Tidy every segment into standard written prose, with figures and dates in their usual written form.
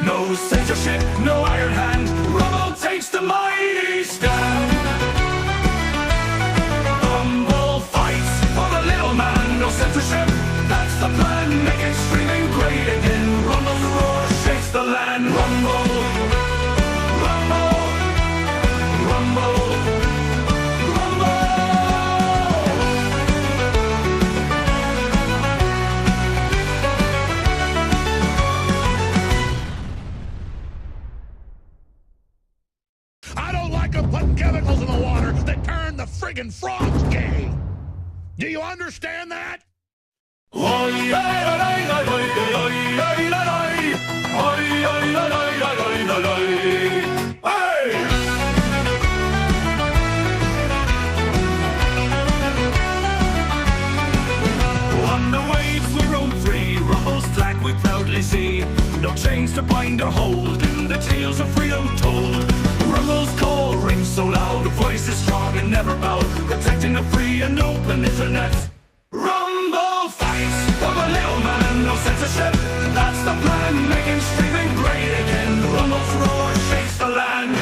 No censorship, no iron hand, Rumble takes the mighty stand. Rumble fights for the little man, no censorship, that's the plan. Make it screaming great again, Rumble's roar shakes the land. Rumble, rumble, rumble, rumble. I don't like them putting chemicals in the water that turn the friggin' frogs gay. Do you understand that? On the waves we roam free, Rumble's flag we proudly see. No chains to bind or hold, in the tales of freedom told. Rumble's call rings so loud, voice is strong and never bowed, protecting a free and open internet. Rumble fights for the little man, no censorship, that's the plan. Making streaming great again, Rumble's roar shakes the land.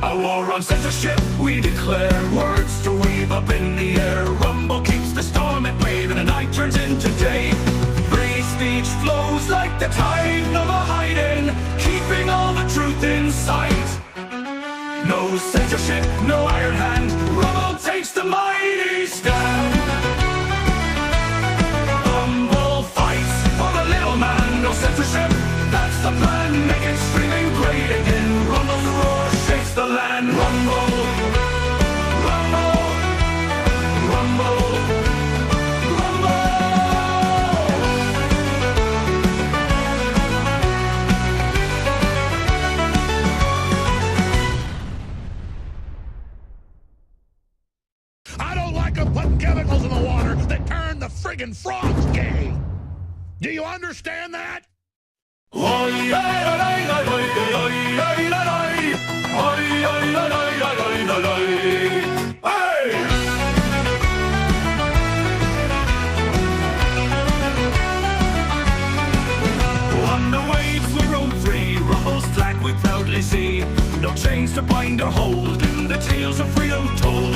A war on censorship we declare, words to weave up in the air. Rumble keeps the storm at bay, and the night turns into day. Free speech flows like the tide, no more hiding, keeping all the truth in sight. No censorship, no iron hand, Rumble takes the mighty stand. Rumble fights for the little man, no censorship, that's the plan. Make it screaming great again, Rumble's roar shakes the land. Rumble, rumble, rumble, rumble. I don't like them putting chemicals in the water that turn the friggin' frogs gay. Do you understand that? On the waves we roam free, Rumble's flag we proudly see. No chains to bind or hold, in the tales of freedom told.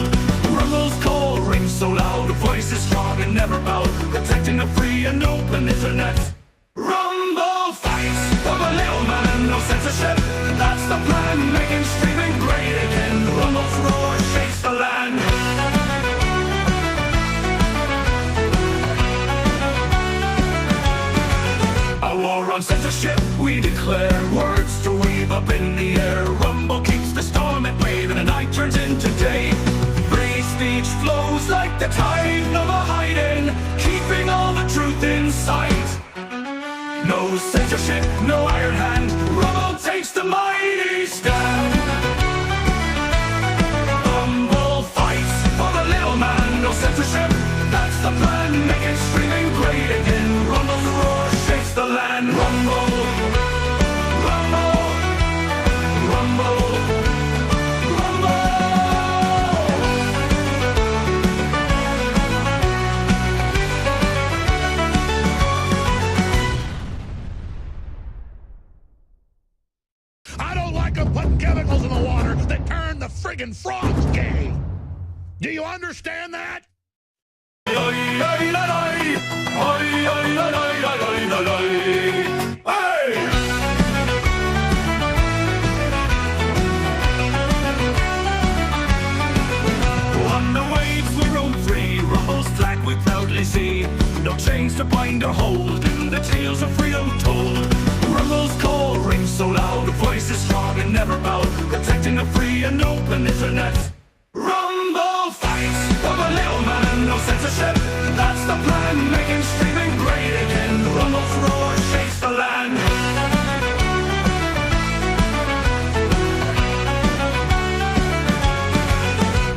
Rumble's call rings so loud, voice is strong and never bowed, protecting a free and open internet. Rumble fights for the little man, no censorship, that's the plan. Making streaming great again, Rumble's roar shakes the land. A war on censorship we declare, words to weave up in the air. Rumble keeps the storm at bay, and the night turns into day. Free speech flows like the tide, no more hiding, keeping all the truth in sight. No censorship, no iron hand, Rumble takes the mighty stand. Rumble fights for the little man, no censorship, that's the plan. Make it screaming great again, Rumble's roar shakes the land. Rumble, rumble, rumble, rumble. I don't like them putting chemicals in the water that turn the friggin' frogs gay. Do you understand that? On the waves we roam free, Rumble's flag we proudly see. No chains to bind or hold, in the tales of freedom told. Rumble's call rings so loud, voice is strong and never bowed, protecting a free and open internet. Rumble fights for the little man, no censorship, that's the plan. Making streaming great again, Rumble's roar shakes the land.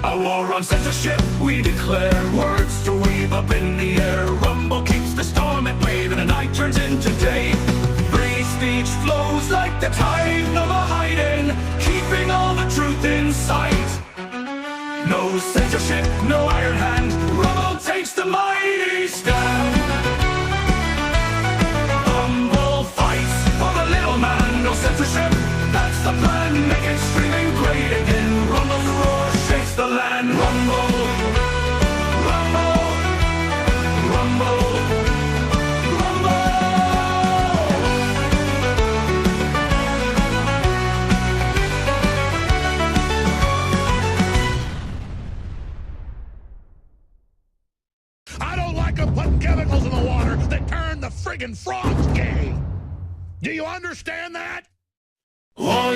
A war on censorship we declare, words to weave up in the air. Rumble keeps the storm at bay, and the night turns into day. Free speech flows like the tide, no more hiding, keeping all the truth in sight. No censorship, no iron hand, Rumble takes the might. chemicals in the water that turn the friggin' frogs gay. Do you understand that? On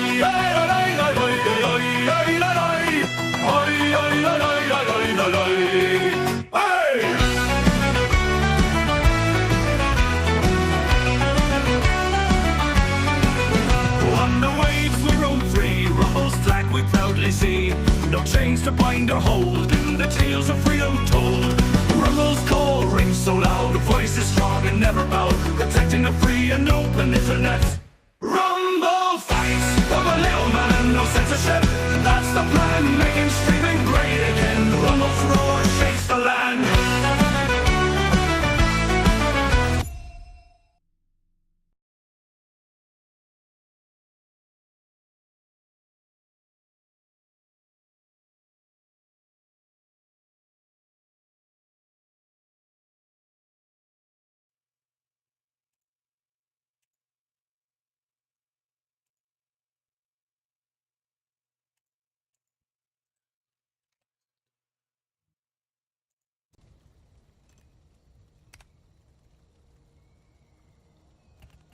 the waves we roam free, rumbles slack we proudly see. No chains to bind or hold, in the tales of freedom told. Ruggles call rings so loud, voices strong and never bowed, protecting the free and open internet. Rumble fights for the little man, no censorship. That's the plan, making streaming great again. Rumble's roar shakes the land.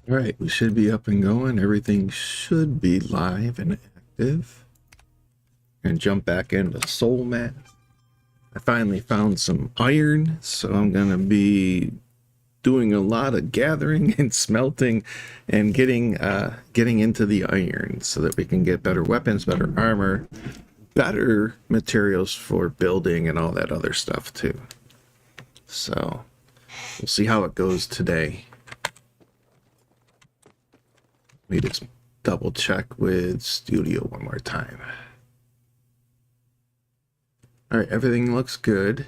All right, we should be up and going. Everything should be live and active. And jump back into Soulmask. I finally found some iron, so I'm gonna be doing a lot of gathering and smelting and getting into the iron so that we can get better weapons, better armor, better materials for building and all that other stuff too. So we'll see how it goes today. Let me just double check with Studio one more time. All right, everything looks good.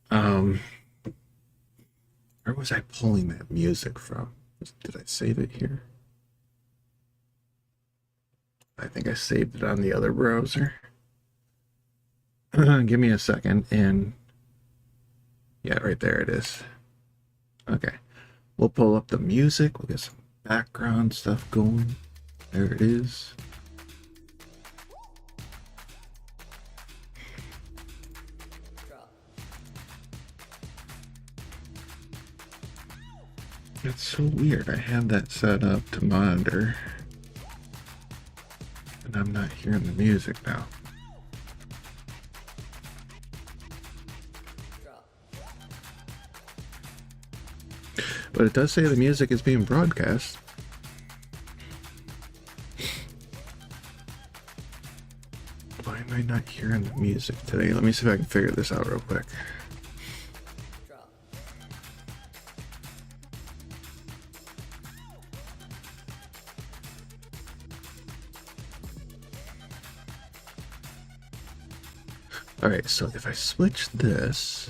Where was I pulling that music from? Did I save it here? I think I saved it on the other browser. Give me a second, and yeah, right there it is. Okay, we'll pull up the music. We'll get some background stuff going. There it is. It's so weird. I have that set up to monitor, and I'm not hearing the music now. But it does say the music is being broadcast. Why am I not hearing the music today? Let me see if I can figure this out real quick. Alright, so if I switch this...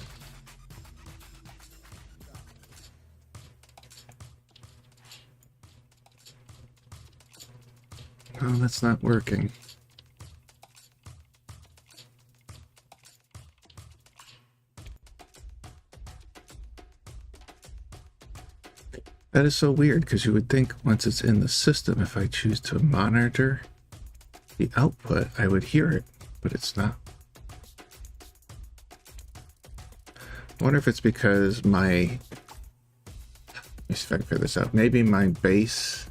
Oh, that's not working. That is so weird, because you would think once it's in the system, if I choose to monitor the output, I would hear it, but it's not. I wonder if it's because my... Let me see if I can figure this out. Maybe my base...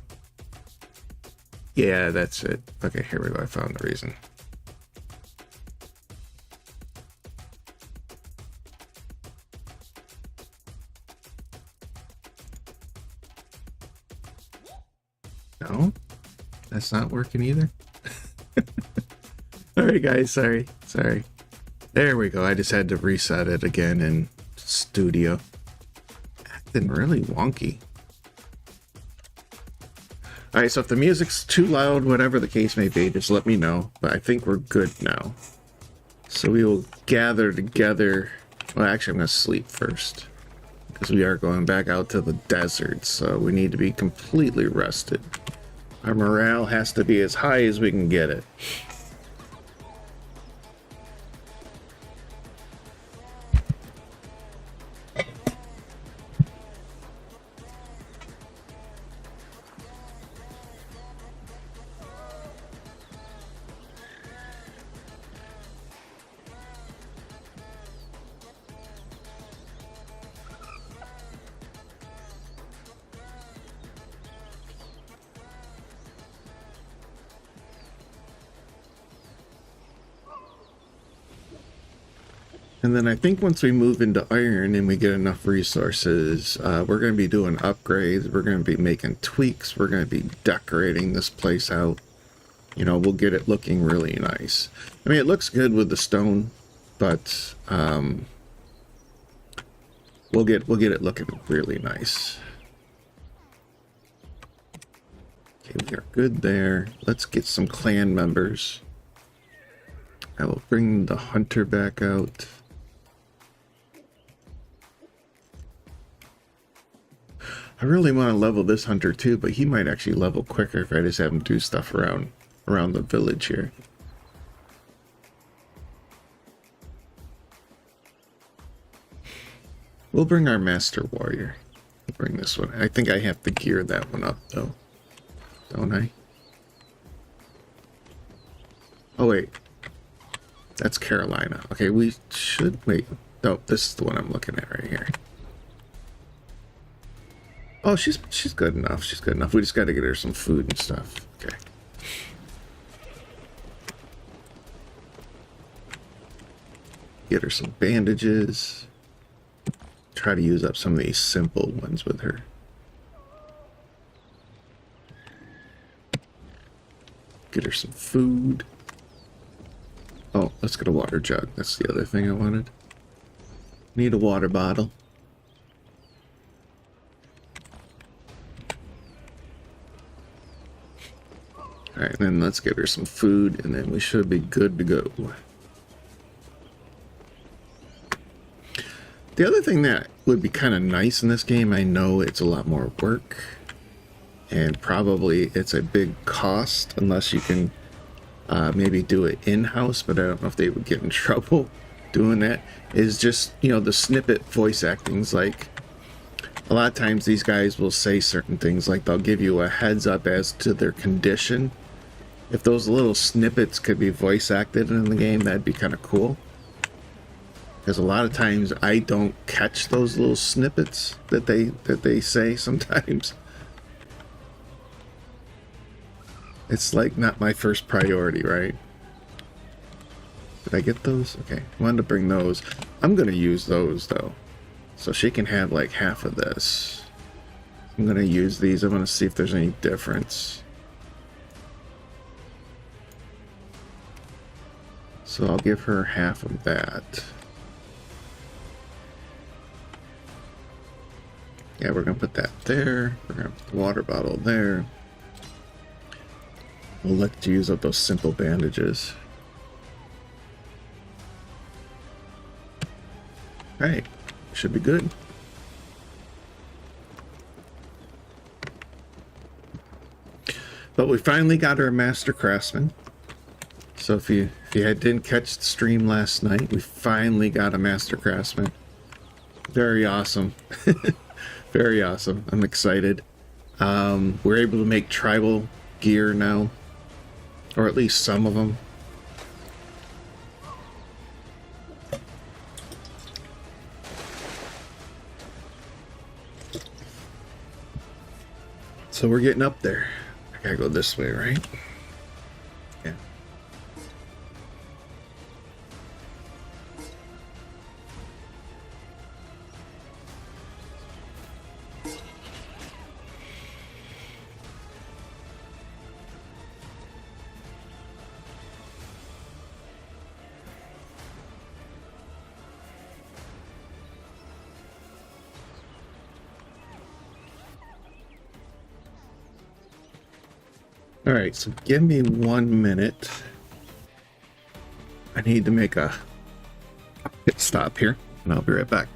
Yeah, that's it. Okay, here we go. I found the reason. No, that's not working either. All right, guys. Sorry. There we go. I just had to reset it again in Studio. Acting really wonky. All right, so if the music's too loud, whatever the case may be, just let me know. But I think we're good now. So we will gather together. Well, actually, I'm going to sleep first, because we are going back out to the desert, so we need to be completely rested. Our morale has to be as high as we can get it. And then I think once we move into iron and we get enough resources, we're going to be doing upgrades. We're going to be making tweaks. We're going to be decorating this place out. You know, we'll get it looking really nice. I mean, it looks good with the stone, but we'll get it looking really nice. Okay, we are good there. Let's get some clan members. I will bring the hunter back out. I really want to level this hunter too, but he might actually level quicker if I just have him do stuff around the village here. We'll bring our master warrior. We'll bring this one. I think I have to gear that one up though, don't I? Oh wait, that's Carolina. Okay, we should wait. No, this is the one I'm looking at right here. Oh, she's good enough. She's good enough. We just got to get her some food and stuff. Okay. Get her some bandages. Try to use up some of these simple ones with her. Get her some food. Oh, let's get a water jug. That's the other thing I wanted. Need a water bottle. Alright, then let's get her some food, and then we should be good to go. The other thing that would be kind of nice in this game, I know it's a lot more work, and probably it's a big cost, unless you can maybe do it in-house, but I don't know if they would get in trouble doing that, is just, you know, the snippet voice actings. Like, a lot of times these guys will say certain things, like they'll give you a heads up as to their condition. If those little snippets could be voice acted in the game, that'd be kind of cool. Because a lot of times I don't catch those little snippets that they say sometimes. It's like not my first priority, right? Did I get those? Okay, I wanted to bring those. I'm gonna use those though, so she can have like half of this. I'm gonna use these. I'm gonna see if there's any difference. So I'll give her half of that. Yeah, we're gonna put that there. We're gonna put the water bottle there. We'll let you use up those simple bandages. Alright, should be good. But we finally got our master craftsman. So if you didn't catch the stream last night, we finally got a master craftsman. Very awesome. Very awesome. I'm excited. We're able to make tribal gear now, or at least some of them. So we're getting up there. I gotta go this way, right? Yeah. All right, so give me 1 minute. I need to make a pit stop here, and I'll be right back.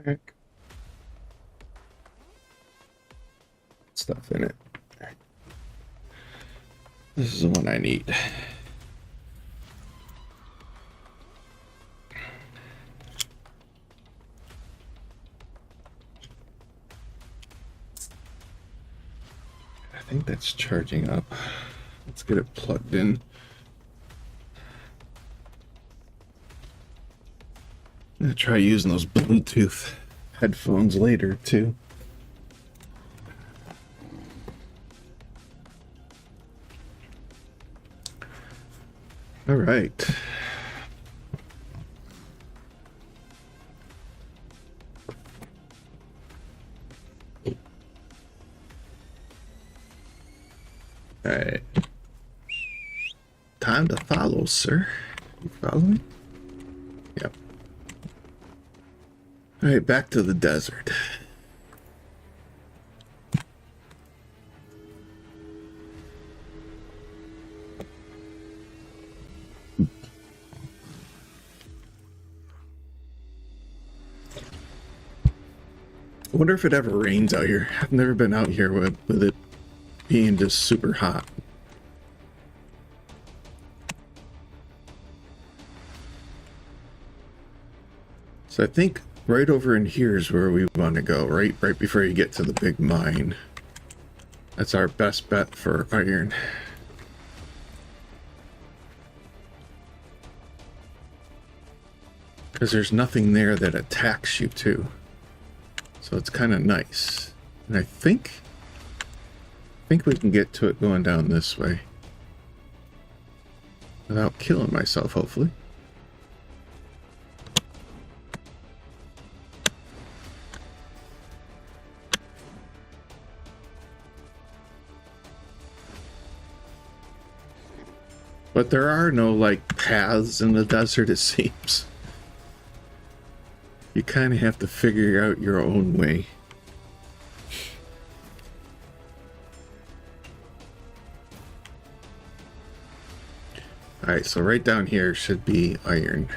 back. Stuff in it. This is the one I need. I think that's charging up. Let's get it plugged in. I'm gonna try using those Bluetooth headphones later too. All right. All right. Time to follow, sir. You following? Yep. All right, back to the desert. I wonder if it ever rains out here. I've never been out here with it being just super hot. So I think right over in here is where we want to go, right before you get to the big mine. That's our best bet for iron. Because there's nothing there that attacks you too. So it's kind of nice. And I think we can get to it going down this way. Without killing myself, hopefully. But there are no, like, paths in the desert, it seems. You kind of have to figure out your own way. Alright, so right down here should be iron.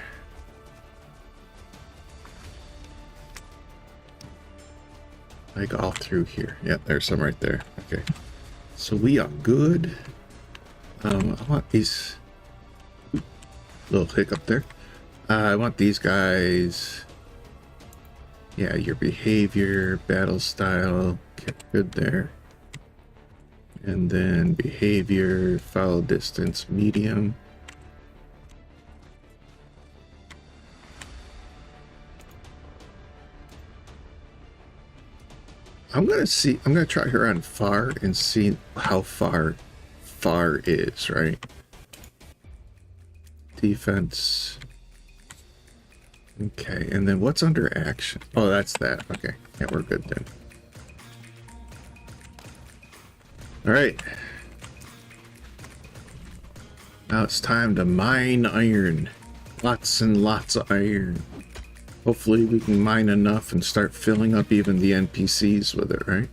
Like all through here. Yeah, there's some right there. Okay. So we are good. I want these... Little hiccup there. I want these guys... Yeah, your behavior, battle style, okay, good there. And then behavior, follow distance, medium. I'm gonna try her on far and see how far is, right? Defense. Okay, and then what's under action? Oh, that's that. Okay, yeah, we're good then. All right. Now it's time to mine iron. Lots and lots of iron. Hopefully we can mine enough and start filling up even the NPCs with it, right?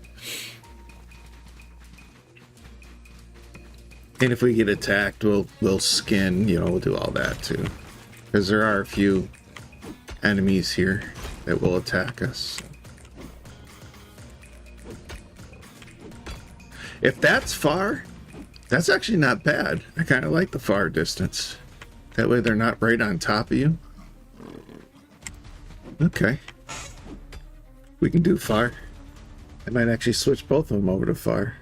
And if we get attacked, we'll skin, you know, we'll do all that too. Because there are a few enemies here that will attack us. If that's far, that's actually not bad. I kind of like the far distance. That way they're not right on top of you. Okay. We can do far. I might actually switch both of them over to far.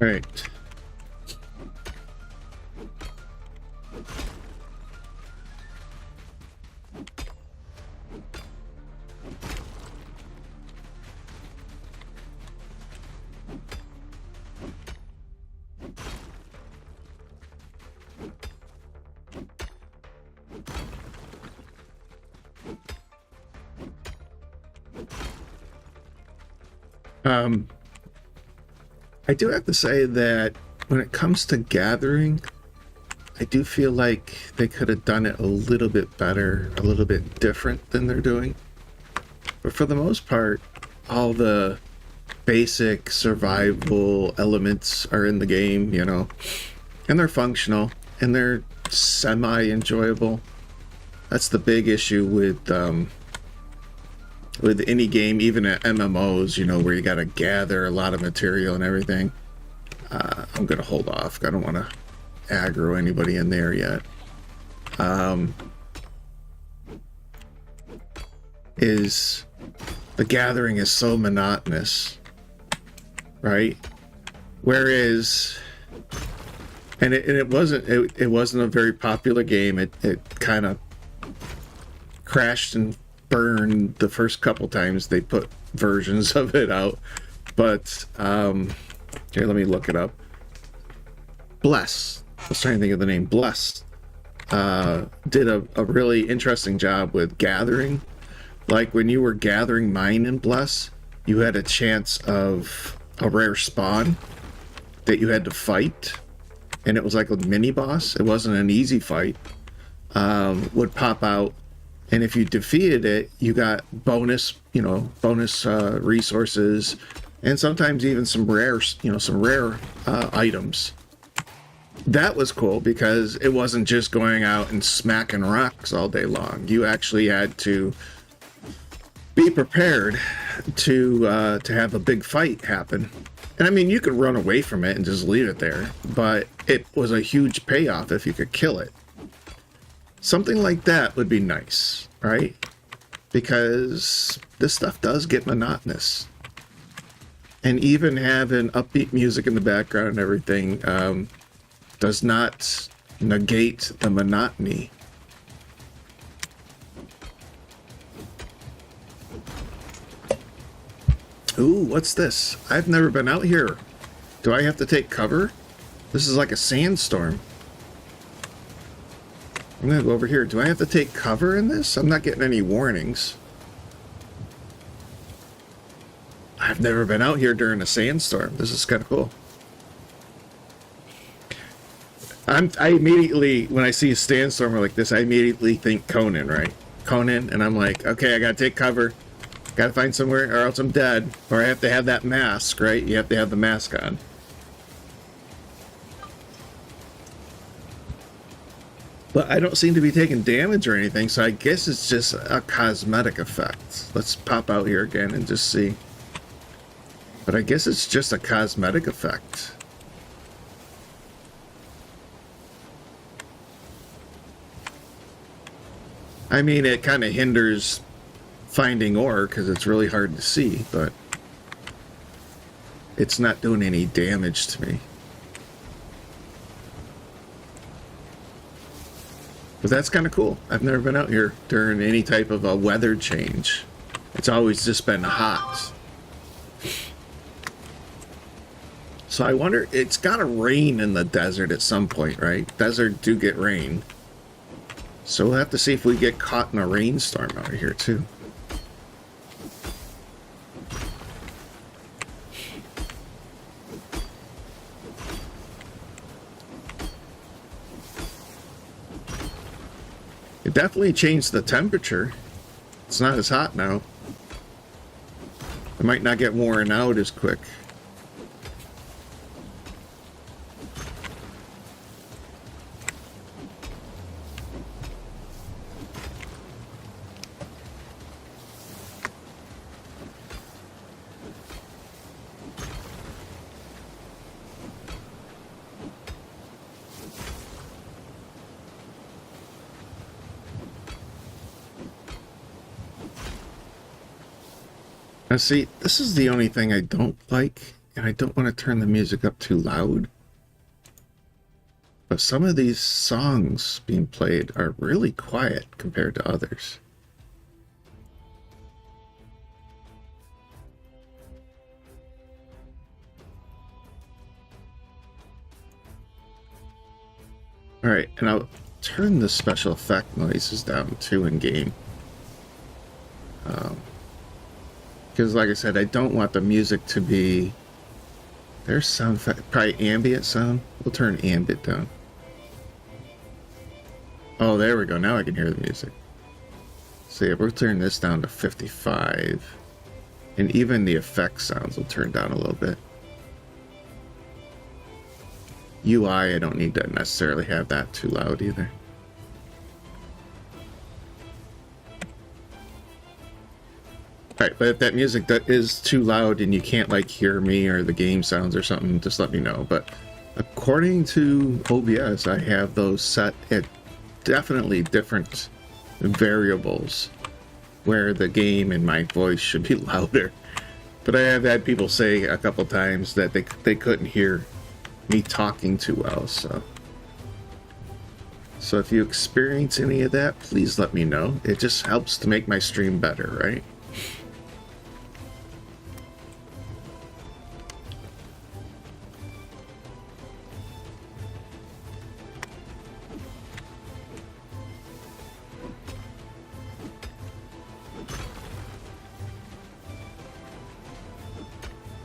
Right. I do have to say that when it comes to gathering, I do feel like they could have done it a little bit better, a little bit different than they're doing. But for the most part, all the basic survival elements are in the game, you know, and they're functional and they're semi-enjoyable. That's the big issue with any game, even at MMOs, you know, where you got to gather a lot of material and everything. I'm gonna hold off. I don't want to aggro anybody in there yet. Is the gathering is so monotonous, right? Whereas, and it wasn't a very popular game. It kind of crashed and burned the first couple times they put versions of it out. But here, let me look it up. Bless. I was trying to think of the name. Bless did a really interesting job with gathering. Like when you were gathering mine in Bless, you had a chance of a rare spawn that you had to fight, and it was like a mini boss. It wasn't an easy fight. Would pop out, and if you defeated it, you got bonus resources, and sometimes even some rare items. That was cool because it wasn't just going out and smacking rocks all day long. You actually had to be prepared to have a big fight happen. And I mean, you could run away from it and just leave it there, but it was a huge payoff if you could kill it. Something like that would be nice, right? Because this stuff does get monotonous. And even having upbeat music in the background and everything does not negate the monotony. Ooh, what's this? I've never been out here. Do I have to take cover? This is like a sandstorm. I'm gonna go over here. Do I have to take cover in this? I'm not getting any warnings. I've never been out here during a sandstorm. This is kind of cool. I immediately, when I see a sandstorm like this, I immediately think Conan, right? Conan, and I'm like, okay, I gotta take cover. Gotta find somewhere or else I'm dead. Or I have to have that mask, right? You have to have the mask on. But I don't seem to be taking damage or anything, so I guess it's just a cosmetic effect. Let's pop out here again and just see. But I guess it's just a cosmetic effect. I mean, it kind of hinders finding ore because it's really hard to see, but it's not doing any damage to me. But that's kind of cool. I've never been out here during any type of a weather change. It's always just been hot. So I wonder, it's got to rain in the desert at some point, right? Desert do get rain. So we'll have to see if we get caught in a rainstorm out here too. It definitely changed the temperature. It's not as hot now. It might not get worn out as quick. Now see, this is the only thing I don't like and I don't want to turn the music up too loud. But some of these songs being played are really quiet compared to others. Alright, and I'll turn the special effect noises down too in game. Because like I said, I don't want the music to be... There's sound effect, probably ambient sound. We'll turn ambient down. Oh, there we go. Now I can hear the music. So yeah, we'll turn this down to 55. And even the effect sounds will turn down a little bit. UI, I don't need to necessarily have that too loud either. Alright, but if that music that is too loud and you can't like hear me or the game sounds or something, just let me know. But according to OBS, I have those set at definitely different variables where the game and my voice should be louder. But I have had people say a couple times that they couldn't hear me talking too well, so if you experience any of that, please let me know. It just helps to make my stream better, right?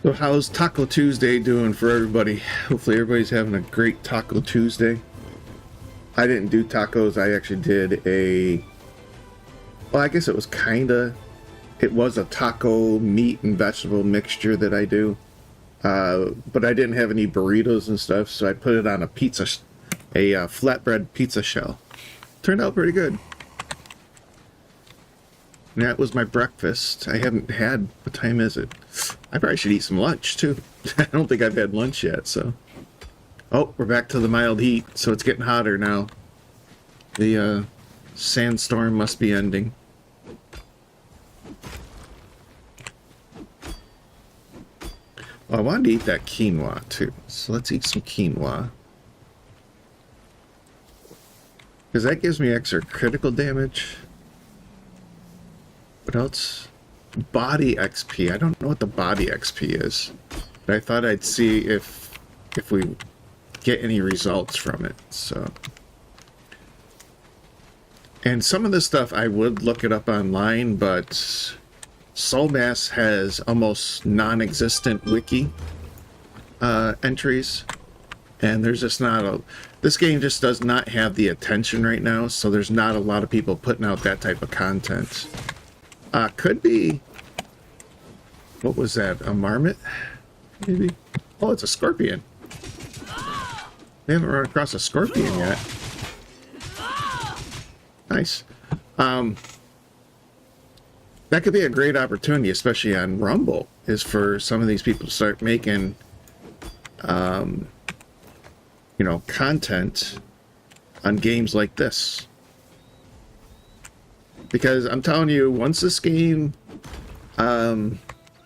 So how's Taco Tuesday doing for everybody? Hopefully everybody's having a great Taco Tuesday. I didn't do tacos. I actually did well, I guess it was a taco meat and vegetable mixture that I do. But I didn't have any burritos and stuff, so I put it on a flatbread pizza shell. Turned out pretty good. And that was my breakfast. I haven't had, what time is it? I probably should eat some lunch too. I don't think I've had lunch yet, so. Oh, we're back to the mild heat, so it's getting hotter now. The sandstorm must be ending. Well, I wanted to eat that quinoa too, so let's eat some quinoa. Because that gives me extra critical damage. What else? Body XP. I don't know what the body XP is, but I thought I'd see if we get any results from it. So, and some of this stuff I would look it up online, but Soulmask has almost non-existent wiki entries, and there's just not this game just does not have the attention right now, so there's not a lot of people putting out that type of content. Could be, what was that, a marmot, maybe? Oh, it's a scorpion. We haven't run across a scorpion yet. Nice. That could be a great opportunity, especially on Rumble, is for some of these people to start making, content on games like this. Because I'm telling you, once this game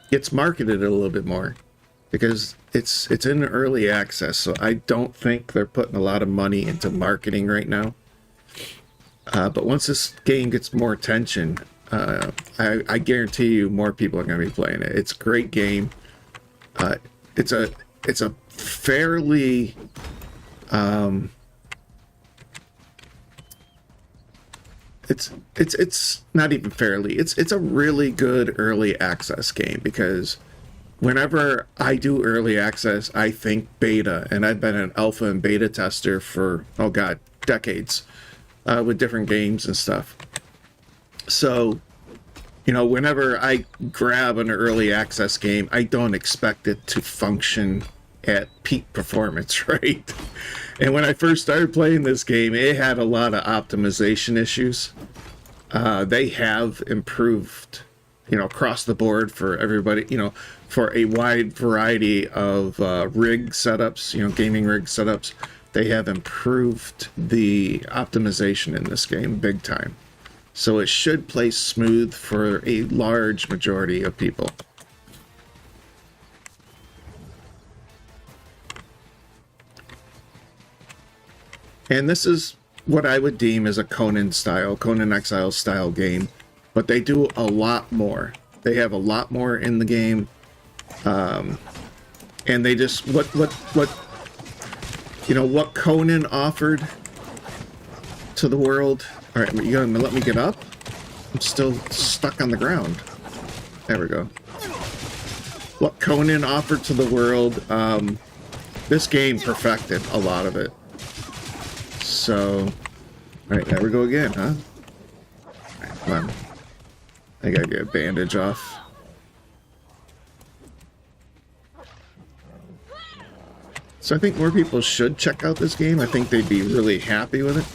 gets marketed a little bit more, because it's in early access, so I don't think they're putting a lot of money into marketing right now. But once this game gets more attention, I guarantee you more people are going to be playing it. It's a great game. It's a fairly it's not even fairly. It's a really good early access game, because whenever I do early access, I think beta, and I've been an alpha and beta tester for, oh god, decades, with different games and stuff. So, whenever I grab an early access game, I don't expect it to function at peak performance, right? And when I first started playing this game, it had a lot of optimization issues. They have improved, across the board for everybody, for a wide variety of rig setups, gaming rig setups. They have improved the optimization in this game big time. So it should play smooth for a large majority of people. And this is what I would deem as a Conan Exile style game, but they do a lot more. They have a lot more in the game, and they just what Conan offered to the world. All right, you gonna let me get up? I'm still stuck on the ground. There we go. What Conan offered to the world, this game perfected a lot of it. So, all right, there we go again, huh? Right, come on. I gotta get a bandage off. So I think more people should check out this game. I think they'd be really happy with it.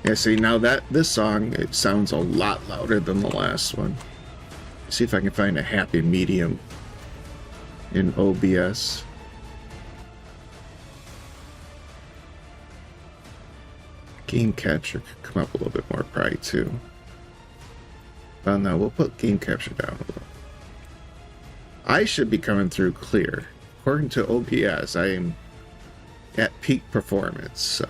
Yeah, see, now that this song, it sounds a lot louder than the last one. See if I can find a happy medium in OBS. Game capture could come up a little bit more probably too. Well, no, we'll put game capture down a little. I should be coming through clear. According to OBS, I am at peak performance, so.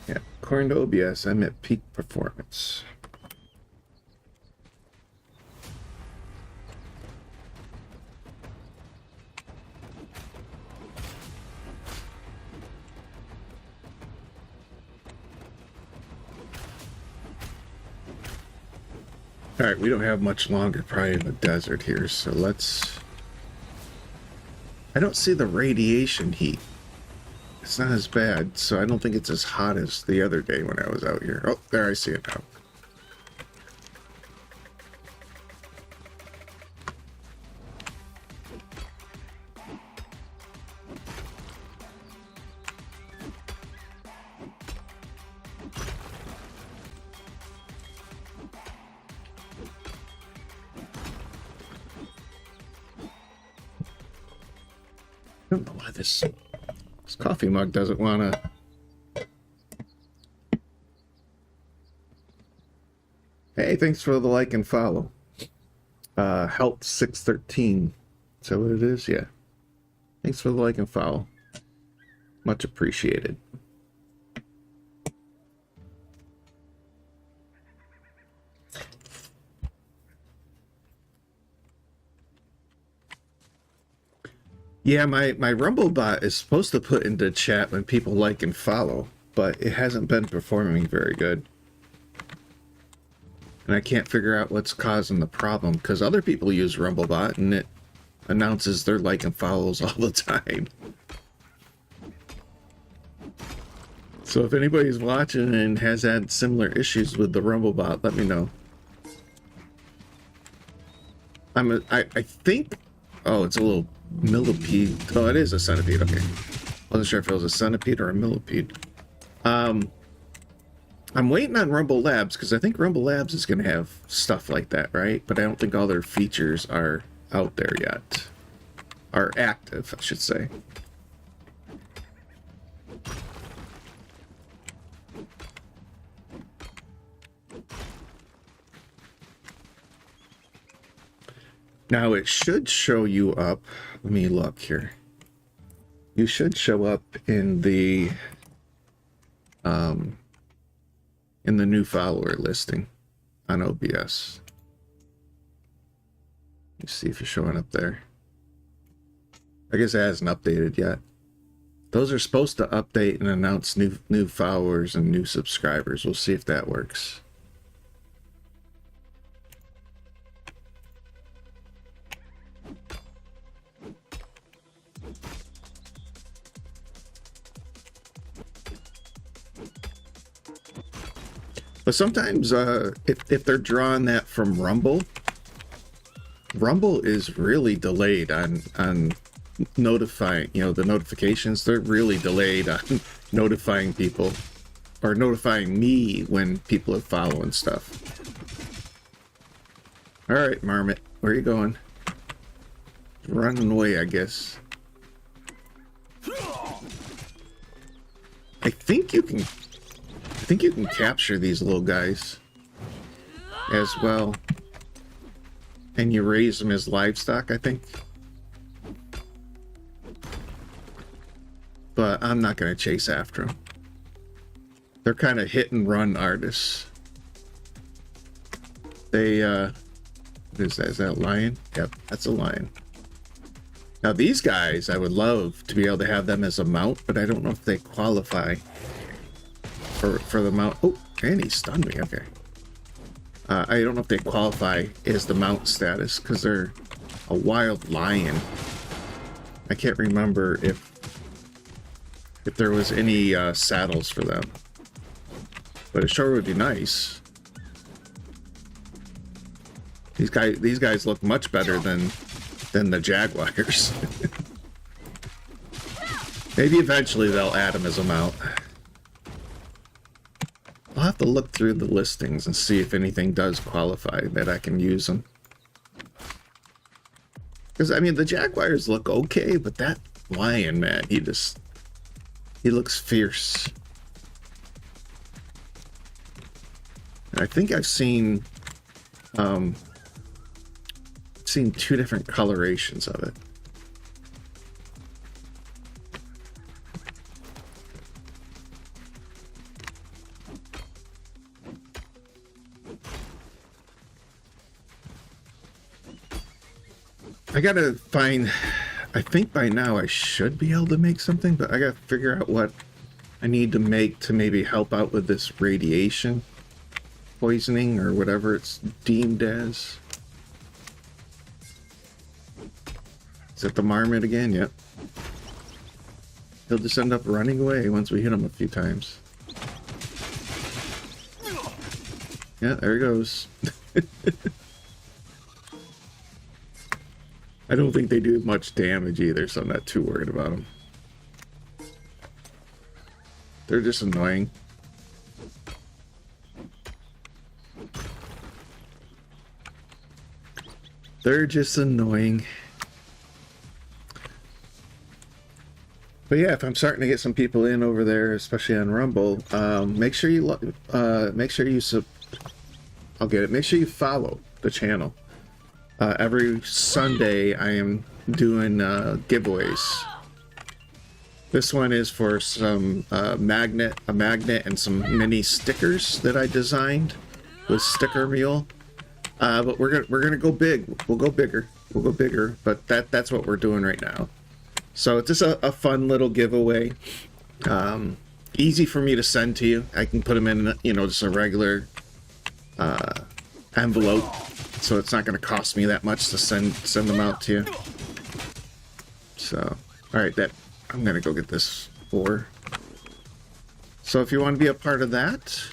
Yeah, according to OBS, I'm at peak performance. Alright, we don't have much longer probably in the desert here, so let's... I don't see the radiation heat. It's not as bad, so I don't think it's as hot as the other day when I was out here. Oh, there, I see it now. I don't know why this coffee mug doesn't want to... Hey, thanks for the like and follow. Health 613. Is that what it is? Yeah. Thanks for the like and follow. Much appreciated. Yeah, my Rumble bot is supposed to put into chat when people like and follow, but it hasn't been performing very good. And I can't figure out what's causing the problem, because other people use Rumblebot and it announces their like and follows all the time. So if anybody's watching and has had similar issues with the Rumblebot, let me know. I think... Oh, it's a little millipede. Oh, it is a centipede. Okay. Wasn't sure if it was a centipede or a millipede. I'm waiting on Rumble Labs because I think Rumble Labs is going to have stuff like that, right? But I don't think all their features are out there yet. Are active, I should say. Now it should show you up. Let me look here. You should show up in the new follower listing on OBS. Let's see if you're showing up there. I guess it hasn't updated yet. Those are supposed to update and announce new followers and new subscribers. We'll see if that works. But sometimes, if they're drawing that from Rumble, Rumble is really delayed on notifying, the notifications. They're really delayed on notifying people, or notifying me when people are following stuff. All right, Marmot, where are you going? Running away, I guess. I think you can capture these little guys as well. And you raise them as livestock, I think. But I'm not going to chase after them. They're kind of hit and run artists. They, what is that? Is that a lion? Yep, that's a lion. Now these guys, I would love to be able to have them as a mount, but I don't know if they qualify for the mount. Oh, and he stunned me, okay. I don't know if they qualify as the mount status, because they're a wild lion. I can't remember if there was any saddles for them. But it sure would be nice. These guys look much better than the jaguars. Maybe eventually they'll add them as a mount. I'll have to look through the listings and see if anything does qualify that I can use them. Because, I mean, the jaguars look okay, but that lion, man, he looks fierce. And I think I've seen two different colorations of it. I gotta find, I think by now I should be able to make something, but I gotta figure out what I need to make to maybe help out with this radiation poisoning or whatever it's deemed as. Is that the marmot again? Yep. He'll just end up running away once we hit him a few times. Yeah, there he goes. I don't think they do much damage either, so I'm not too worried about them. They're just annoying. They're just annoying. But yeah, if I'm starting to get some people in over there, especially on Rumble, make sure you make sure you follow the channel. Every Sunday I am doing giveaways. This one is for some a magnet and some mini stickers that I designed with Sticker Mule. But we're gonna go big. We'll go bigger. But that's what we're doing right now. So it's just a fun little giveaway. Easy for me to send to you. I can put them in, just a regular envelope. So it's not going to cost me that much to send them out to you. So, all right, I'm going to go get this ore. So if you want to be a part of that,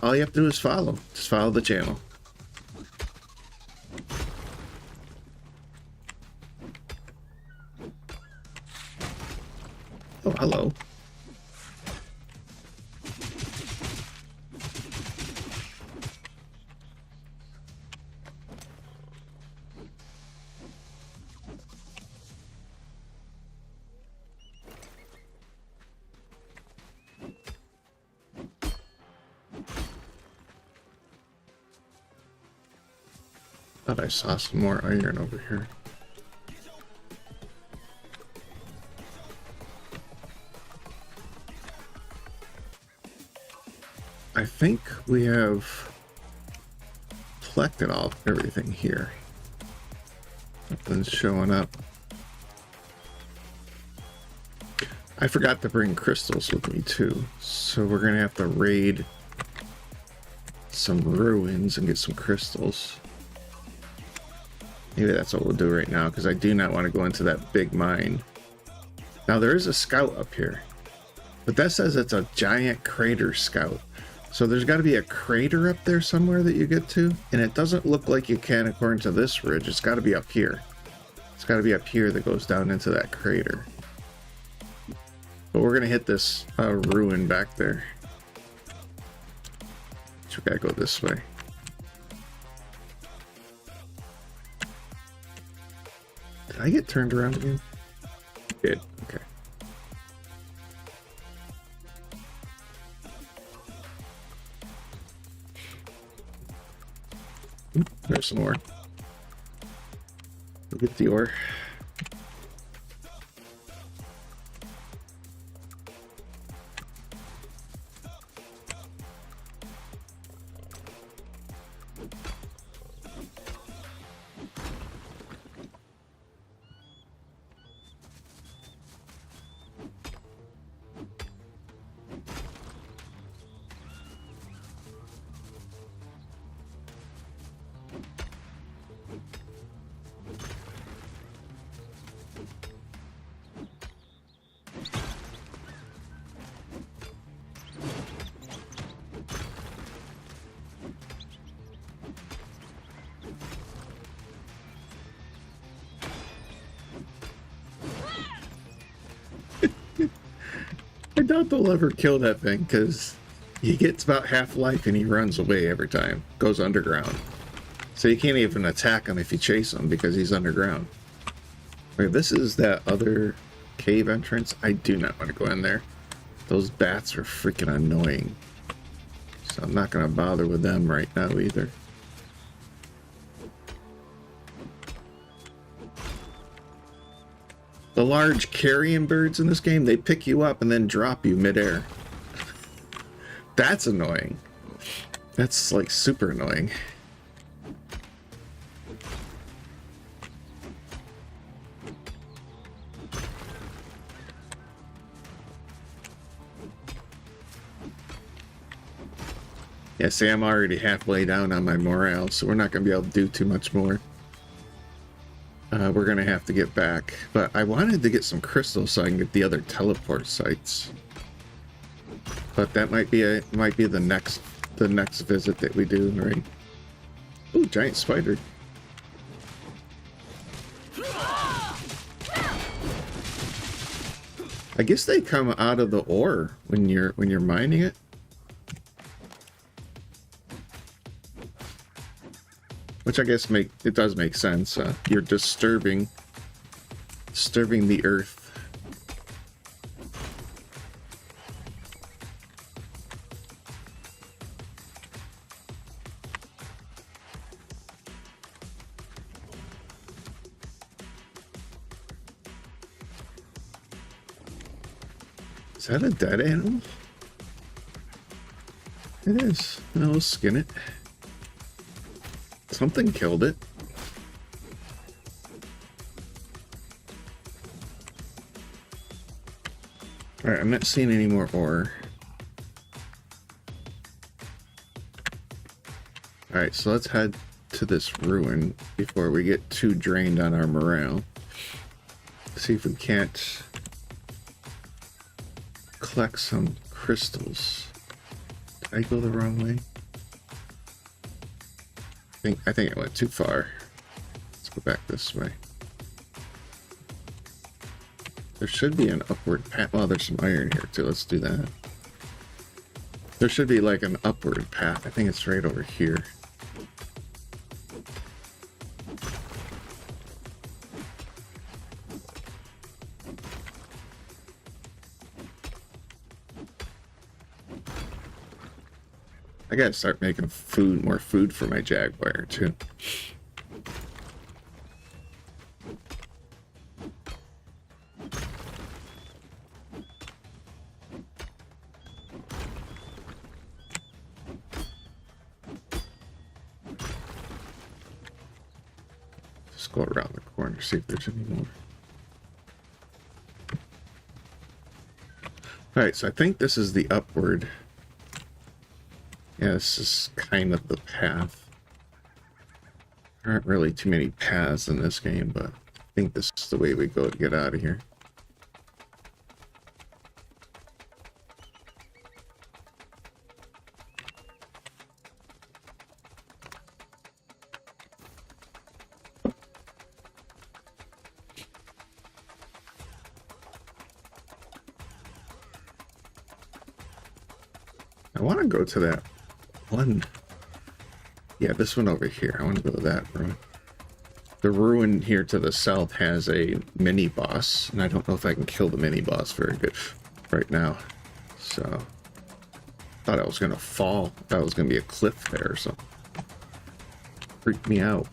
all you have to do is follow. Just follow the channel. Oh, hello. Thought I saw some more iron over here. I think we have collected everything here. Nothing's showing up. I forgot to bring crystals with me too, so we're gonna have to raid some ruins and get some crystals. Maybe that's what we'll do right now, because I do not want to go into that big mine. Now there is a scout up here, but that says it's a giant crater scout. So there's got to be a crater up there somewhere that you get to, and it doesn't look like you can according to this ridge. It's got to be up here. It's got to be up here that goes down into that crater. But we're going to hit this ruin back there. So we got to go this way. Did I get turned around again? Good. Okay. There's some more. We'll get the ore. I doubt they'll ever kill that thing because he gets about half life and he runs away every time. Goes underground. So you can't even attack him if you chase him because he's underground. Okay, this is that other cave entrance. I do not want to go in there. Those bats are freaking annoying. So I'm not going to bother with them right now either. The large carrion birds in this game, they pick you up and then drop you midair. That's annoying. That's like super annoying. Yeah, see, I'm already halfway down on my morale, so we're not going to be able to do too much more. We're going to have to get back. But I wanted to get some crystals so I can get the other teleport sites. But that might be the next visit that we do, right? Ooh, giant spider. I guess they come out of the ore when you're mining it. Which I guess it does make sense. You're disturbing the earth. Is that a dead animal? It is. No, we'll skin it. Something killed it. Alright, I'm not seeing any more ore. Alright, so let's head to this ruin before we get too drained on our morale. See if we can't collect some crystals. Did I go the wrong way? I think I went too far. Let's go back this way. There should be an upward path. Well, there's some iron here too. Let's do that. There should be like an upward path. I think it's right over here. I gotta start making more food for my jaguar too. Just go around the corner, see if there's any more. Alright, so I think this is the upward. Yeah, this is kind of the path. There aren't really too many paths in this game, but I think this is the way we go to get out of here. I want to go to that one. Yeah, this one over here. I want to go to that room. The ruin here to the south has a mini boss, and I don't know if I can kill the mini boss very good right now. So, thought I was gonna fall. Thought it was gonna be a cliff there or something. Freak me out.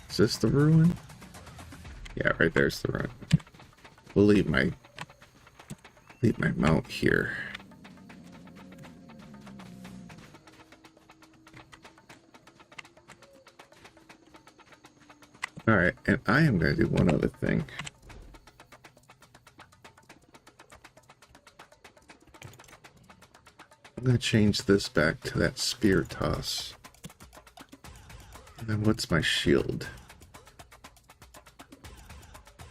Is this the ruin? Yeah, right there's the ruin. We'll leave my mount here. Alright, and I am going to do one other thing. I'm going to change this back to that spear toss. And then what's my shield?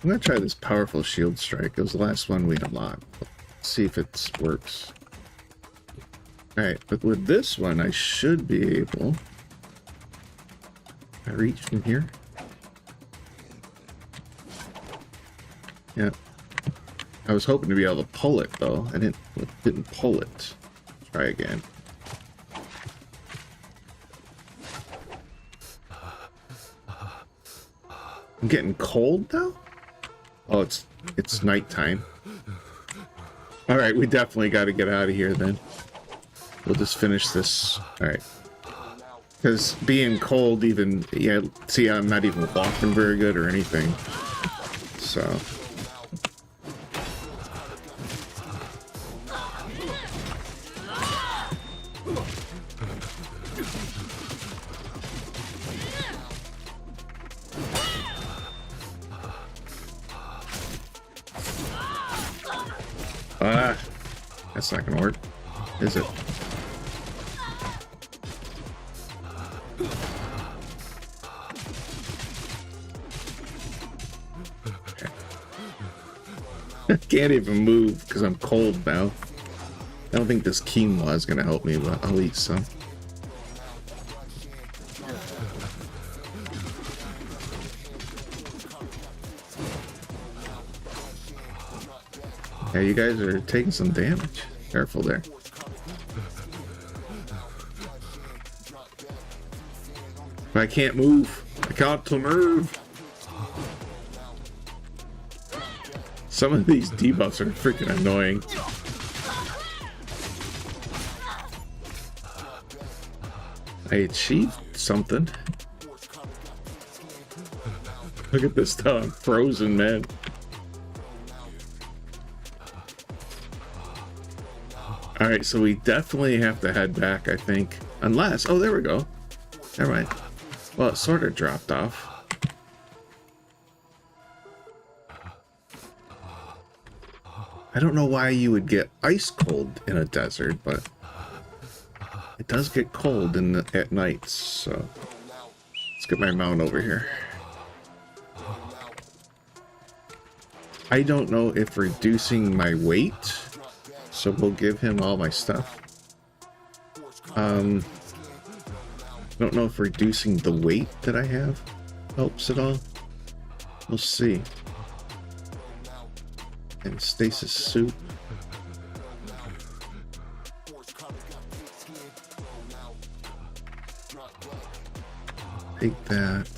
I'm going to try this powerful shield strike. It was the last one we unlocked. Let's see if it works. Alright, but with this one, I should be able... Can I reach from here? Yeah. I was hoping to be able to pull it, though. I didn't pull it. Try again. I'm getting cold now? Oh, it's nighttime. Alright, we definitely got to get out of here then. We'll just finish this. Alright. Because being cold even... Yeah, see, I'm not even walking very good or anything. So... That's not gonna work, is it? Okay. I can't even move because I'm cold now. I don't think this quinoa is gonna help me, but I'll eat some. Yeah, you guys are taking some damage. Careful there. I can't move. I can't move. Some of these debuffs are freaking annoying. I achieved something. Look at this stuff. I'm frozen, man. Alright, so we definitely have to head back, I think. Unless... Oh, there we go. Never mind. Well, it sort of dropped off. I don't know why you would get ice cold in a desert, but... It does get cold at night, so... Let's get my mount over here. I don't know if reducing my weight... So we'll give him all my stuff. I don't know if reducing the weight that I have helps at all. We'll see. And stasis suit. Take that.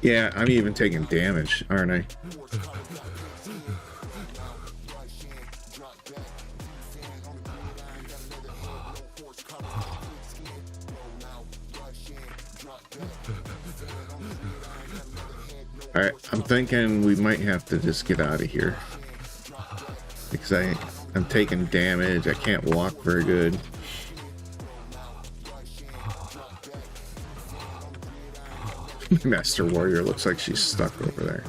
Yeah, I'm even taking damage, aren't I? Alright, I'm thinking we might have to just get out of here. Because I'm taking damage, I can't walk very good. Master Warrior looks like she's stuck over there.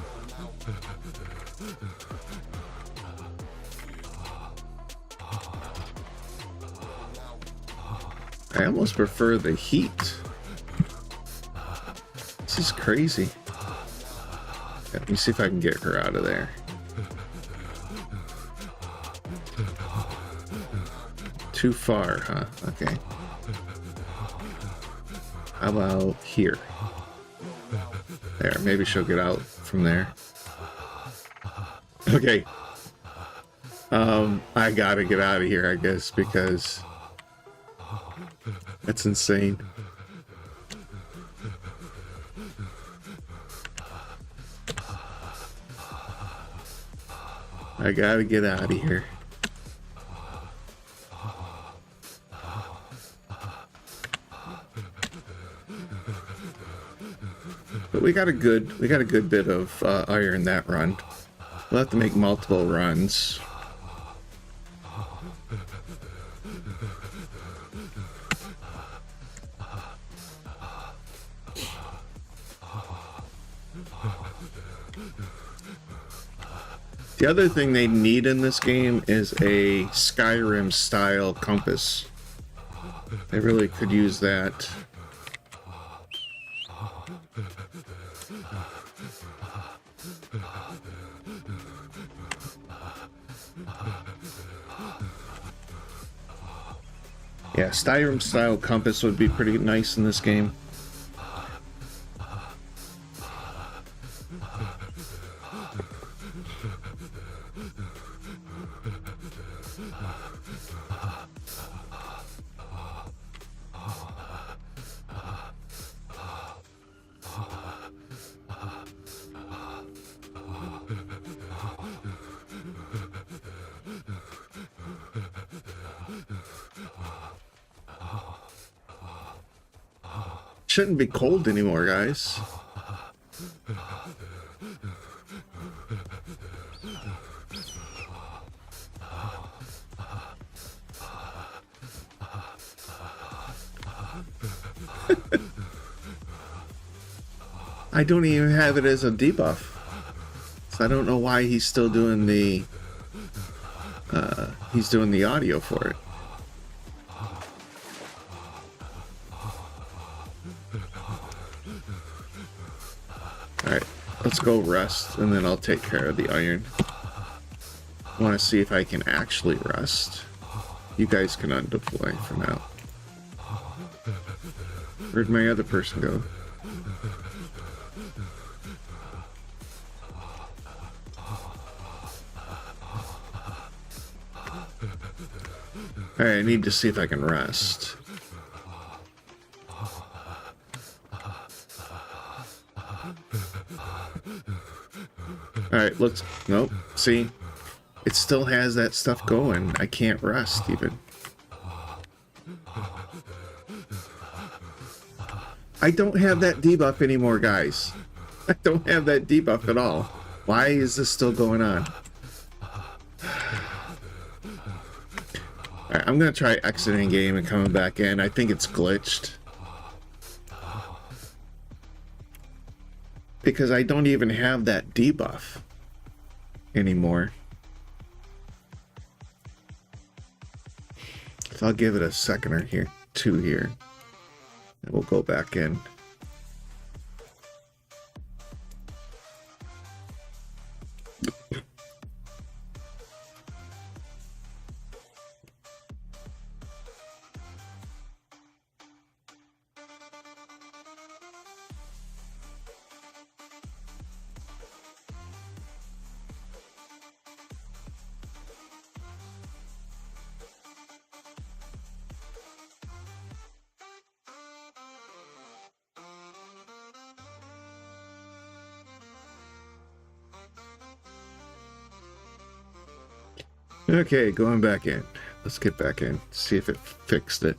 I almost prefer the heat. This is crazy. Let me see if I can get her out of there. Too far, huh? Okay. How about here? There, maybe she'll get out from there. Okay. I gotta get out of here, I guess, because that's insane. I gotta get out of here. But we got a good bit of iron that run. We'll have to make multiple runs. The other thing they need in this game is a Skyrim style compass. They really could use that. Yeah, Skyrim style compass would be pretty nice in this game. Shouldn't be cold anymore, guys. I don't even have it as a debuff. So I don't know why he's still doing the audio for it. Alright, let's go rest, and then I'll take care of the iron. I want to see if I can actually rest. You guys can undeploy for now. Where'd my other person go? Alright, I need to see if I can rest. Alright, let's... Nope. See? It still has that stuff going. I can't rest, even. I don't have that debuff anymore, guys. I don't have that debuff at all. Why is this still going on? Alright, I'm gonna try exiting game and coming back in. I think it's glitched. Because I don't even have that debuff anymore. So I'll give it a second or here, two here. And we'll go back in. Okay, going back in. Let's get back in. See if it fixed it.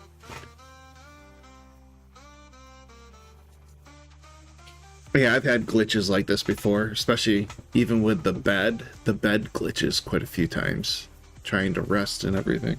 Yeah, I've had glitches like this before, especially even with the bed. The bed glitches quite a few times, trying to rest and everything.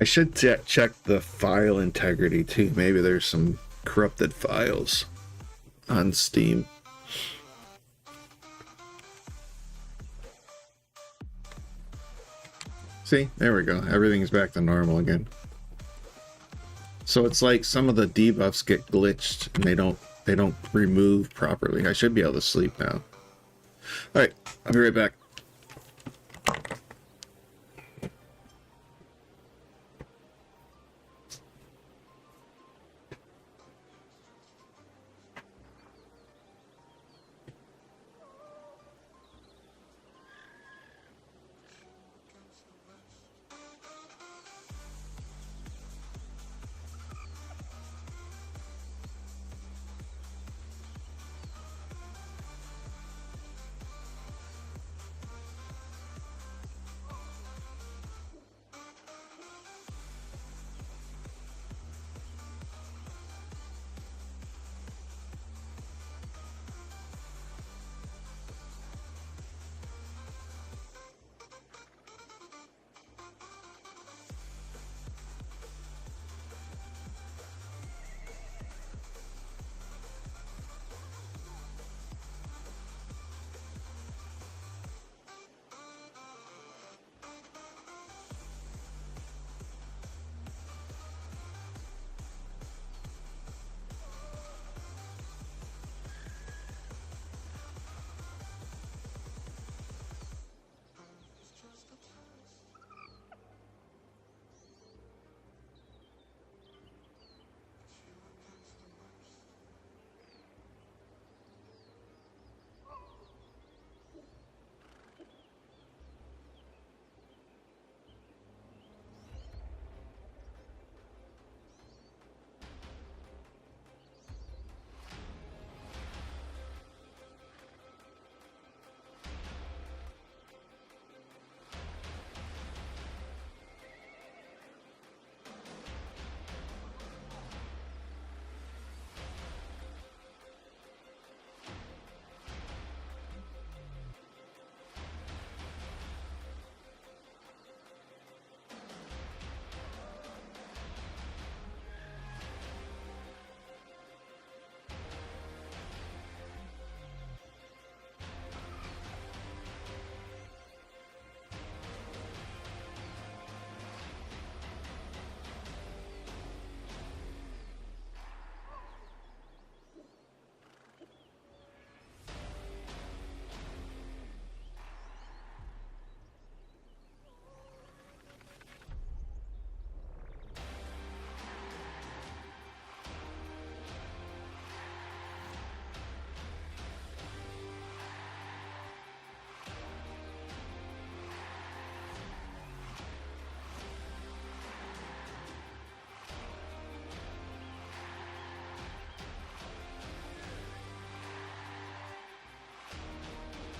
I should check the file integrity too. Maybe there's some corrupted files on Steam. See, there we go. Everything's back to normal again. So it's like some of the debuffs get glitched and they don't remove properly. I should be able to sleep now. All right, I'll be right back.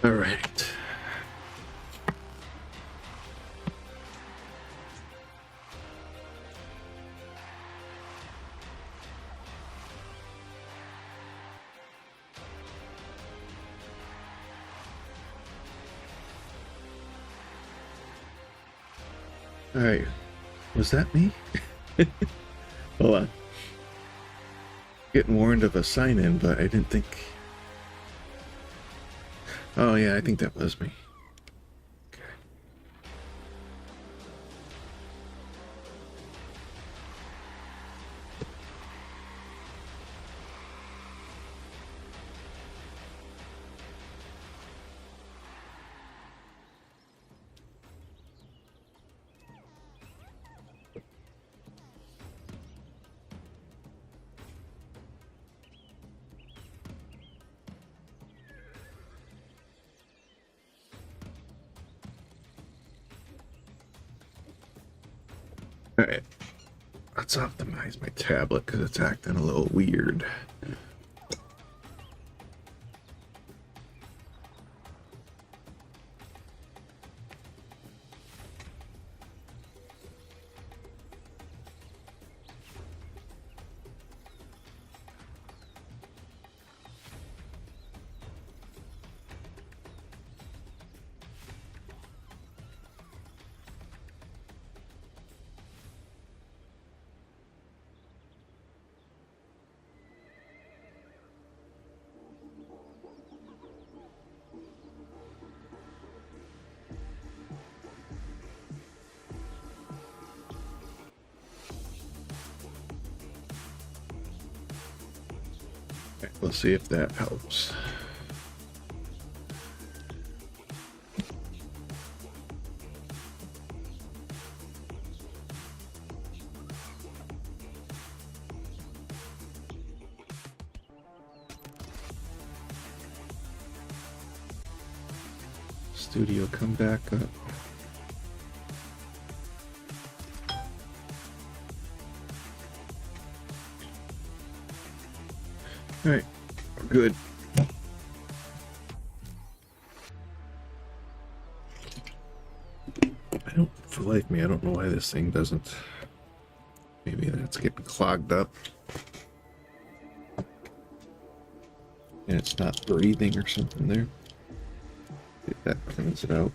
All right. All right. Was that me? Hold on. Getting warned of a sign-in, but I didn't think... Oh yeah, I think that was me. Okay. All right. Let's optimize my tablet because it's acting a little weird. Okay, we'll see if that helps. Studio, come back up. All right, we're good. For the life of me, I don't know why this thing doesn't. Maybe that's getting clogged up. And it's not breathing or something there. See if that cleans it out.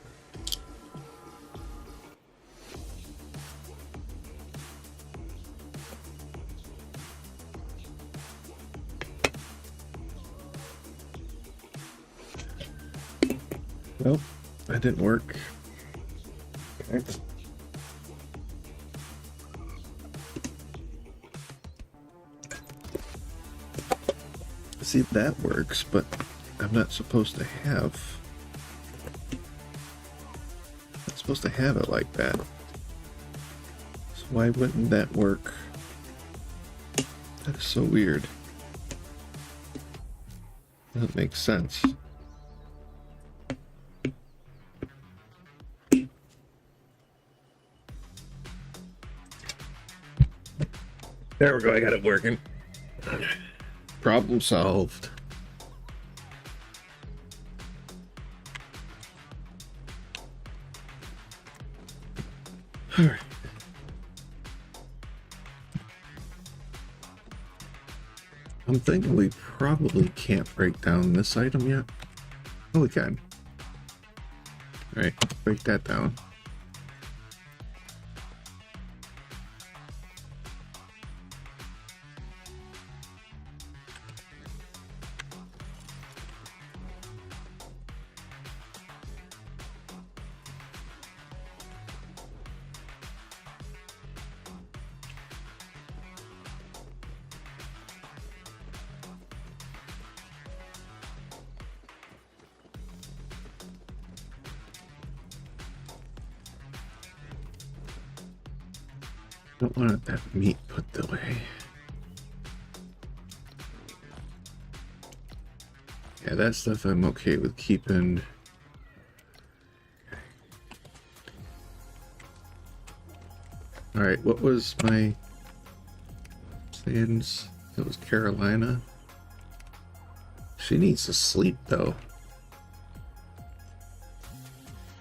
Well, that didn't work. Okay. See if that works, but I'm not supposed to have. Not supposed to have it like that. So why wouldn't that work? That is so weird. Doesn't make sense. There we go, I got it working. Problem solved. All right. I'm thinking we probably can't break down this item yet. Oh, we can. All right, break that down. Don't want that meat put away. Yeah, that stuff I'm okay with keeping. All right, what was my plans? It was Carolina. She needs to sleep though.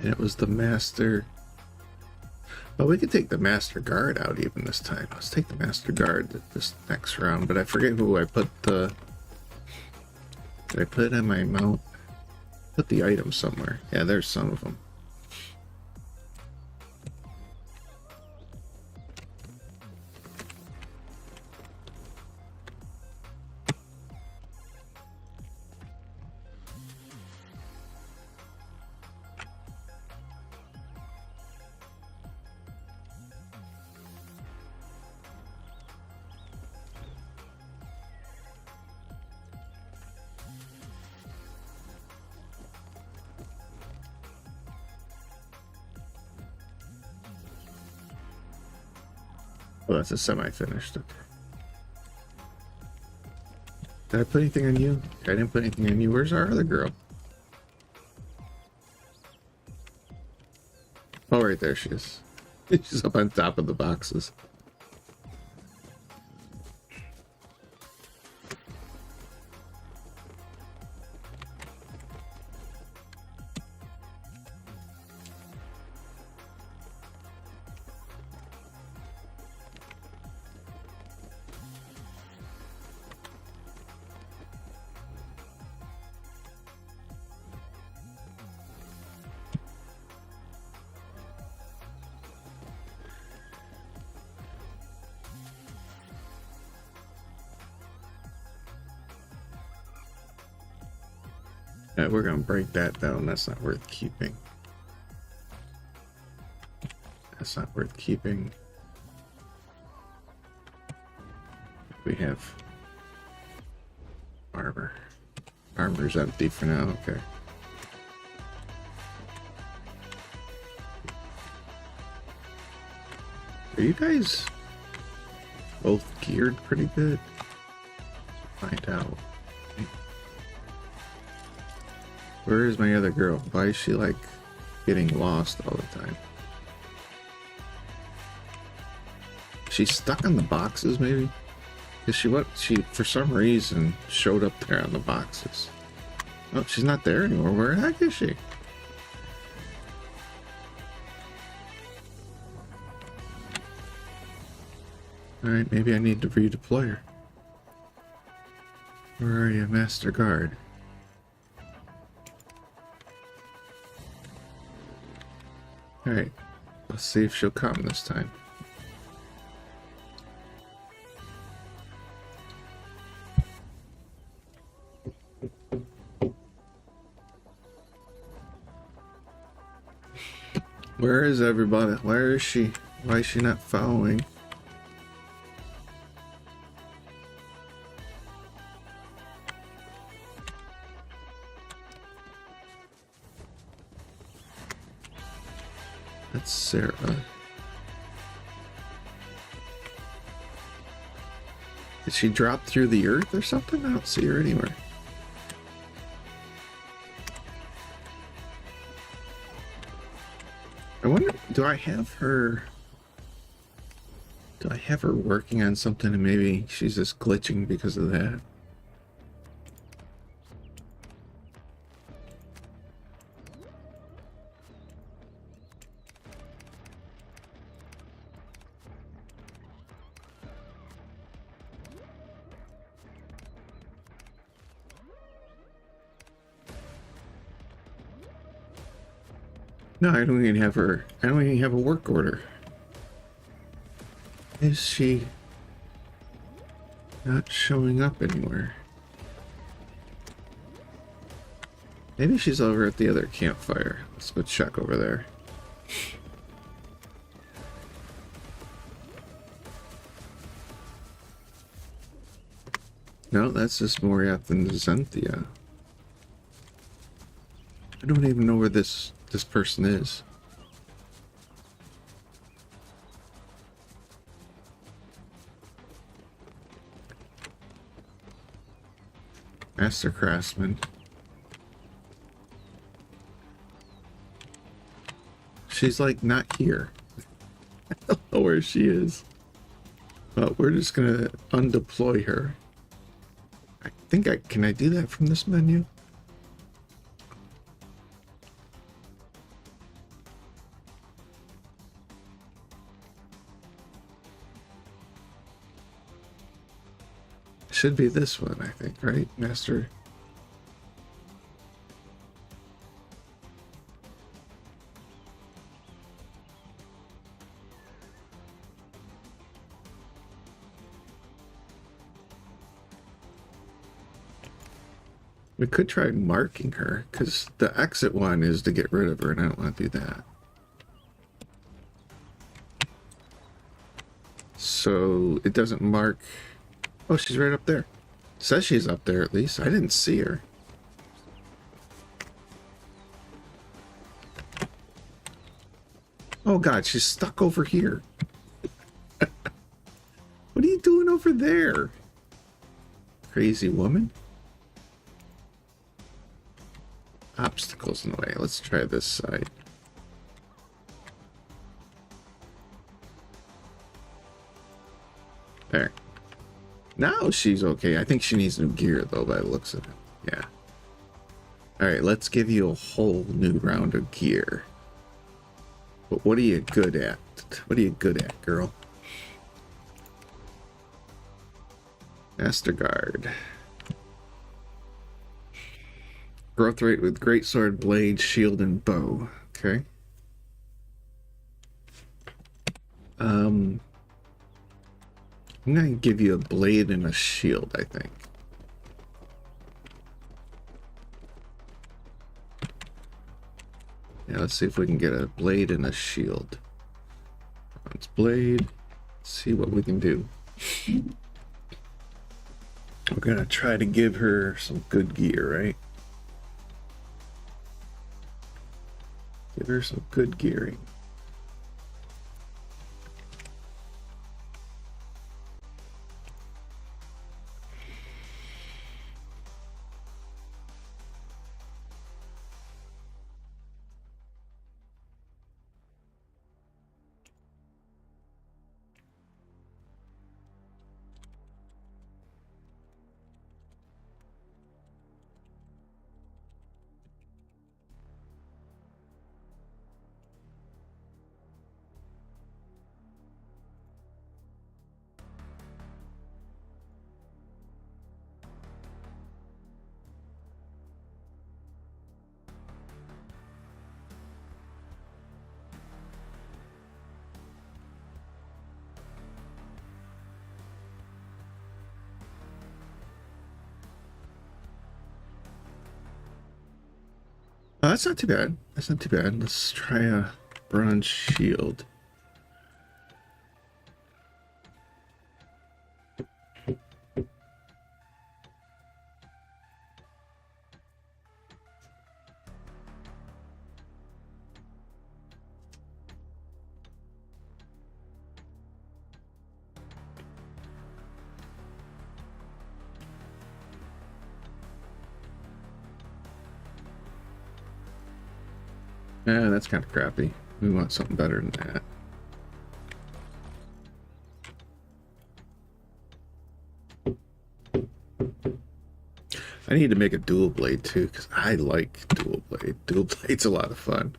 And it was the master. Well, we could take the master guard out even this time. Let's take the master guard this next round. But I forget who I put the... Did I put it on my mount? Put the item somewhere. Yeah, there's some of them. Oh, that's a semi-finished. Okay. Did I put anything on you? I didn't put anything on you. Where's our other girl? Oh, right there she is. She's up on top of the boxes. Yeah, we're gonna break that down. That's not worth keeping. That's not worth keeping. We have armor. Armor's empty for now. Okay. Are you guys both geared pretty good? Find out. Where is my other girl? Why is she like getting lost all the time? She's stuck on the boxes maybe? Cause she for some reason showed up there on the boxes. Oh, she's not there anymore. Where the heck is she? Alright, maybe I need to redeploy her. Where are you, Master Guard? Alright, let's see if she'll come this time. Where is everybody? Where is she? Why is she not following? That's Sarah. Did she drop through the earth or something? I don't see her anywhere. I wonder, do I have her working on something and maybe she's just glitching because of that? No, I don't even have her. I don't even have a work order. Is she not showing up anywhere? Maybe she's over at the other campfire. Let's go check over there. No, that's just Moriath and Zenthia. I don't even know where this person is. Master Craftsman. She's like not here. I don't know where she is. But we're just gonna undeploy her. I think can I do that from this menu? should be this one, I think, right, Master? We could try marking her, because the exit one is to get rid of her, and I don't want to do that. So it doesn't mark. Oh, she's right up there. It says she's up there at least. I didn't see her. Oh god, she's stuck over here. What are you doing over there? Crazy woman. Obstacles in the way. Let's try this side. There. Now she's okay. I think she needs new gear, though, by the looks of it. Yeah. Alright, let's give you a whole new round of gear. But what are you good at? What are you good at, girl? Master Guard. Growth rate with greatsword, blade, shield, and bow. Okay. I'm gonna give you a blade and a shield, I think. Yeah, let's see if we can get a blade and a shield. Bronze blade. Let's see what we can do. We're gonna try to give her some good gear, right? Give her some good gearing. Oh, that's not too bad. That's not too bad. Let's try a bronze shield. Yeah, that's kind of crappy. We want something better than that. I need to make a dual blade too, because I like dual blade. Dual blade's a lot of fun.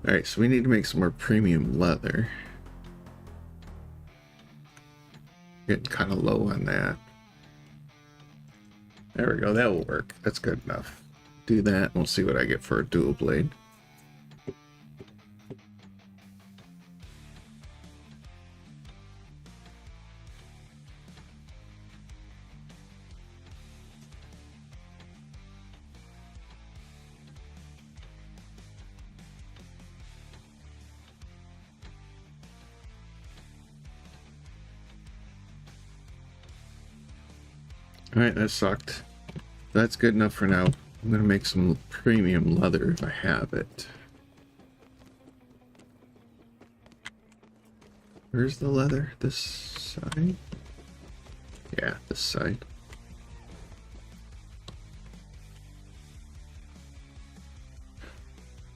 Alright, so we need to make some more premium leather. Getting kind of low on that. There we go, that will work. That's good enough. Do that, and we'll see what I get for a dual blade. Alright, that sucked. That's good enough for now. I'm gonna make some premium leather if I have it. Where's the leather? This side? Yeah, this side.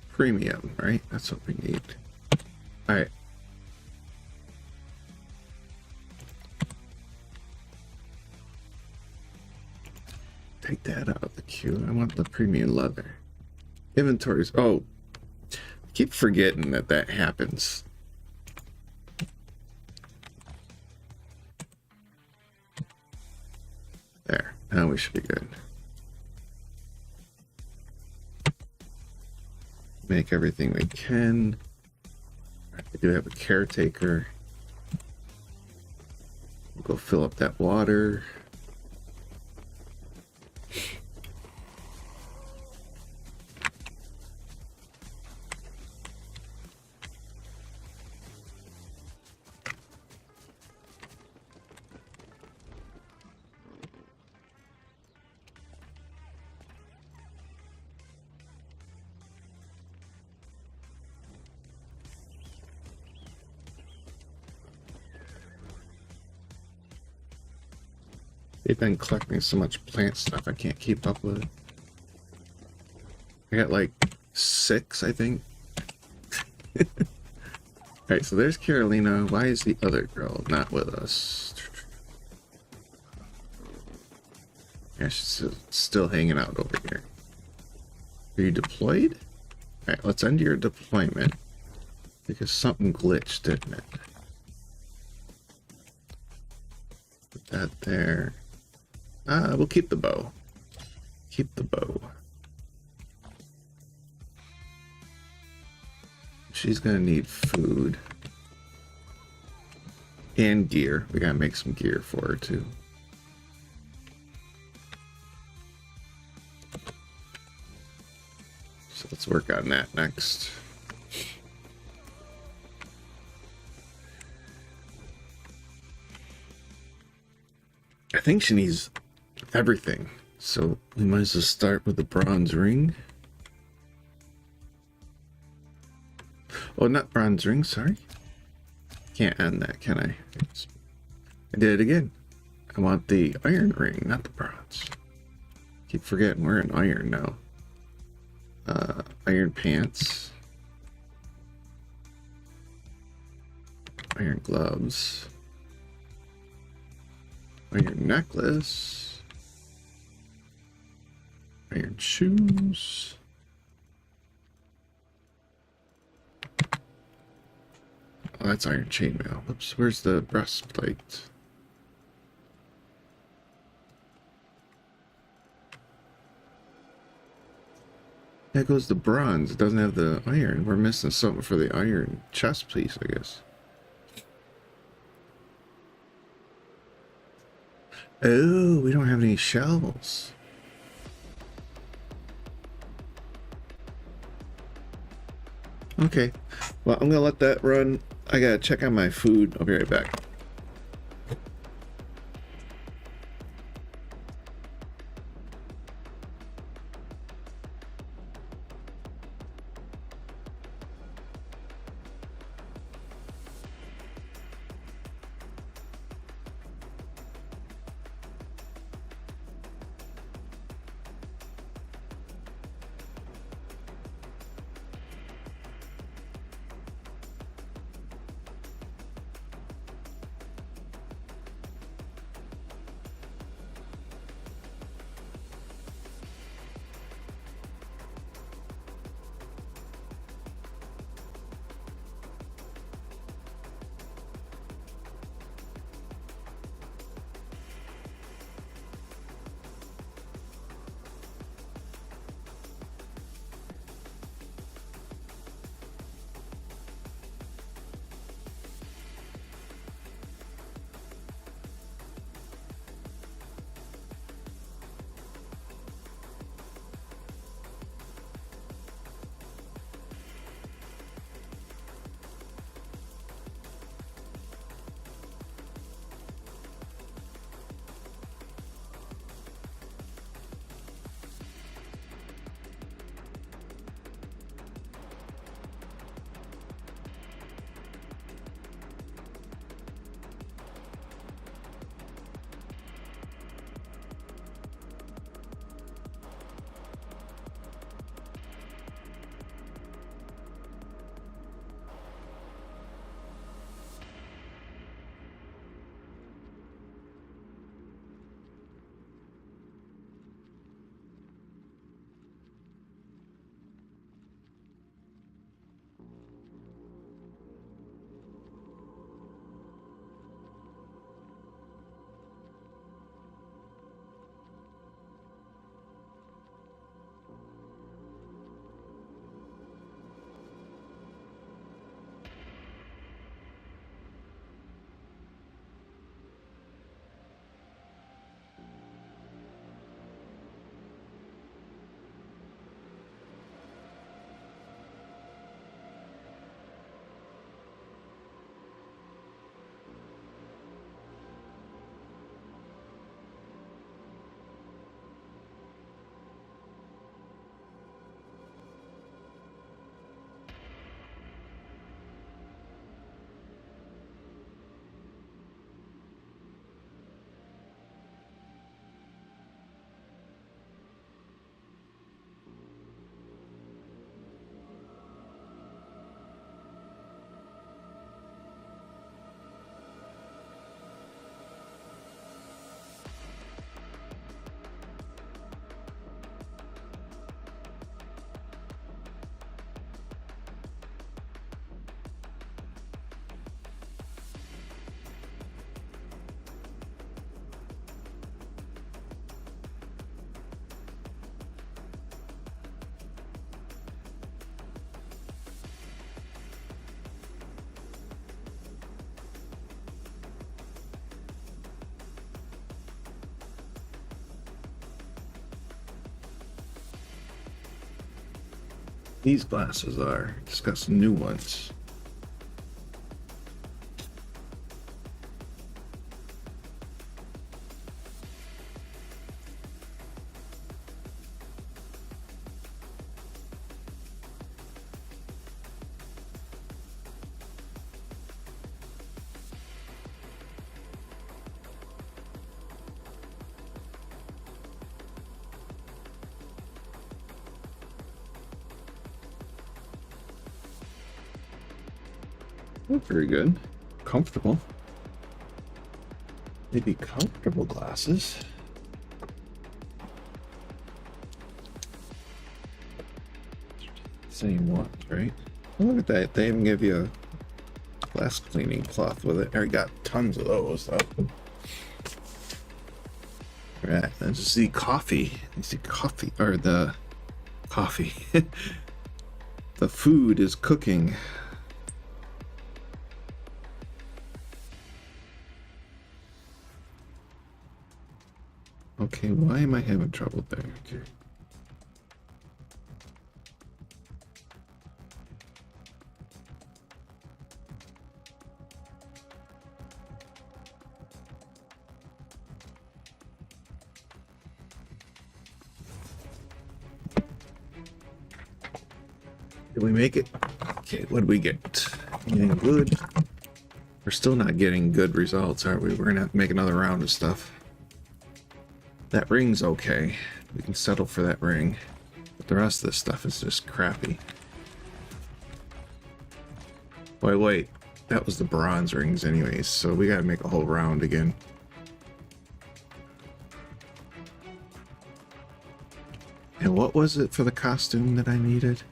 Premium, right? That's what we need. Alright. Take that out of the queue. I want the premium leather. Inventories. Oh, I keep forgetting that that happens. There. Now we should be good. Make everything we can. We do have a caretaker. We'll go fill up that water. They've been collecting so much plant stuff, I can't keep up with it. I got like 6, I think. Alright, so there's Carolina. Why is the other girl not with us? Yeah, she's still hanging out over here. Are you deployed? Alright, let's end your deployment. Because something glitched, didn't it? Put that there. We'll keep the bow. Keep the bow. She's gonna need food. And gear. We gotta make some gear for her too. So let's work on that next. I think she needs everything, so we might as well start with the bronze ring. Oh, not bronze ring, sorry. Can't end that, can I? I did it again. I want the iron ring, not the bronze. Keep forgetting we're in iron now. Iron pants. Iron gloves. Iron necklace. Iron shoes. Oh, that's iron chainmail. Whoops, where's the breastplate? There goes the bronze. It doesn't have the iron. We're missing something for the iron chest piece, I guess. Oh, we don't have any shells. Okay, well, I'm gonna let that run. I gotta check on my food. I'll be right back. these glasses are. Just got some new ones. Oh, very good. Comfortable. Maybe comfortable glasses. Same ones, right? Oh, look at that. They even give you a glass cleaning cloth with it. I got tons of those, though. Alright, let's see coffee. Let's see coffee, or the coffee. The food is cooking. Okay, why am I having trouble there? Okay. Did we make it? Okay, what did we get? Anything good? We're still not getting good results, are we? We're gonna have to make another round of stuff. That ring's okay. We can settle for that ring. But the rest of this stuff is just crappy. Wait. That was the bronze rings anyways, so we gotta make a whole round again. And what was it for the costume that I needed?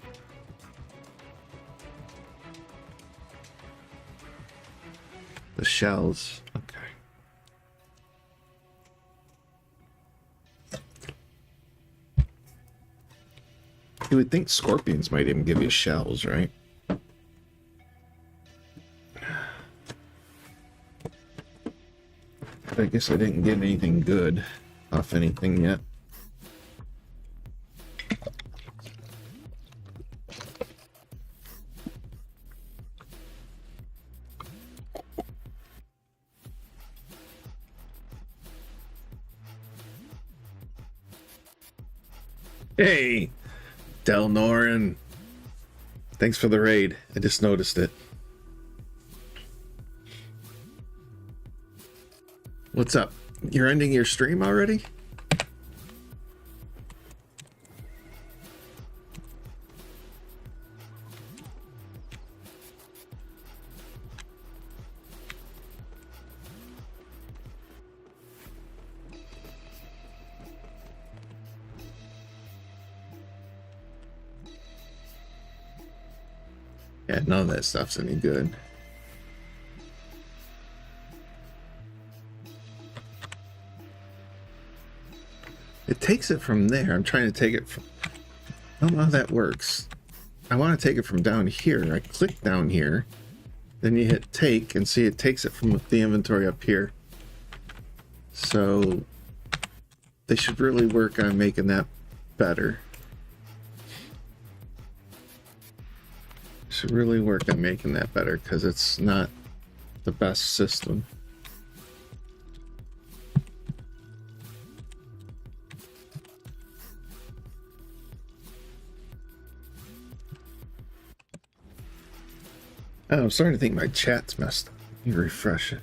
The shells. Okay. You would think scorpions might even give you shells, right? But I guess I didn't get anything good off anything yet. Hey, Del Norin. Thanks for the raid. I just noticed it. What's up? You're ending your stream already? Yeah, none of that stuff's any good. It takes it from there. I'm trying to take it from... I don't know how that works. I want to take it from down here. I click down here. Then you hit take and see it takes it from the inventory up here. So they should really work on making that better. Should really work on making that better because it's not the best system. Oh, I'm starting to think my chat's messed up. Let me refresh it.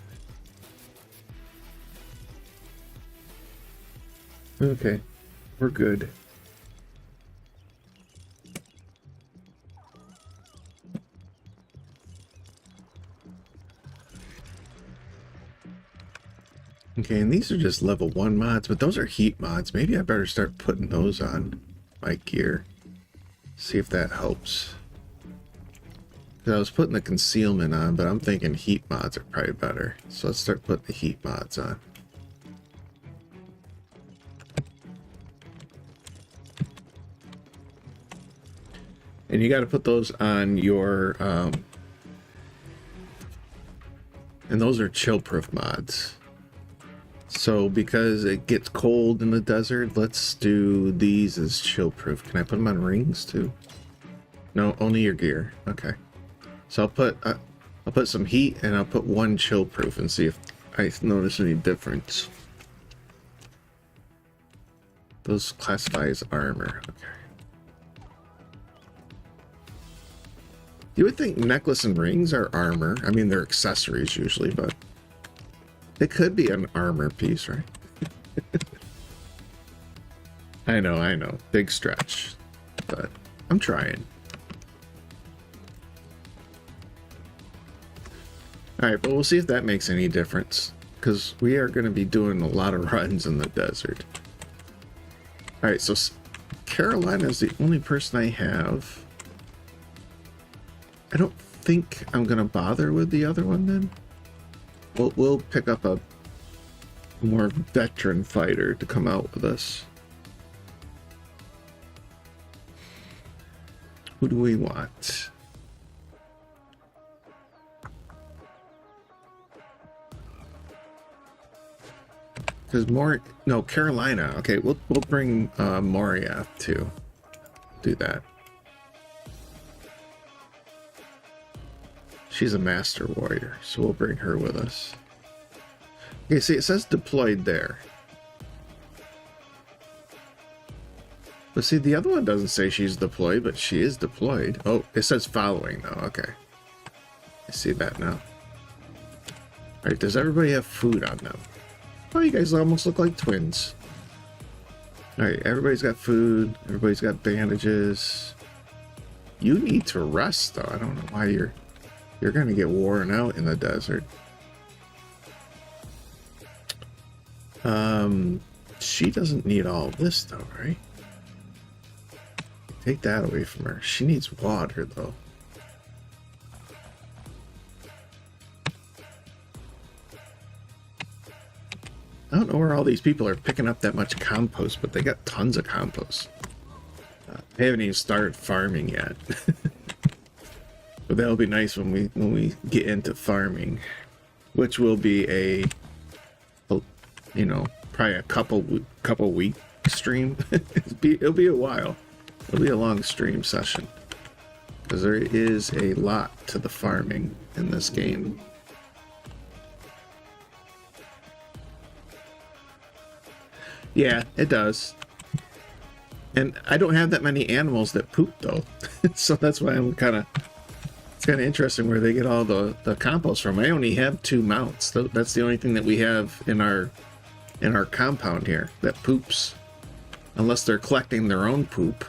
Okay, we're good. Okay, and these are just level 1 mods, but those are heat mods. Maybe I better start putting those on my gear. See if that helps. 'Cause I was putting the concealment on, but I'm thinking heat mods are probably better. So let's start putting the heat mods on. And you got to put those on your... and those are chill-proof mods. So because it gets cold in the desert, let's do these as chill-proof. Can I put them on rings too? No, only your gear. Okay. So I'll put some heat and I'll put one chill proof and see if I notice any difference. Those classify as armor. Okay. You would think necklace and rings are armor. I mean, they're accessories usually, but it could be an armor piece, right? I know. Big stretch. But I'm trying. Alright, but we'll see if that makes any difference. Because we are going to be doing a lot of runs in the desert. Alright, so Carolina is the only person I have. I don't think I'm going to bother with the other one then. We'll pick up a more veteran fighter to come out with us. Who do we want? Because Carolina. Okay, we'll bring Moria to do that. She's a master warrior, so we'll bring her with us. Okay, see, it says deployed there. But see, the other one doesn't say she's deployed, but she is deployed. Oh, it says following though. Okay. I see that now. Alright, does everybody have food on them? Oh, you guys almost look like twins. Alright, everybody's got food. Everybody's got bandages. You need to rest though. I don't know why you're gonna get worn out in the desert. She doesn't need all this though, right? Take that away from her. She needs water though. I don't know where all these people are picking up that much compost, but they got tons of compost. I haven't even started farming yet. But that'll be nice when we get into farming, which will be a you know, probably a couple week stream. It'll be a while. It'll be a long stream session because there is a lot to the farming in this game. Yeah, it does. And I don't have that many animals that poop though. So that's why I'm it's kind of interesting where they get all the compost from. I only have 2 mounts. That's the only thing that we have in our compound here that poops. Unless they're collecting their own poop.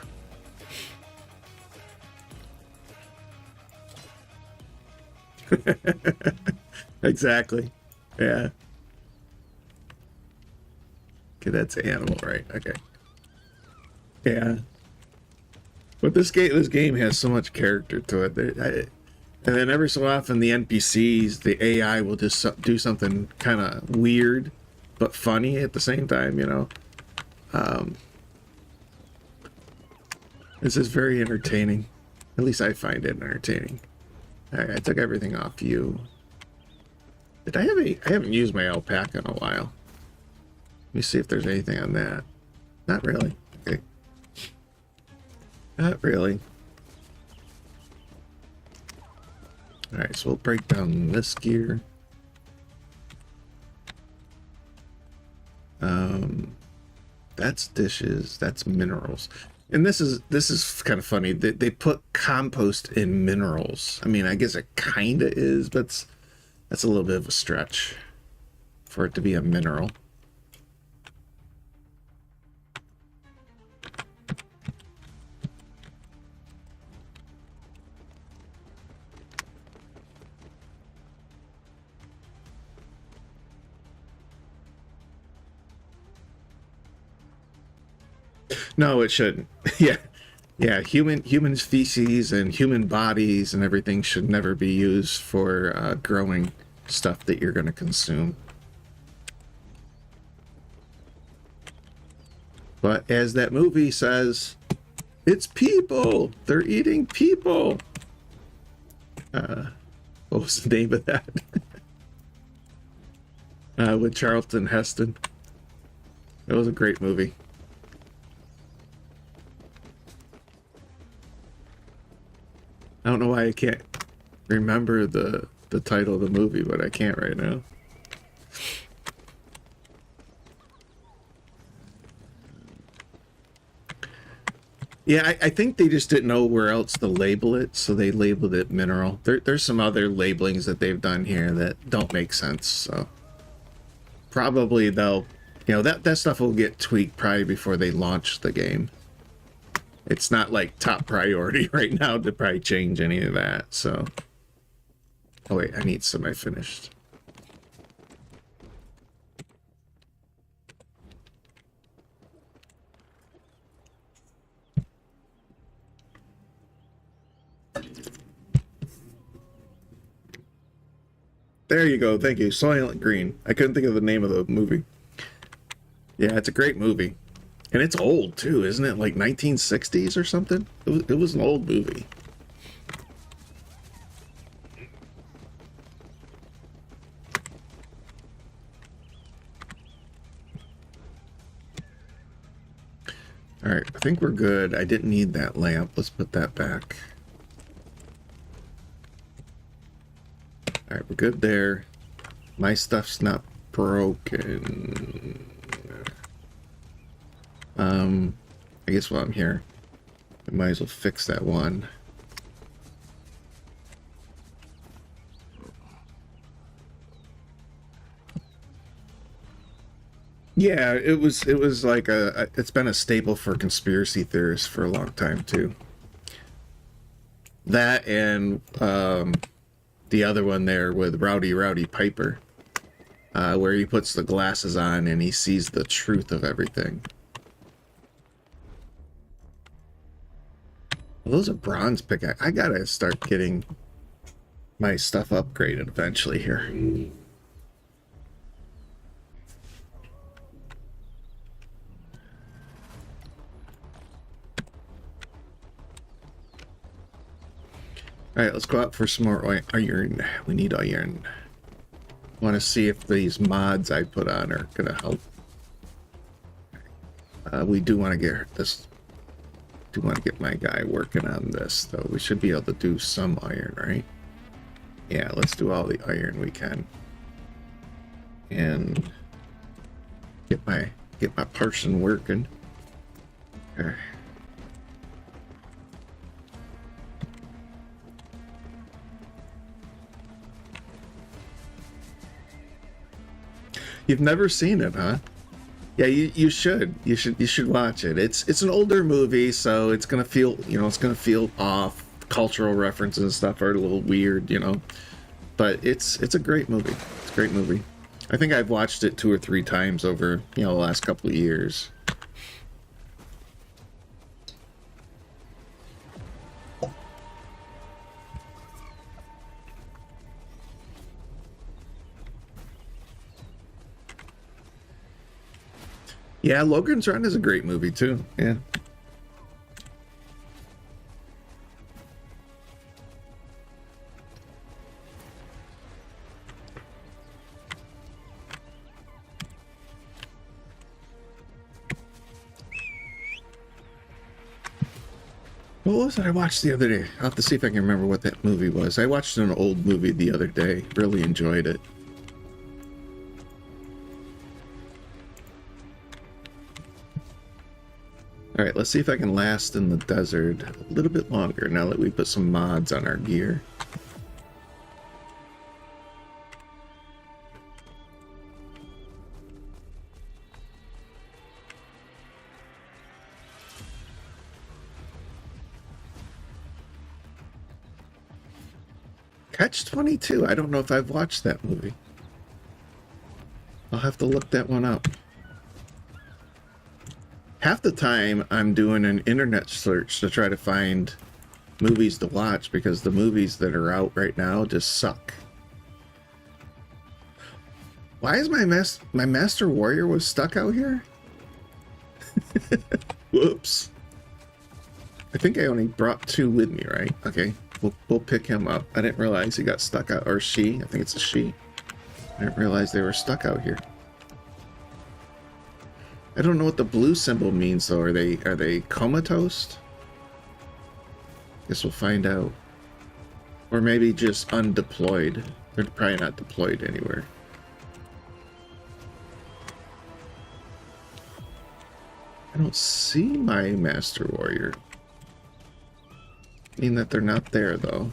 Exactly. Yeah. Okay, that's animal, right? Okay. Yeah. But this game has so much character to it. And then every so often the NPCs, the AI will just do something kind of weird, but funny at the same time, you know. This is very entertaining. At least I find it entertaining. Alright, I took everything off you. Did I have any? I haven't used my alpaca in a while. Let me see if there's anything on that. Not really. Okay. Not really. Alright, so we'll break down this gear. That's dishes, that's minerals. And this is kind of funny. They put compost in minerals. I mean, I guess it kind of is, but that's a little bit of a stretch for it to be a mineral. No, it shouldn't. Yeah. Human feces and human bodies and everything should never be used for growing stuff that you're going to consume. But as that movie says, it's people. They're eating people. What was the name of that? With Charlton Heston. It was a great movie. I don't know why I can't remember the title of the movie, but I can't right now. Yeah, I think they just didn't know where else to label it, so they labeled it mineral. There's some other labelings that they've done here that don't make sense, so probably they'll, you know, that stuff will get tweaked probably before they launch the game. It's not like top priority right now to probably change any of that, so. Oh wait, I need semi-finished. There you go, thank you. Soylent Green. I couldn't think of the name of the movie. Yeah, it's a great movie. And it's old too, isn't it? Like 1960s or something? It was an old movie. Alright, I think we're good. I didn't need that lamp. Let's put that back. Alright, we're good there. My stuff's not broken. I guess while I'm here, I might as well fix that one. Yeah, it was like it's been a staple for conspiracy theorists for a long time too. That and the other one there with Rowdy Piper, where he puts the glasses on and he sees the truth of everything. Well, those are bronze pickaxe. I gotta start getting my stuff upgraded eventually here. Alright, let's go out for some more iron. We need iron. Want to see if these mods I put on are going to help. We do want to get this. Do want to get my guy working on this, though. We should be able to do some iron, right? Yeah, let's do all the iron we can. And get my person working. Okay. You've never seen it, huh? Yeah, you should. You should watch it. It's an older movie, so it's gonna feel, you know, it's gonna feel off. Cultural references and stuff are a little weird, you know. But it's a great movie. It's a great movie. I think I've watched it 2 or 3 times over, you know, the last couple of years. Yeah, Logan's Run is a great movie too. Yeah. What was it I watched the other day? I'll have to see if I can remember what that movie was. I watched an old movie the other day. Really enjoyed it. Alright, let's see if I can last in the desert a little bit longer now that we put some mods on our gear. Catch-22. I don't know if I've watched that movie. I'll have to look that one up. Half the time I'm doing an internet search to try to find movies to watch because the movies that are out right now just suck. Why is my Master Warrior was stuck out here? Whoops. I think I only brought 2 with me, right? Okay, we'll pick him up. I didn't realize he got stuck out, or she. I think it's a she. I didn't realize they were stuck out here. I don't know what the blue symbol means though. Are they comatose? Guess we'll find out. Or maybe just undeployed. They're probably not deployed anywhere. I don't see my Master Warrior. I mean that they're not there, though.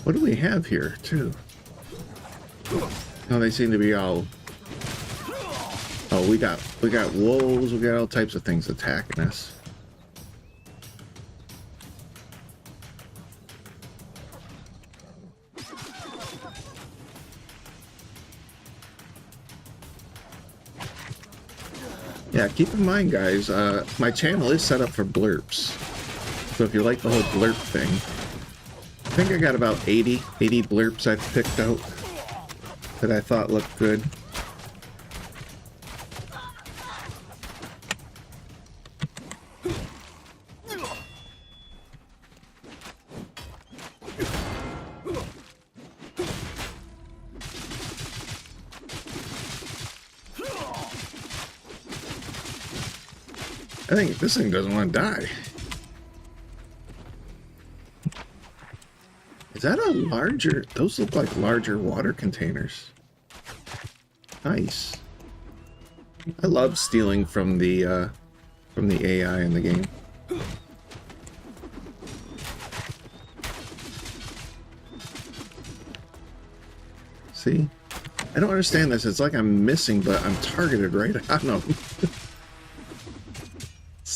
What do we have here, too? No, they seem to be all... Oh, we got wolves, we got all types of things attacking us. Yeah, keep in mind, guys, my channel is set up for blurps. So if you like the whole blurp thing, I think I got about 80 blurps I've picked out that I thought looked good. I think this thing doesn't want to die. Is that a larger... Those look like larger water containers. Nice. I love stealing from the AI in the game. See? I don't understand this. It's like I'm missing, but I'm targeted right on them.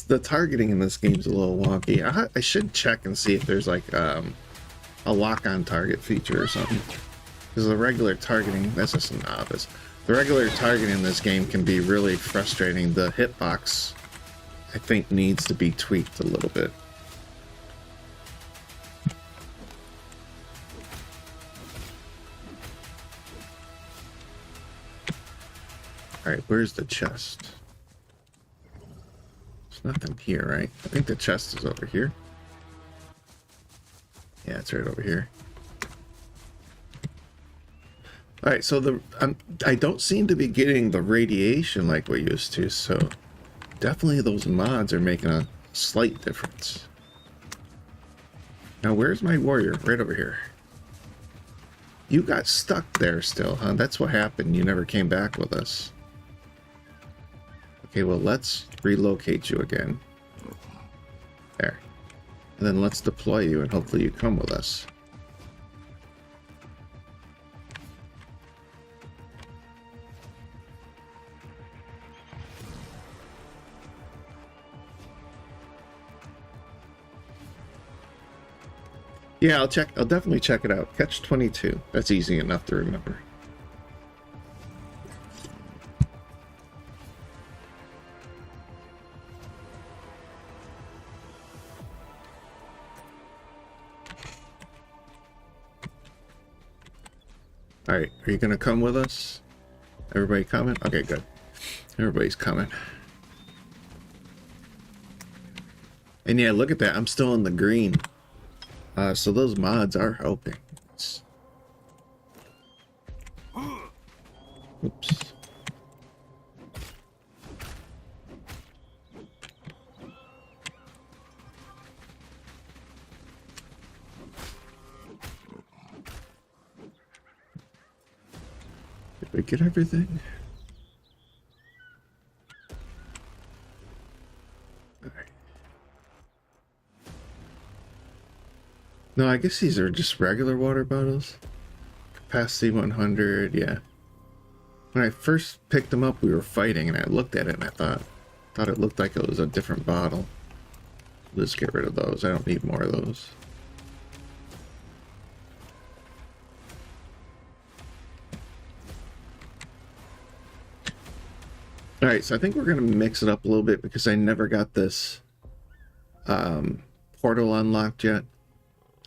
The targeting in this game's a little wonky. I should check and see if there's like a lock-on target feature or something. Because the regular targeting, that's just a novice. The regular targeting in this game can be really frustrating. The hitbox, I think, needs to be tweaked a little bit. Alright, where's the chest? Nothing here, right? I think the chest is over here. Yeah, it's right over here. Alright, so I don't seem to be getting the radiation like we used to, so definitely those mods are making a slight difference. Now, where's my warrior? Right over here. You got stuck there still, huh? That's what happened. You never came back with us. Okay, well, let's relocate you again. There. And then let's deploy you, and hopefully you come with us. Yeah, I'll definitely check it out. Catch 22. That's easy enough to remember. Alright, are you gonna come with us? Everybody coming? Okay, good. Everybody's coming. And yeah, look at that. I'm still in the green. So those mods are helping. Oops. Did we get everything? No, I guess these are just regular water bottles. Capacity 100, yeah. When I first picked them up, we were fighting, and I looked at it, and I thought it looked like it was a different bottle. Let's get rid of those. I don't need more of those. Alright, so I think we're going to mix it up a little bit because I never got this portal unlocked yet.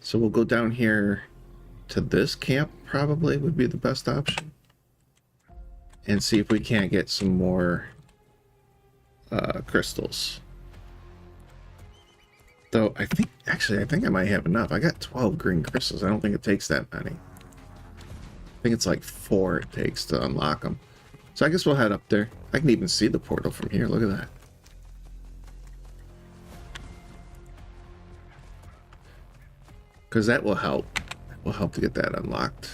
So we'll go down here to this camp, probably would be the best option. And see if we can't get some more crystals. Though I think I might have enough. I got 12 green crystals. I don't think it takes that many. I think it's like 4 it takes to unlock them. So I guess we'll head up there. I can even see the portal from here. Look at that. Because that will help. That will help to get that unlocked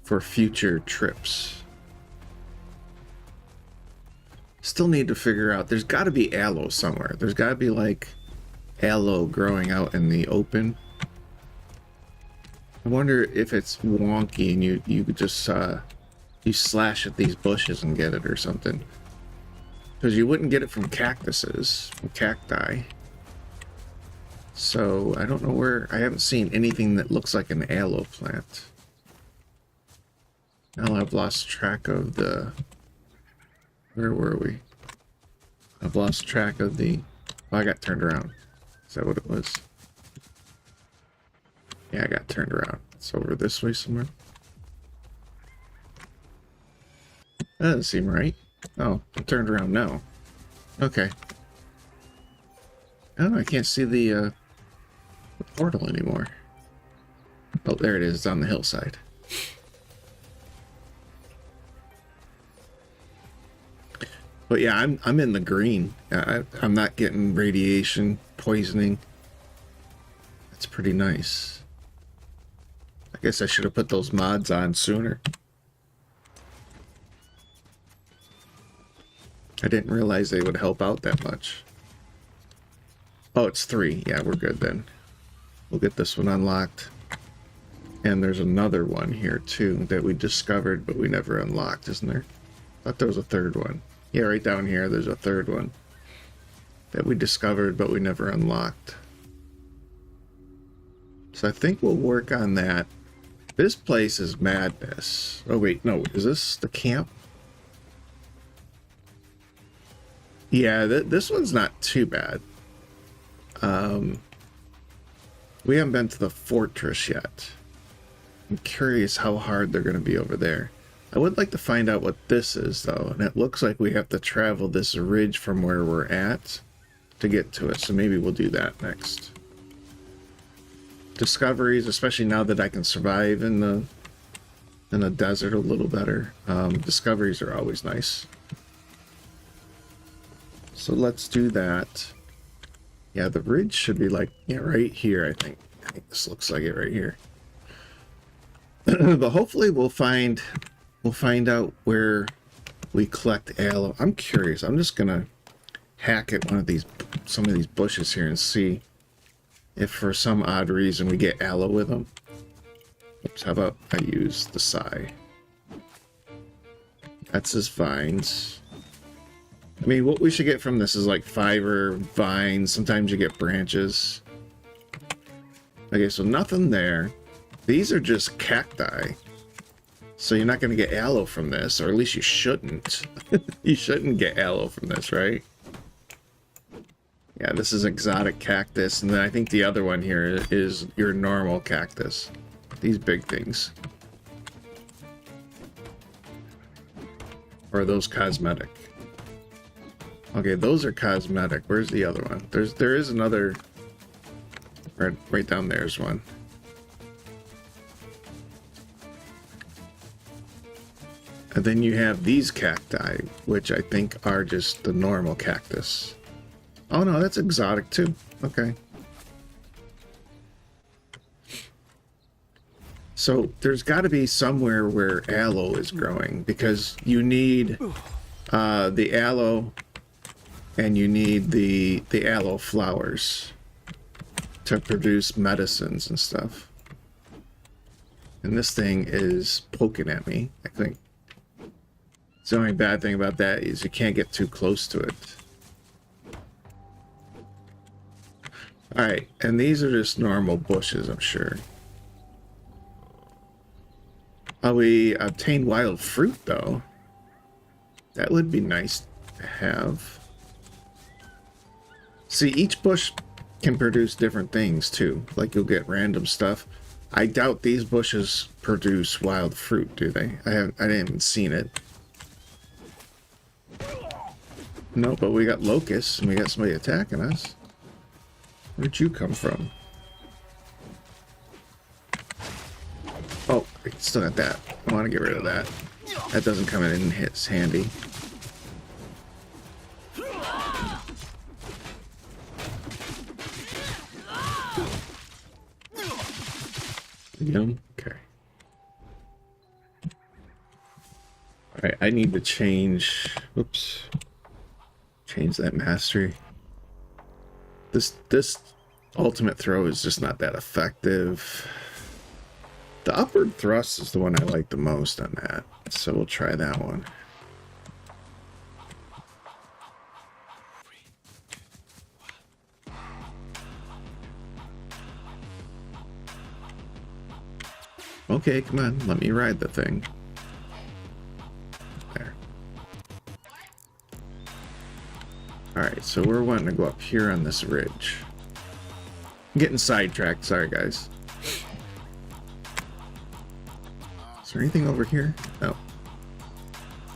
for future trips. Still need to figure out. There's got to be aloe somewhere. There's got to be like aloe growing out in the open. I wonder if it's wonky and you could just you slash at these bushes and get it or something. Because you wouldn't get it from cactuses, from cacti. So I don't know where. I haven't seen anything that looks like an aloe plant. Now I've lost track of the. Where were we? I've lost track of the. Oh, I got turned around. Is that what it was? Yeah, I got turned around. It's over this way somewhere. That doesn't seem right. Oh, I'm turned around now. Okay. Oh, I can't see the portal anymore. Oh, there it is. It's on the hillside. But yeah, I'm in the green. I'm not getting radiation poisoning. That's pretty nice. I guess I should have put those mods on sooner. I didn't realize they would help out that much. Oh, it's 3. Yeah, we're good then. We'll get this one unlocked. And there's another one here too that we discovered but we never unlocked, isn't there? I thought there was a 3rd one. Yeah, right down here there's a 3rd one that we discovered but we never unlocked. So I think we'll work on that. This place is madness. Oh wait, no, is this the camp? Yeah, this one's not too bad. We haven't been to the fortress yet. I'm curious how hard they're going to be over there. I would like to find out what this is, though. And it looks like we have to travel this ridge from where we're at to get to it. So maybe we'll do that next. Discoveries, especially now that I can survive in the desert a little better. Discoveries are always nice. So let's do that. Yeah, the ridge should be like, yeah, right here, I think. I think this looks like it right here. But hopefully we'll find out where we collect aloe. I'm curious. I'm just gonna hack at some of these bushes here and see if for some odd reason we get aloe with them. Oops, how about I use the sigh? That's his vines. I mean, what we should get from this is like fiber, vines. Sometimes you get branches. Okay, so nothing there. These are just cacti. So you're not going to get aloe from this, or at least you shouldn't. You shouldn't get aloe from this, right? Yeah, this is exotic cactus, and then I think the other one here is your normal cactus. These big things. Or are those cosmetic? Okay, those are cosmetic. Where's the other one? There is another. Right down there's one. And then you have these cacti, which I think are just the normal cactus. Oh no, that's exotic too. Okay. So there's got to be somewhere where aloe is growing, because you need the aloe and you need the aloe flowers to produce medicines and stuff. And this thing is poking at me, I think. The only bad thing about that is you can't get too close to it. Alright, and these are just normal bushes, I'm sure. Oh, we obtained wild fruit, though. That would be nice to have. See, each bush can produce different things, too. Like, you'll get random stuff. I doubt these bushes produce wild fruit, do they? I haven't even seen it. No, but we got locusts, and we got somebody attacking us. Where'd you come from? Oh, I still got that. I want to get rid of that. That doesn't come in handy. Yum. Okay. Alright, I need to change... Oops. Change that mastery. This ultimate throw is just not that effective. The upward thrust is the one I like the most on that. So we'll try that one. Okay, come on, let me ride the thing. There. Alright, so we're wanting to go up here on this ridge. I'm getting sidetracked, sorry guys. Is there anything over here? No.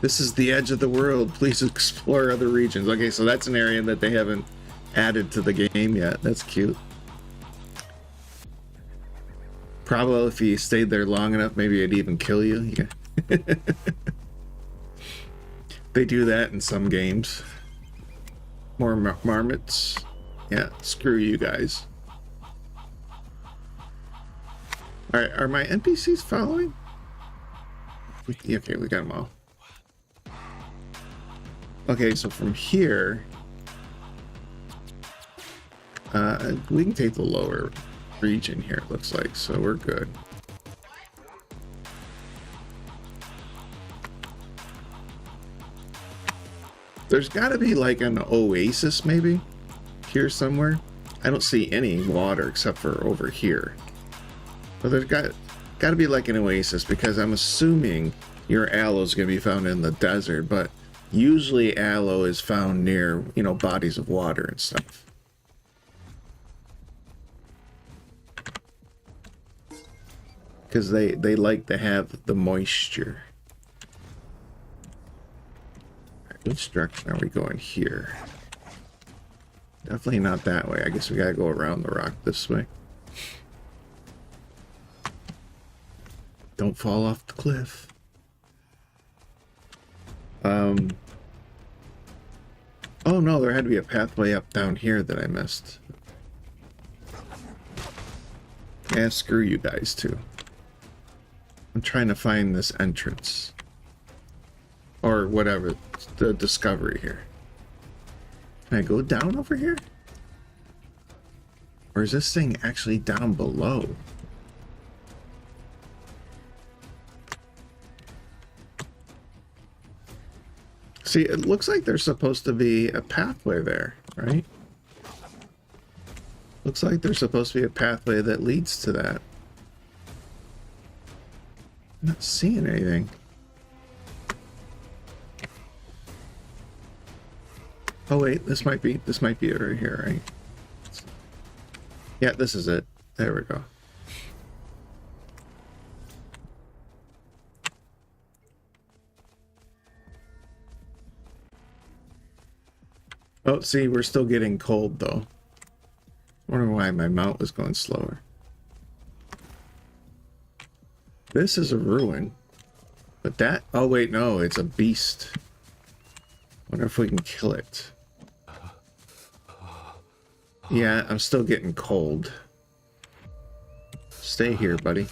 This is the edge of the world. Please explore other regions. Okay, so that's an area that they haven't added to the game yet. That's cute. Probably if you stayed there long enough, maybe it'd even kill you. Yeah. They do that in some games. More marmots. Yeah, screw you guys. Alright, are my NPCs following? Okay, we got them all. Okay, so from here, we can take the lower region here, it looks like, so we're good. There's got to be like an oasis maybe here somewhere. I don't see any water except for over here, but there's got to be like an oasis, because I'm assuming your aloe is going to be found in the desert, but usually aloe is found near, you know, bodies of water and stuff. Because they like to have the moisture. Which direction are we going here? Definitely not that way. I guess we gotta go around the rock this way. Don't fall off the cliff. Oh no, there had to be a pathway up down here that I missed. Yeah, screw you guys too. I'm trying to find this entrance. Or whatever, the discovery here. Can I go down over here? Or is this thing actually down below? See, it looks like there's supposed to be a pathway there, right? Looks like there's supposed to be a pathway that leads to that. I'm not seeing anything. Oh wait, this might be it right here, right? Yeah, this is it. There we go. Oh, see, we're still getting cold though. I wonder why my mount was going slower. This is a ruin. But that... Oh, wait, no. It's a beast. Wonder if we can kill it. Yeah, I'm still getting cold. Stay here, buddy.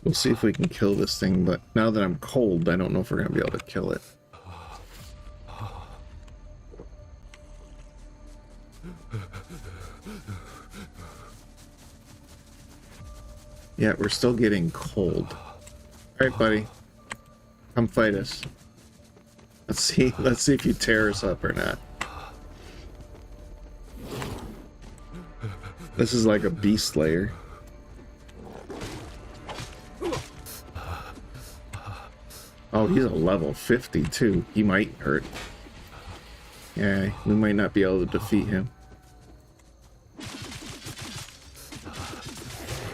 We'll see if we can kill this thing, but now that I'm cold, I don't know if we're going to be able to kill it. Yeah, we're still getting cold. Alright, buddy. Come fight us. Let's see if you tear us up or not. This is like a beast slayer. Oh, he's a level 50 too. He might hurt. Yeah, we might not be able to defeat him.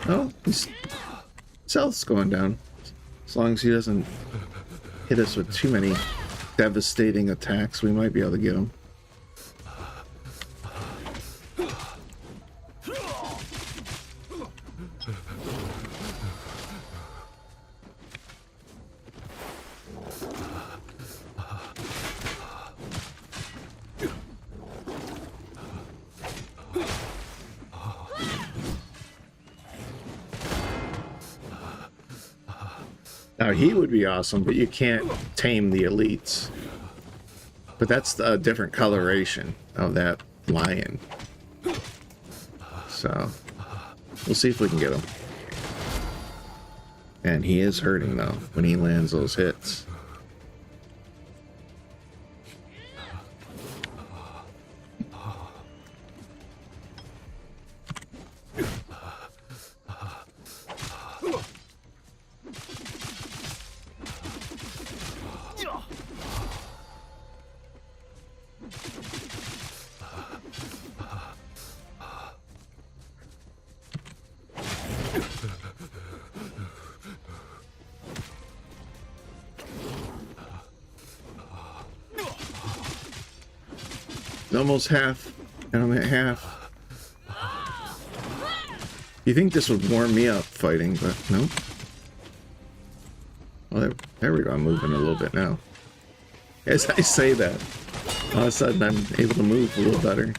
Oh, his health's going down. As long as he doesn't hit us with too many devastating attacks, we might be able to get him. Now he would be awesome, but you can't tame the elites. But that's a different coloration of that lion. So we'll see if we can get him. And he is hurting though when he lands those hits. Almost half, and I'm at half. You think this would warm me up fighting, but nope. Well, there we go. I'm moving a little bit now. As I say that, all of a sudden I'm able to move a little better.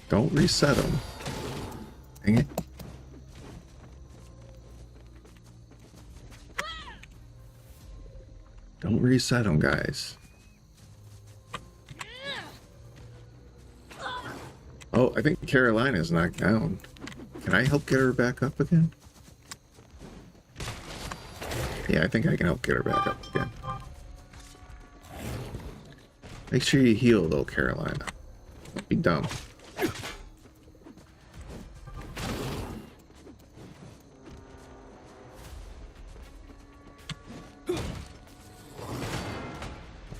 Don't reset them. Dang it. Don't reset them, guys. Oh, I think Carolina's knocked down. Can I help get her back up again? Yeah, I think I can help get her back up again. Make sure you heal, though, Carolina. Don't be dumb.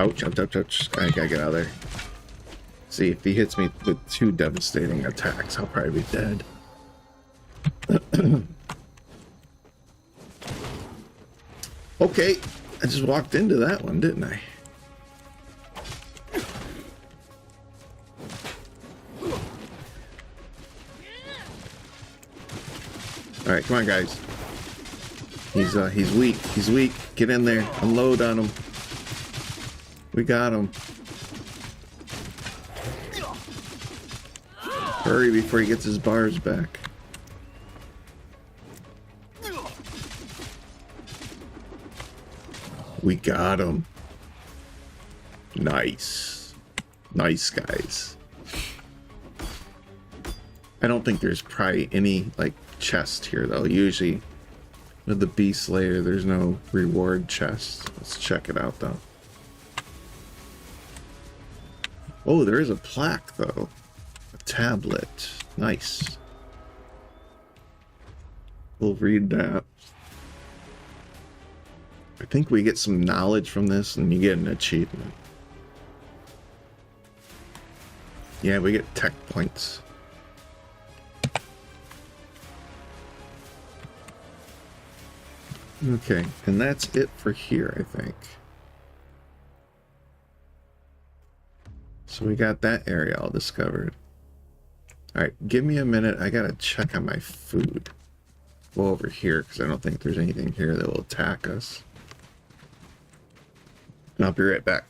Ouch, ouch, ouch, ouch. I gotta get out of there. See, if he hits me with 2 devastating attacks, I'll probably be dead. Okay, I just walked into that one, didn't I? Alright, come on, guys. He's weak. He's weak. Get in there. Unload on him. We got him. Hurry before he gets his bars back. We got him. Nice. Nice, guys. I don't think there's probably any, like, chest here, though. Usually, with the Beast Slayer, there's no reward chest. Let's check it out, though. Oh, there is a plaque, though. A tablet. Nice. We'll read that. I think we get some knowledge from this, and you get an achievement. Yeah, we get tech points. Okay, and that's it for here, I think. So we got that area all discovered. Alright, give me a minute. I gotta check on my food. Go over here, because I don't think there's anything here that will attack us. And I'll be right back.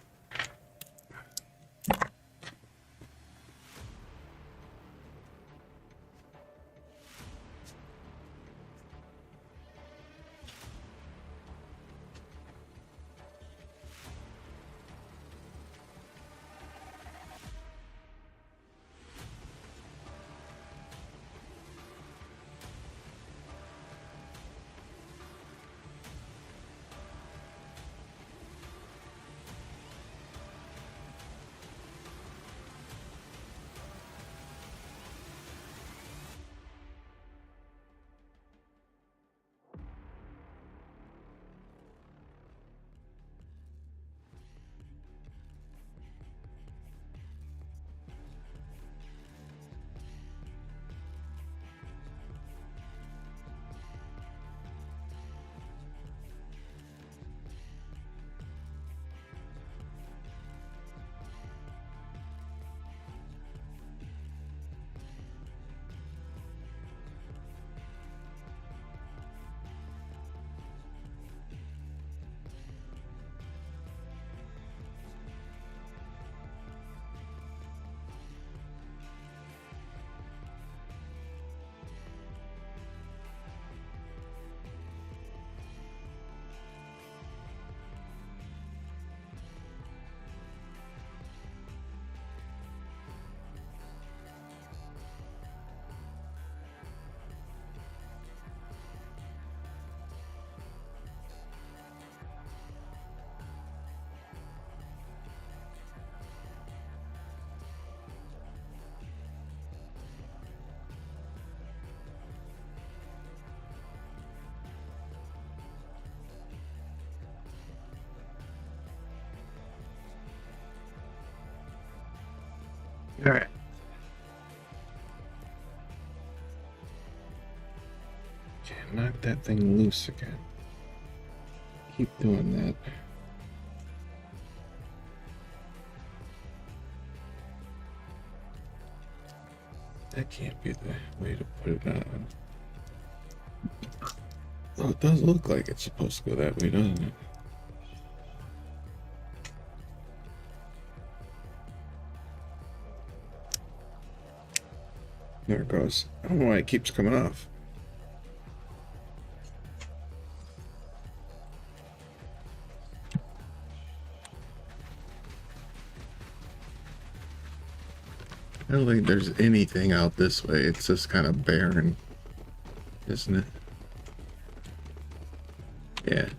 All right. Okay, knock that thing loose again. Keep doing that. That can't be the way to put it on. Oh, it does look like it's supposed to go that way, doesn't it? There it goes. I don't know why it keeps coming off. I don't think there's anything out this way. It's just kind of barren, isn't it? Yeah.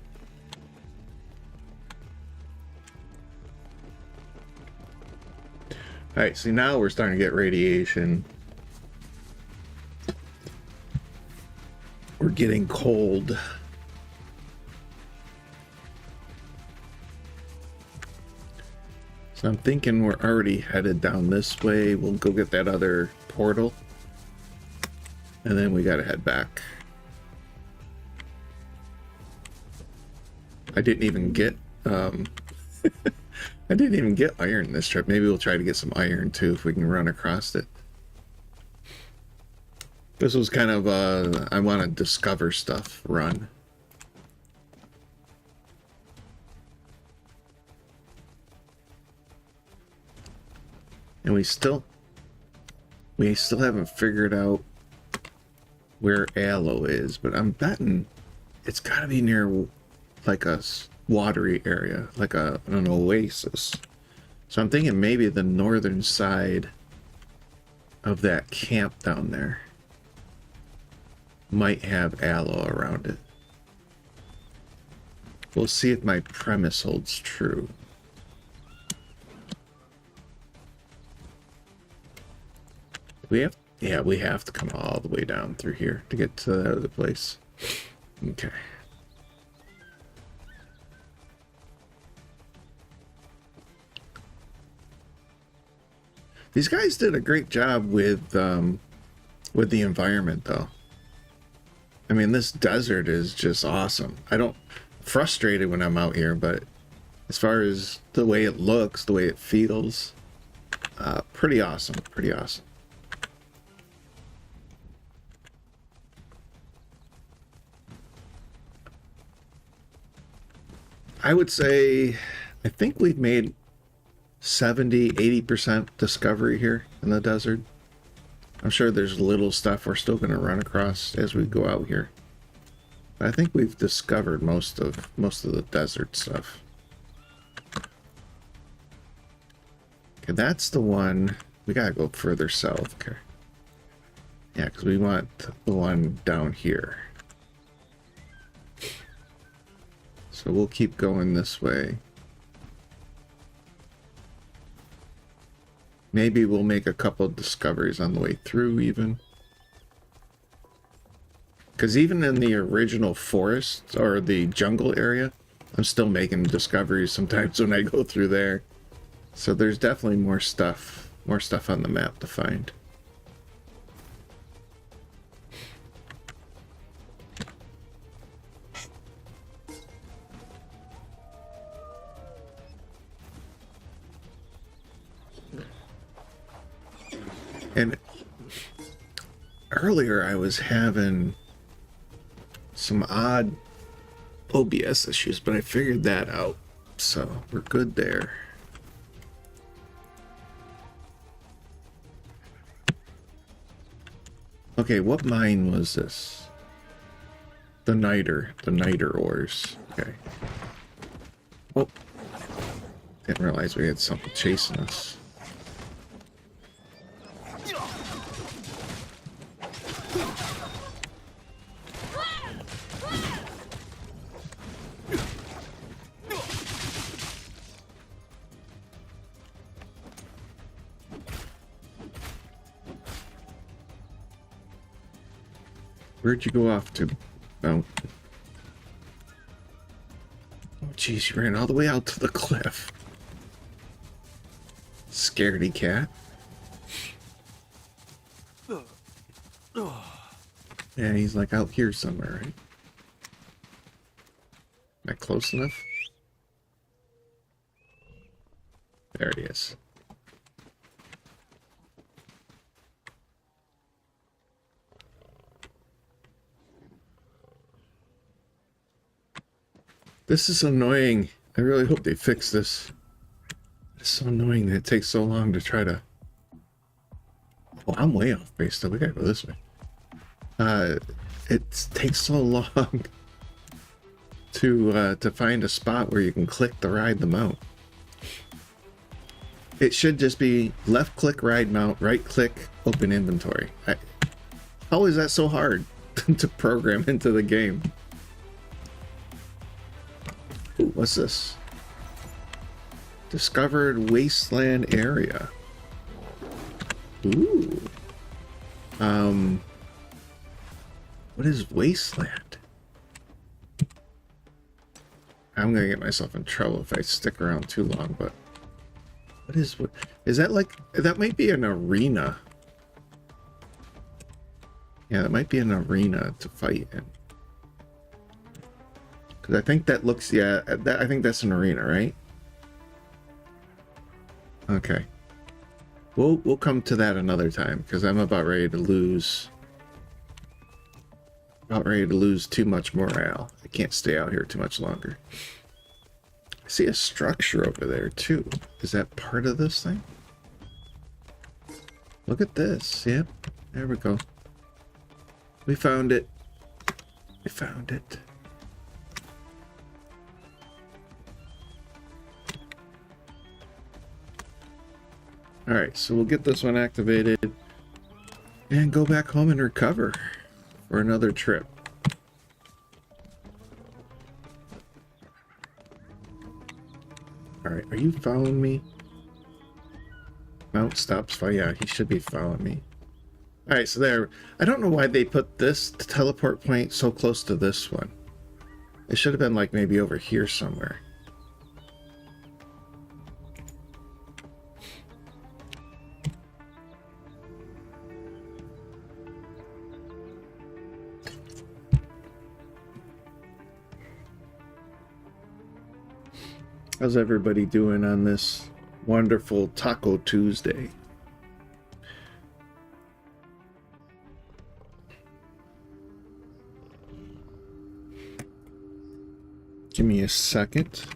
Alright, see now we're starting to get radiation. We're getting cold. So I'm thinking we're already headed down this way. We'll go get that other portal. And then we gotta head back. I didn't even get I didn't even get iron this trip. Maybe we'll try to get some iron too if we can run across it. This was kind of a I want to discover stuff run. And we still haven't figured out where Aloe is, but I'm betting it's got to be near like a watery area, like an oasis. So I'm thinking maybe the northern side of that camp down there might have aloe around it. We'll see if my premise holds true. We have to come all the way down through here to get to the other place. Okay. These guys did a great job with the environment, though. I mean, this desert is just awesome. Frustrated when I'm out here, but as far as the way it looks, the way it feels, pretty awesome, pretty awesome. I would say, I think we've made 70-80% discovery here in the desert. I'm sure there's little stuff we're still going to run across as we go out here. But I think we've discovered most of the desert stuff. Okay, that's the one. We gotta go further south. Okay. Yeah, because we want the one down here. So we'll keep going this way. Maybe we'll make a couple of discoveries on the way through even. Because even in the original forest or the jungle area, I'm still making discoveries sometimes when I go through there. So there's definitely more stuff on the map to find. And earlier I was having some odd OBS issues, but I figured that out, so we're good there. Okay, what mine was this? The niter ores. Okay. Oh, didn't realize we had something chasing us. Where'd you go off to? Oh. Oh, jeez, you ran all the way out to the cliff. Scaredy cat. Yeah, he's like out here somewhere, right? Am I close enough? There he is. This is annoying. I really hope they fix this. It's so annoying that it takes so long to try to... Oh, I'm way off base though. We gotta go this way. It takes so long to find a spot where you can click to ride the mount. It should just be left click ride mount, right click open inventory. How is that so hard to program into the game? Ooh, what's this? Discovered wasteland area. Ooh. What is wasteland? I'm gonna get myself in trouble if I stick around too long, but what is that like? That might be an arena. Yeah, that might be an arena to fight in. Because I think that looks, yeah, I think that's an arena, right? Okay. We'll come to that another time, because I'm about ready to lose. About ready to lose too much morale. I can't stay out here too much longer. I see a structure over there too. Is that part of this thing? Look at this. Yep. There we go. We found it. We found it. Alright, so we'll get this one activated and go back home and recover for another trip. Alright, are you following me? Mount stops fire. Yeah, he should be following me. Alright, so there. I don't know why they put this teleport point so close to this one. It should have been like maybe over here somewhere. How's everybody doing on this wonderful Taco Tuesday? Give me a second.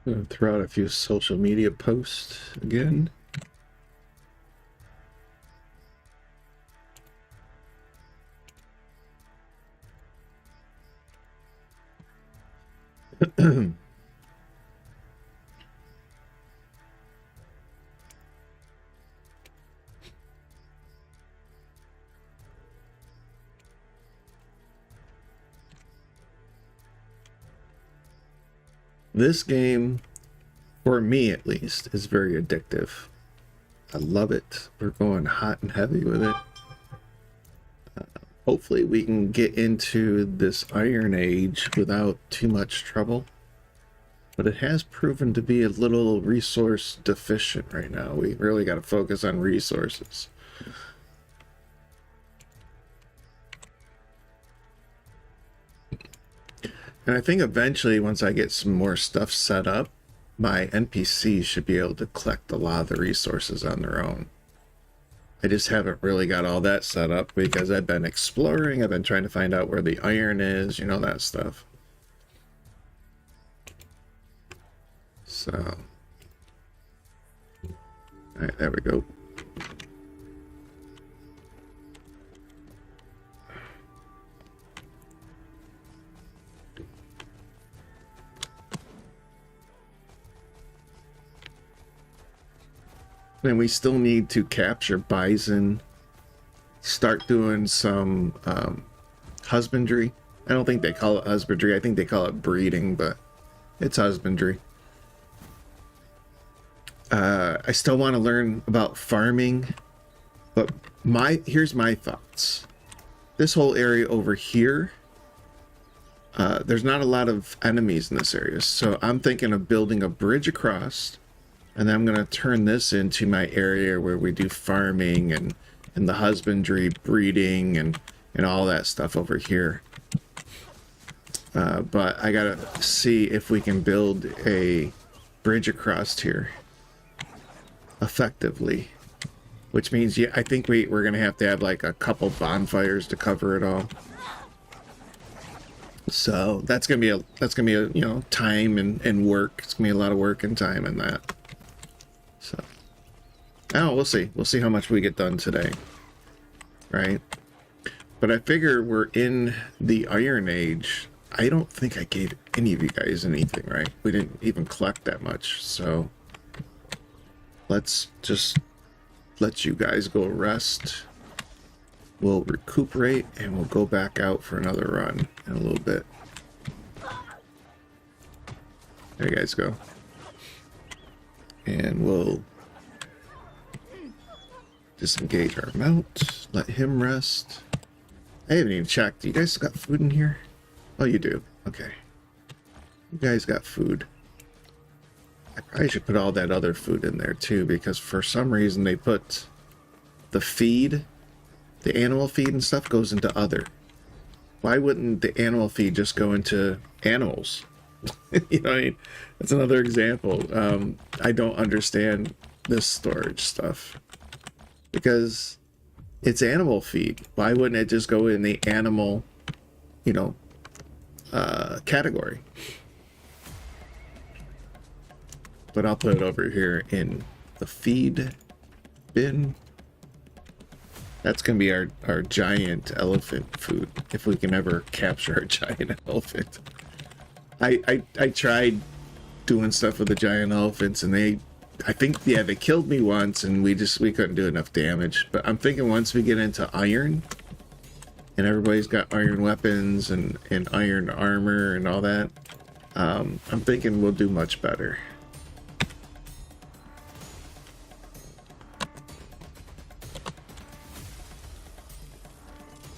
I'm gonna throw out a few social media posts again. This game, for me at least, is very addictive. I love it. We're going hot and heavy with it. Hopefully we can get into this Iron Age without too much trouble. But it has proven to be a little resource deficient right now. We really got to focus on resources. And I think eventually, once I get some more stuff set up, my NPCs should be able to collect a lot of the resources on their own. I just haven't really got all that set up because I've been exploring, I've been trying to find out where the iron is, you know, that stuff. So, alright, there we go. And we still need to capture bison, start doing some husbandry. I don't think they call it husbandry. I think they call it breeding, but it's husbandry. I still want to learn about farming, but here's my thoughts. This whole area over here, there's not a lot of enemies in this area, so I'm thinking of building a bridge across, and then I'm going to turn this into my area where we do farming and the husbandry, breeding, and all that stuff over here. But I gotta see if we can build a bridge across here effectively, which means, yeah, I think we're gonna have to have like a couple bonfires to cover it all. So that's gonna be a you know, time and work. It's gonna be a lot of work and time in that. So we'll see how much we get done today, right? But I figure we're in the Iron Age. I don't think I gave any of you guys anything, right? We didn't even collect that much, so let's just let you guys go rest. We'll recuperate, and we'll go back out for another run in a little bit. There you guys go. And we'll disengage our mount, let him rest. I haven't even checked. Do you guys got food in here? Oh, you do. Okay. You guys got food. I probably should put all that other food in there too, because for some reason they put the feed, the animal feed and stuff goes into other. Why wouldn't the animal feed just go into animals? You know what I mean? That's another example. I don't understand this storage stuff, because it's animal feed. Why wouldn't it just go in the animal, you know, category? But I'll put it over here in the feed bin. That's gonna be our giant elephant food, if we can ever capture a giant elephant. I tried doing stuff with the giant elephants, and I think they killed me once, and we couldn't do enough damage. But I'm thinking once we get into iron, and everybody's got iron weapons and iron armor and all that, I'm thinking we'll do much better.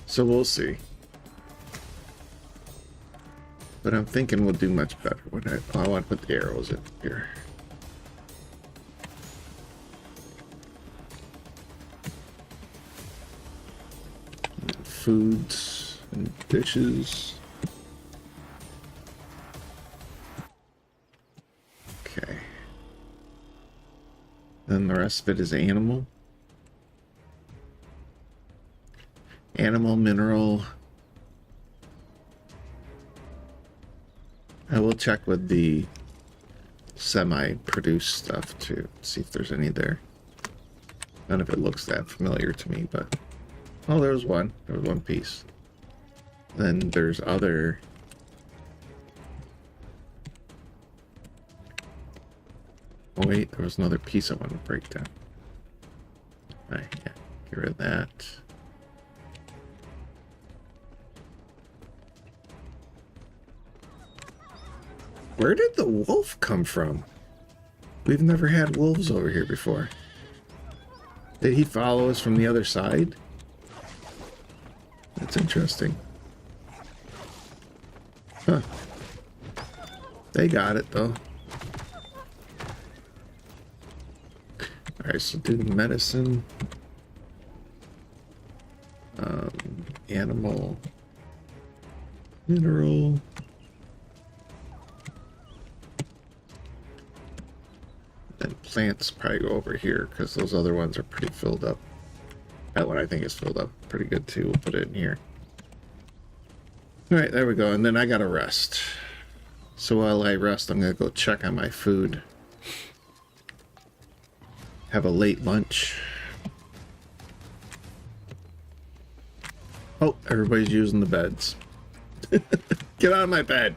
So we'll see. But I'm thinking we'll do much better. I want to put the arrows in here. Foods and dishes. Okay. Then the rest of it is animal. Animal, mineral. I will check with the semi-produced stuff too, see if there's any there. None of it looks that familiar to me, but oh, there was one. There was one piece. Then there's other. Oh wait, there was another piece I want to break down. Alright, yeah, get rid of that. Where did the wolf come from? We've never had wolves over here before. Did he follow us from the other side? That's interesting. Huh. They got it though. Alright, so do medicine. Animal. Mineral. And plants probably go over here, because those other ones are pretty filled up. That one I think is filled up pretty good too. We'll put it in here. Alright, there we go. And then I gotta rest. So while I rest, I'm gonna go check on my food. Have a late lunch. Oh, everybody's using the beds. Get out of my bed.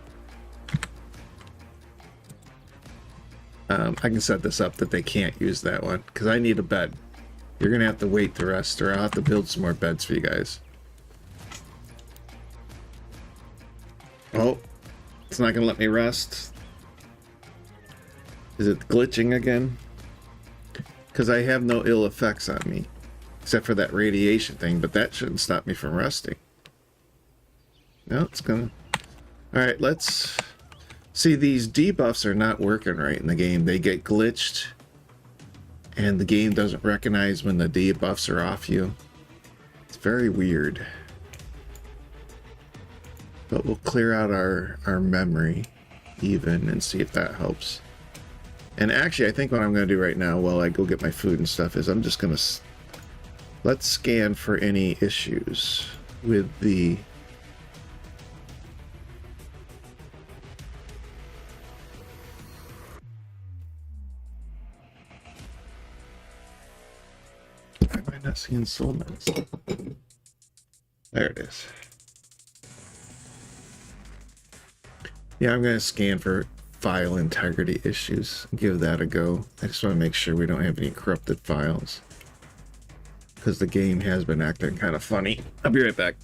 I can set this up that they can't use that one because I need a bed. You're gonna have to wait the rest, or I'll have to build some more beds for you guys. Oh, it's not gonna let me rest. Is it glitching again? Because I have no ill effects on me, except for that radiation thing, but that shouldn't stop me from resting. No, it's gonna... Alright, let's... See, these debuffs are not working right in the game. They get glitched, and the game doesn't recognize when the debuffs are off you. It's very weird. But we'll clear out our memory even and see if that helps. And actually, I think what I'm going to do right now while I go get my food and stuff is I'm just going to... Let's scan for any issues with the... Why am I not seeing Soulmask? There it is. Yeah, I'm going to scan for file integrity issues. Give that a go. I just want to make sure we don't have any corrupted files, because the game has been acting kind of funny. I'll be right back.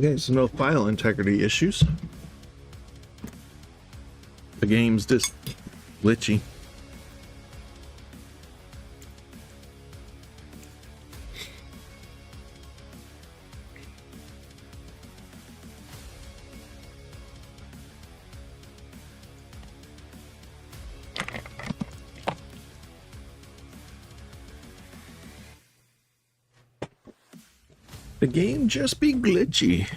Okay, so no file integrity issues. The game's just glitchy. The game just be glitchy.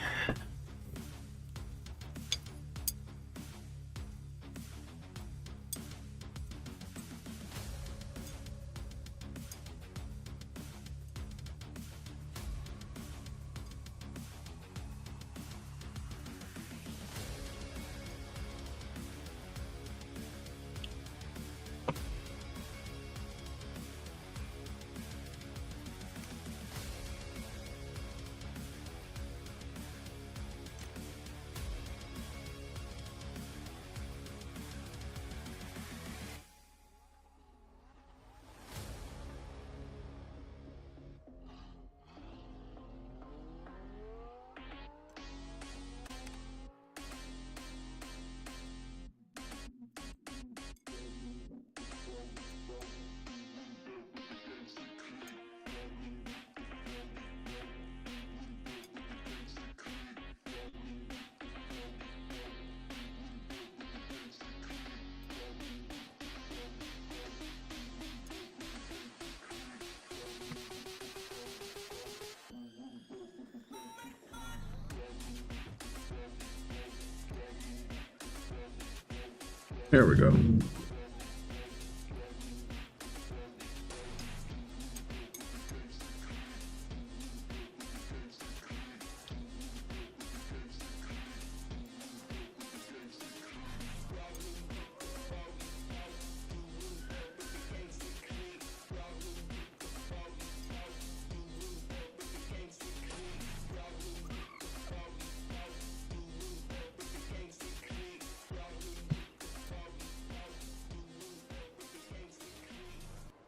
There we go.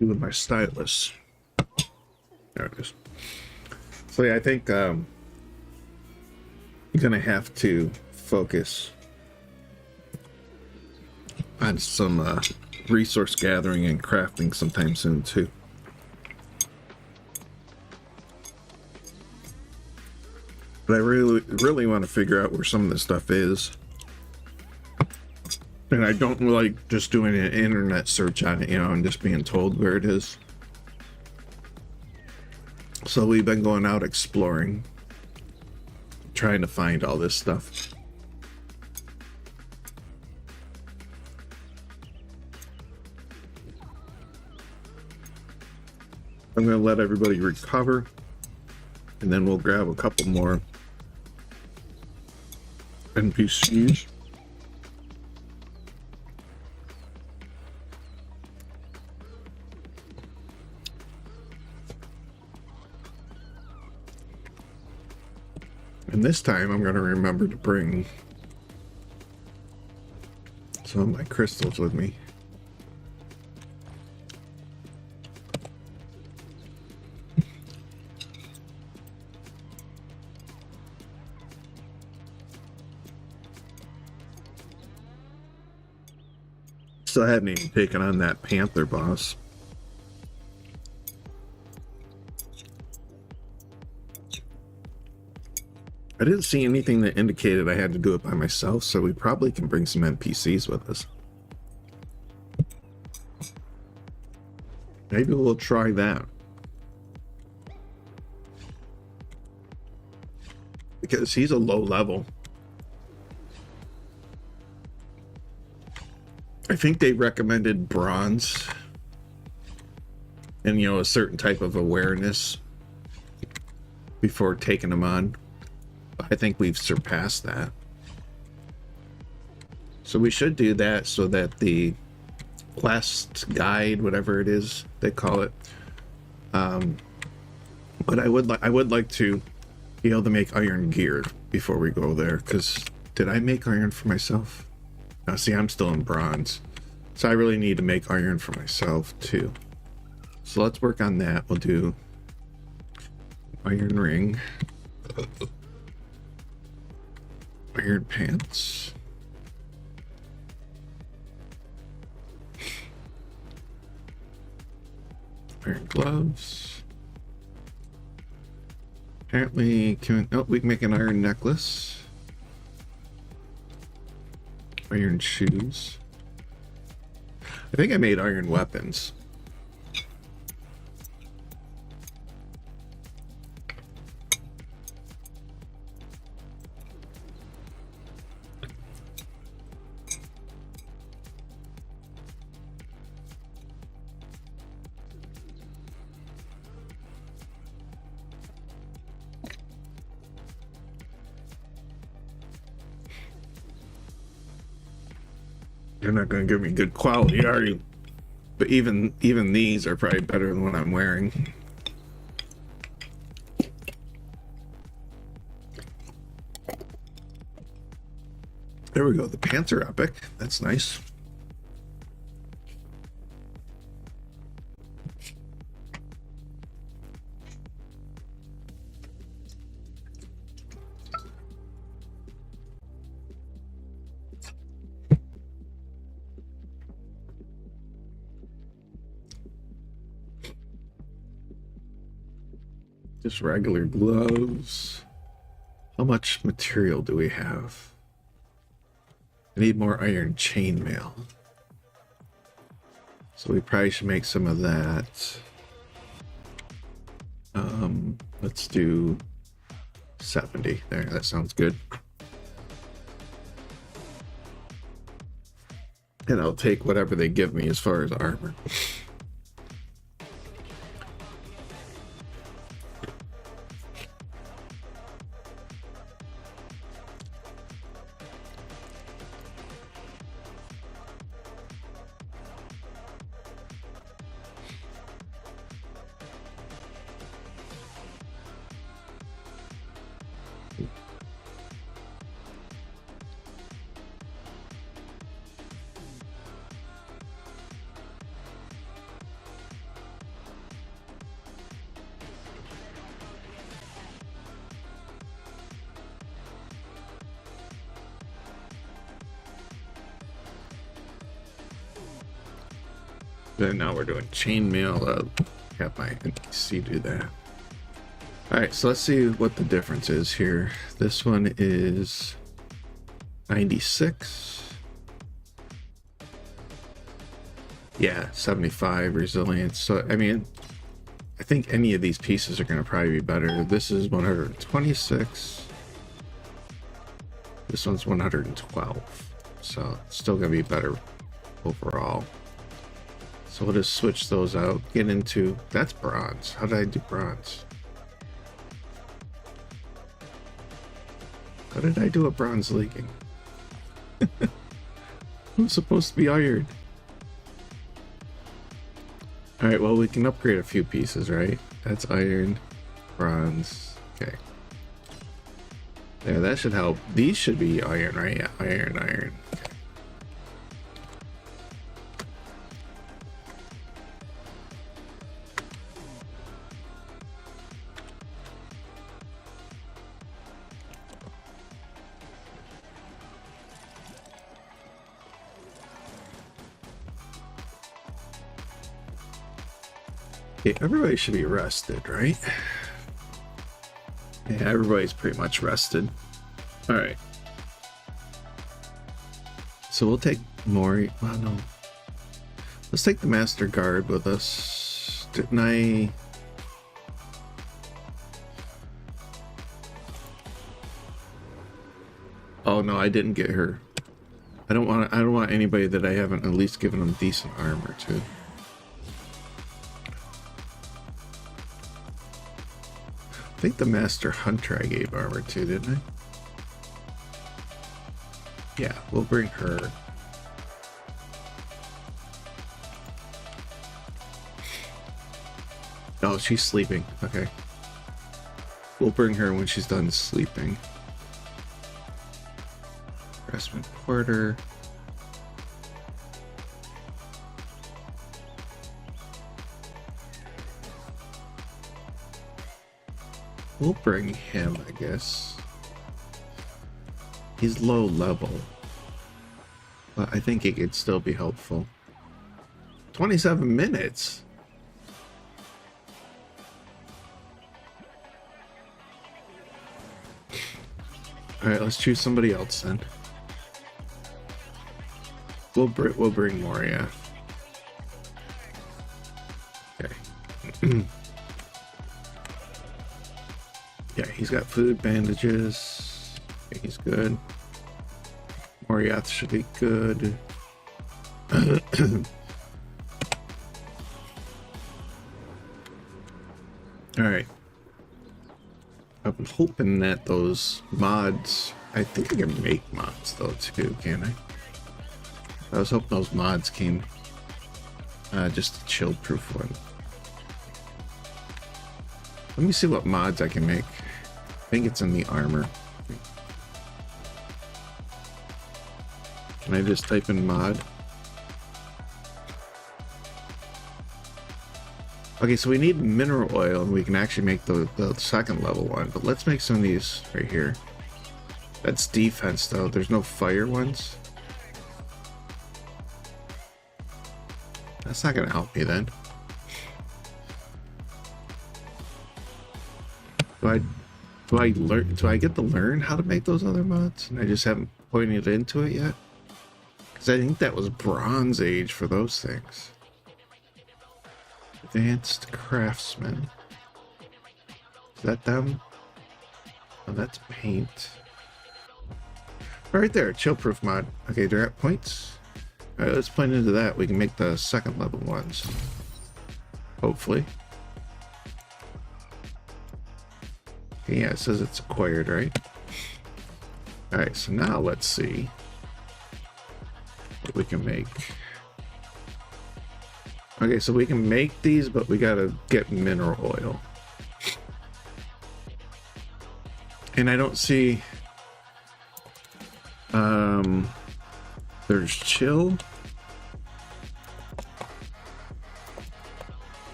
With my stylus. There it is. So yeah, I think I'm gonna have to focus on some resource gathering and crafting sometime soon too. But I really want to figure out where some of this stuff is. And I don't like just doing an internet search on it, you know, and just being told where it is. So we've been going out exploring, trying to find all this stuff. I'm going to let everybody recover, and then we'll grab a couple more NPCs. And this time I'm going to remember to bring some of my crystals with me. Still haven't even taken on that panther boss. I didn't see anything that indicated I had to do it by myself, so we probably can bring some NPCs with us. Maybe we'll try that. Because he's a low level. I think they recommended bronze and, you know, a certain type of awareness before taking him on. I think we've surpassed that. So we should do that so that the quest guide, whatever it is they call it. But I would like to be able to make iron gear before we go there, because did I make iron for myself? Now see, I'm still in bronze. So I really need to make iron for myself too. So let's work on that. We'll do iron ring. Iron pants. Iron gloves. Apparently, we can make an iron necklace. Iron shoes. I think I made iron weapons. You're not going to give me good quality, are you? But even these are probably better than what I'm wearing. There we go. The pants are epic. That's nice. Just regular gloves. How much material do we have? I need more iron chainmail. So we probably should make some of that. Let's do 70. There, that sounds good. And I'll take whatever they give me as far as armor. Then now we're doing chainmail. Have my NPC do that. Alright, so let's see what the difference is here. This one is 96. Yeah, 75 resilience. So, I mean, I think any of these pieces are going to probably be better. This is 126. This one's 112. So, it's still going to be better overall. So we'll just switch those out. Get into... That's bronze. How did I do bronze? How did I do a bronze leaking? I'm supposed to be iron. Alright, well, we can upgrade a few pieces, right? That's iron, bronze. Okay. There, that should help. These should be iron, right? Yeah, iron. Okay. Okay, everybody should be rested, right? Yeah, everybody's pretty much rested. Alright. So we'll take Mori. Well, no. Let's take the Master Guard with us. Didn't I... Oh no, I didn't get her. I don't want anybody that I haven't at least given them decent armor to. I think the Master Hunter I gave armor to, didn't I? Yeah, we'll bring her. Oh, she's sleeping. Okay. We'll bring her when she's done sleeping. Craftsman Porter. We'll bring him, I guess. He's low level, but I think he could still be helpful. 27 minutes? Alright, let's choose somebody else then. We'll bring Moria. Okay. Yeah, he's got food, bandages. Okay, he's good. Moriath should be good. Alright. I'm hoping that those mods... I think I can make mods though too, can I? I was hoping those mods came just a chill-proof one. Let me see what mods I can make. I think it's in the armor. Can I just type in mod? Okay, so we need mineral oil and we can actually make the second level one, but let's make some of these right here. That's defense though, there's no fire ones. That's not gonna help me then. Do I get to learn how to make those other mods? And I just haven't pointed into it yet? Because I think that was Bronze Age for those things. Advanced Craftsman. Is that them? Oh, that's paint. Right there, chill proof mod. Okay, they're at points. All right, let's plug into that. We can make the second level ones. Hopefully. Okay, yeah, it says it's acquired, right? All right, so now let's see what we can make. Okay, so we can make these, but we gotta get mineral oil. And I don't see... there's chill.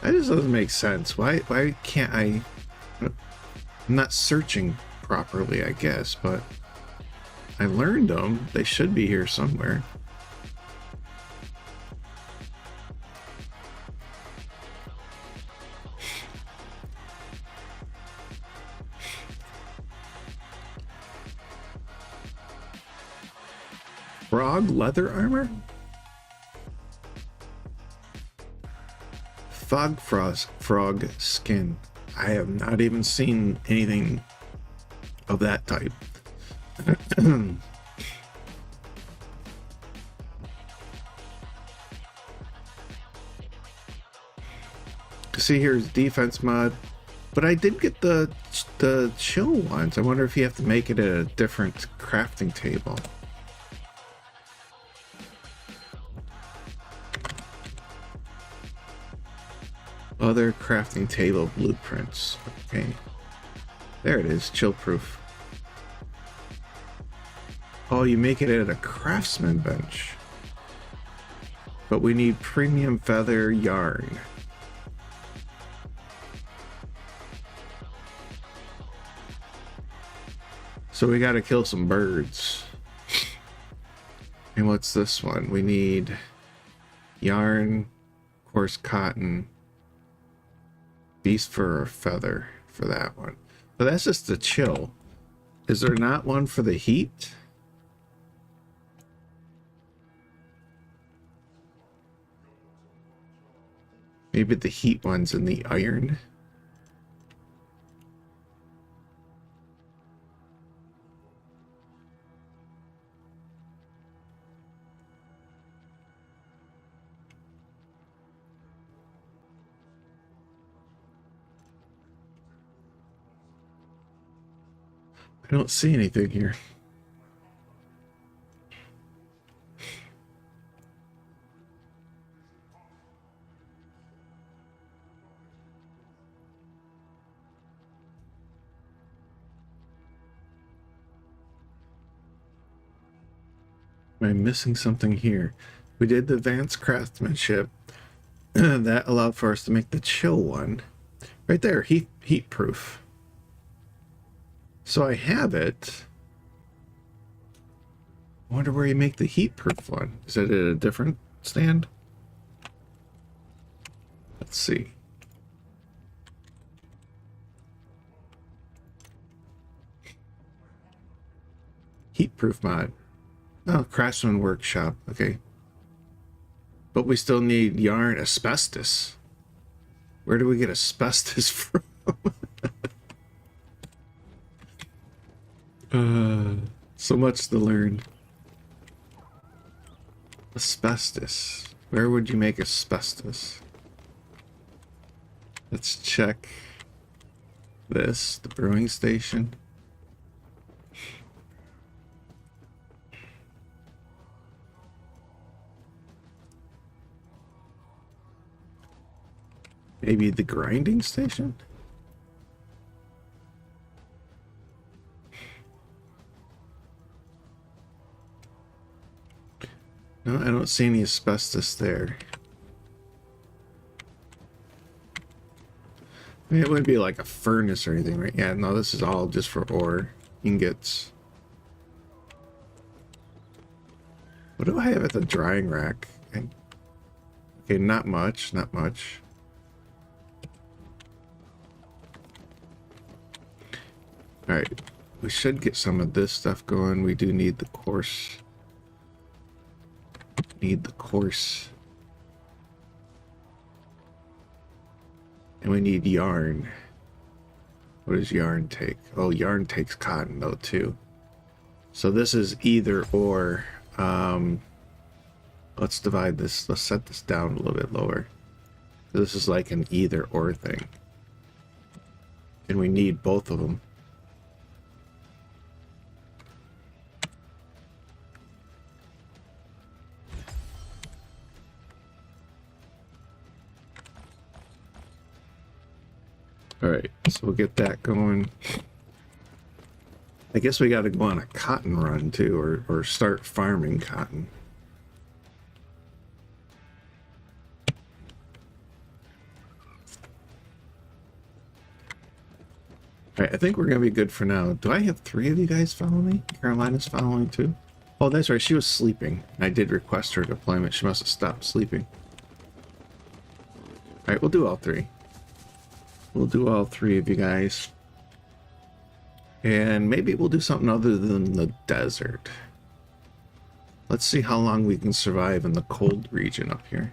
That just doesn't make sense. Why can't I... I'm not searching properly, I guess, but I learned them. They should be here somewhere. Frog leather armor? Frog skin. I have not even seen anything of that type. See, here's defense mod, but I did get the chill ones. I wonder if you have to make it at a different crafting table. Other crafting table blueprints. Okay. There it is, chill proof. Oh, you make it at a craftsman bench. But we need premium feather yarn. So we gotta kill some birds. And what's this one? We need yarn, coarse cotton, beast fur or feather for that one. But that's just the chill. Is there not one for the heat? Maybe the heat one's in the iron. I don't see anything here. Am I missing something here? We did the advanced craftsmanship. That allowed for us to make the chill one. Right there, heat proof. So I have it. I wonder where you make the heat proof one. Is it at a different stand? Let's see. Heat proof mod. Oh, craftsman workshop. Okay. But we still need yarn asbestos. Where do we get asbestos from? So much to learn. Asbestos. Where would you make asbestos? Let's check this. The brewing station. Maybe the grinding station? No, I don't see any asbestos there. I mean, it wouldn't be like a furnace or anything, right? Yeah, no, this is all just for ore ingots. What do I have at the drying rack? Okay, not much, not much. Alright, we should get some of this stuff going. We do need the coarse. Need the coarse. And we need yarn. What does yarn take? Oh, yarn takes cotton though too. So this is either or. Let's divide this. Let's set this down a little bit lower. This is like an either or thing. And we need both of them. Alright, so we'll get that going. I guess we got to go on a cotton run too, or start farming cotton. Alright, I think we're going to be good for now. Do I have 3 of you guys following me? Carolina's following too? Oh, that's right. She was sleeping. I did request her deployment. She must have stopped sleeping. Alright, we'll do all 3. We'll do all 3 of you guys. And maybe we'll do something other than the desert. Let's see how long we can survive in the cold region up here.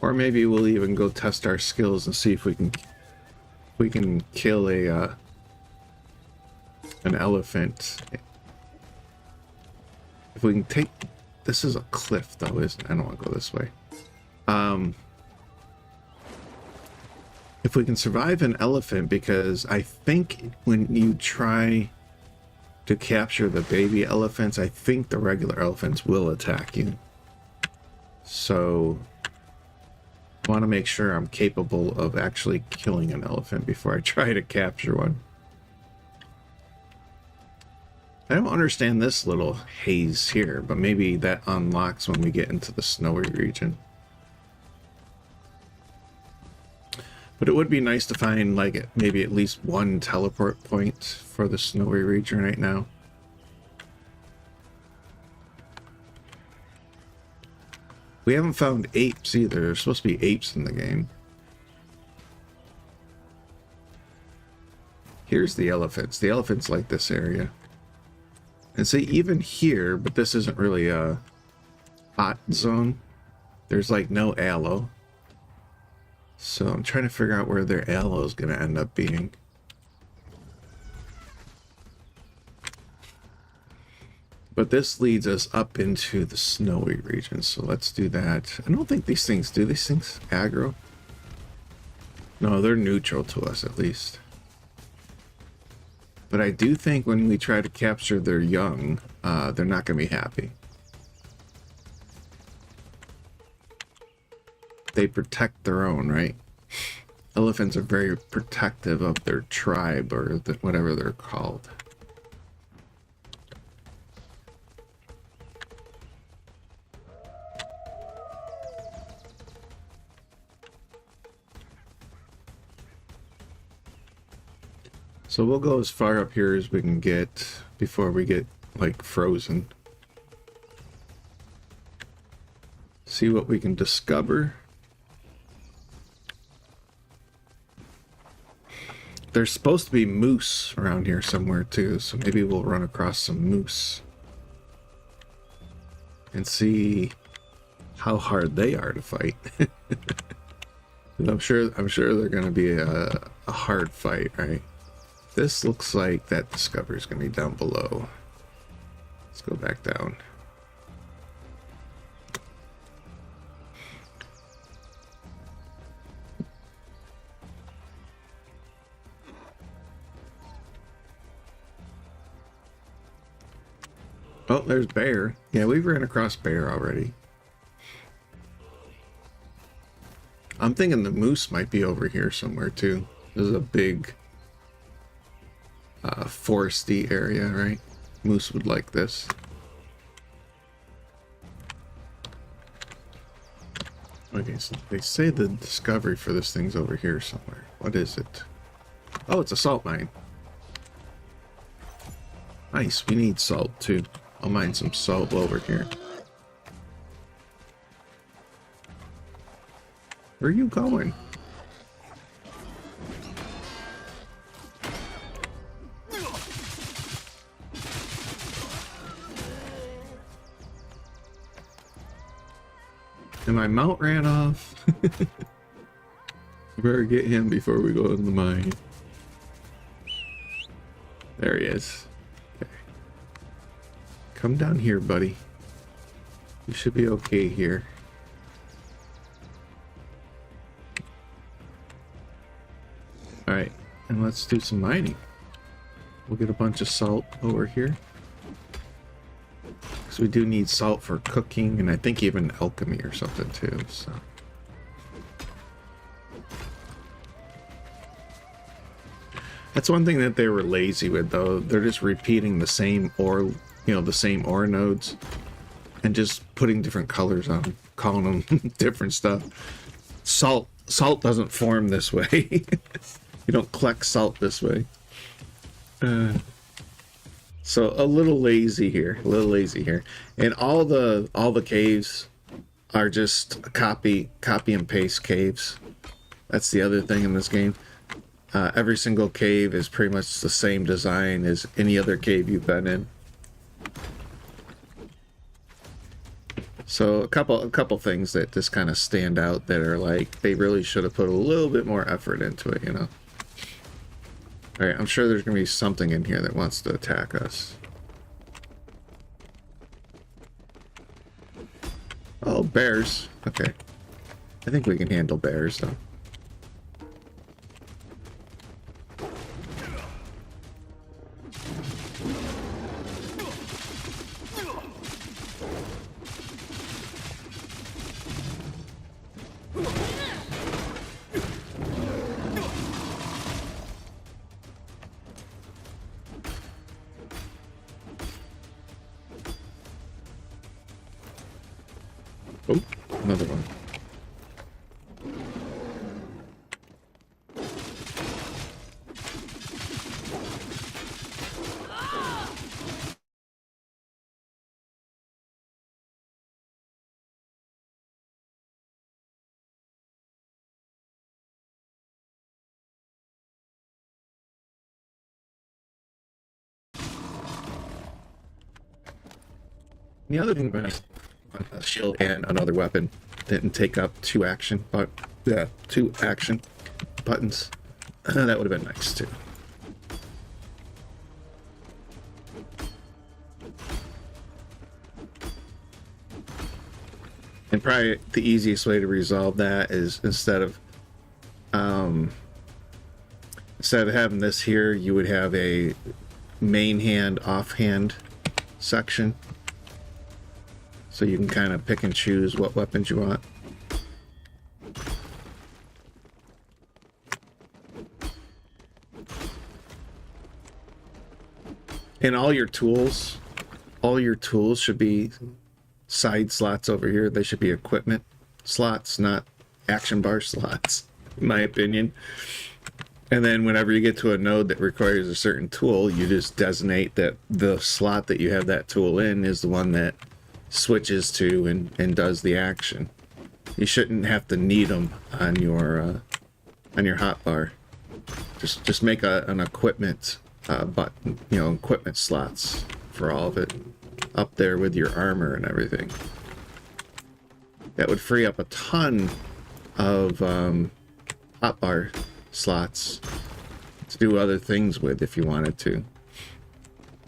Or maybe we'll even go test our skills and see if we can kill a an elephant. If we can take, this is a cliff though, isn't it? I don't want to go this way. If we can survive an elephant, because I think when you try to capture the baby elephants, I think the regular elephants will attack you. So I want to make sure I'm capable of actually killing an elephant before I try to capture one. I don't understand this little haze here, but maybe that unlocks when we get into the snowy region. But it would be nice to find like maybe at least one teleport point for the snowy region right now. We haven't found apes either. There's supposed to be apes in the game. Here's the elephants. The elephants like this area. And see, even here, but this isn't really a hot zone. There's like no aloe. So I'm trying to figure out where their aloe is going to end up being. But this leads us up into the snowy region, so let's do that. I don't think these things, do these things aggro? No, they're neutral to us at least. But I do think when we try to capture their young, they're not going to be happy. They protect their own, right? Elephants are very protective of their tribe, or whatever they're called. So we'll go as far up here as we can get before we get, like, frozen. See what we can discover. There's supposed to be moose around here somewhere too, so maybe we'll run across some moose. And see how hard they are to fight. I'm sure they're gonna be a hard fight, right? This looks like that discovery is going to be down below. Let's go back down. Oh, there's bear. Yeah, we've ran across bear already. I'm thinking the moose might be over here somewhere too. This is a big foresty area, right? Moose would like this. Okay, so they say the discovery for this thing's over here somewhere. What is it? Oh, it's a salt mine. Nice, we need salt too. I'll mine some salt over here. Where are you going? And my mount ran off. better get him before we go in the mine. There he is. Okay. Come down here, buddy. You should be okay here. Alright, and let's do some mining. We'll get a bunch of salt over here. Because we do need salt for cooking, and I think even alchemy or something too, so. That's one thing that they were lazy with, though. They're just repeating the same ore, the same ore nodes, and just putting different colors on them, calling them different stuff. Salt doesn't form this way. You don't collect salt this way. So a little lazy here, and all the caves are just copy and paste caves. That's the other thing in this game. Every single cave is pretty much the same design as any other cave you've been in. So a couple things that just kind of stand out that are like they really should have put a little bit more effort into it, you know. All right, I'm sure there's gonna be something in here that wants to attack us. Oh, bears. Okay, I think we can handle bears though. Oh, another one. The other thing about a shield and another weapon didn't take up two action buttons. That would have been nice too. And probably the easiest way to resolve that is instead of having this here, you would have a main hand, offhand section. So you can kind of pick and choose what weapons you want. And all your tools should be side slots over here. They should be equipment slots, not action bar slots, in my opinion. And then whenever you get to a node that requires a certain tool, you just designate that the slot that you have that tool in is the one that switches to and does the action. You shouldn't have to need them on your hotbar. Just make an equipment button, equipment slots for all of it up there with your armor and everything. That would free up a ton of hotbar slots to do other things with if you wanted to.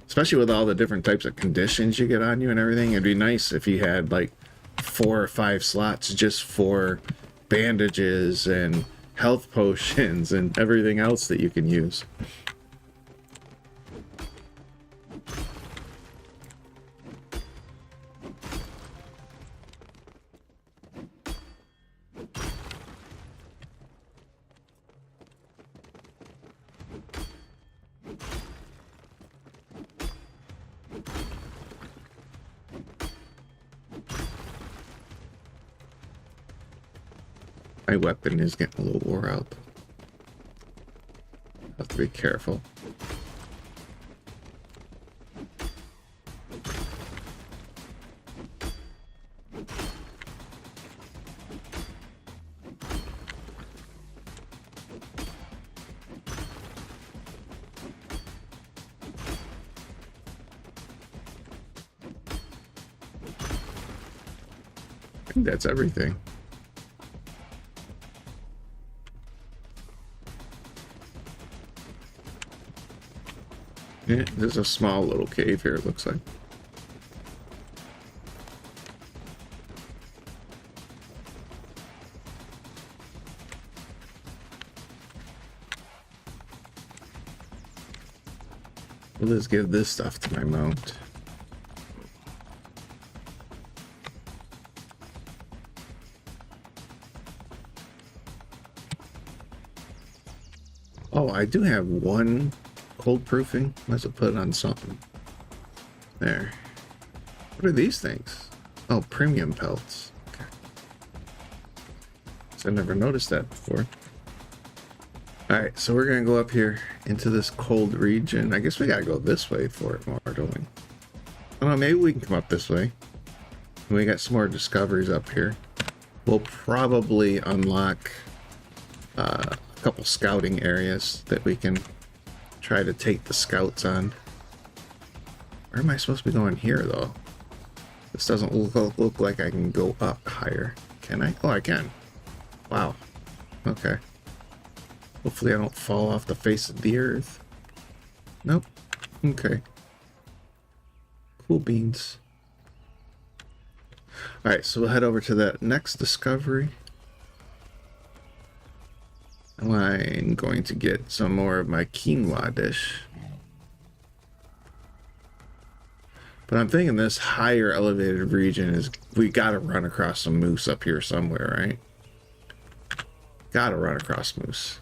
Especially with all the different types of conditions you get on you and everything. It'd be nice if you had like 4 or 5 slots just for bandages and health potions and everything else that you can use. My weapon is getting a little wore out. Have to be careful. I think that's everything. Yeah, there's a small little cave here, it looks like. We'll just give this stuff to my mount. Oh, I do have one cold proofing. Must have put it on something. There. What are these things? Oh, premium pelts. Okay. So I never noticed that before. Alright, so we're gonna go up here into this cold region. I guess we gotta go this way for it more, don't we? I don't know, maybe we can come up this way. We got some more discoveries up here. We'll probably unlock a couple scouting areas that we can try to take the scouts on. Where am I supposed to be going here, though? This doesn't look like I can go up higher. Can I? Oh, I can. Wow. Okay. Hopefully I don't fall off the face of the earth. Nope. Okay. Cool beans. Alright, so we'll head over to that next discovery. I'm going to get some more of my quinoa dish. But I'm thinking this higher elevated region is... We gotta run across some moose up here somewhere, right? Gotta run across moose.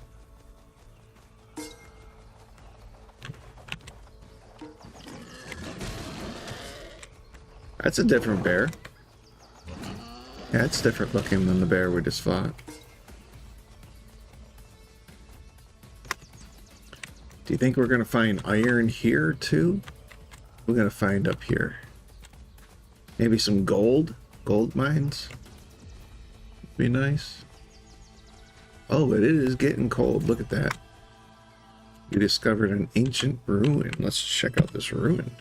That's a different bear. Yeah, it's different looking than the bear we just fought. Do you think we're gonna find iron here too? We're gonna find up here. Maybe some gold? Gold mines? Be nice. Oh, but it is getting cold. Look at that. We discovered an ancient ruin. Let's check out this ruin.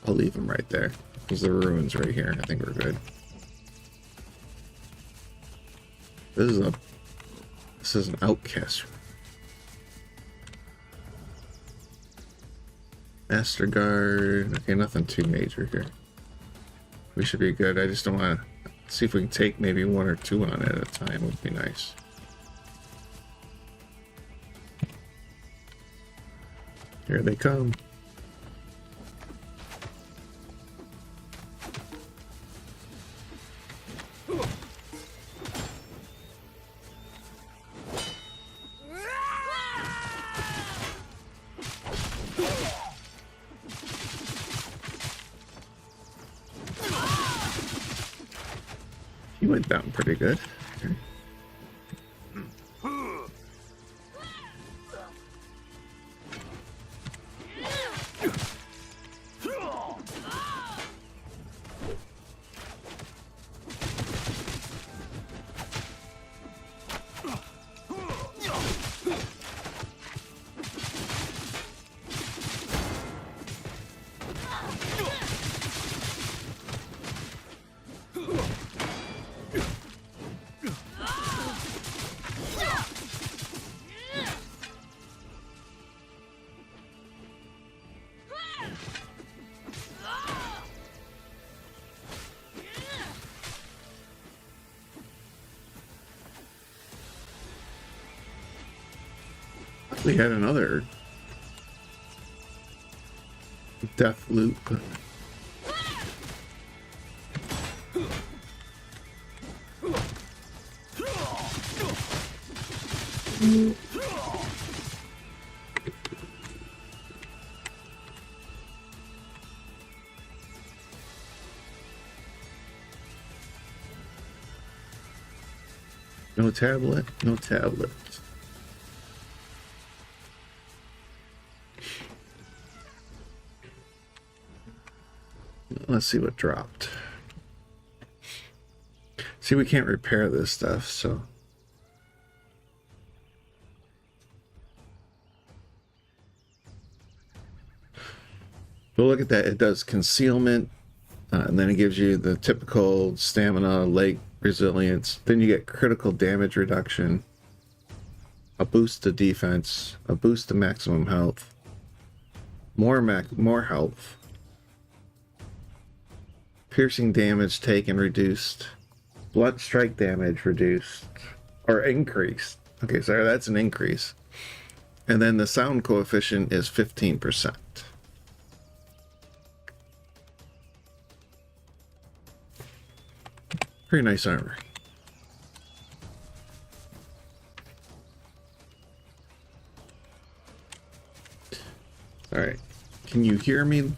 I'll leave them right there. There's the ruins right here. I think we're good. This is an outcast. Master guard. Okay, nothing too major here. We should be good. I just don't want to see if we can take maybe one or two on it at a time. Would be nice. Here they come. He went down pretty good. Okay. We had another death loop. No tablet, no tablet. Let's see what dropped. See, we can't repair this stuff, so. But look at that. It does concealment, and then it gives you the typical stamina, leg resilience. Then you get critical damage reduction. a boost to defense, a boost to maximum health, more health, piercing damage taken reduced, blunt strike damage reduced or increased. Okay, sorry, that's an increase. And then the sound coefficient is 15%. Pretty nice armor. Alright. Can you hear me?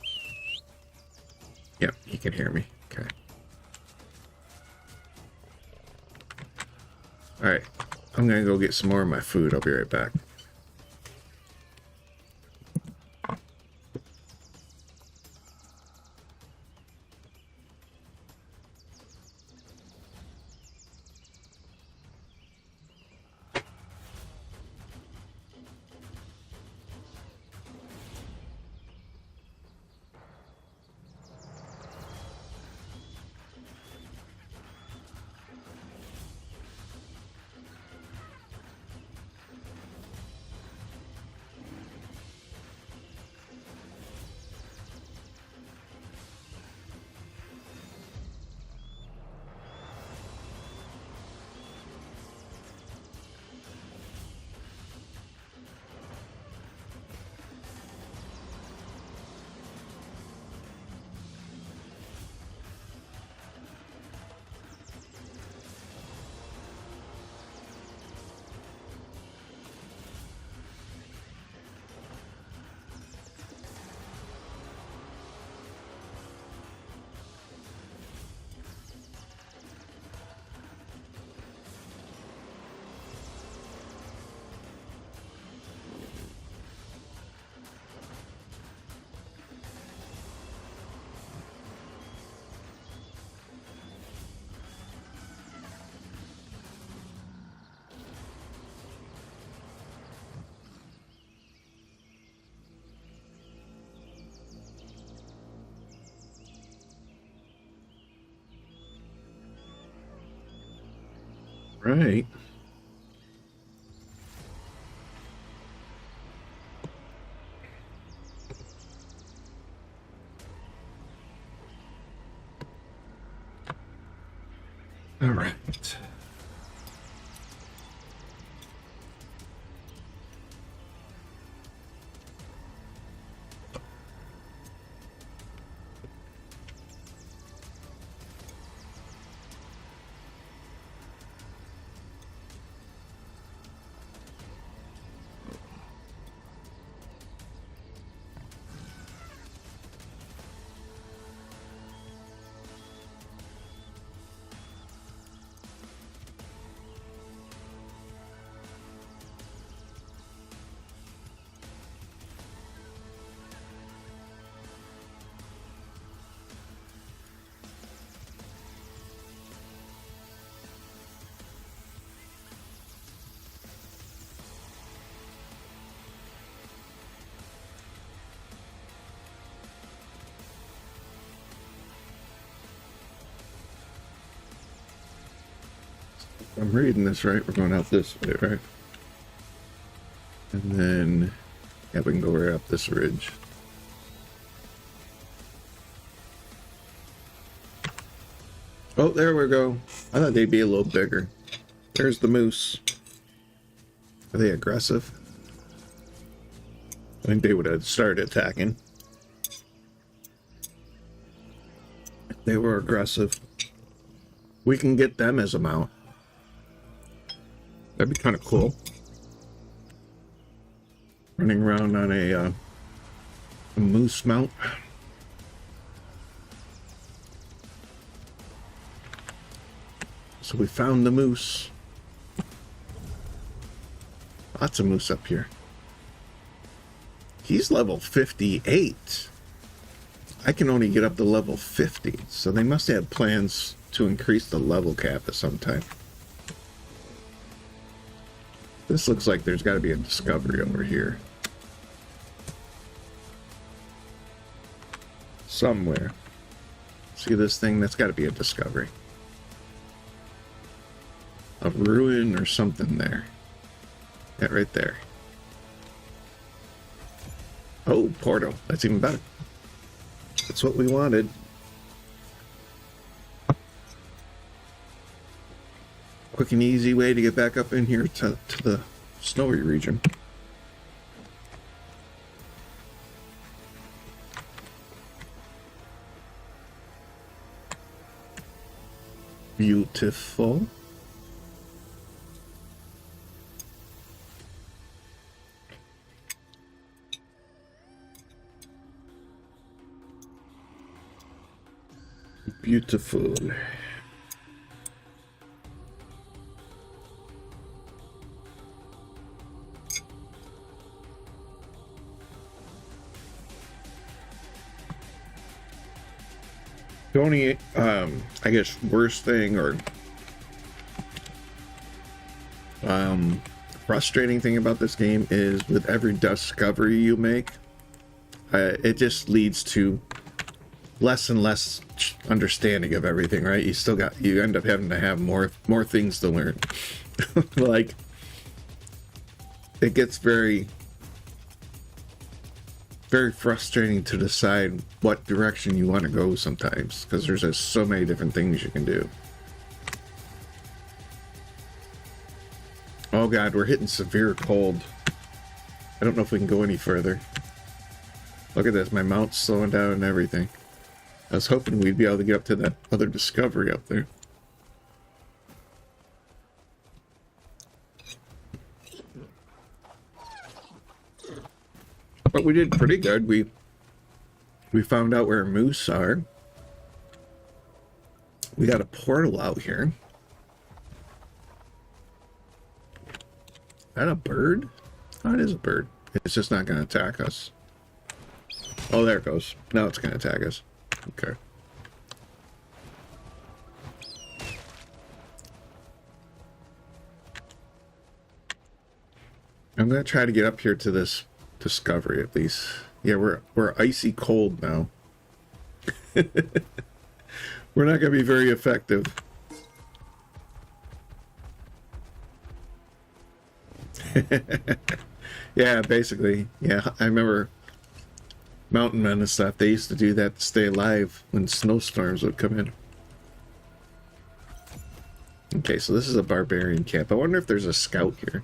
Yep, you can hear me. Okay. Alright. I'm gonna go get some more of my food. I'll be right back. Right. All right. I'm reading this right. We're going out this way, right? And then, yeah, we can go right up this ridge. Oh, there we go. I thought they'd be a little bigger. There's the moose. Are they aggressive? I think they would have started attacking. They were aggressive. We can get them as a mount. That'd be kind of cool. Running around on a moose mount. So we found the moose. Lots of moose up here. He's level 58. I can only get up to level 50. So they must have plans to increase the level cap at some time. This looks like there's got to be a discovery over here. Somewhere. See this thing? That's got to be a discovery. A ruin or something there. Yeah, right there. Oh, portal. That's even better. That's what we wanted. Quick and easy way to get back up in here to the snowy region. Beautiful. Beautiful. The only, I guess, worst thing or frustrating thing about this game is with every discovery you make, it just leads to less and less understanding of everything, right? You end up having to have more things to learn. Like, it gets very frustrating to decide what direction you want to go sometimes, because there's just so many different things you can do. Oh god, we're hitting severe cold. I don't know if we can go any further. Look at this, my mount's slowing down and everything. I was hoping we'd be able to get up to that other discovery up there. But we did pretty good. We found out where moose are. We got a portal out here. Is that a bird? Oh, it is a bird. It's just not going to attack us. Oh, there it goes. Now it's going to attack us. Okay. I'm going to try to get up here to this discovery at least. Yeah, we're icy cold now. We're not going to be very effective. Yeah, basically. Yeah, I remember mountain men and stuff. They used to do that to stay alive when snowstorms would come in. Okay, so this is a barbarian camp. I wonder if there's a scout here.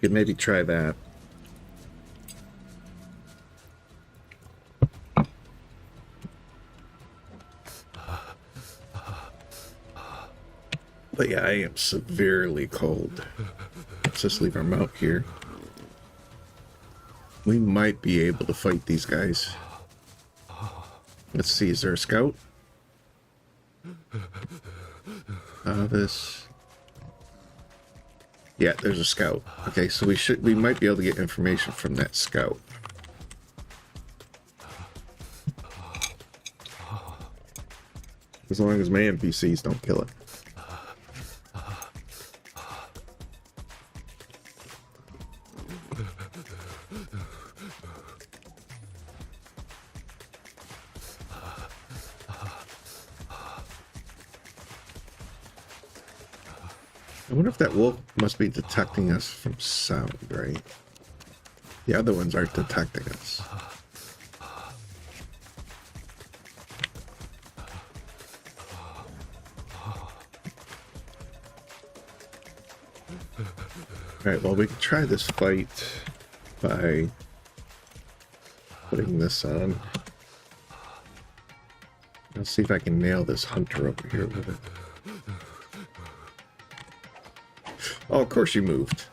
Could maybe try that. But yeah, I am severely cold. Let's just leave our mount here. We might be able to fight these guys. Let's see, is there a scout? This. Yeah, there's a scout. Okay, so we might be able to get information from that scout. As long as my NPCs don't kill it. I wonder if that wolf must be detecting us from sound, right? The other ones aren't detecting us. Alright, well, we can try this fight by putting this on. Let's see if I can nail this hunter over here with it. Oh, of course you moved.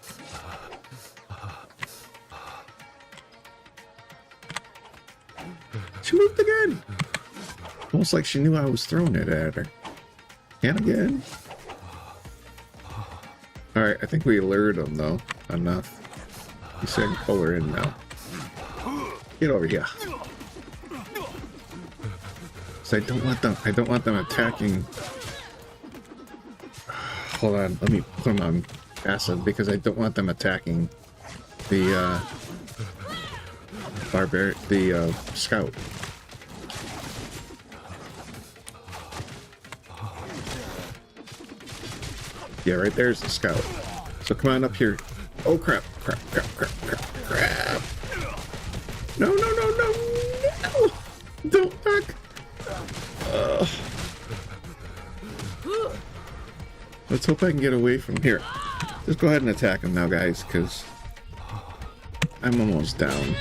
She moved again! Almost like she knew I was throwing it at her. And again. Alright, I think we lured him though. Enough. You said pull her in now. Get over here. So I don't want them attacking. Hold on, let me put them on passive because I don't want them attacking the scout. Yeah, right there's the scout. So come on up here. Oh crap, crap, crap, crap, crap, crap. No, no, no, no, no! Don't back! Let's hope I can get away from here. Just go ahead and attack him now, guys, because I'm almost down.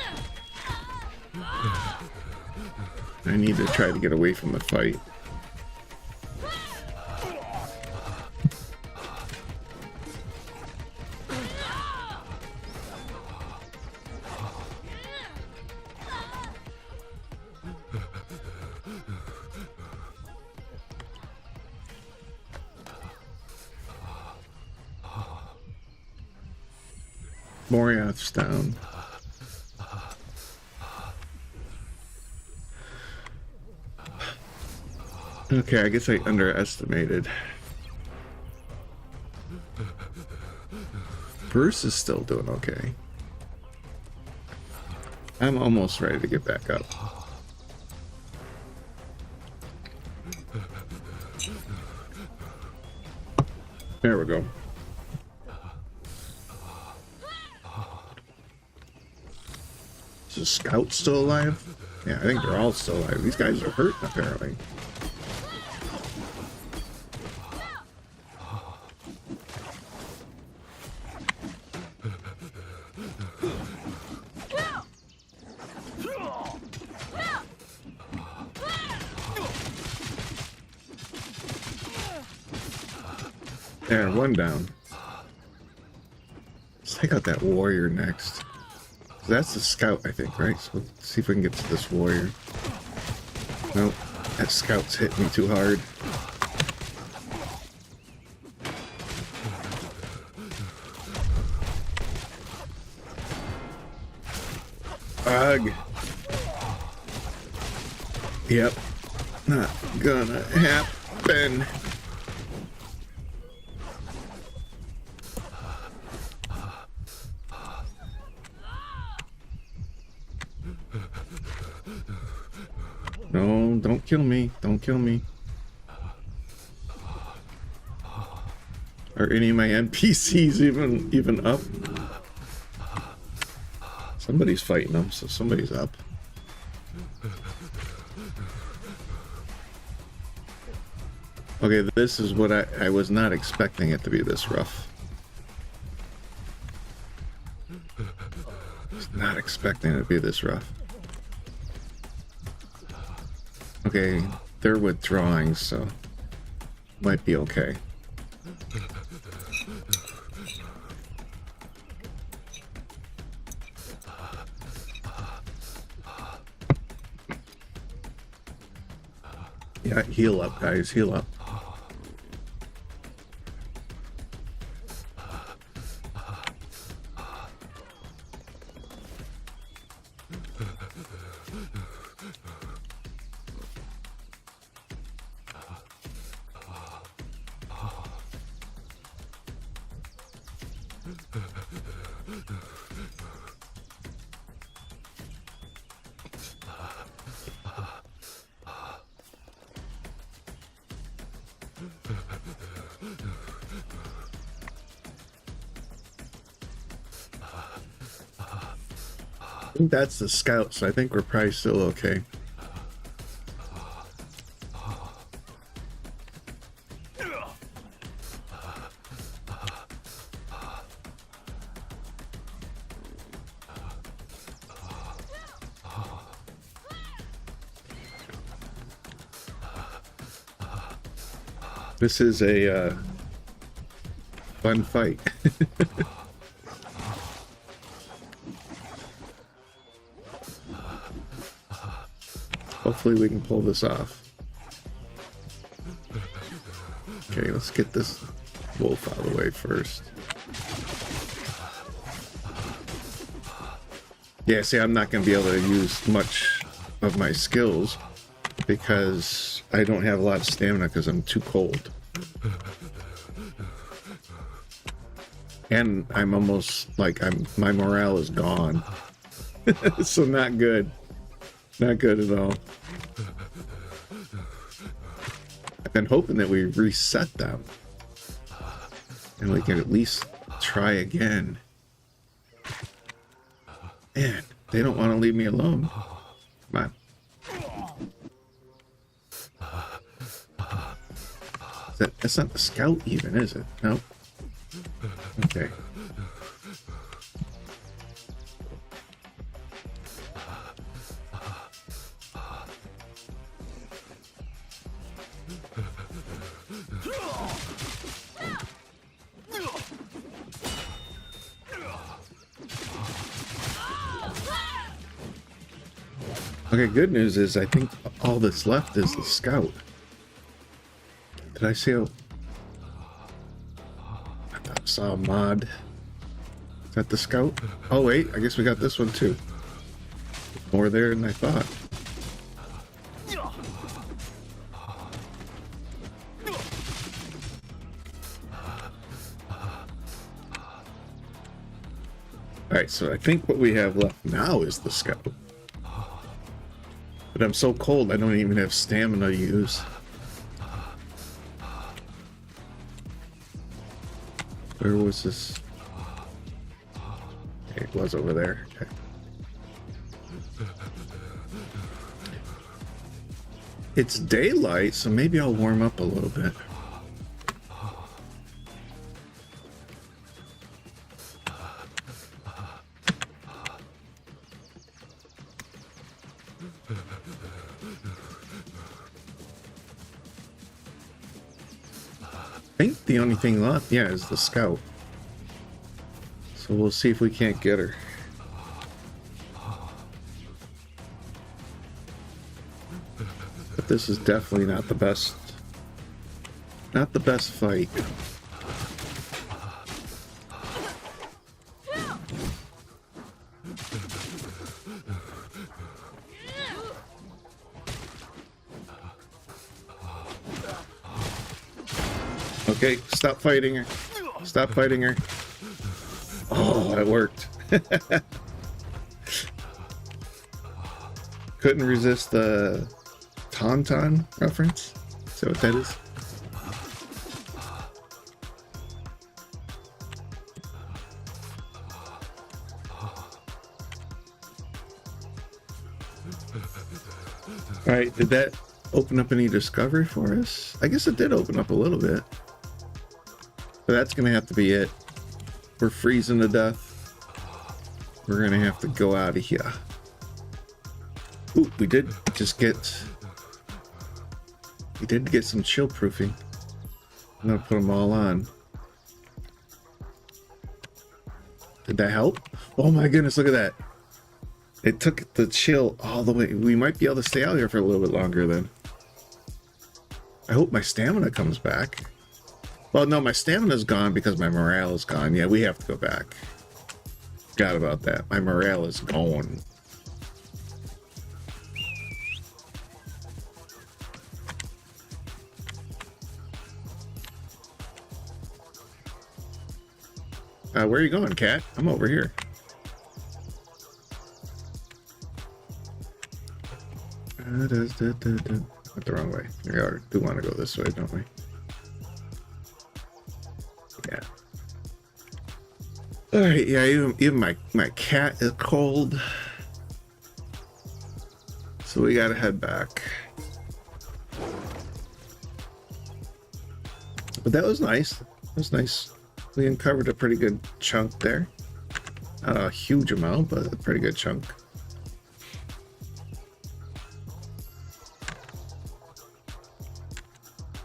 I need to try to get away from the fight. Moriath's down. Okay, I guess I underestimated. Bruce is still doing okay. I'm almost ready to get back up. There we go. Is the scout still alive? Yeah, I think they're all still alive. These guys are hurt, apparently. There, one down. Let's take out that warrior next. That's the scout, I think, right? So let's see if we can get to this warrior. Nope, that scout's hit me too hard. Ugh. Yep, not gonna happen. No, don't kill me. Don't kill me. Are any of my NPCs even up? Somebody's fighting them, so somebody's up. Okay, this is what I was not expecting it to be this rough. I was not expecting it to be this rough. Okay, they're withdrawing, so might be okay. Yeah, heal up, guys, heal up. I think that's the scout, so I think we're probably still okay. This is a fun fight. Hopefully we can pull this off. Okay, let's get this wolf out of the way first. Yeah, see, I'm not going to be able to use much of my skills because I don't have a lot of stamina because I'm too cold. And I'm almost like my morale is gone. So not good. Not good at all. I've been hoping that we reset them. And we can at least try again. Man, they don't want to leave me alone. Come on. That's not the scout even, is it? No. Okay. Okay, good news is I think all that's left is the scout. Did I see a... I thought I saw a mod. Is that the scout? Oh wait, I guess we got this one too. More there than I thought. Alright, so I think what we have left now is the scout. But I'm so cold I don't even have stamina to use. Where was this? Okay, it was over there. Okay. It's daylight, so maybe I'll warm up a little bit. I think the only thing left, yeah, is the scout. So we'll see if we can't get her. But this is definitely not the best. Not the best fight. Okay, stop fighting her. Stop fighting her. Oh, that worked. Couldn't resist the Tauntaun reference. Is that what that is? Alright, did that open up any discovery for us? I guess it did open up a little bit. But that's gonna have to be it. We're freezing to death. We're gonna have to go out of here. Ooh, we did get some chill proofing. I'm gonna put them all on. Did that help? Oh my goodness, look at that. It took the chill all the way. We might be able to stay out here for a little bit longer then. I hope my stamina comes back. Well, no, my stamina's gone because my morale is gone. Yeah, we have to go back. Forgot about that. My morale is gone. Where are you going, cat? I'm over here. Went the wrong way. We do want to go this way, don't we? Yeah. Alright, yeah, even my cat is cold. So we gotta head back. But that was nice. That was nice. We uncovered a pretty good chunk there. Not a huge amount, but a pretty good chunk.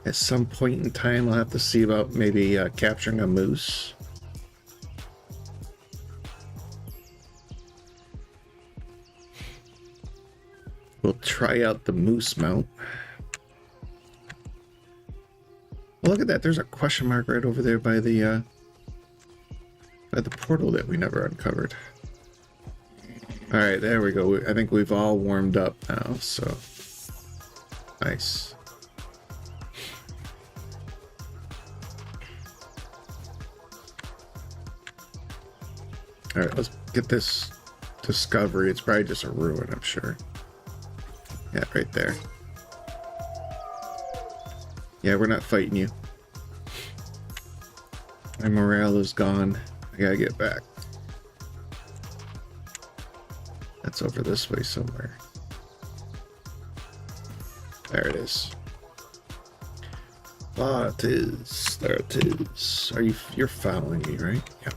At some point in time, I'll have to see about maybe capturing a moose. We'll try out the moose mount. Oh, look at that. There's a question mark right over there by the portal that we never uncovered. All right, there we go. I think we've all warmed up now, so nice. All right, let's get this discovery. It's probably just a ruin, I'm sure. Yeah, right there. Yeah, we're not fighting you. My morale is gone. I gotta get back. That's over this way somewhere. There it is. Ah, it is. There it is. You're following me, right? Yeah.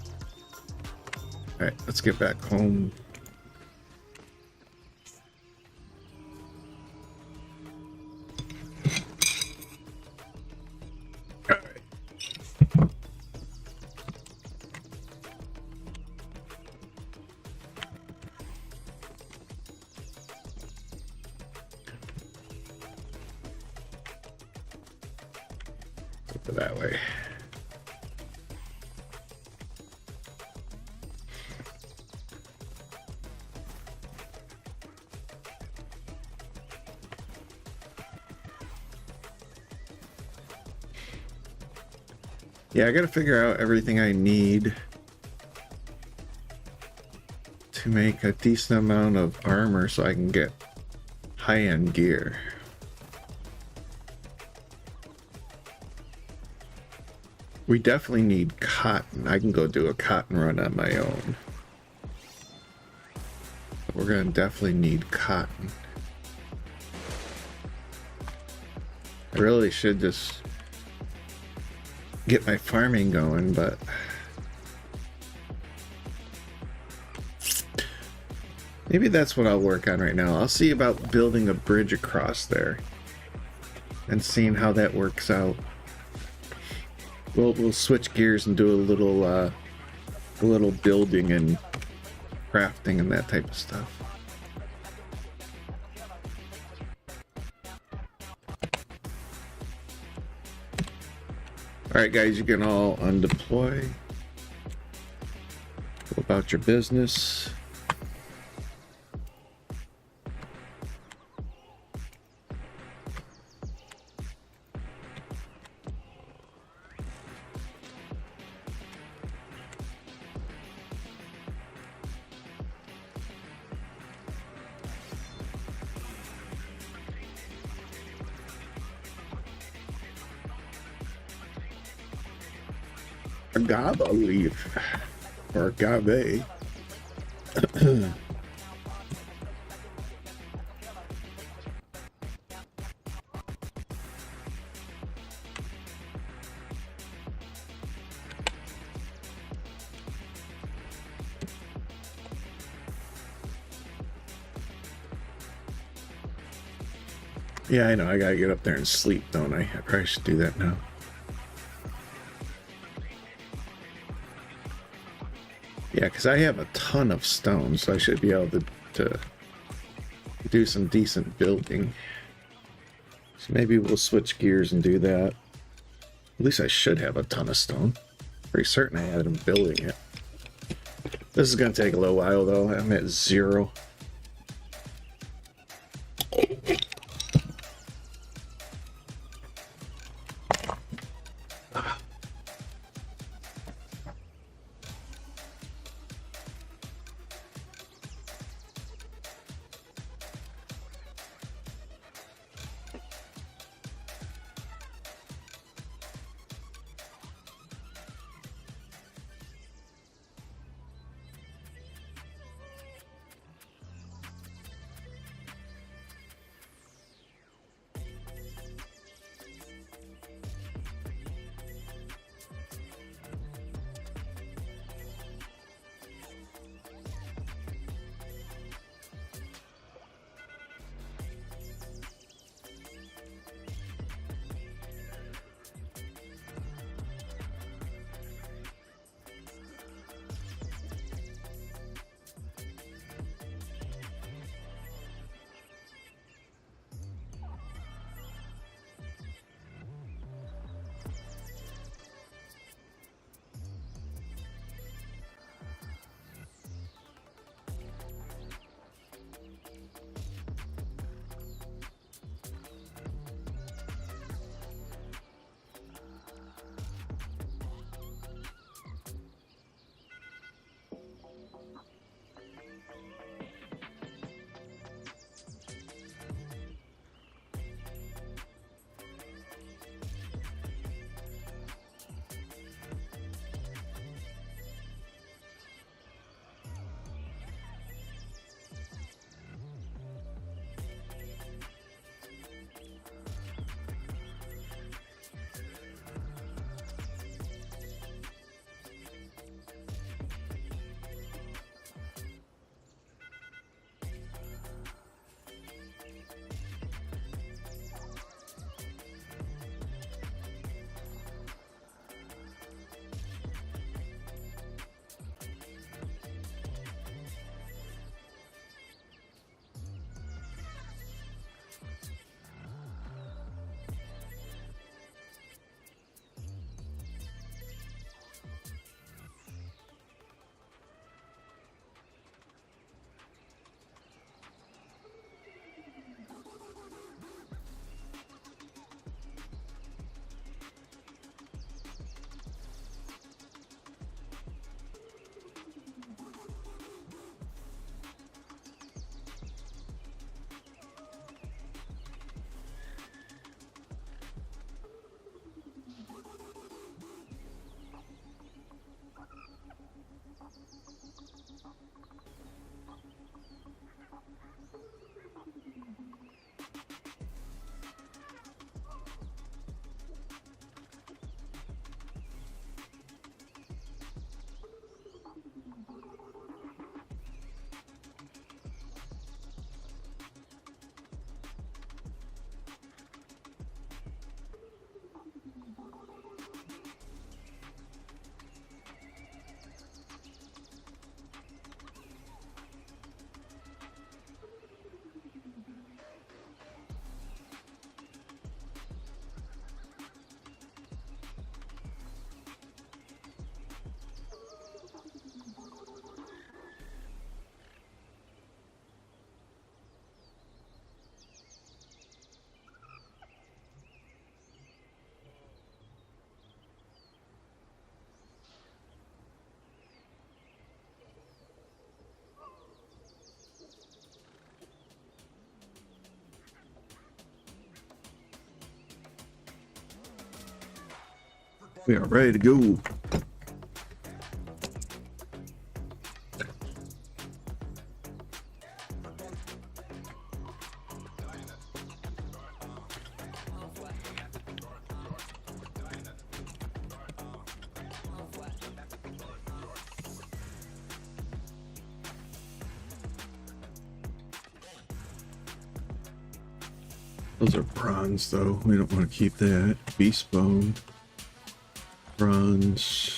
Alright, let's get back home. Alright. Go that way. Yeah, I gotta figure out everything I need to make a decent amount of armor so I can get high-end gear. We definitely need cotton. I can go do a cotton run on my own. But we're gonna definitely need cotton. I really should just get my farming going, but maybe that's what I'll work on right now. I'll see about building a bridge across there and seeing how that works out. We'll switch gears and do a little building and crafting and that type of stuff. Alright guys, you can all undeploy. Go about your business. Agave leaf, or agave. Yeah, I know, I gotta get up there and sleep, don't I? I probably should do that now. Yeah, because I have a ton of stone, so I should be able to do some decent building. So maybe we'll switch gears and do that. At least I should have a ton of stone. Pretty certain I had them building it. This is going to take a little while, though. I'm at 0. We are ready to go. Those are bronze, though. We don't want to keep that. Beast bone. Bronze.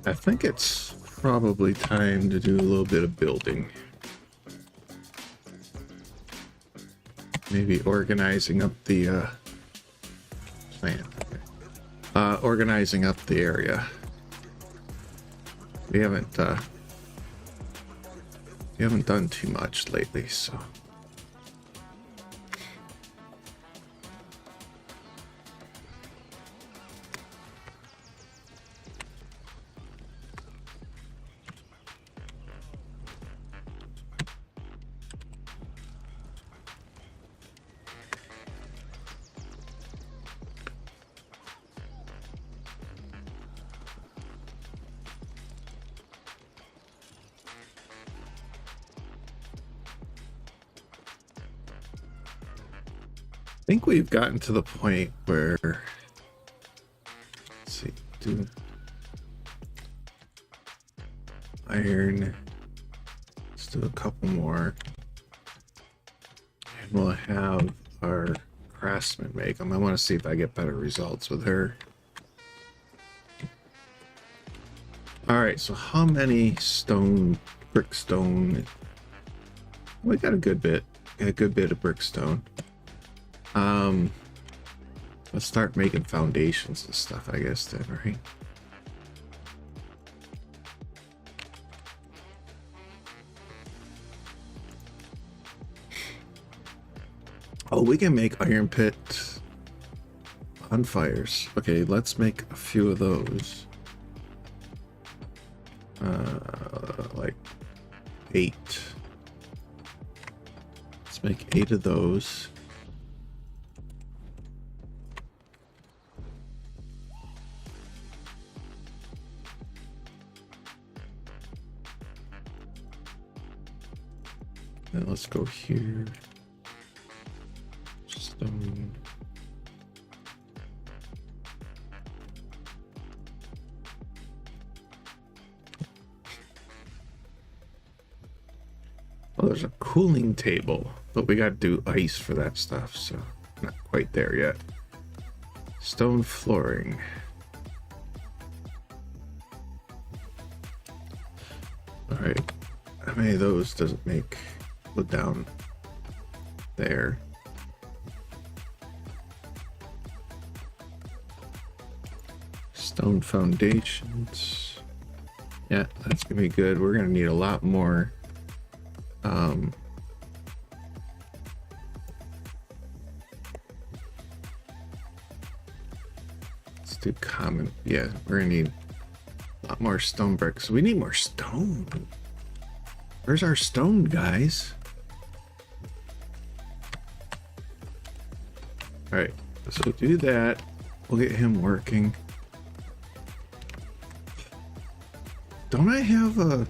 I think it's probably time to do a little bit of building. Maybe organizing up the plan. Organizing up the area. We haven't done too much lately, so. I think we've gotten to the point where, let's see, do iron, let's do a couple more, and we'll have our craftsman make them. I want to see if I get better results with her. Alright, so how many brick stone? We got a good bit, of brickstone. Let's start making foundations and stuff, I guess, then, right? Oh, we can make iron pit bonfires. Okay, let's make a few of those. Like 8. Let's make 8 of those. Then let's go here. Stone. Oh, there's a cooling table, but we gotta do ice for that stuff, so not quite there yet. Stone flooring. Alright, how many of those does it make? Put down there. Stone foundations. Yeah, that's gonna be good. We're gonna need a lot more. Let's do common. Yeah, we're gonna need a lot more stone bricks. We need more stone. Where's our stone, guys? Alright, so do that. We'll get him working. Don't I have a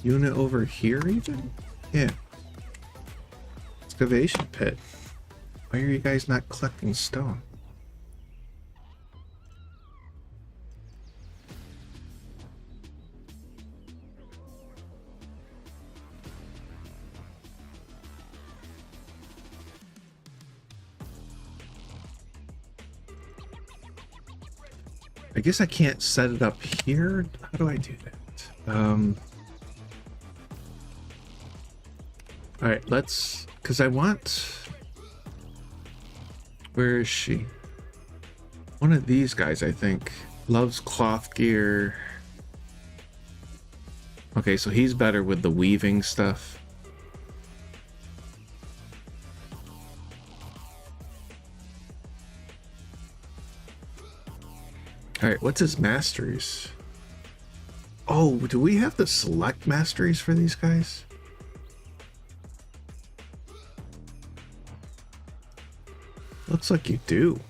unit over here even? Yeah. Excavation pit. Why are you guys not collecting stone? I guess I can't set it up here. How do I do that? All right, let's, because I want, where is she? One of these guys, I think, loves cloth gear. Okay, so he's better with the weaving stuff. All right, what's his masteries? Oh, do we have to select masteries for these guys? Looks like you do.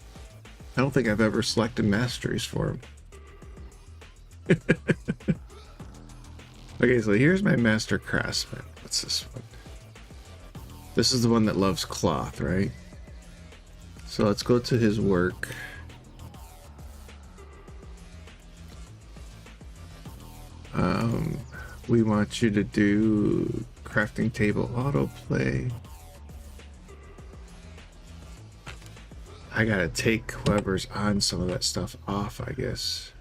I don't think I've ever selected masteries for him. Okay, so here's my master craftsman. What's this one? This is the one that loves cloth, right? So let's go to his work. We want you to do crafting table autoplay. I gotta take whoever's on some of that stuff off, I guess.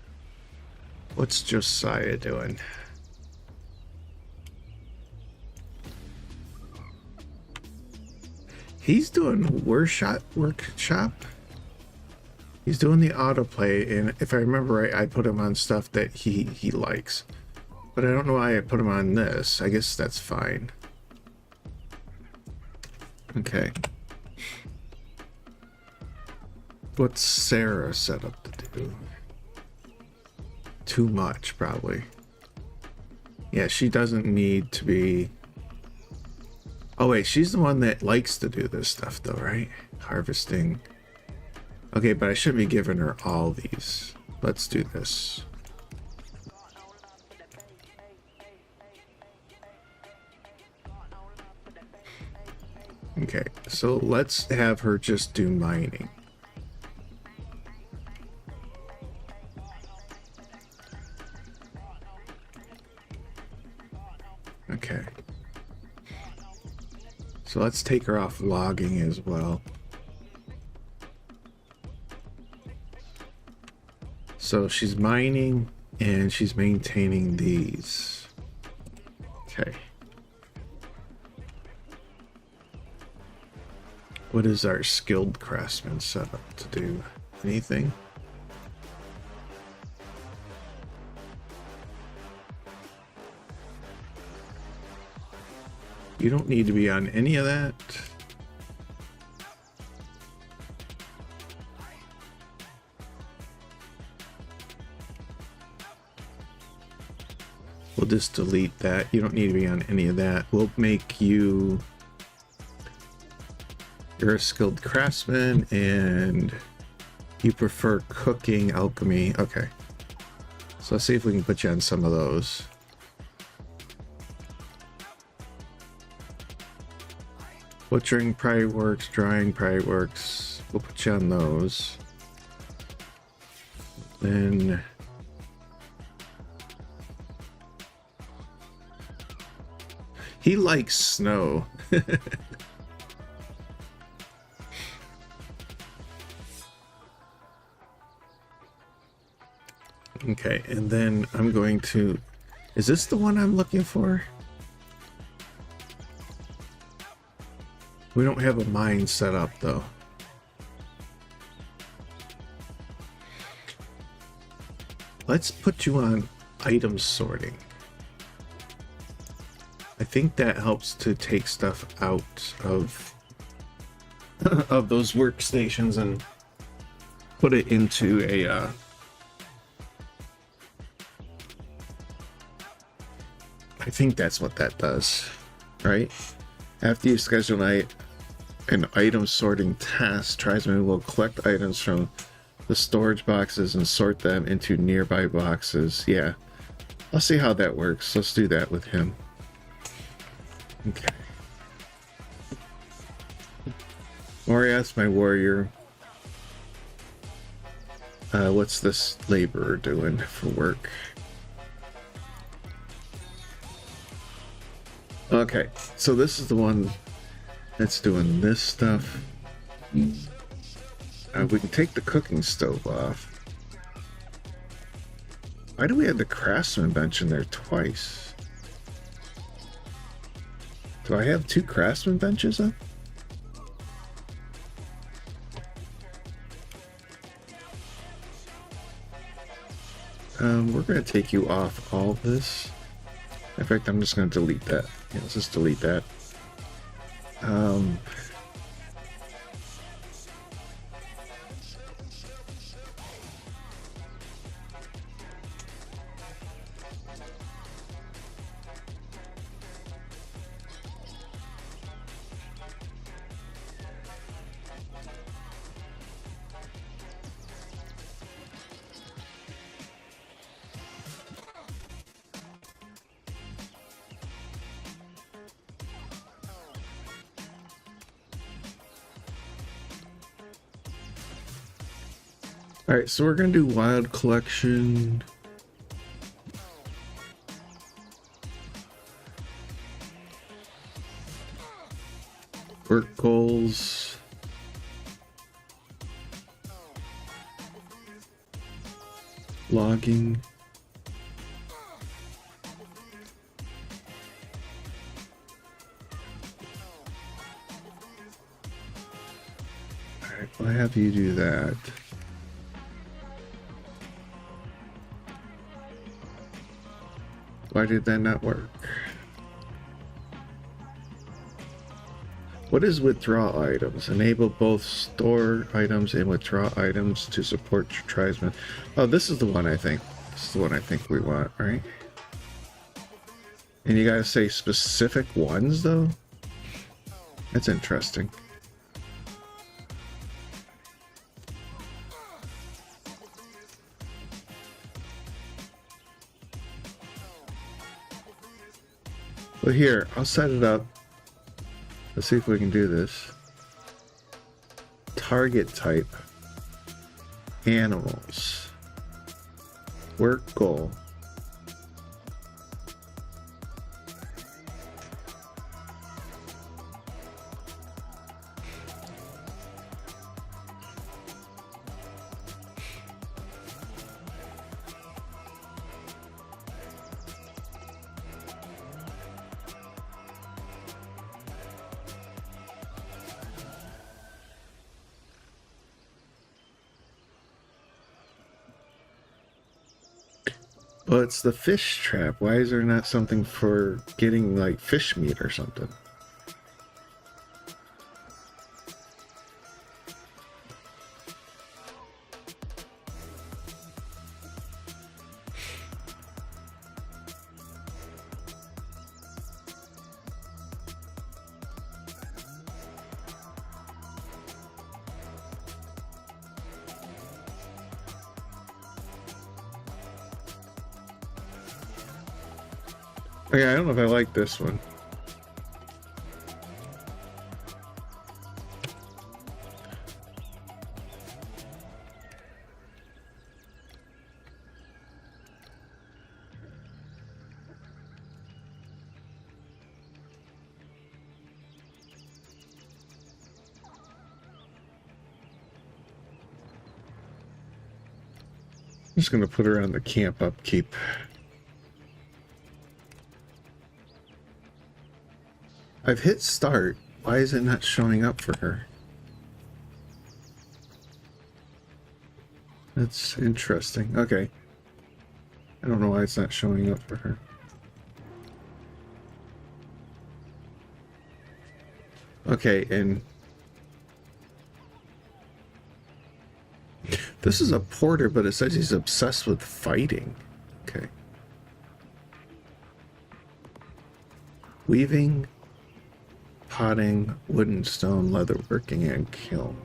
What's Josiah doing? He's doing workshop. He's doing the autoplay, and if I remember right, I put him on stuff that he likes. But I don't know why I put him on this. I guess that's fine. Okay. What's Sarah set up to do? Too much, probably. Yeah, she doesn't need to be... Oh wait, she's the one that likes to do this stuff though, right? Harvesting. Okay, but I should be giving her all these. Let's do this. Okay, so let's have her just do mining. Okay. So let's take her off logging as well. So she's mining and she's maintaining these. Okay. What is our skilled craftsman set up to do? Anything? You don't need to be on any of that. We'll just delete that. You don't need to be on any of that. We'll make you... You're a skilled craftsman and you prefer cooking, alchemy. Okay. So let's see if we can put you on some of those. Butchering probably works, drying probably works. We'll put you on those. Then he likes snow. Okay, and then I'm going to... Is this the one I'm looking for? We don't have a mine set up, though. Let's put you on item sorting. I think that helps to take stuff out of of those workstations and put it into a I think that's what that does, right? After you schedule an item sorting task, Tribesman will collect items from the storage boxes and sort them into nearby boxes. Yeah, I'll see how that works. Let's do that with him. Okay. Morias, my warrior. What's this laborer doing for work? Okay, so this is the one that's doing this stuff. We can take the cooking stove off. Why do we have the craftsman bench in there twice? Do I have 2 craftsman benches up? We're going to take you off all this. In fact, I'm just going to delete that. Yeah, let's just delete that. Alright, so we're gonna do wild collection. Work goals. Logging. Alright, I'll have you do that. Why did that not work? What is withdraw items? Enable both store items and withdraw items to support your tribesmen. Oh, this is the one I think. This is the one I think we want, right? And you gotta say specific ones though? That's interesting. Well, here, I'll set it up. Let's see if we can do this. Target type. Animals. Work goal. Well, it's the fish trap. Why is there not something for getting like fish meat or something? Okay, I don't know if I like this one. I'm just gonna put her on the camp upkeep. I've hit start. Why is it not showing up for her? That's interesting. Okay. I don't know why it's not showing up for her. Okay, and this is a porter, but it says he's obsessed with fighting. Okay. Weaving, potting, wood and stone, leatherworking, and kiln.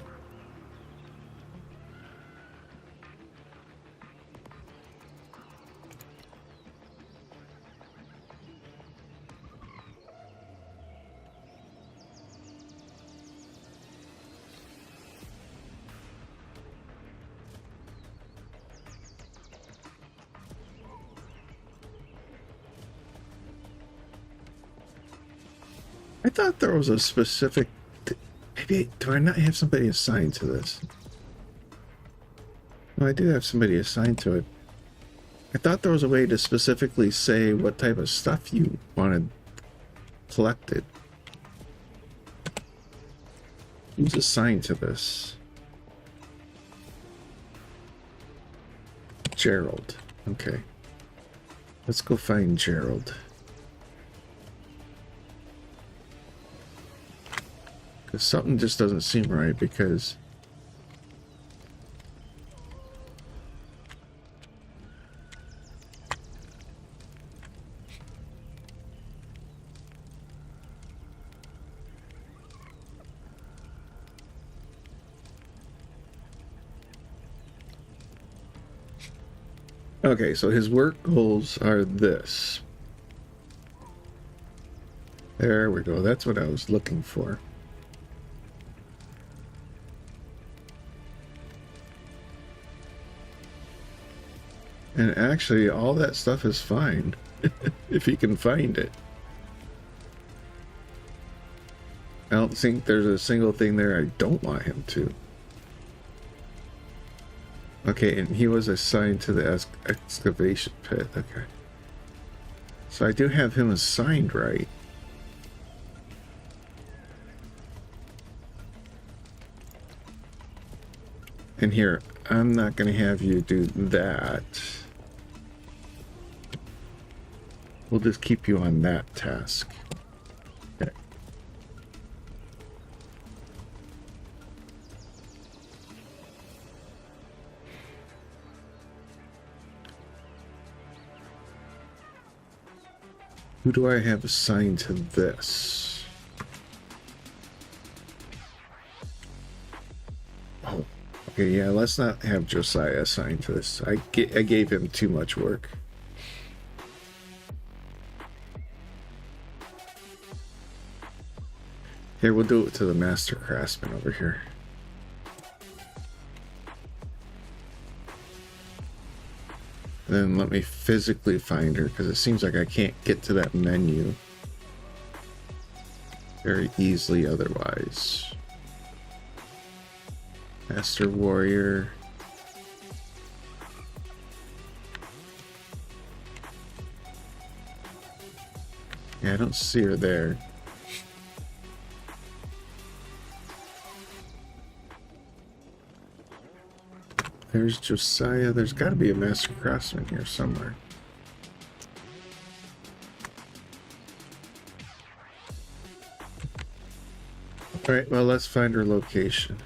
I thought there was a specific... Maybe, do I not have somebody assigned to this? No, I do have somebody assigned to it. I thought there was a way to specifically say what type of stuff you wanted collected. Who's assigned to this? Gerald. Okay. Let's go find Gerald. Because something just doesn't seem right, because okay, so his work goals are this. There we go. That's what I was looking for. And actually, all that stuff is fine if he can find it. I don't think there's a single thing there I don't want him to. Okay, and he was assigned to the excavation pit. Okay. So I do have him assigned right. And here, I'm not going to have you do that. We'll just keep you on that task. Okay. Who do I have assigned to this? Oh, okay, yeah, let's not have Josiah assigned to this. I gave him too much work. Here, we'll do it to the master craftsman over here. Then let me physically find her, because it seems like I can't get to that menu very easily otherwise. Master Warrior. Yeah, I don't see her there. There's Josiah. There's got to be a master craftsman here somewhere. Alright, well, let's find her location.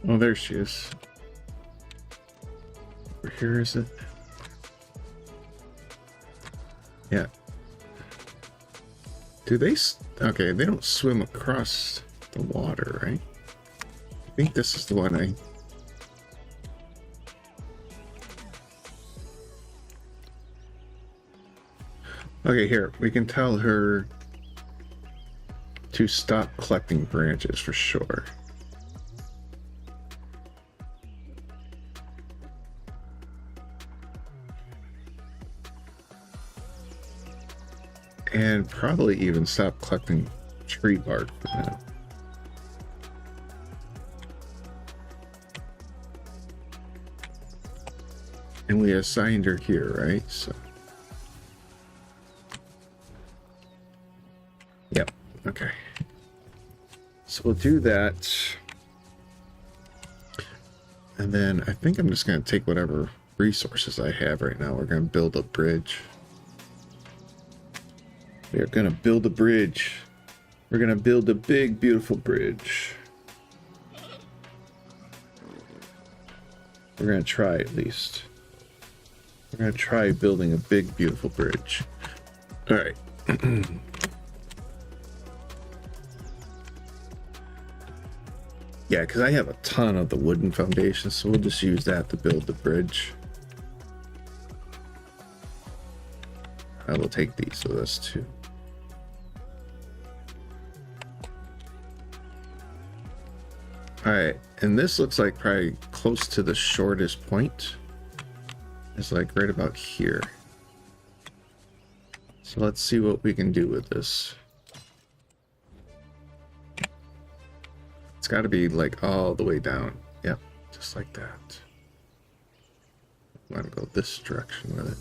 Oh, there she is. Over here, is it? Yeah. Do they... Okay, they don't swim across the water, right? I think this is the one I... Okay, here. We can tell her to stop collecting branches for sure. And probably even stop collecting tree bark for that. And we assigned her here, right? So. Yep, okay. So we'll do that. And then I think I'm just going to take whatever resources I have right now. We're going to build a bridge. We are going to build a bridge. We're going to build a big, beautiful bridge. We're going to try at least. We're going to try building a big, beautiful bridge. All right. Yeah, because I have a ton of the wooden foundation, so we'll just use that to build the bridge. I will take these with us too. Alright, and this looks like probably close to the shortest point. It's like right about here. So let's see what we can do with this. It's got to be like all the way down. Yep, just like that. I'm going to go this direction with it.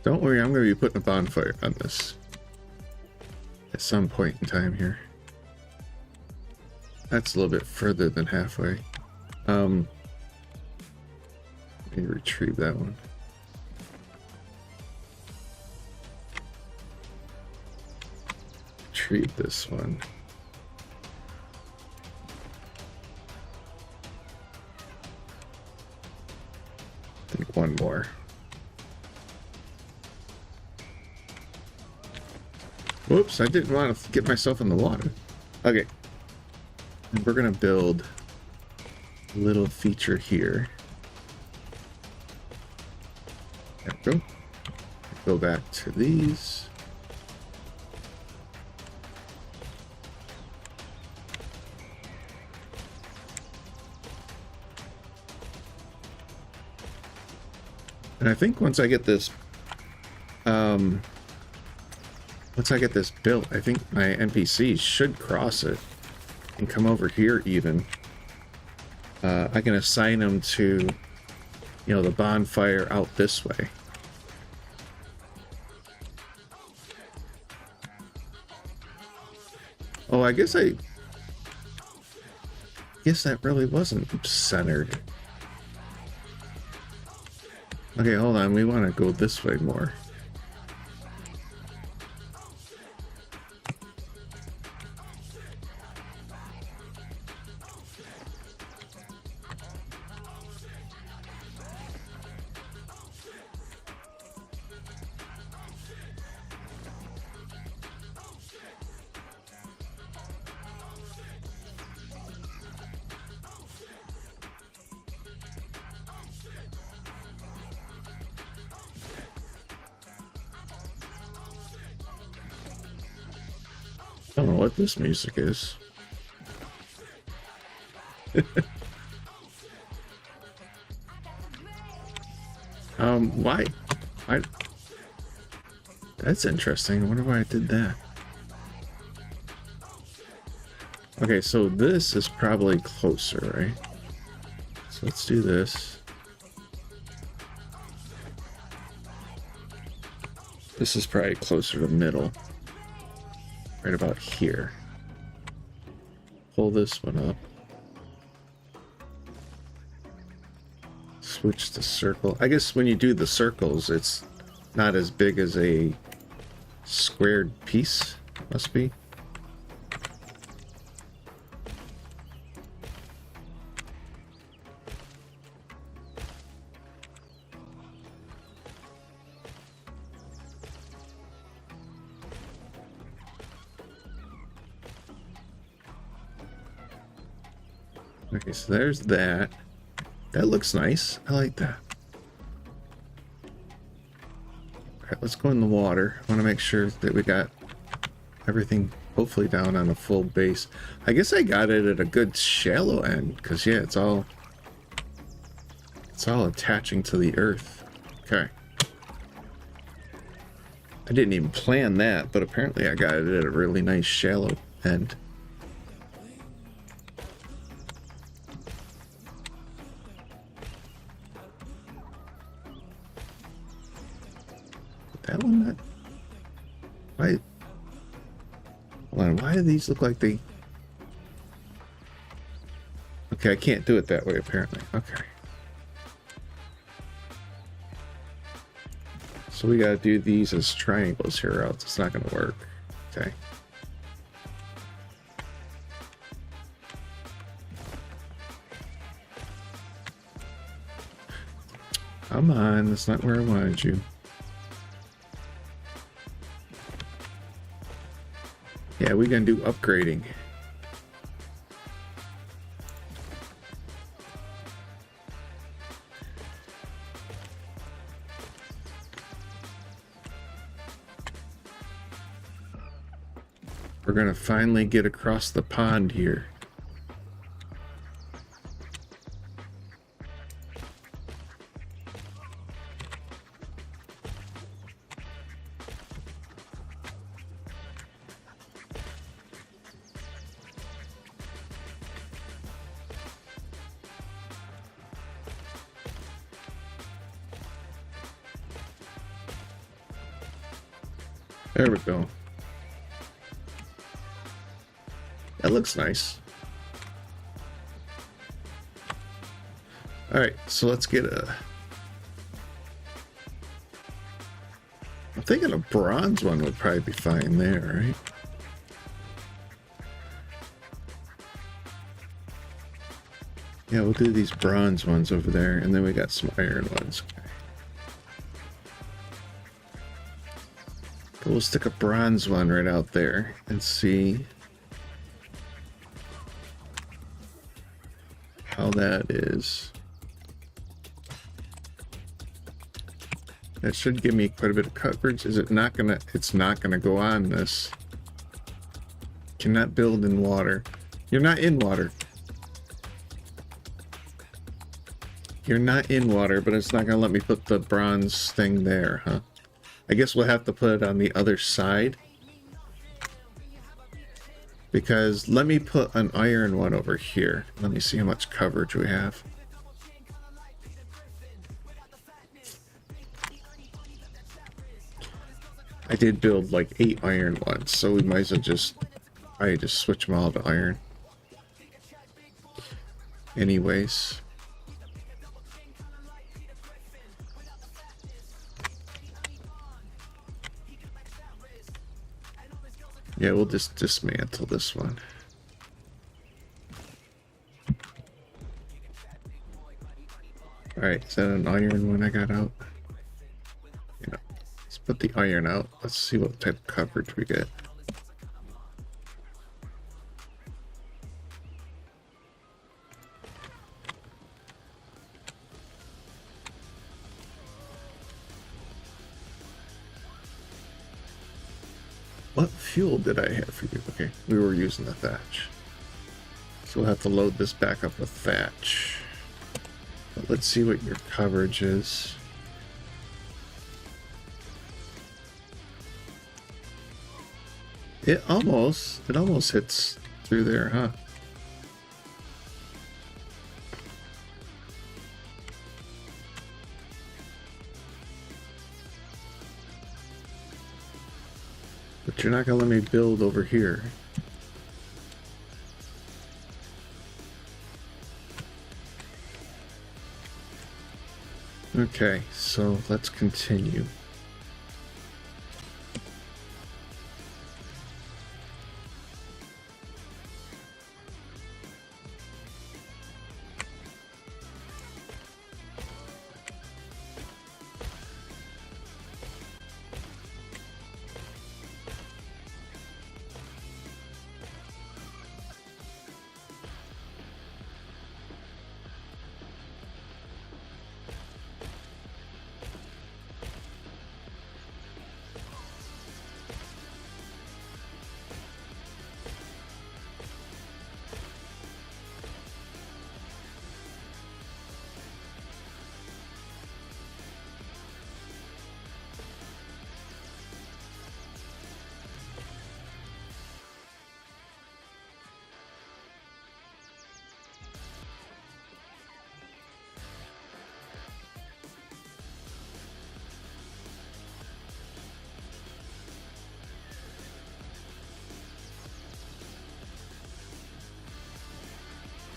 Don't worry, I'm going to be putting a bonfire on this at some point in time here. That's a little bit further than halfway. Let me retrieve that one. Retrieve this one. I think one more. Whoops, I didn't want to get myself in the water. Okay. And we're going to build a little feature here. There we go. Go back to these. And I think once I get this built, I think my NPCs should cross it and come over here even. I can assign them to, you know, the bonfire out this way. Oh, I guess that really wasn't centered. Okay, hold on. We want to go this way more. I don't know what this music is. Why? That's interesting. I wonder why I did that. Okay, so this is probably closer, right? So let's do this. This is probably closer to the middle. Right about here. Pull this one up. Switch to circle. I guess when you do the circles, it's not as big as a squared piece. Must be. Okay, so there's that. That looks nice. I like that. Alright, let's go in the water. I want to make sure that we got everything hopefully down on a full base. I guess I got it at a good shallow end, because yeah, it's all attaching to the earth. Okay. I didn't even plan that, but apparently I got it at a really nice shallow end. That one, not... Why? Hold on, why do these look like they... Okay, I can't do it that way, apparently. Okay. So we gotta do these as triangles here, or else it's not gonna work. Okay. Come on, that's not where I wanted you. Yeah, we're gonna do upgrading. We're gonna finally get across the pond here. There we go. That looks nice. Alright, so let's get a... I'm thinking a bronze one would probably be fine there, right? Yeah, we'll do these bronze ones over there, and then we got some iron ones. Okay. But we'll stick a bronze one right out there and see how that is. That should give me quite a bit of coverage. Is it not gonna? It's not gonna go on this. Cannot build in water. You're not in water. You're not in water, but it's not gonna let me put the bronze thing there, huh? I guess we'll have to put it on the other side. Because let me put an iron one over here. Let me see how much coverage we have. I did build like 8 iron ones, so we might as well just switch them all to iron. Anyways. Yeah, we'll just dismantle this one. Alright, is that an iron one I got out? Yeah. Let's put the iron out. Let's see what type of coverage we get. What fuel did I have for you? Okay, we were using the thatch. So we'll have to load this back up with thatch. But let's see what your coverage is. It almost hits through there, huh? But you're not gonna let me build over here. Okay, so let's continue.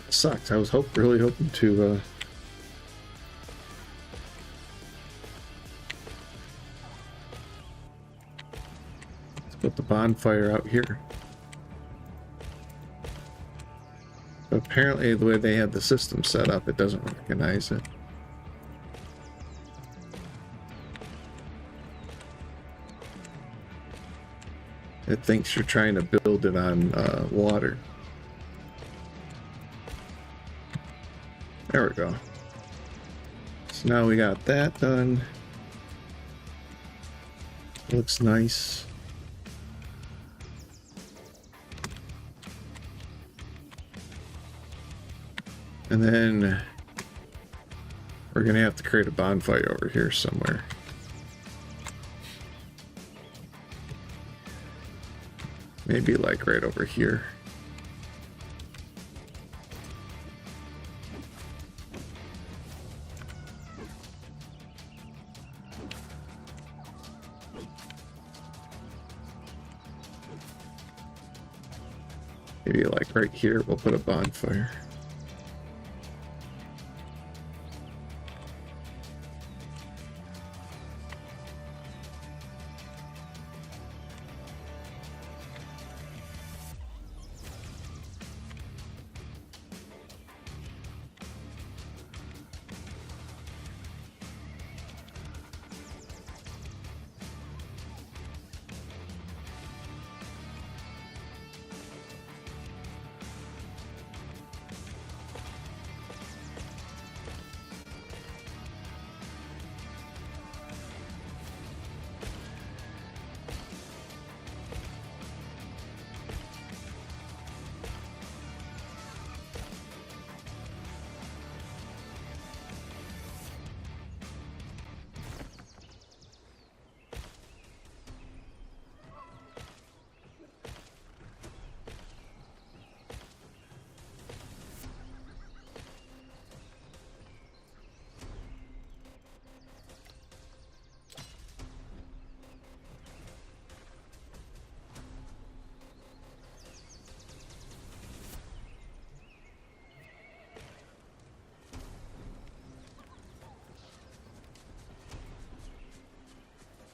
Sucked. I was really hoping to let's put the bonfire out here. But apparently the way they have the system set up, it doesn't recognize it. It thinks you're trying to build it on water. There we go. So now we got that done. Looks nice. And then we're gonna have to create a bonfire over here somewhere. Maybe like right over here. Maybe like right here, we'll put a bonfire.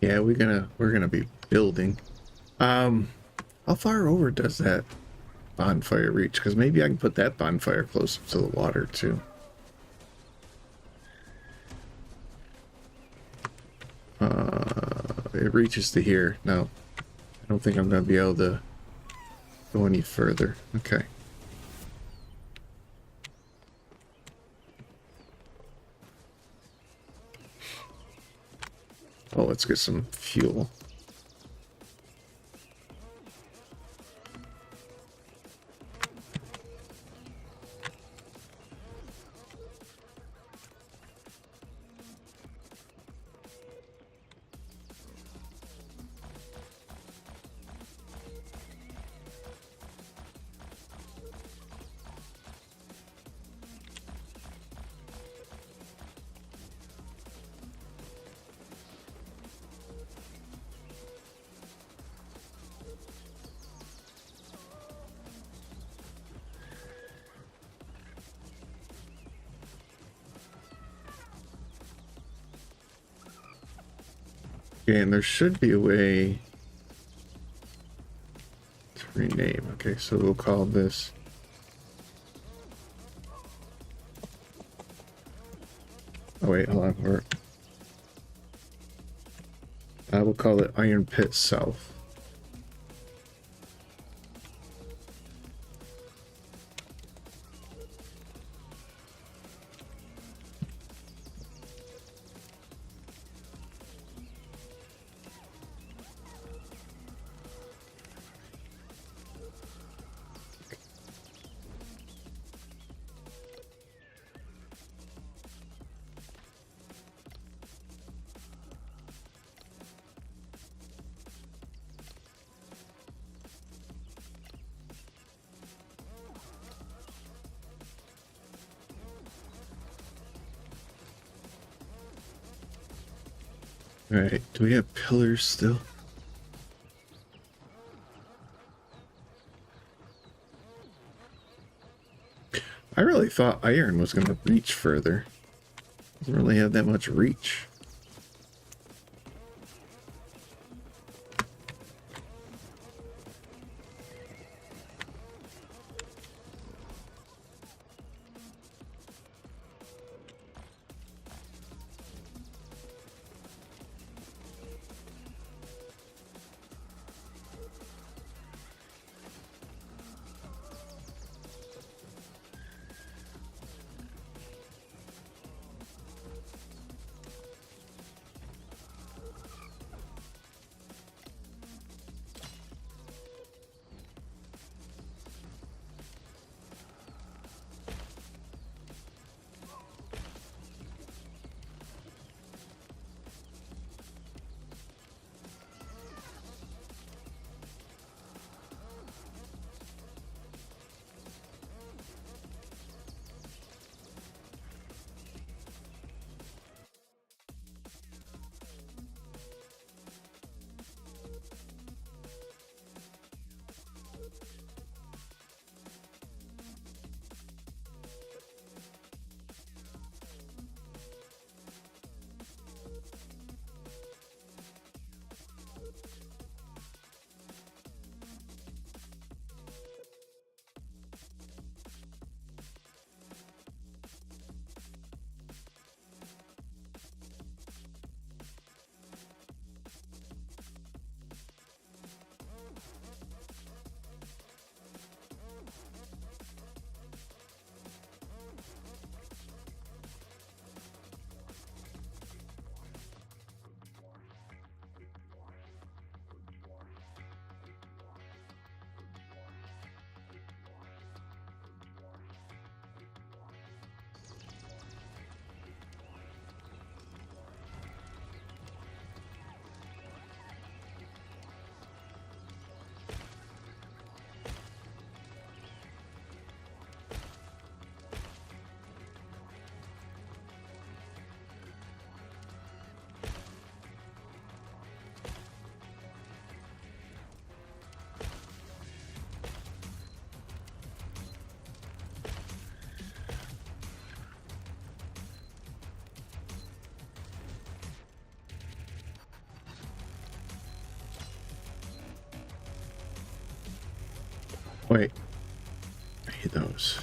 Yeah, we're gonna be building. How far over does that bonfire reach? Because maybe I can put that bonfire closer to the water too. It reaches to here. No, I don't think I'm gonna be able to go any further. Okay. Oh, let's get some fuel. Okay, and there should be a way to rename. Okay, so we'll call this oh wait, hold on. We'll call it Iron Pit South. Alright, do we have pillars still? I really thought iron was going to reach further. Doesn't really have that much reach. Wait. I hate those.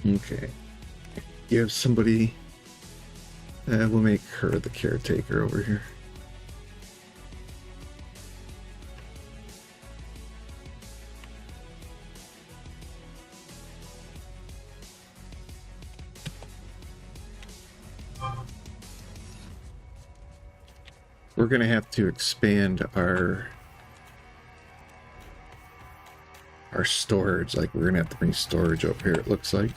Okay. You have somebody. We'll make her the caretaker over here. We're going to have to expand our storage. Like, we're going to have to bring storage over here, it looks like.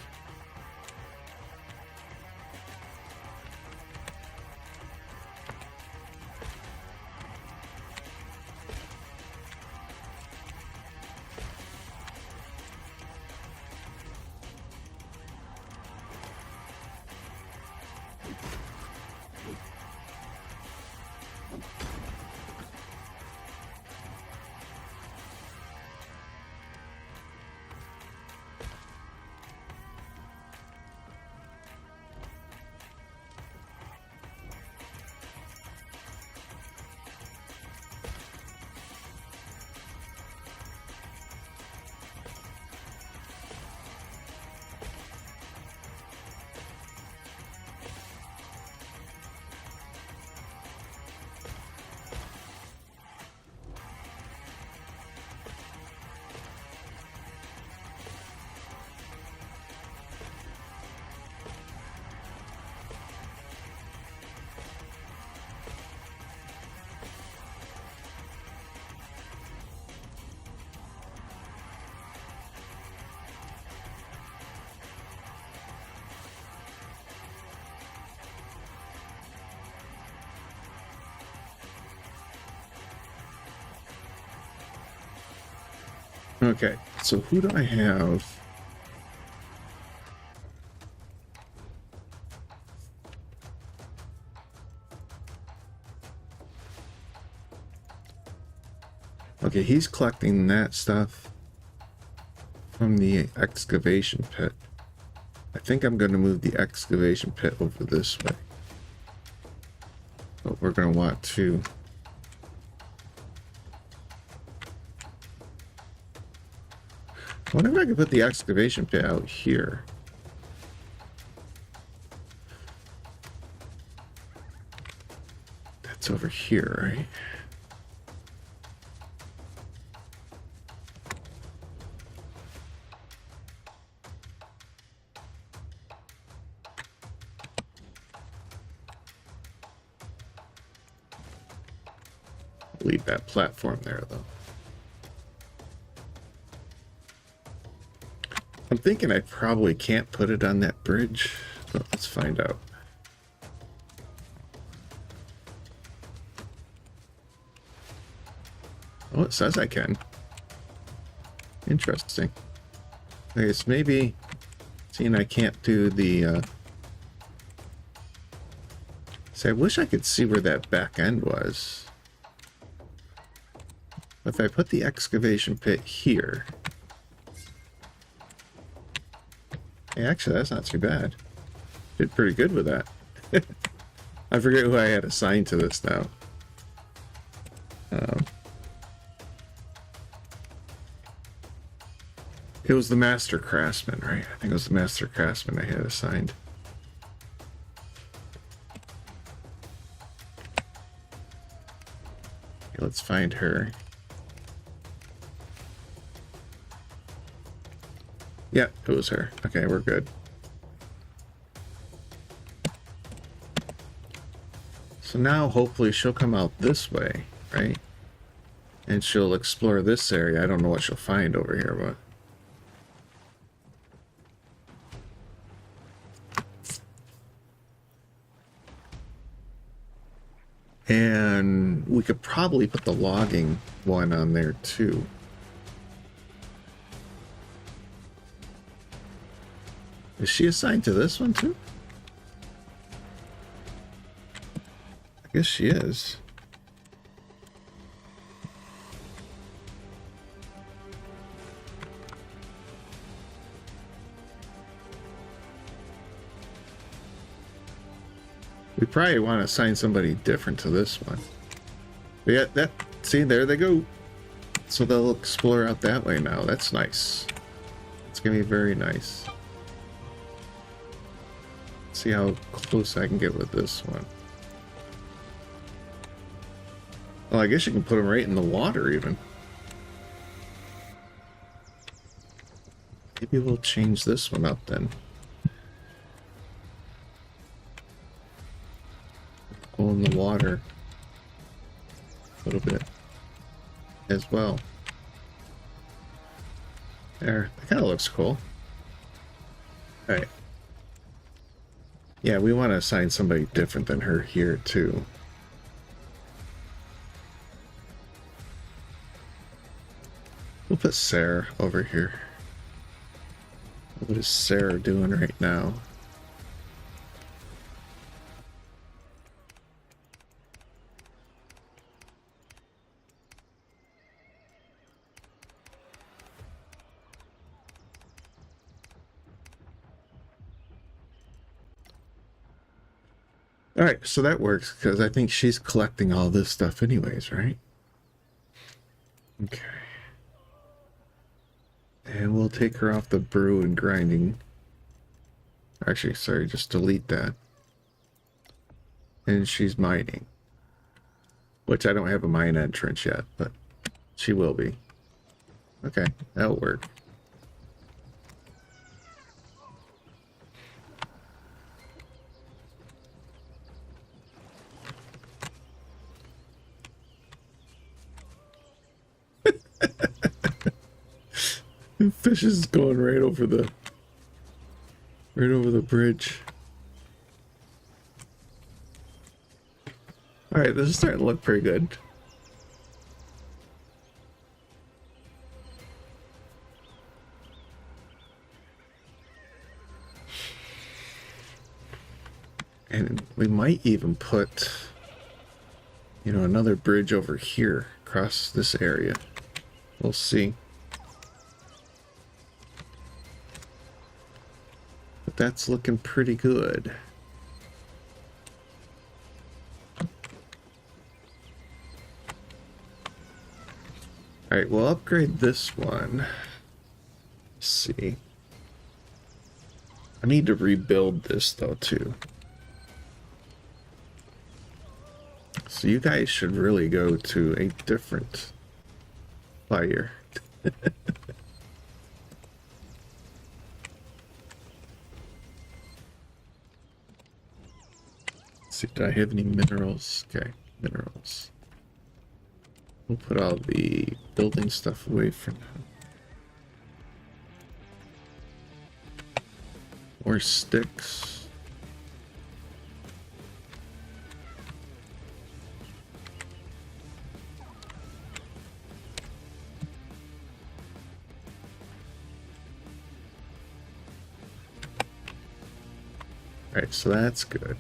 Okay, so who do I have? Okay, he's collecting that stuff from the excavation pit. I think I'm going to move the excavation pit over this way. But we're going to want to... I wonder if I could put the excavation pit out here. That's over here, right? Leave that platform there, though. I'm thinking I probably can't put it on that bridge, but let's find out. Oh, it says I can. Interesting. I guess maybe, seeing I can't do the... See, I wish I could see where that back end was. If I put the excavation pit here... Hey, actually, that's not too bad. Did pretty good with that. I forget who I had assigned to this now. It was the Master Craftsman, right? I think it was the Master Craftsman I had assigned. Okay, let's find her. Yeah, it was her. Okay, we're good. So now hopefully she'll come out this way, right? And she'll explore this area. I don't know what she'll find over here, but... could probably put the logging one on there too. Is she assigned to this one too? I guess she is. We probably want to assign somebody different to this one. But yeah, that, see, there they go. So they'll explore out that way now. That's nice. It's gonna be very nice. See how close I can get with this one. Well, I guess you can put them right in the water even. Maybe we'll change this one up then. Go in the water a little bit as well. There, that kind of looks cool. All right. Yeah, we want to assign somebody different than her here too. We'll put Sarah over here. What is Sarah doing right now? All right, so that works because I think she's collecting all this stuff anyways, right? Okay. And we'll take her off the brew and grinding. Actually, sorry, just delete that. And she's mining. Which I don't have a mine entrance yet, but she will be. Okay, that'll work. Fish is going right over the bridge. All right, this is starting to look pretty good. And we might even put, you know, another bridge over here across this area. We'll see. But that's looking pretty good. All right, we'll upgrade this one. Let's see. I need to rebuild this though too. So you guys should really go to a different fire. Let's see, do I have any minerals? Okay, minerals. We'll put all the building stuff away for now. More sticks. All right, so that's good.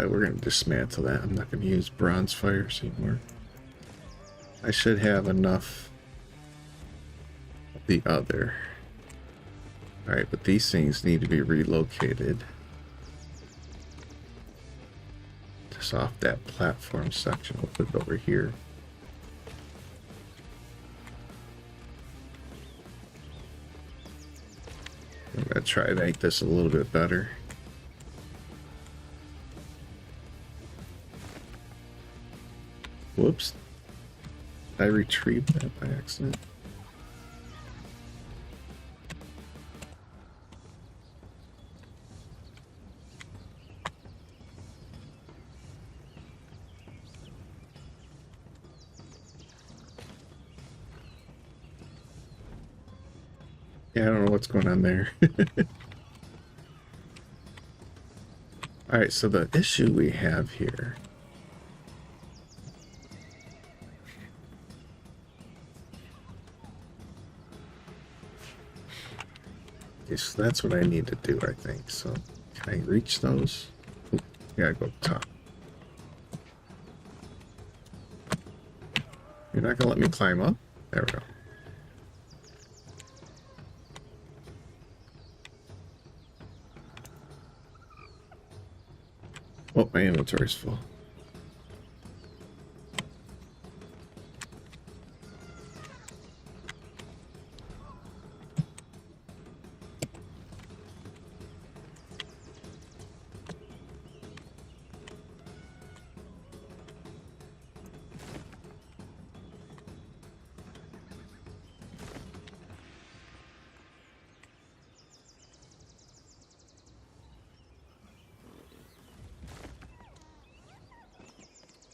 We're going to dismantle that. I'm not going to use bronze fires anymore. I should have enough of the other. Alright, but these things need to be relocated. Just off that platform section. We'll put it over here. I'm going to try to make this a little bit better. Whoops. I retrieved that by accident. Yeah, I don't know what's going on there. Alright, so the issue we have here. Okay, so that's what I need to do, I think. So, can I reach those? Oop, gotta go top. You're not gonna let me climb up? There we go. Oh, my inventory's full.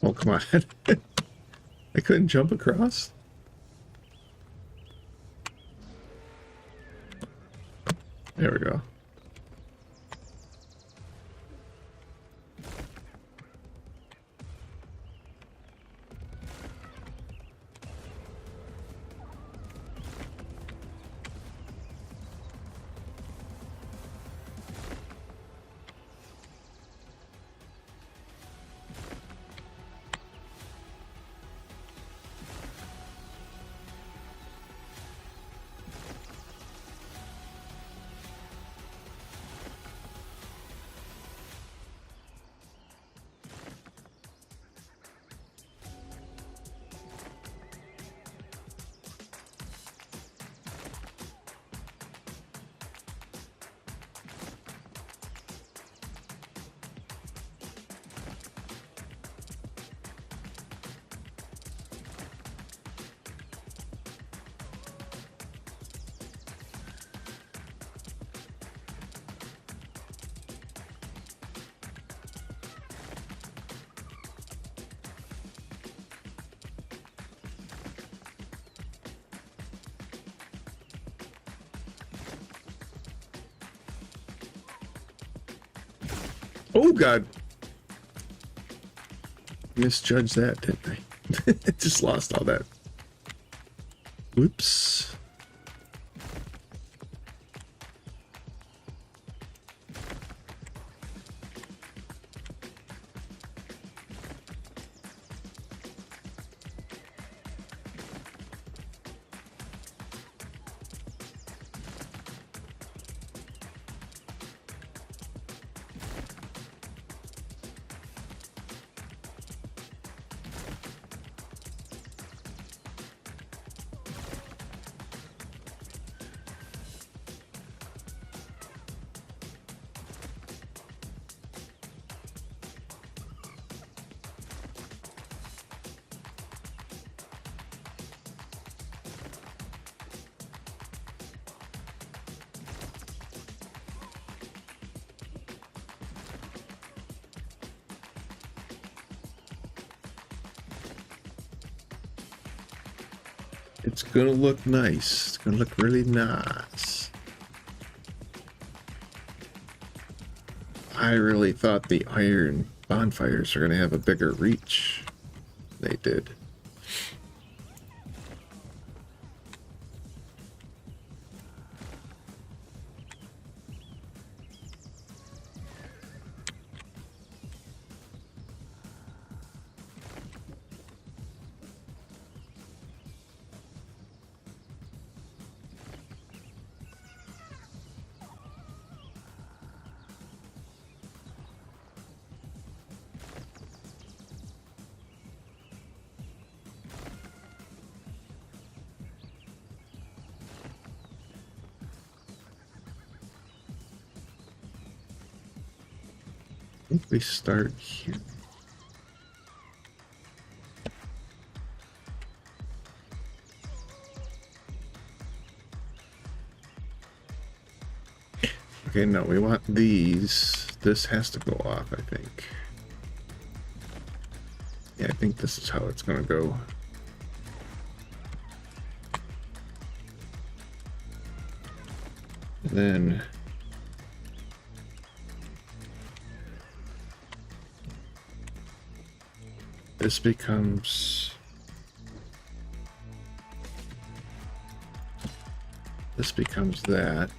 Oh, come on. I couldn't jump across? There we go. Oh, God. Misjudged that, didn't I? Just lost all that. Whoops. It's gonna look nice. It's gonna look really nice. I really thought the iron bonfires are gonna have a bigger reach. They did. I think we start here. Okay, no, we want these. This has to go off, I think. Yeah, I think this is how it's gonna go. Then this becomes that.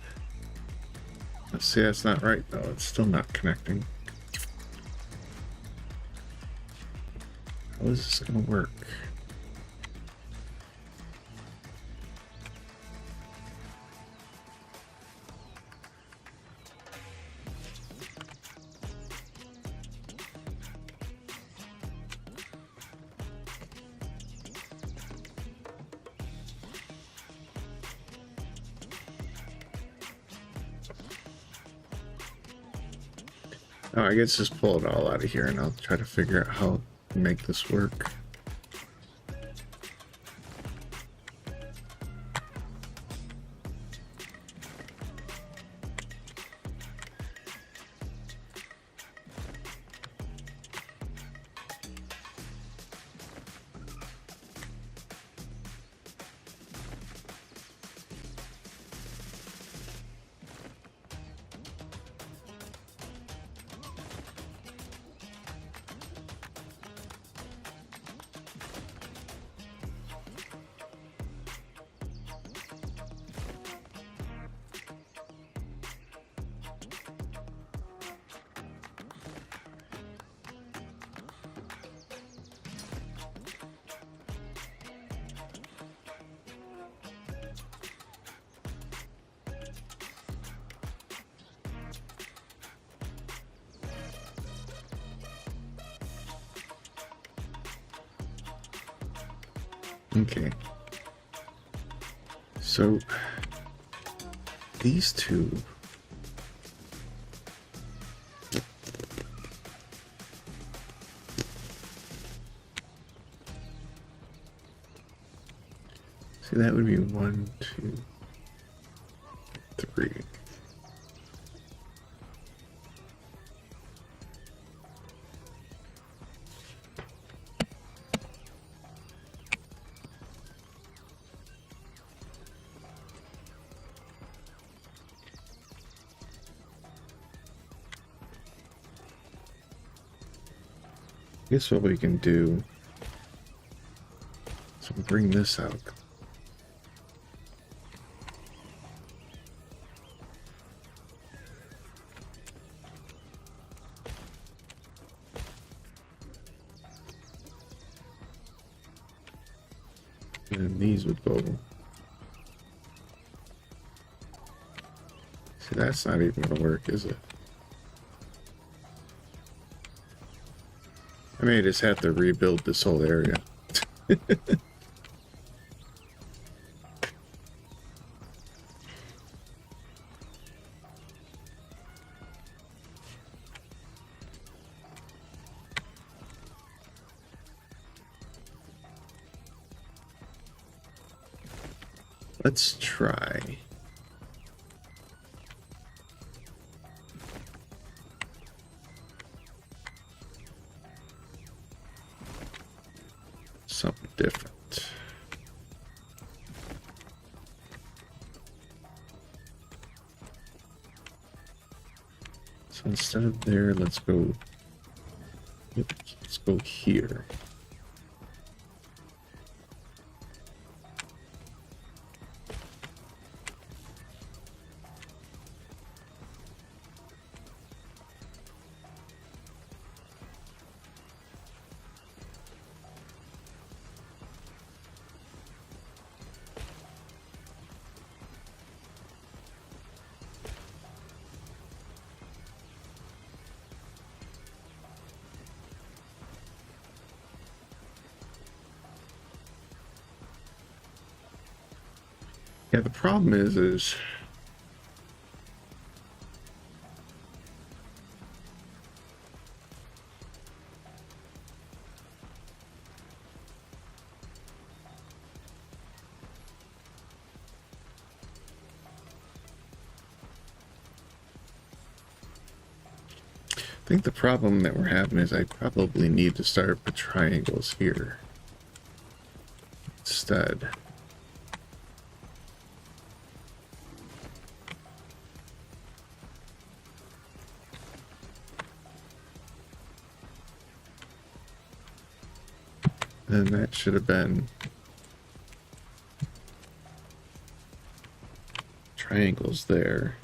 Let's see, that's not right though. It's still not connecting. How is this gonna work? Oh, I guess just pull it all out of here and I'll try to figure out how to make this work. Okay. So these two see, that would be 1, 2, 3. I guess what we can do is we'll bring this out. And then these would go. See, that's not even gonna work, is it? I may just have to rebuild this whole area. Let's try. Something different. So instead of there, let's go here. Yeah, the problem is I think the problem that we're having is I probably need to start with triangles here instead. And that should have been triangles there.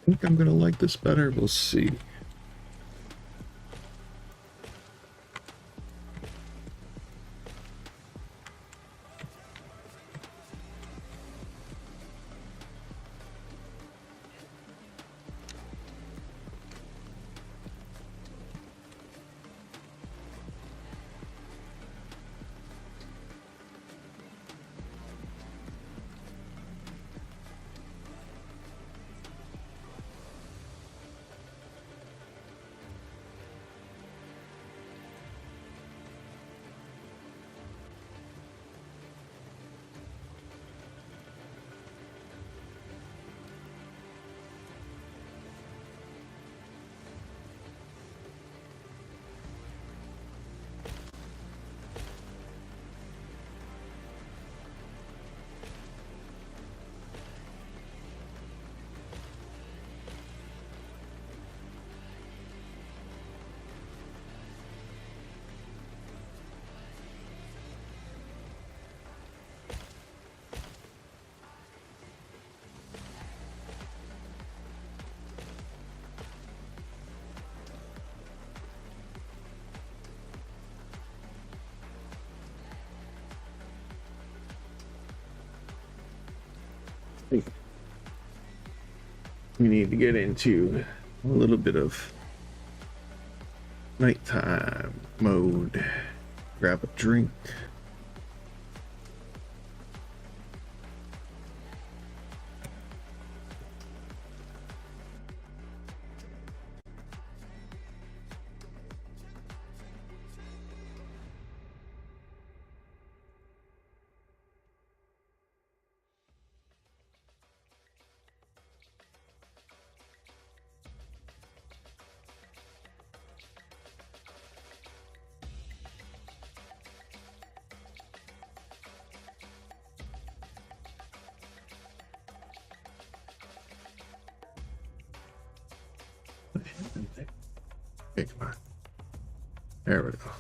I think I'm gonna like this better. We'll see. think we need to get into a little bit of nighttime mode. Grab a drink. Okay, come on. There we go.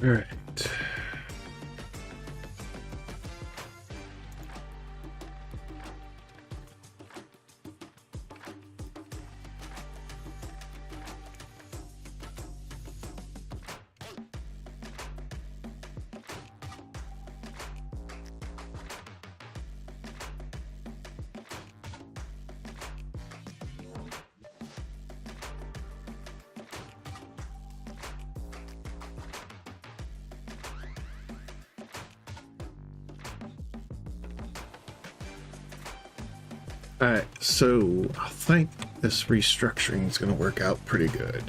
All right. Alright, so I think this restructuring is going to work out pretty good.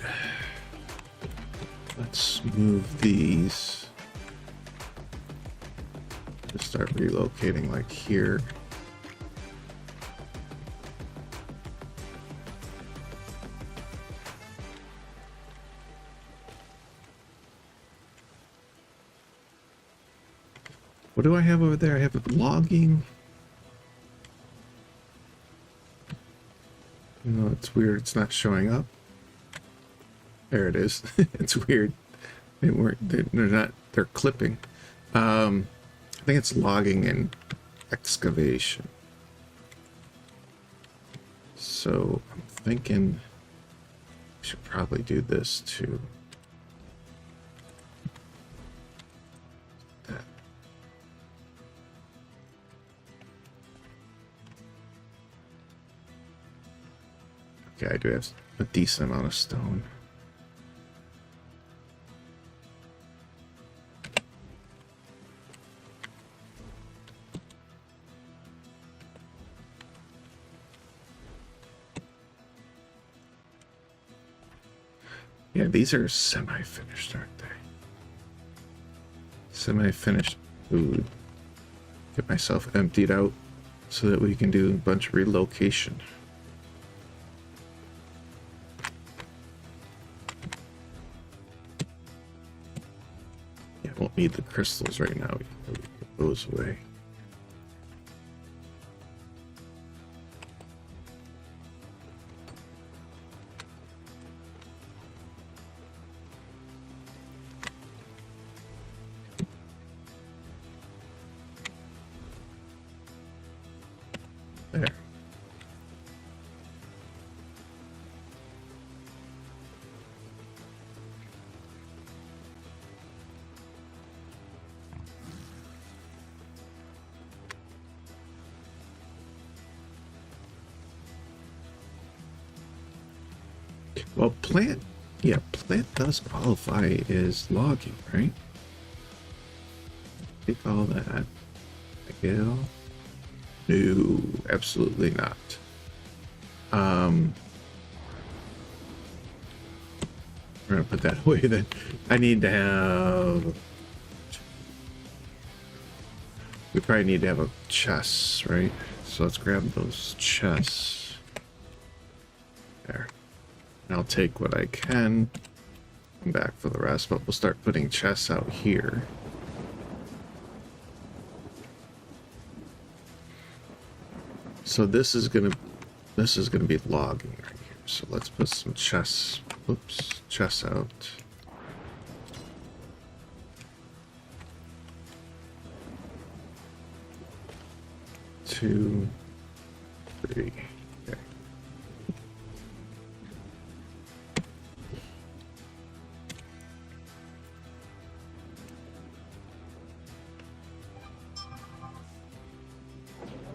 Let's move these. Just start relocating like here. What do I have over there? I have logging. No, it's weird. It's not showing up. There it is. It's weird. They weren't. They're not. They're clipping. I think it's logging and excavation. So I'm thinking we should probably do this too. That. Okay, I do have a decent amount of stone. Yeah, these are semi-finished, aren't they? Semi-finished food. Get myself emptied out so that we can do a bunch of relocation. Yeah, I won't need the crystals right now. We can put those away. Well, plant, yeah, plant does qualify as logging, right? Take all that. Take it all? No, absolutely not. We're gonna put that away then. I need to have. We probably need to have a chest, right? So let's grab those chests. There. And I'll take what I can. Come back for the rest, but we'll start putting chests out here. So this is gonna be logging right here. So let's put some chests. Oops, chests out. Two, three. Okay.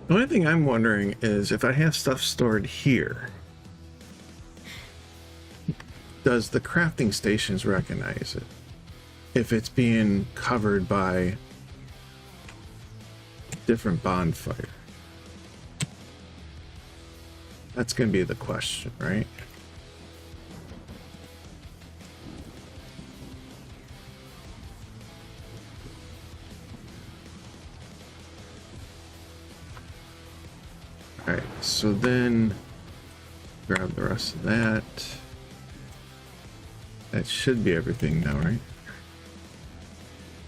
The only thing I'm wondering is if I have stuff stored here, does the crafting stations recognize it? If it's being covered by different bonfire? That's going to be the question, right? Alright, so then grab the rest of that. That should be everything now, right?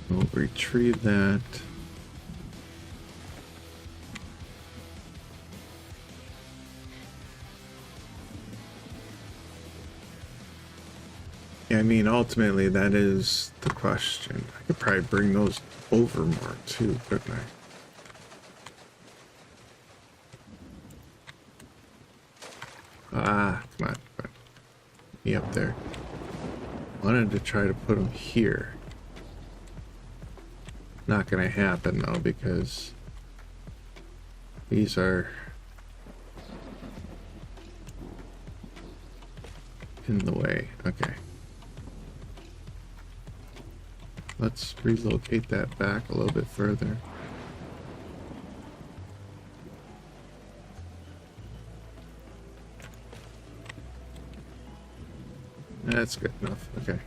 We'll retrieve that. Yeah, I mean, ultimately, that is the question. I could probably bring those over more, too, couldn't I? Ah, come on. Me up there. Wanted to try to put them here. Not gonna happen though, because these are in the way. Okay. Let's relocate that back a little bit further. That's good enough. Okay.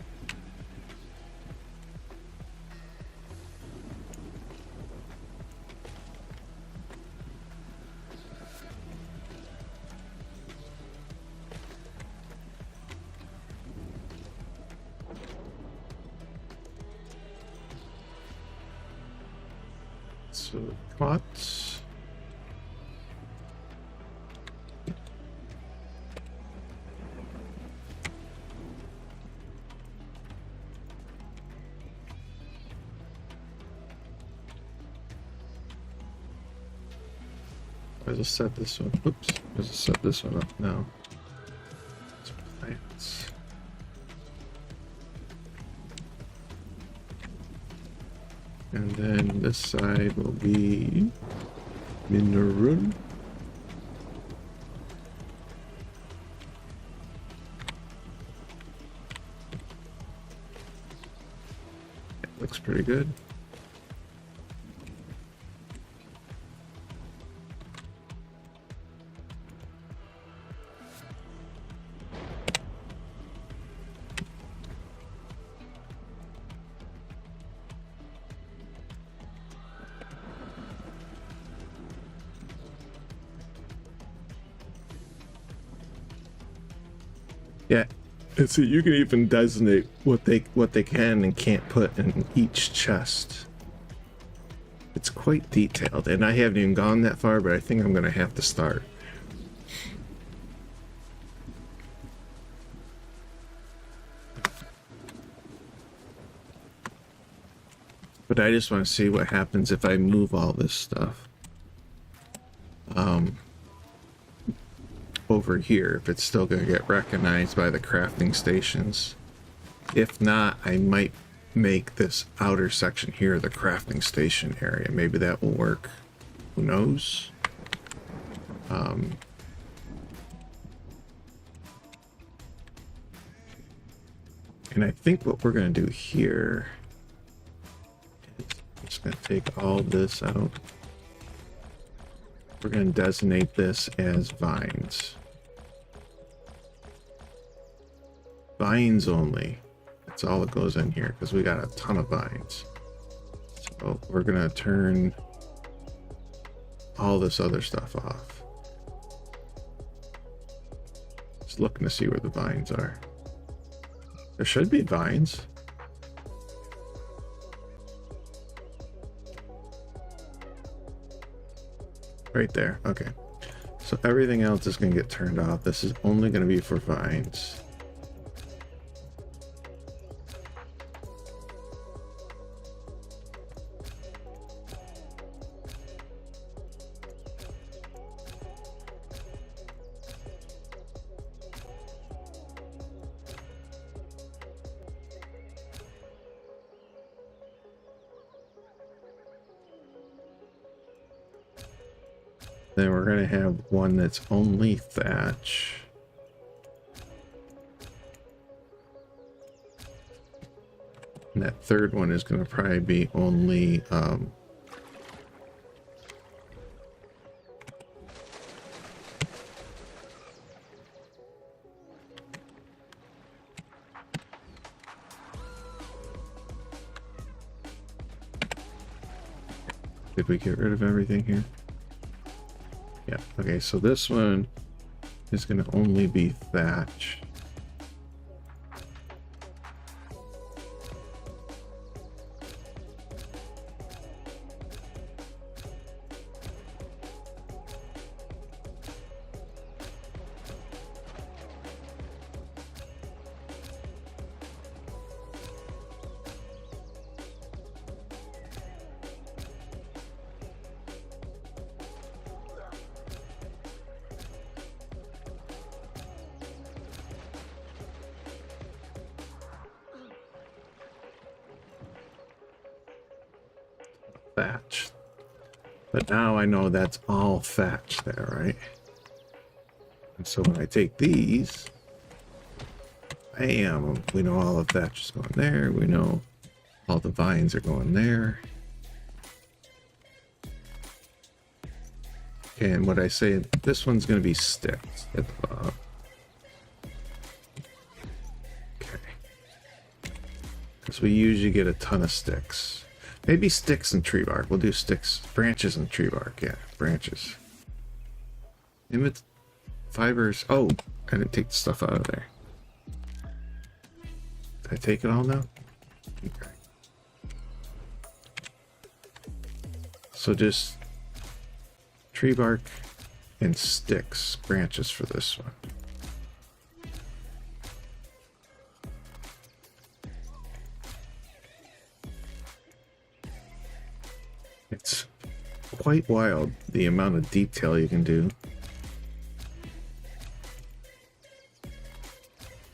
So pots. I just set this one. Oops. I just set this one up now. It's plants. And then this side will be mineral. It looks pretty good. Yeah, and so you can even designate what they can and can't put in each chest. It's quite detailed, and I haven't even gone that far, but I think I'm gonna have to start. But I just want to see what happens if I move all this stuff over here, if it's still going to get recognized by the crafting stations. If not, I might make this outer section here the crafting station area. Maybe that will work. Who knows? And I think what we're going to do here is I'm just going to take all this out. We're going to designate this as vines. Vines only. That's all that goes in here because we got a ton of vines. So we're going to turn all this other stuff off. Just looking to see where the vines are. There should be vines. Right there. Okay. So everything else is going to get turned off. This is only going to be for vines. Then we're going to have one that's only thatch. And that third one is going to probably be only did we get rid of everything here? Yeah, okay, so this one is going to only be thatch. Thatch. But now I know that's all thatch there, right? And so when I take these, bam, we know all the thatch is going there. We know all the vines are going there. And what I say, this one's going to be sticks at the bottom. Okay. Because we usually get a ton of sticks. Maybe sticks and tree bark. We'll do sticks, branches and tree bark. Yeah, branches. Limit fibers. Oh, I didn't take the stuff out of there. Did I take it all now? Okay. So just tree bark and sticks, branches for this one. It's quite wild the amount of detail you can do.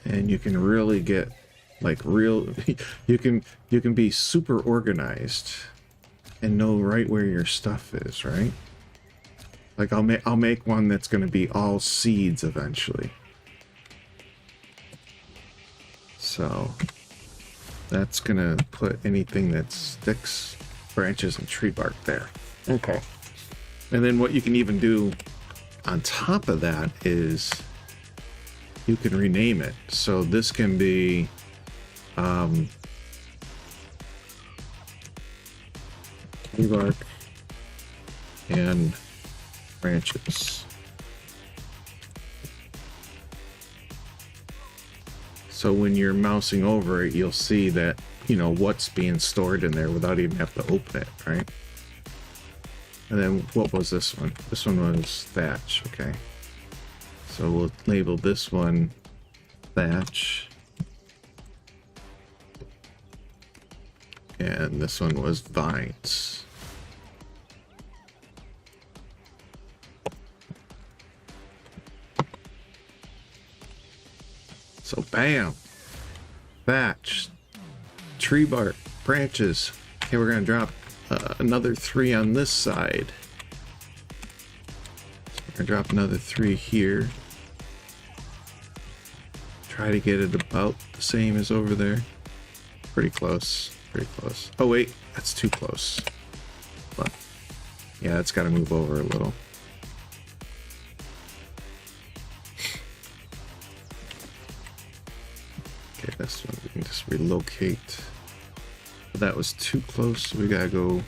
And you can really get like real you can be super organized and know right where your stuff is, right? Like I'll make one that's going to be all seeds eventually. So that's going to put anything that sticks, branches and tree bark there. Okay. And then what you can even do on top of that is you can rename it. So this can be tree bark and branches. So when you're mousing over it, you'll see that, you know, what's being stored in there without even having to open it, right? And then what was this one? This one was thatch, okay. So we'll label this one thatch. And this one was vines. So bam, thatch, tree bark, branches. Okay, we're gonna drop another 3 on this side. So we're gonna drop another 3 here. try to get it about the same as over there. Pretty close. Pretty close. Oh wait, that's too close. But yeah, it's got to move over a little. Okay, this one we can just relocate. But that was too close, so we gotta go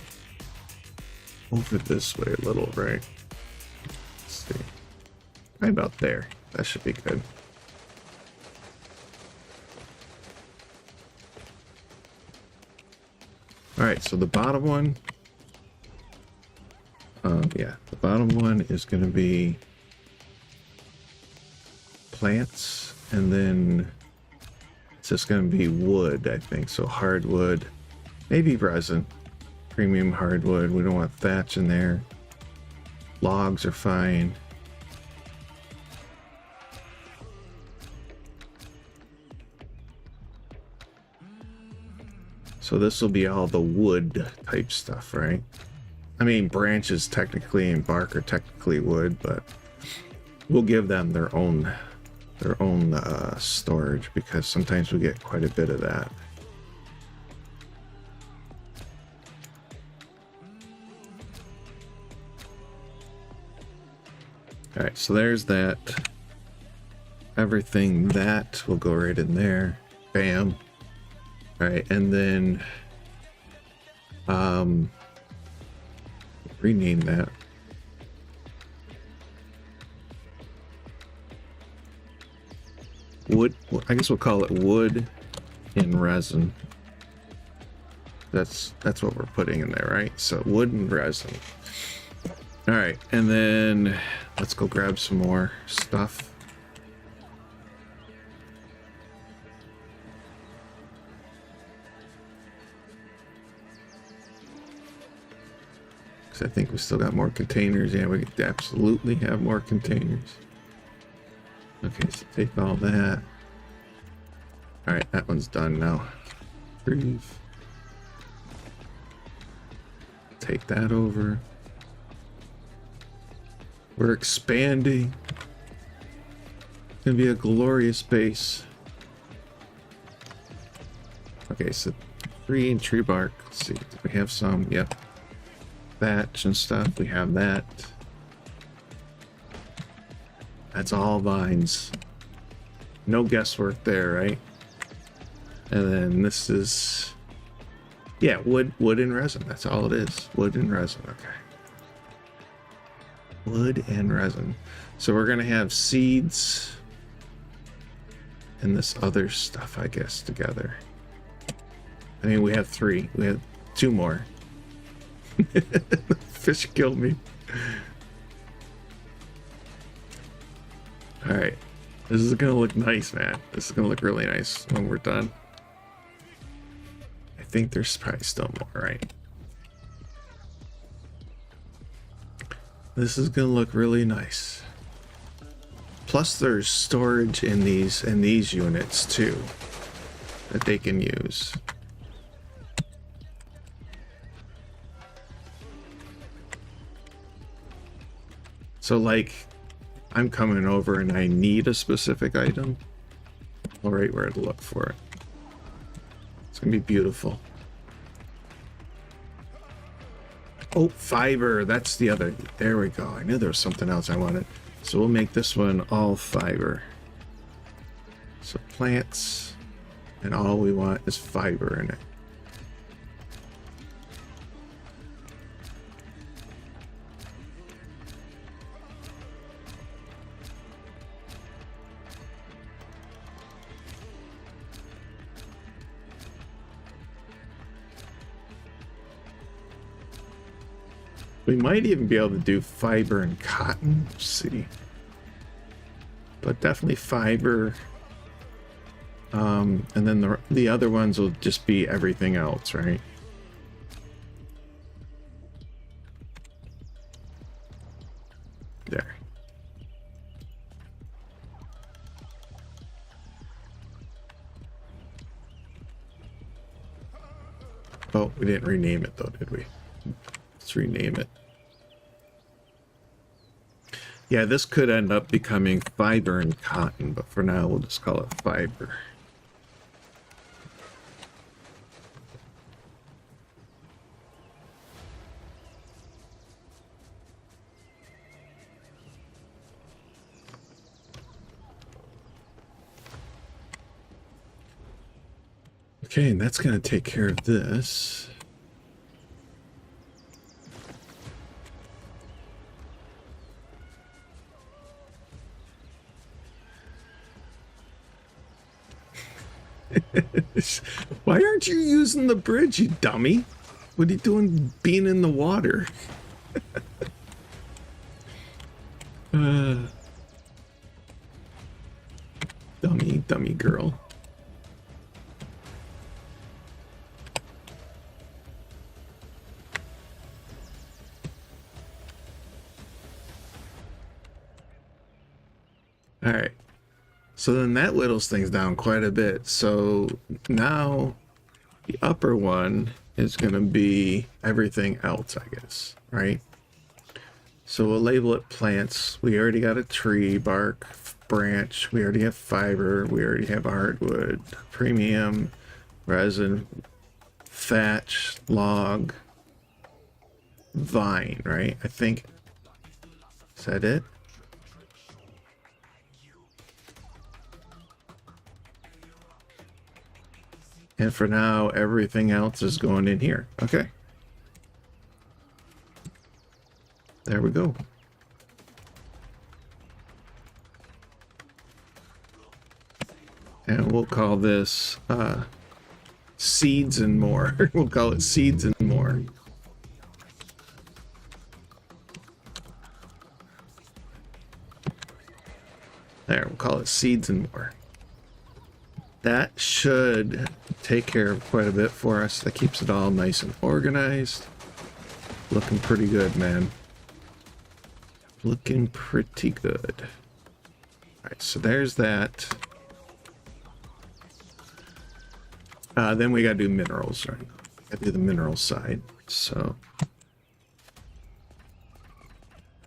over this way a little, right? Let's see. Right about there. That should be good. Alright, so the bottom one, yeah, the bottom one is going to be plants, and then it's just going to be wood, I think. So hardwood, maybe resin, premium hardwood. We don't want thatch in there. Logs are fine. So this will be all the wood type stuff, right? I mean, branches technically and bark are technically wood, but we'll give them their own storage, because sometimes we get quite a bit of that. All right, so there's that. Everything that will go right in there. Bam. All right, and then rename that. Wood, I guess we'll call it wood and resin. That's what we're putting in there, right? So wood and resin. All right, and then let's go grab some more stuff. I think we still got more containers. Yeah, we could absolutely have more containers. Okay, so take all that. All right, that one's done now. Breathe. Take that over. We're expanding. It's gonna be a glorious base. Okay, so 3 tree bark. Let's see, do we have some? Yep. Thatch and stuff, we have that. That's all vines. No guesswork there, right? And then this is, yeah, wood and resin. That's all it is. Wood and resin. Okay. Wood and resin. So we're gonna have seeds and this other stuff, I guess, together. I mean, we have 3. We have 2 more. Fish killed me. All right, this is gonna look nice, man. This is gonna look really nice when we're done. I think there's probably still more, right? This is gonna look really nice. Plus there's storage in these units too that they can use. So like, I'm coming over and I need a specific item. All right, where to look for it. It's gonna be beautiful. Oh, fiber, that's the other, there we go. I knew there was something else I wanted. So we'll make this one all fiber. So plants, and all we want is fiber in it. We might even be able to do fiber and cotton. Let's see. But definitely fiber. And then the other ones will just be everything else, right? There. Oh, we didn't rename it though, did we? Let's rename it. Yeah, this could end up becoming fiber and cotton, but for now we'll just call it fiber. Okay, and that's going to take care of this. Why aren't you using the bridge, you dummy? What are you doing being in the water? Dummy girl. All right. So then that whittles things down quite a bit. So now the upper one is going to be everything else, I guess, right? So we'll label it plants. We already got a tree, bark, branch. We already have fiber. We already have hardwood, premium, resin, thatch, log, vine, right? I think, is that it? And for now, everything else is going in here. Okay. There we go. And we'll call this seeds and more. We'll call it seeds and more. There, we'll call it seeds and more. That should take care of quite a bit for us. That keeps it all nice and organized. Looking pretty good, man. Looking pretty good. All right, so there's that. Then we gotta do minerals, right? Gotta do the mineral side. So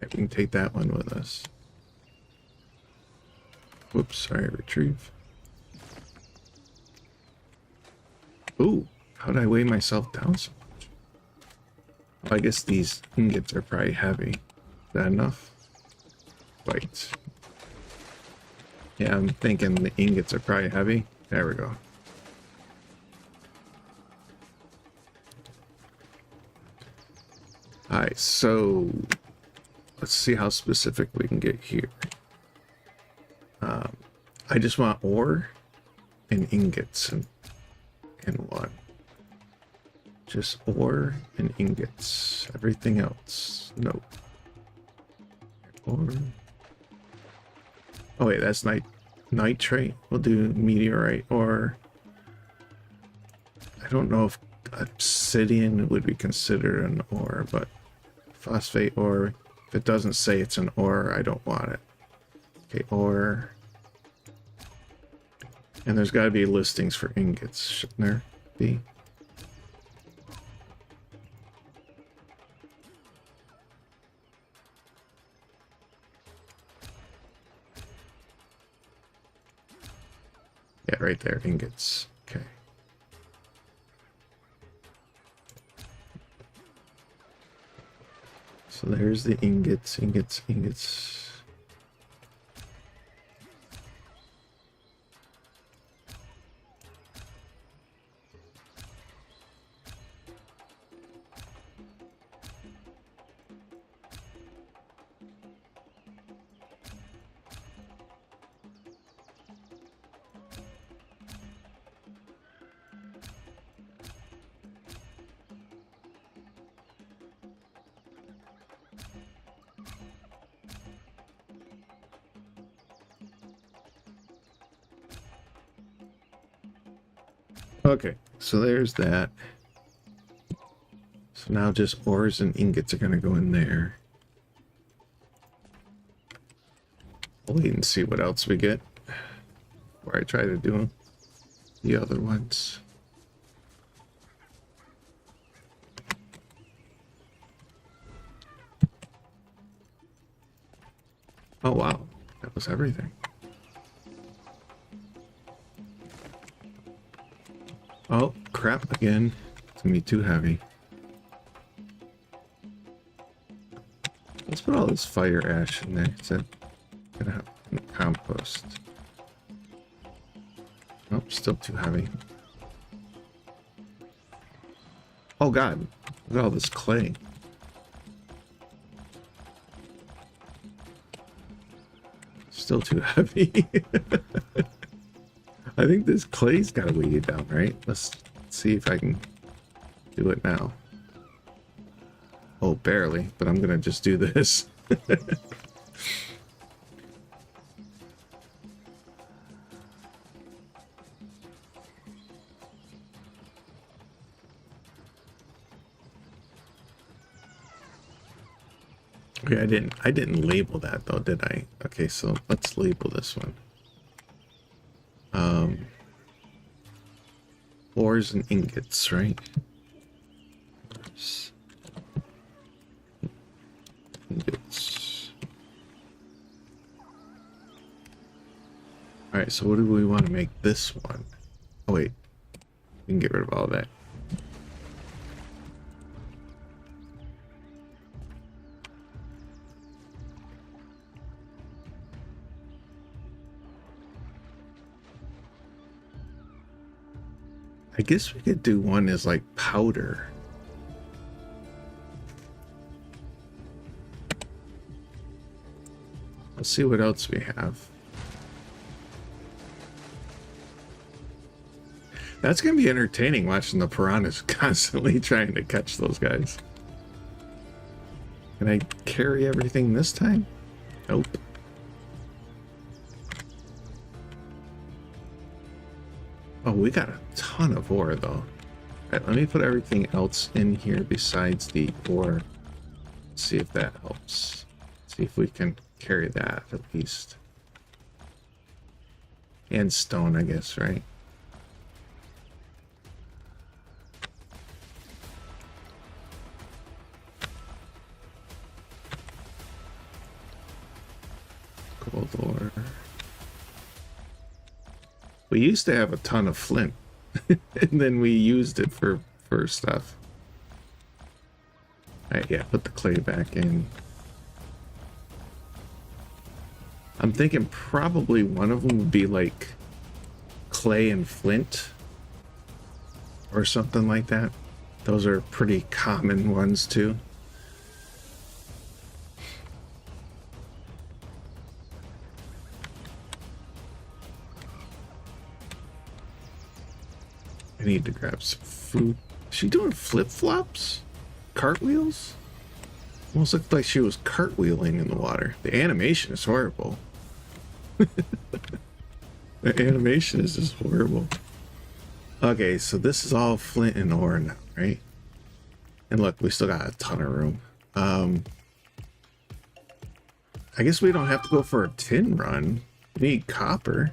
right, we can take that one with us. Whoops, sorry, retrieve. Ooh, how did I weigh myself down so much? Well, I guess these ingots are probably heavy. Is that enough? Wait. Yeah, I'm thinking the ingots are probably heavy. There we go. Alright, so let's see how specific we can get here. I just want ore and ingots and one. Just ore and ingots. Everything else, no. Ore. Oh wait, that's nitrate. We'll do meteorite ore. I don't know if obsidian would be considered an ore, but phosphate ore. If it doesn't say it's an ore, I don't want it. Okay, ore. And there's got to be listings for ingots, shouldn't there be? Yeah, right there, ingots. Okay. So there's the ingots, ingots. Okay, so there's that. So now just ores and ingots are going to go in there. We'll wait and see what else we get before I try to do the other ones. Oh, wow. That was everything. Oh, crap again. It's gonna be too heavy. Let's put all this fire ash in there. Is that gonna have compost? Nope, still too heavy. Oh god, look at all this clay. Still too heavy. I think this clay's gotta weigh you down, right? Let's see if I can do it now. Oh, barely, but I'm gonna just do this. Okay, I didn't label that though, did I? Okay, so let's label this one. Ores and ingots, right? Ores. Ingots. Alright, so what do we want to make this one? Oh wait, we can get rid of all that. I guess we could do one as like powder. Let's see what else we have. That's gonna be entertaining watching the piranhas constantly trying to catch those guys. Can I carry everything this time? Nope. Oh, we got a ton of ore though. Alright, let me put everything else in here besides the ore. See if that helps. See if we can carry that at least. And stone, I guess, right? Gold ore. We used to have a ton of flint, and then we used it for stuff. Alright, yeah, put the clay back in. I'm thinking probably one of them would be like clay and flint or something like that. Those are pretty common ones too. I need to grab some food. Is she doing flip-flops? Cartwheels? Almost looked like she was cartwheeling in the water. The animation is horrible. The animation is just horrible. Okay, so this is all flint and ore now, right? And look, we still got a ton of room. I guess we don't have to go for a tin run. We need copper.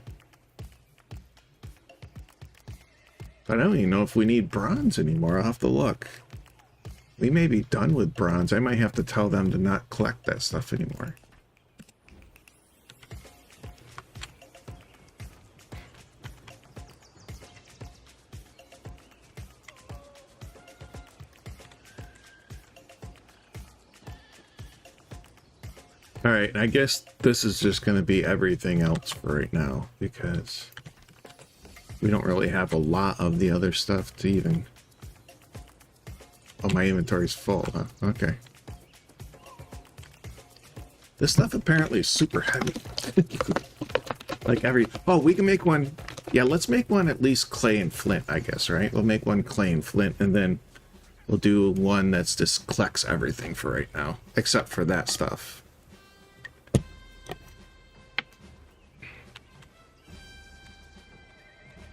But I don't even know if we need bronze anymore. I'll have to look. We may be done with bronze. I might have to tell them to not collect that stuff anymore. Alright, I guess this is just going to be everything else for right now, because we don't really have a lot of the other stuff to even... Oh, my inventory's full, huh? Okay. This stuff apparently is super heavy. Like every... Oh, we can make one... Yeah, let's make one at least clay and flint, I guess, right? We'll make one clay and flint, and then we'll do one that's just collects everything for right now, except for that stuff.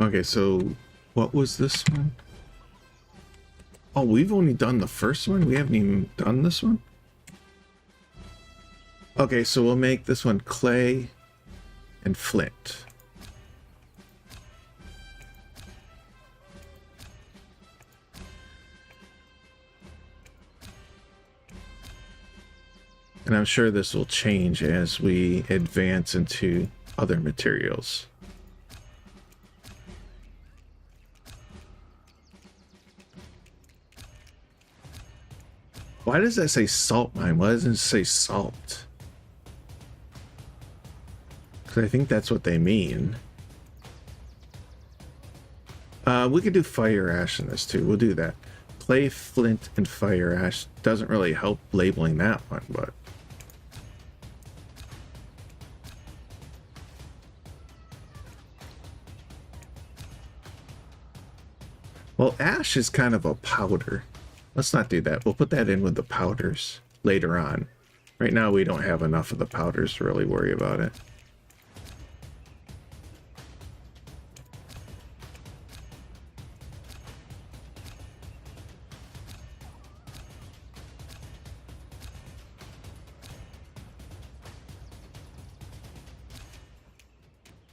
Okay, so what was this one? Oh, we've only done the first one? We haven't even done this one? Okay, so we'll make this one clay and flint. And I'm sure this will change as we advance into other materials. Why does that say salt mine? Why doesn't it say salt? Because I think that's what they mean. We could do fire ash in this too. We'll do that. Clay, flint, and fire ash doesn't really help labeling that one, but... Well, ash is kind of a powder. Let's not do that. We'll put that in with the powders later on. Right now, we don't have enough of the powders to really worry about it.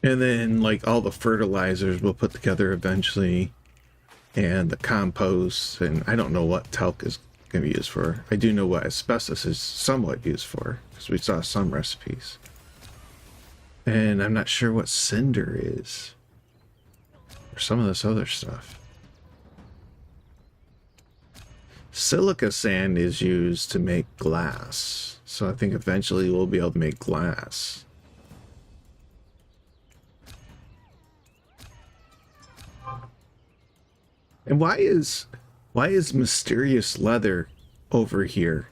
And then, like, all the fertilizers we'll put together eventually. And the compost. And I don't know what talc is going to be used for. I do know what asbestos is somewhat used for. Because we saw some recipes. And I'm not sure what cinder is. Or some of this other stuff. Silica sand is used to make glass. So I think eventually we'll be able to make glass. And why is mysterious leather over here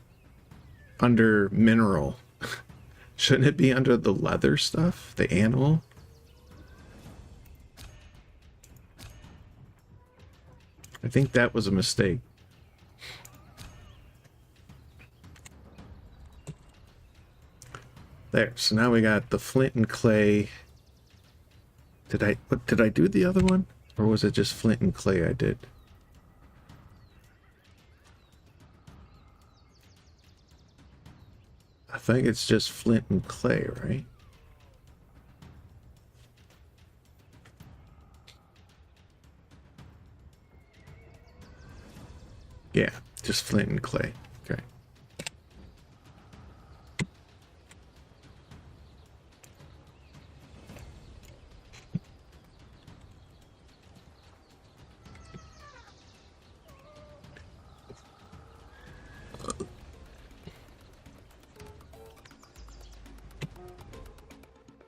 under mineral? Shouldn't it be under the leather stuff, the animal? I think that was a mistake. There, so now we got the flint and clay. Did I do the other one? Or was it just flint and clay I did? I think it's just flint and clay, right? Yeah, just flint and clay. Okay.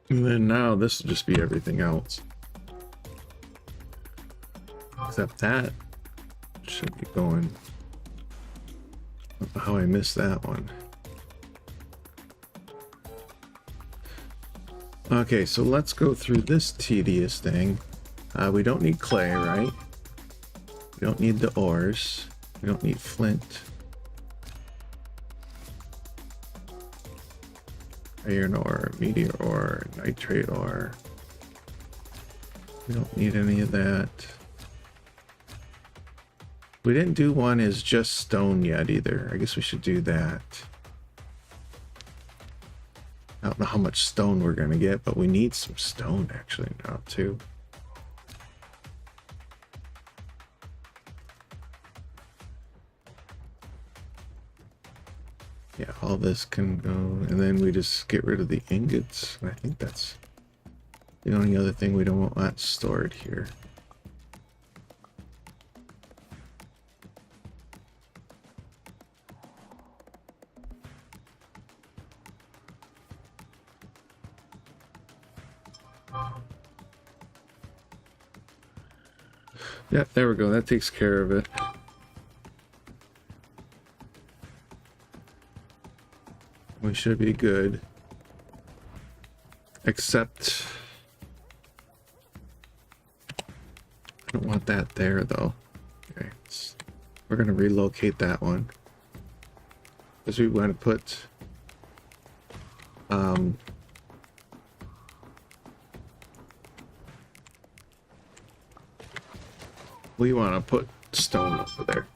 And then now this will just be everything else. Except that should be going. I don't know how I missed that one. Okay, so let's go through this tedious thing. We don't need clay, right? We don't need the ores. We don't need flint. Iron ore, meteor ore, nitrate ore. We don't need any of that. We didn't do one as just stone yet either. I guess we should do that. I don't know how much stone we're gonna get, but we need some stone actually now too. Yeah, all this can go, and then we just get rid of the ingots. I think that's the only other thing we don't want stored here. Yeah, there we go. That takes care of it. We should be good. Except... I don't want that there, though. Okay. We're going to relocate that one. Because we want to put... we want to put stone over there.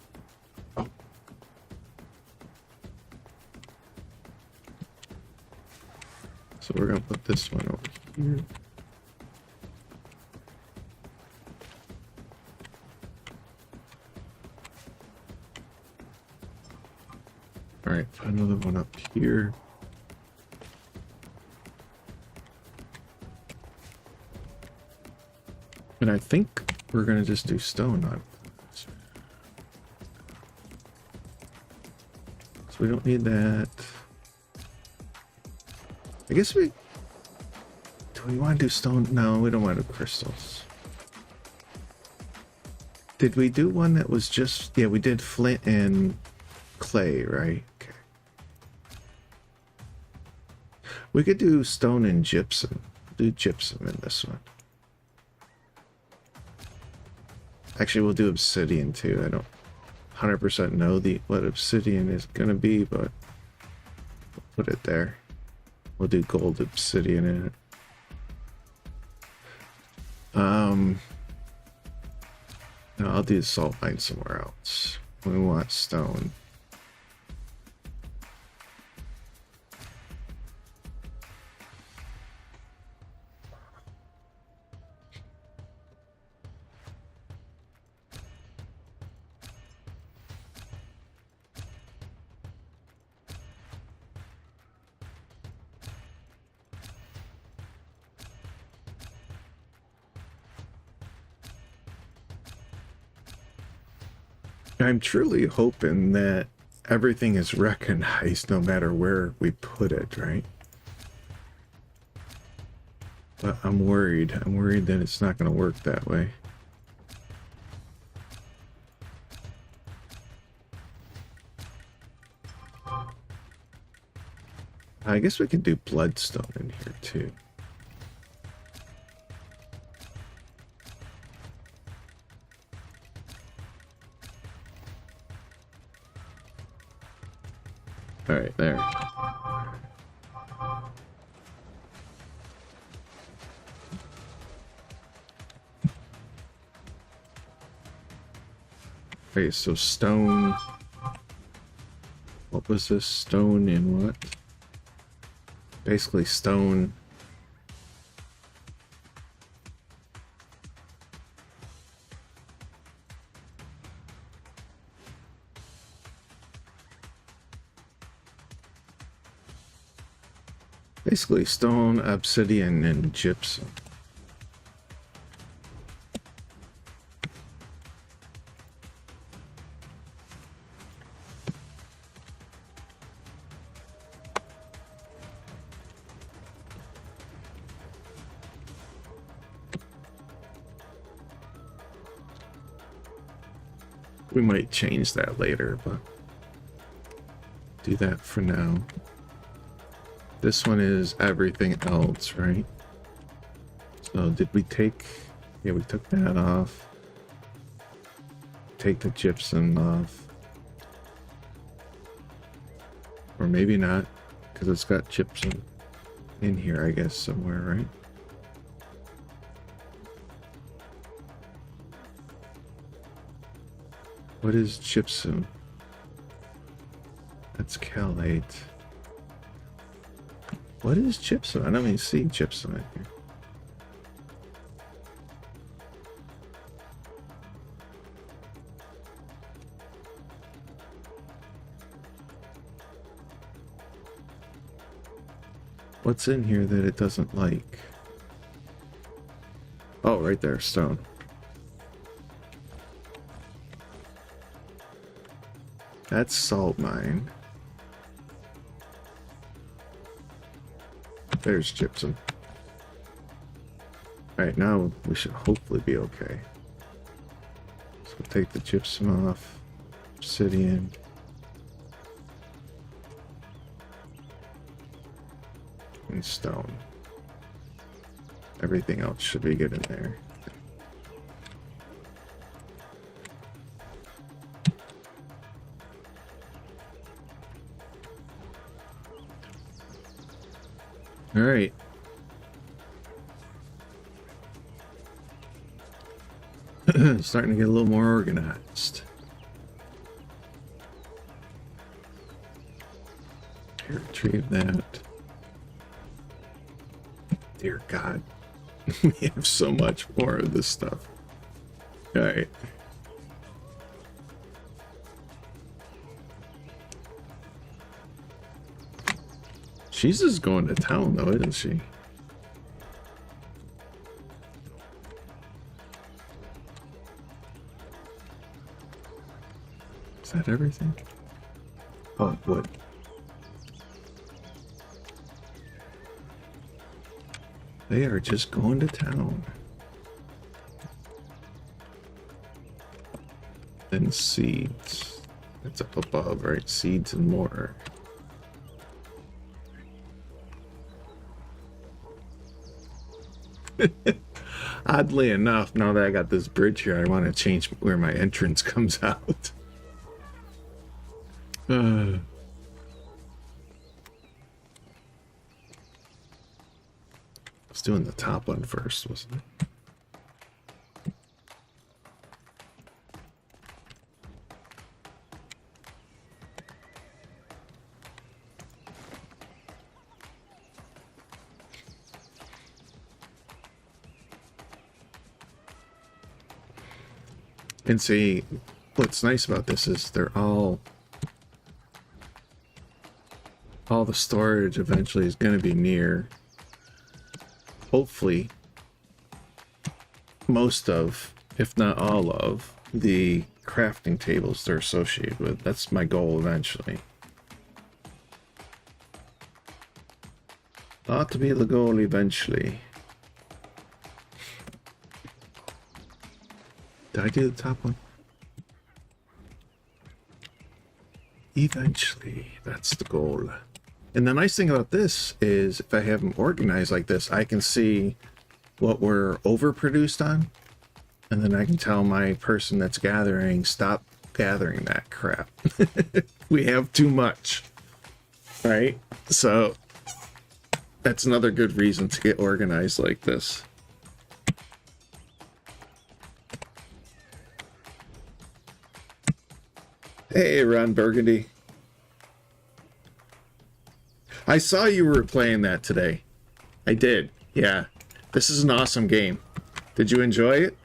So we're going to put this one over here. All right, put another one up here. And I think we're gonna just do stone on this. So we don't need that. I guess we... Do we want to do stone? No, we don't want to do crystals. Did we do one that was just... Yeah, we did flint and clay, right? Okay. We could do stone and gypsum. Do gypsum in this one. Actually, we'll do obsidian too. I don't 100% know what obsidian is gonna be, but we'll put it there. We'll do gold obsidian in it. No, I'll do the salt mine somewhere else. We want stone. I'm truly hoping that everything is recognized no matter where we put it, right? But I'm worried. I'm worried that it's not going to work that way. I guess we can do bloodstone in here too. All right, there. Okay, so stone. What was this? Stone in what? Basically stone. Basically stone, obsidian, and gypsum. We might change that later, but do that for now. This one is everything else, right? So did we take... Yeah, we took that off. Take the gypsum off. Or maybe not, because it's got gypsum in here, I guess, somewhere, right? What is gypsum? That's chalate. What is gypsum? I don't even see gypsum in here. What's in here that it doesn't like? Oh, right there, stone. That's salt mine. There's gypsum. Alright, now we should hopefully be okay. So we'll take the gypsum off. Obsidian. And stone. Everything else should be good in there. All right. Starting to get a little more organized. Here, retrieve that. Dear God. We have so much more of this stuff. All right. She's just going to town though, isn't she? Is that everything? Oh, wood. They are just going to town. Then seeds. That's up above, right? Seeds and more. Oddly enough, now that I got this bridge here, I want to change where my entrance comes out. was doing the top one first, wasn't it? And see, what's nice about this is they're all the storage eventually is going to be near, hopefully, most of, if not all of, the crafting tables they're associated with. That's my goal eventually. Ought to be the goal eventually. Did I do the top one? Eventually, that's the goal. And the nice thing about this is if I have them organized like this, I can see what we're overproduced on. And then I can tell my person that's gathering, stop gathering that crap. We have too much, right? So that's another good reason to get organized like this. Hey, Ron Burgundy. I saw you were playing that today. I did, yeah. This is an awesome game. Did you enjoy it?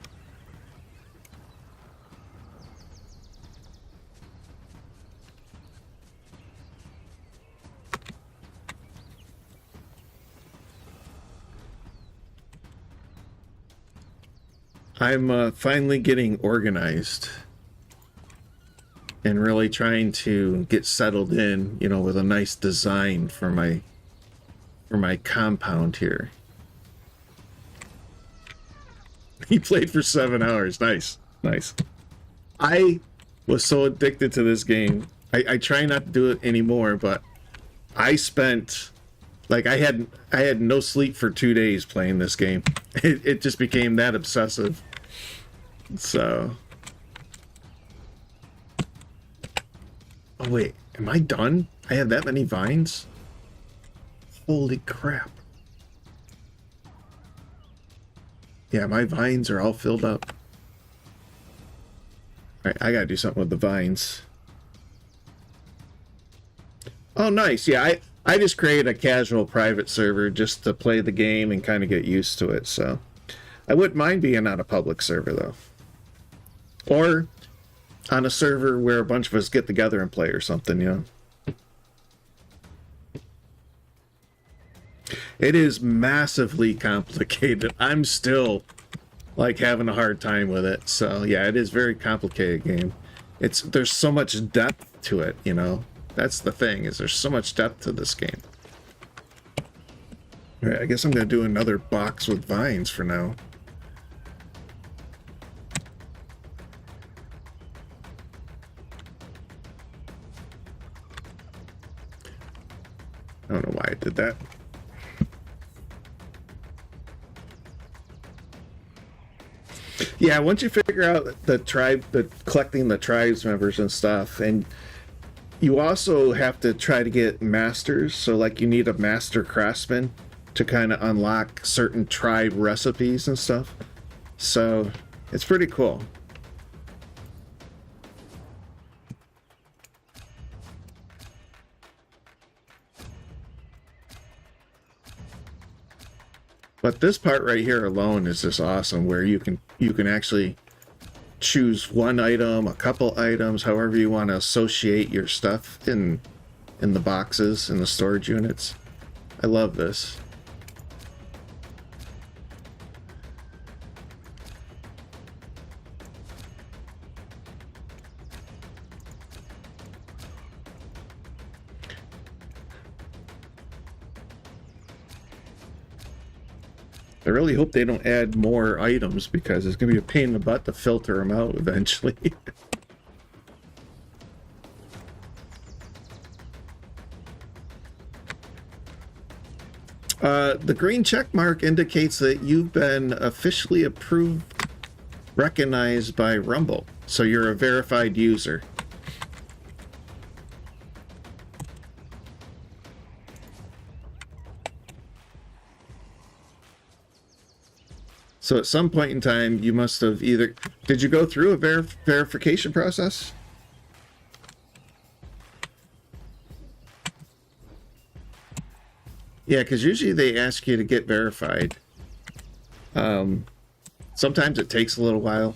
I'm finally getting organized and really trying to get settled in, you know, with a nice design for my compound here. He played for 7 hours. Nice, nice. I was so addicted to this game. I try not to do it anymore, but I spent, like, I had no sleep for 2 days playing this game. It just became that obsessive. So. Oh wait, am I done? I have that many vines? Holy crap. Yeah, my vines are all filled up. Alright, I gotta do something with the vines. Oh, nice. Yeah, I just created a casual private server just to play the game and kind of get used to it, so. I wouldn't mind being on a public server, though. Or on a server where a bunch of us get together and play or something, you know. It is massively complicated. I'm still, like, having a hard time with it. So, yeah, it is a very complicated game. There's so much depth to it, you know. That's the thing, is there's so much depth to this game. All right, I guess I'm going to do another box with vines for now. I don't know why I did that. Yeah, once you figure out collecting the tribes members and stuff, and you also have to try to get masters. So, like, you need a master craftsman to kind of unlock certain tribe recipes and stuff. So, it's pretty cool. But this part right here alone is just awesome, where you can actually choose one item, a couple items, however you want to associate your stuff in the boxes, in the storage units. I love this. I really hope they don't add more items because it's going to be a pain in the butt to filter them out eventually. The green check mark indicates that you've been officially approved, recognized by Rumble. So you're a verified user. So at some point in time, you must have either... Did you go through a verification process? Yeah, because usually they ask you to get verified. Sometimes it takes a little while,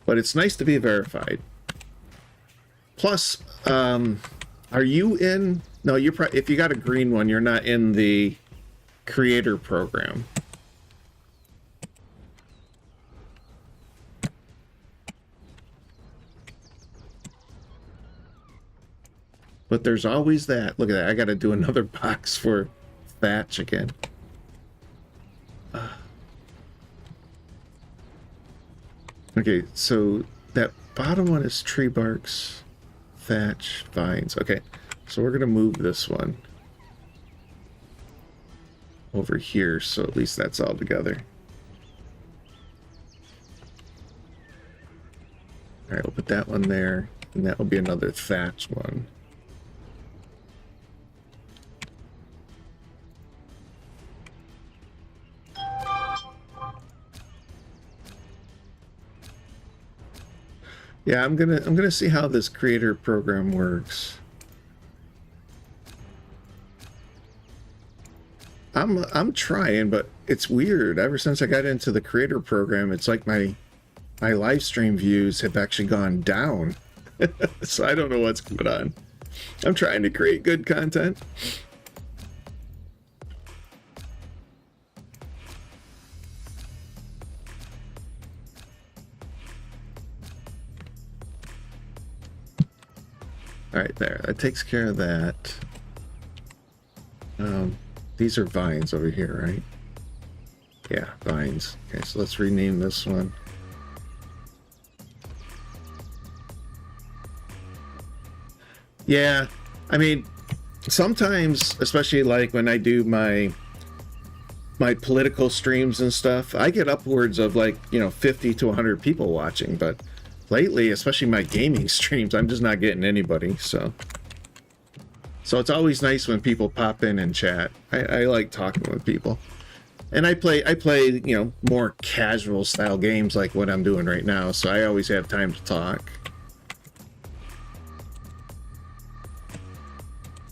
but it's nice to be verified. Plus, are you in... No, you're if you got a green one, you're not in the creator program. But there's always that. Look at that. I got to do another box for Thatch again. Okay, so that bottom one is tree barks, thatch, vines. Okay, so we're going to move this one over here, so at least that's all together. All right, we'll put that one there, and that will be another thatch one. Yeah, I'm gonna see how this creator program works. I'm trying, but it's weird. Ever since I got into the creator program, it's like my live stream views have actually gone down. So I don't know what's going on. I'm trying to create good content. All right, there. That takes care of that. These are vines over here, right? Yeah, vines. Okay, so let's rename this one. Yeah, I mean, sometimes, especially like when I do my political streams and stuff, I get upwards of like, 50 to 100 people watching, but lately, especially my gaming streams, I'm just not getting anybody, so it's always nice when people pop in and chat. I like talking with people. And I play, more casual style games like what I'm doing right now, so I always have time to talk.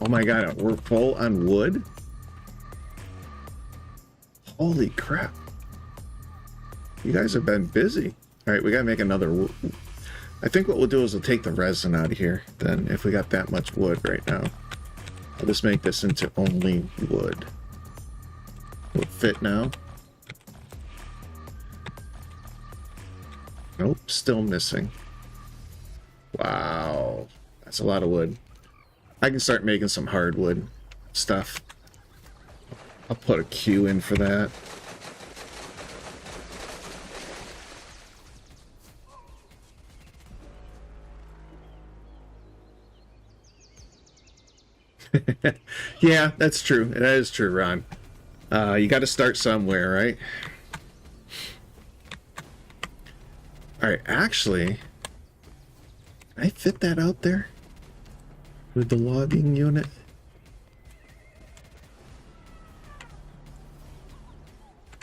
Oh my god, we're full on wood? Holy crap. You guys have been busy. Alright, we gotta make another... I think what we'll do is we'll take the resin out of here, then, if we got that much wood right now. I'll just make this into only wood. Will it fit now? Nope, still missing. Wow. That's a lot of wood. I can start making some hardwood stuff. I'll put a Q in for that. Yeah, that's true. That is true, Ron. You got to start somewhere, right? All right, actually, can I fit that out there with the logging unit?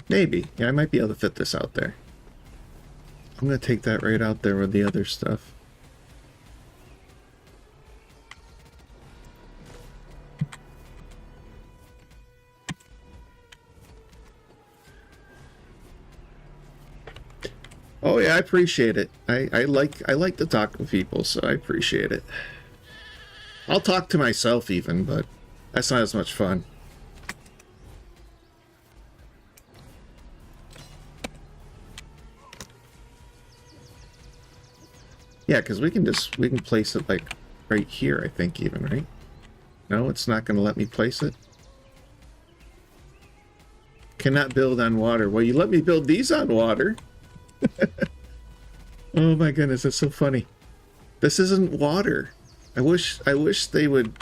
Maybe. Yeah, I might be able to fit this out there. I'm going to take that right out there with the other stuff. Oh yeah, I appreciate it. I like to talk to people, so I appreciate it. I'll talk to myself even, but that's not as much fun. Yeah, because we can place it like right here, I think, even, right? No, it's not going to let me place it. Cannot build on water. Well, you let me build these on water. Oh my goodness, that's so funny. This isn't water. I wish they would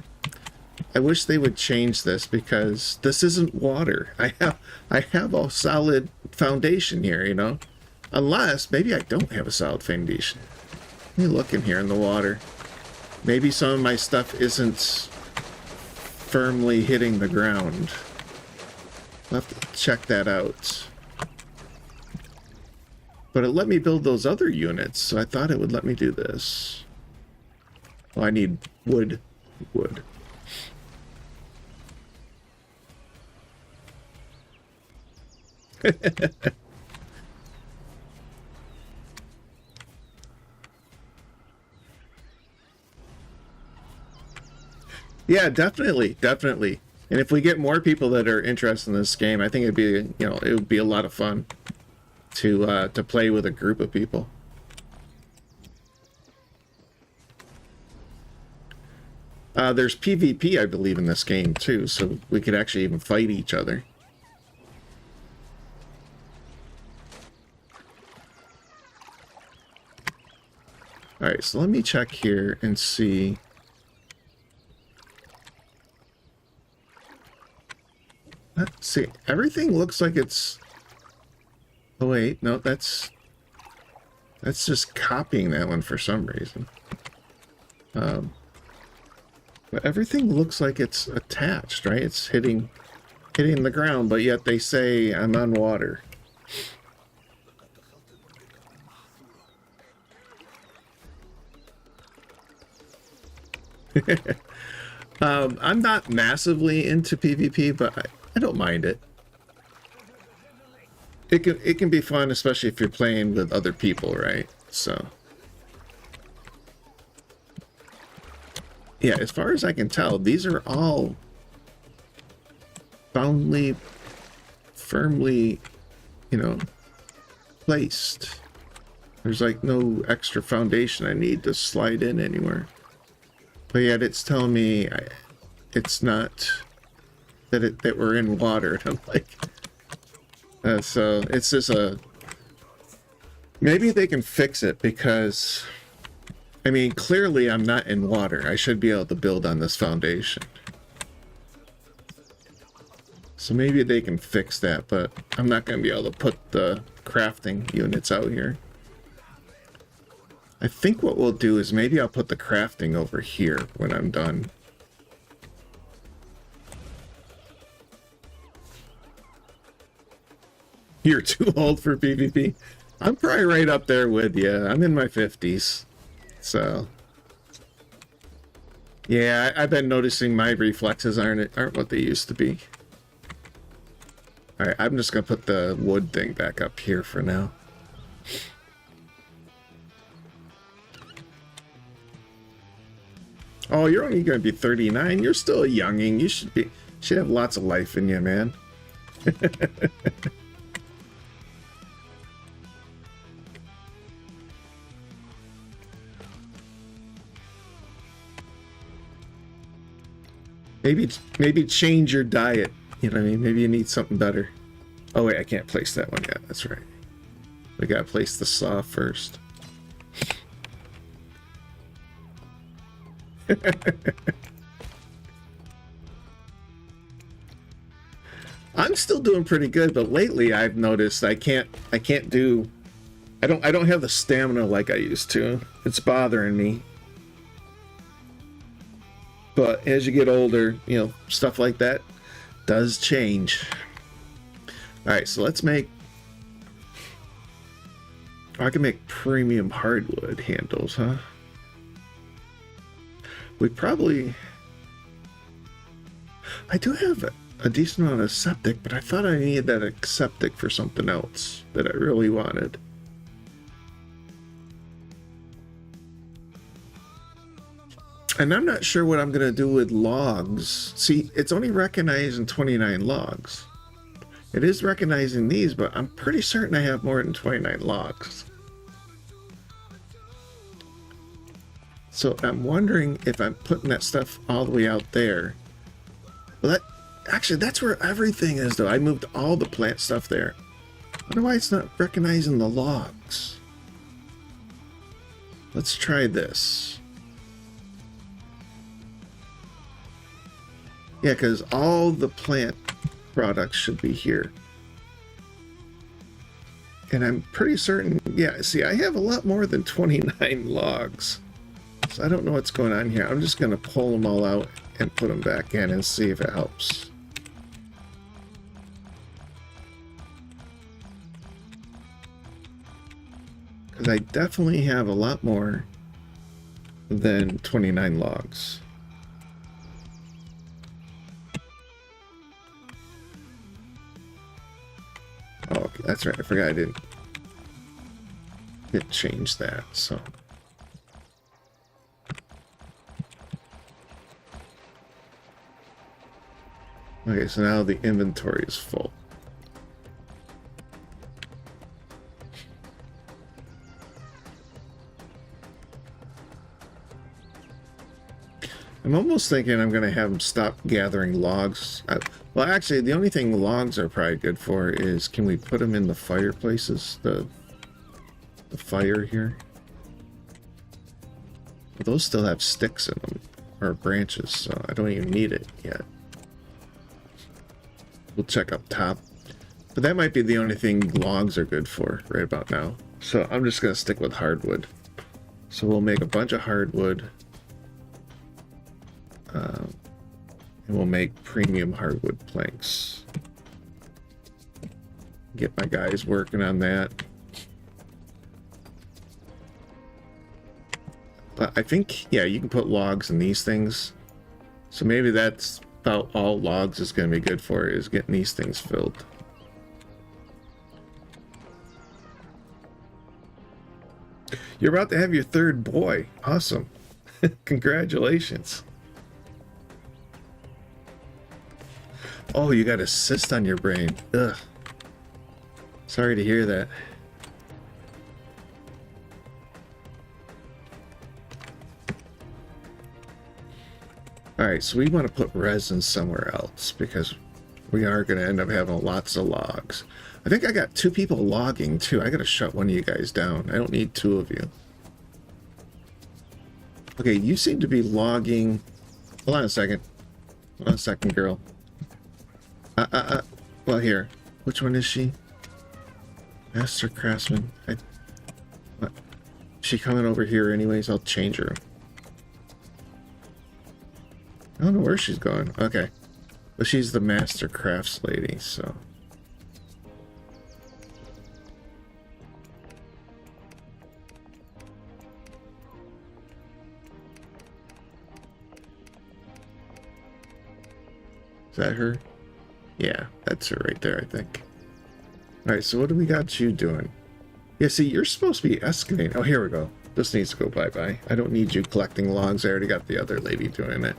change this, because this isn't water. I have a solid foundation here, you know. Unless maybe I don't have a solid foundation. Let me look in here in the water. Maybe some of my stuff isn't firmly hitting the ground. I'll have to check that out. But it let me build those other units, so I thought it would let me do this. Well, I need wood. Wood. Yeah, definitely, definitely. And if we get more people that are interested in this game, I think it'd be, you know, it would be a lot of fun to play with a group of people. There's PvP, I believe, in this game too, so we could actually even fight each other. All right, so let me check here and see. Let's see. Everything looks like it's... Oh wait, no, that's just copying that one for some reason. But everything looks like it's attached, right? It's hitting the ground, but yet they say I'm on water. I'm not massively into PvP, but I don't mind it. It can be fun, especially if you're playing with other people, right? So yeah, as far as I can tell, these are all firmly, you know, placed. There's like no extra foundation I need to slide in anywhere. But yet it's telling me it's not that we're in water. And I'm like, so it's just a... Maybe they can fix it, because I mean, clearly I'm not in water. I should be able to build on this foundation. So maybe they can fix that, but I'm not going to be able to put the crafting units out here. I think what we'll do is maybe I'll put the crafting over here when I'm done. You're too old for PvP. I'm probably right up there with you. I'm in my 50s. So yeah, I've been noticing my reflexes aren't what they used to be. Alright, I'm just gonna put the wood thing back up here for now. Oh, you're only gonna be 39. You're still a younging. You should have lots of life in you, man. Maybe change your diet. You know what I mean? Maybe you need something better. Oh wait, I can't place that one yet. That's right. We gotta place the saw first. I'm still doing pretty good, but lately I've noticed I don't have the stamina like I used to. It's bothering me. But as you get older, you know, stuff like that does change. Alright, so let's make... I can make premium hardwood handles, huh? We probably... I do have a decent amount of septic, but I thought I needed that septic for something else that I really wanted. And I'm not sure what I'm going to do with logs. See, it's only recognizing 29 logs. It is recognizing these, but I'm pretty certain I have more than 29 logs. So I'm wondering if I'm putting that stuff all the way out there. Well, Actually, that's where everything is, though. I moved all the plant stuff there. I wonder why it's not recognizing the logs. Let's try this. Yeah, because all the plant products should be here. And I'm pretty certain, yeah, see, I have a lot more than 29 logs. So I don't know what's going on here. I'm just going to pull them all out and put them back in and see if it helps. Because I definitely have a lot more than 29 logs. Oh, okay, that's right. I forgot I didn't change that, so. Okay, so now the inventory is full. I'm almost thinking I'm going to have them stop gathering logs. Well, actually, the only thing logs are probably good for is, can we put them in the fireplaces? The fire here? Well, those still have sticks in them, or branches, so I don't even need it yet. We'll check up top. But that might be the only thing logs are good for right about now. So I'm just going to stick with hardwood. So we'll make a bunch of hardwood. And we'll make premium hardwood planks. Get my guys working on that. But I think, yeah, you can put logs in these things. So maybe that's about all logs is going to be good for, is getting these things filled. You're about to have your third boy. Awesome. Congratulations. Oh, you got a cyst on your brain. Ugh. Sorry to hear that. Alright, so we want to put resin somewhere else because we are going to end up having lots of logs. I think I got 2 people logging too. I got to shut one of you guys down. I don't need 2 of you. Okay, you seem to be logging. Hold on a second. Hold on a second, girl. Well, here. Which one is she? Master Craftsman. What? Is she coming over here anyways? I'll change her. I don't know where she's going. Okay. But she's the Master Crafts lady, so. Is that her? Yeah, that's her right there, I think. Alright, so what do we got you doing? Yeah, see, you're supposed to be excavating. Oh, here we go. This needs to go bye-bye. I don't need you collecting logs. I already got the other lady doing it.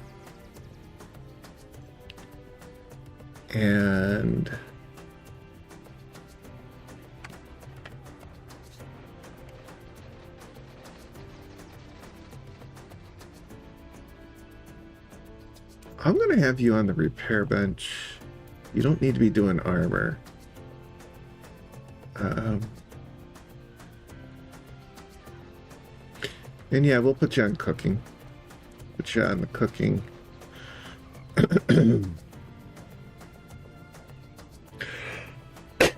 And... I'm going to have you on the repair bench. You don't need to be doing armor. And yeah, we'll put you on cooking. Put you on the cooking.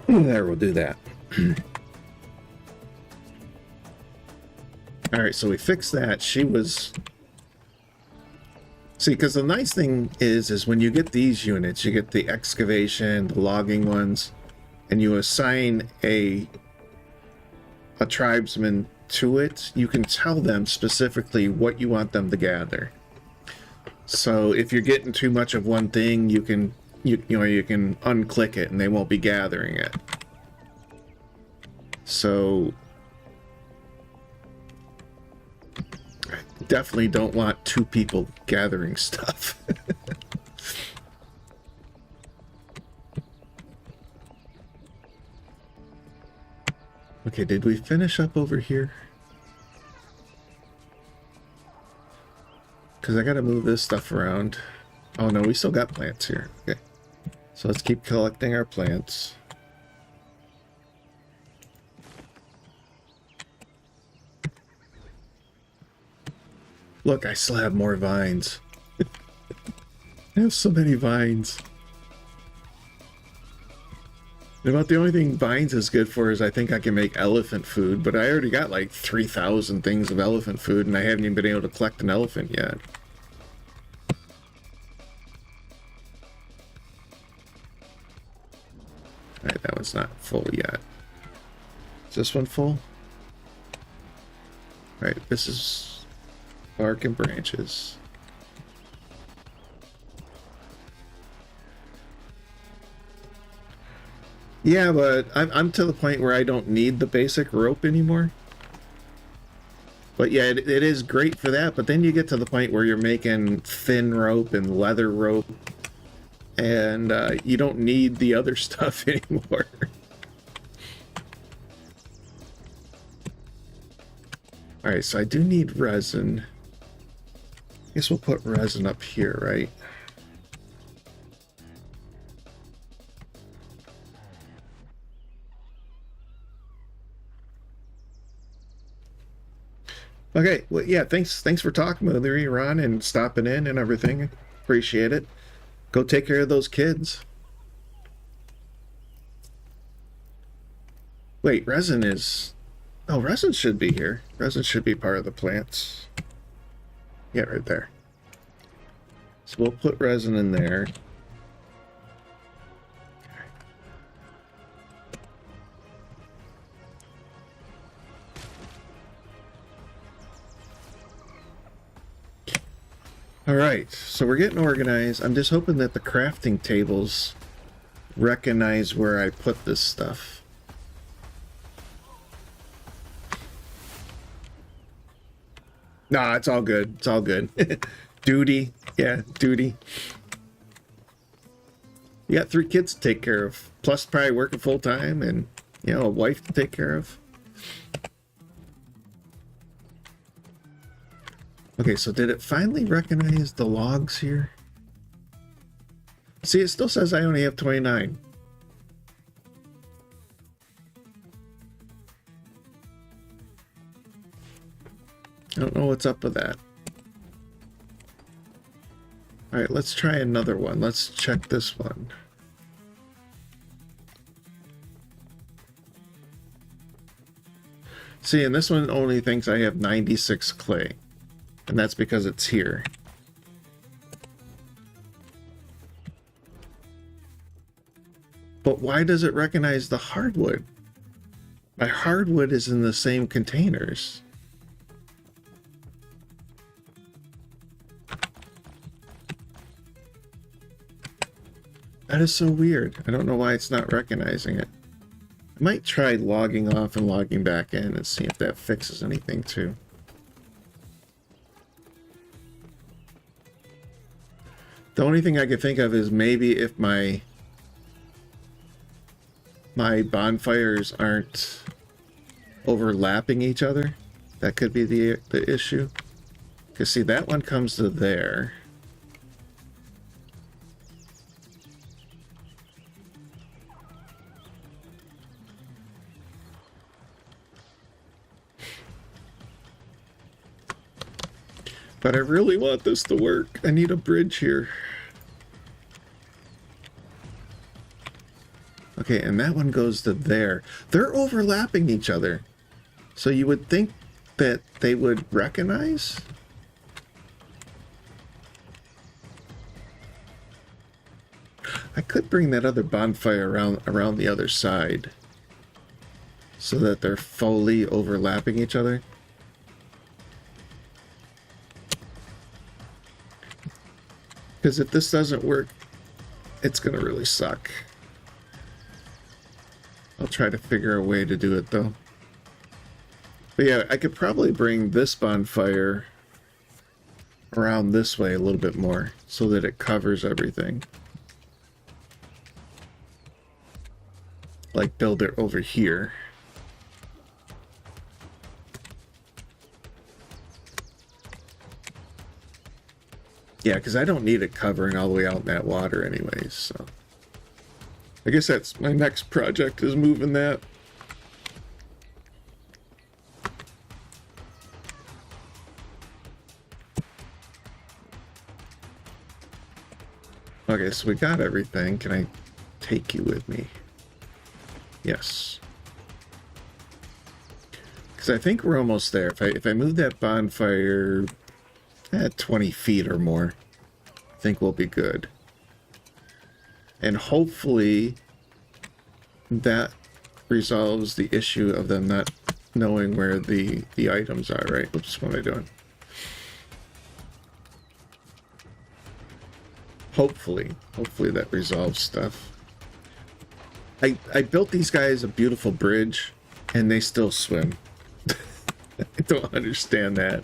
There, we'll do that. Alright, so we fixed that. She was... See, because the nice thing is when you get these units, you get the excavation, the logging ones, and you assign a tribesman to it, you can tell them specifically what you want them to gather. So if you're getting too much of one thing, you can you can unclick it and they won't be gathering it. So definitely don't want 2 people gathering stuff. Okay, did we finish up over here? Because I gotta move this stuff around. Oh no, we still got plants here. Okay. So let's keep collecting our plants. Look, I still have more vines. I have so many vines. And about the only thing vines is good for is I think I can make elephant food, but I already got like 3,000 things of elephant food and I haven't even been able to collect an elephant yet. Alright, that one's not full yet. Is this one full? Alright, this is bark and branches. Yeah, but I'm to the point where I don't need the basic rope anymore. But yeah, it is great for that, but then you get to the point where you're making thin rope and leather rope, and you don't need the other stuff anymore. Alright, so I do need resin. I guess we'll put resin up here, right? Okay, well, yeah, thanks for talking with me, Ron, and stopping in and everything. Appreciate it. Go take care of those kids. Wait, resin is... Oh, resin should be here. Resin should be part of the plants. Yeah, right there. So we'll put resin in there. Alright, so we're getting organized. I'm just hoping that the crafting tables recognize where I put this stuff. Nah, it's all good. It's all good. Duty. Yeah, duty. You got 3 kids to take care of, plus probably working full time and, you know, a wife to take care of. Okay, so did it finally recognize the logs here? See, it still says I only have 29. I don't know what's up with that. Alright, let's try another one. Let's check this one. See, and this one only thinks I have 96 clay. And that's because it's here. But why does it recognize the hardwood? My hardwood is in the same containers. That is so weird. I don't know why it's not recognizing it. I might try logging off and logging back in and see if that fixes anything too. The only thing I could think of is maybe if my bonfires aren't overlapping each other. That could be the issue. Because see, that one comes to there. But I really want this to work. I need a bridge here. Okay, and that one goes to there. They're overlapping each other. So you would think that they would recognize? I could bring that other bonfire around the other side so that they're fully overlapping each other. Because if this doesn't work, it's going to really suck. I'll try to figure a way to do it, though. But yeah, I could probably bring this bonfire around this way a little bit more so that it covers everything. Like, build it over here. Yeah, because I don't need it covering all the way out in that water anyways, so. I guess that's my next project, is moving that. Okay, so we got everything. Can I take you with me? Yes. Because I think we're almost there. If I move that bonfire at 20 feet or more, I think we'll be good. And hopefully that resolves the issue of them not knowing where the items are, right? Oops, what am I doing? Hopefully that resolves stuff. I built these guys a beautiful bridge, and they still swim. I don't understand that.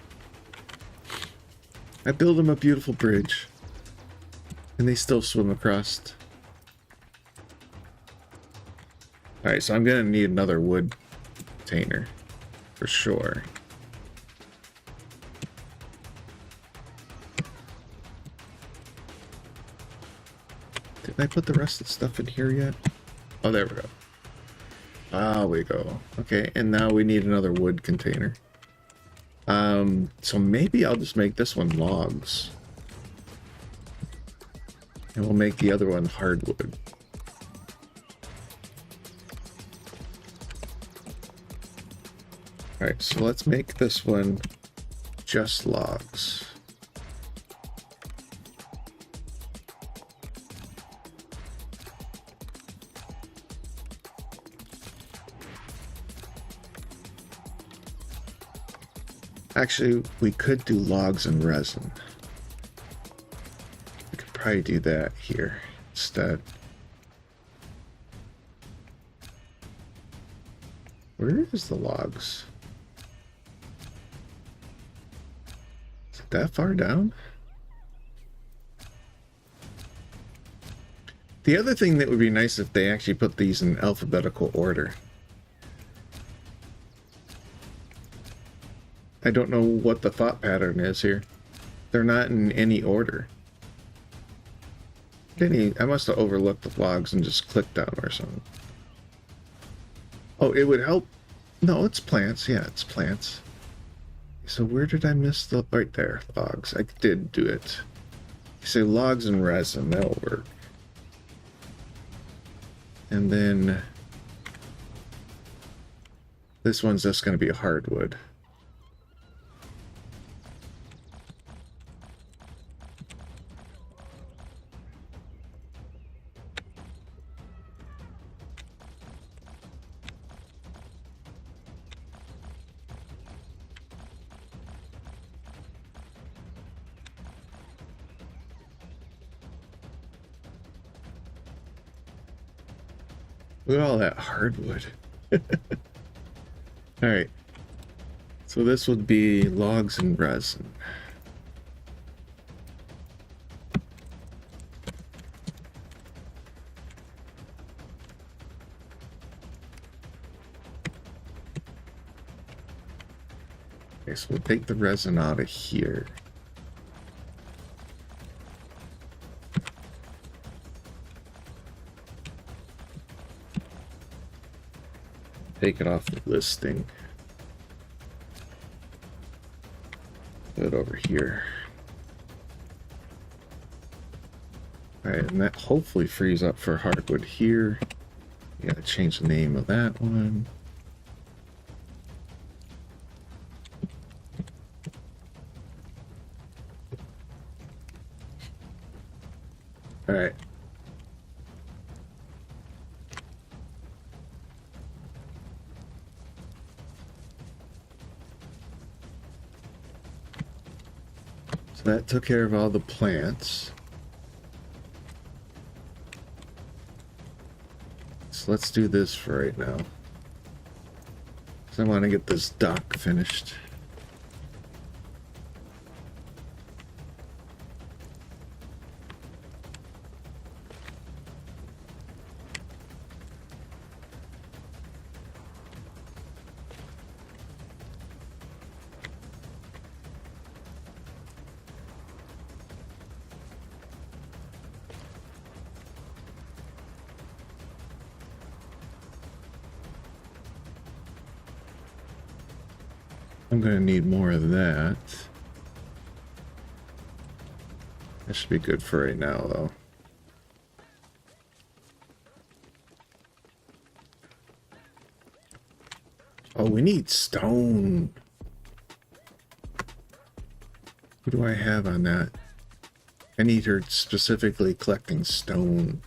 I built them a beautiful bridge, and they still swim across. Alright, so I'm gonna need another wood container, for sure. Did I put the rest of the stuff in here yet? Oh, there we go. Ah, we go. Okay, and now we need another wood container. So maybe I'll just make this one logs. And we'll make the other one hardwood. Alright, so let's make this one just logs. Actually, we could do logs and resin. We could probably do that here instead. Where is the logs? Is it that far down? The other thing that would be nice if they actually put these in alphabetical order. I don't know what the thought pattern is here. They're not in any order. I must have overlooked the logs and just clicked on them or something. Oh, it would help. No, it's plants. Yeah, it's plants. So where did I miss the... Right there, logs. I did do it. You say logs and resin, that'll work. And then... this one's just going to be a hardwood. Look at all that hardwood. Alright. So this would be logs and resin. Okay, so we'll take the resin out of here. Take it off the listing. Put it over here. Alright, and that hopefully frees up for hardwood here. You gotta change the name of that one. Alright. So that took care of all the plants. So let's do this for right now. Because I want to get this dock finished. I'm gonna need more of that. That should be good for right now, though. Oh, we need stone. Who do I have on that? I need her specifically collecting stone.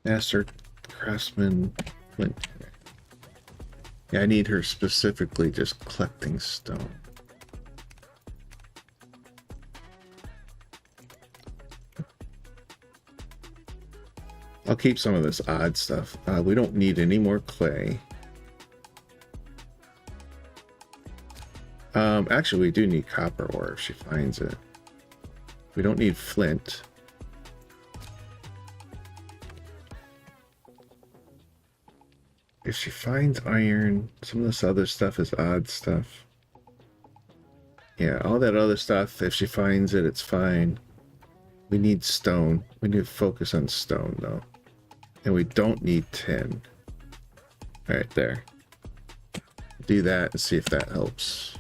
Master Craftsman Flint. Yeah, I need her specifically just collecting stone. I'll keep some of this odd stuff. We don't need any more clay. Actually, we do need copper ore if she finds it. We don't need flint. If she finds iron, some of this other stuff is odd stuff. Yeah, all that other stuff, if she finds it, it's fine. We need stone. We need to focus on stone, though. And we don't need tin. Right there. Do that and see if that helps.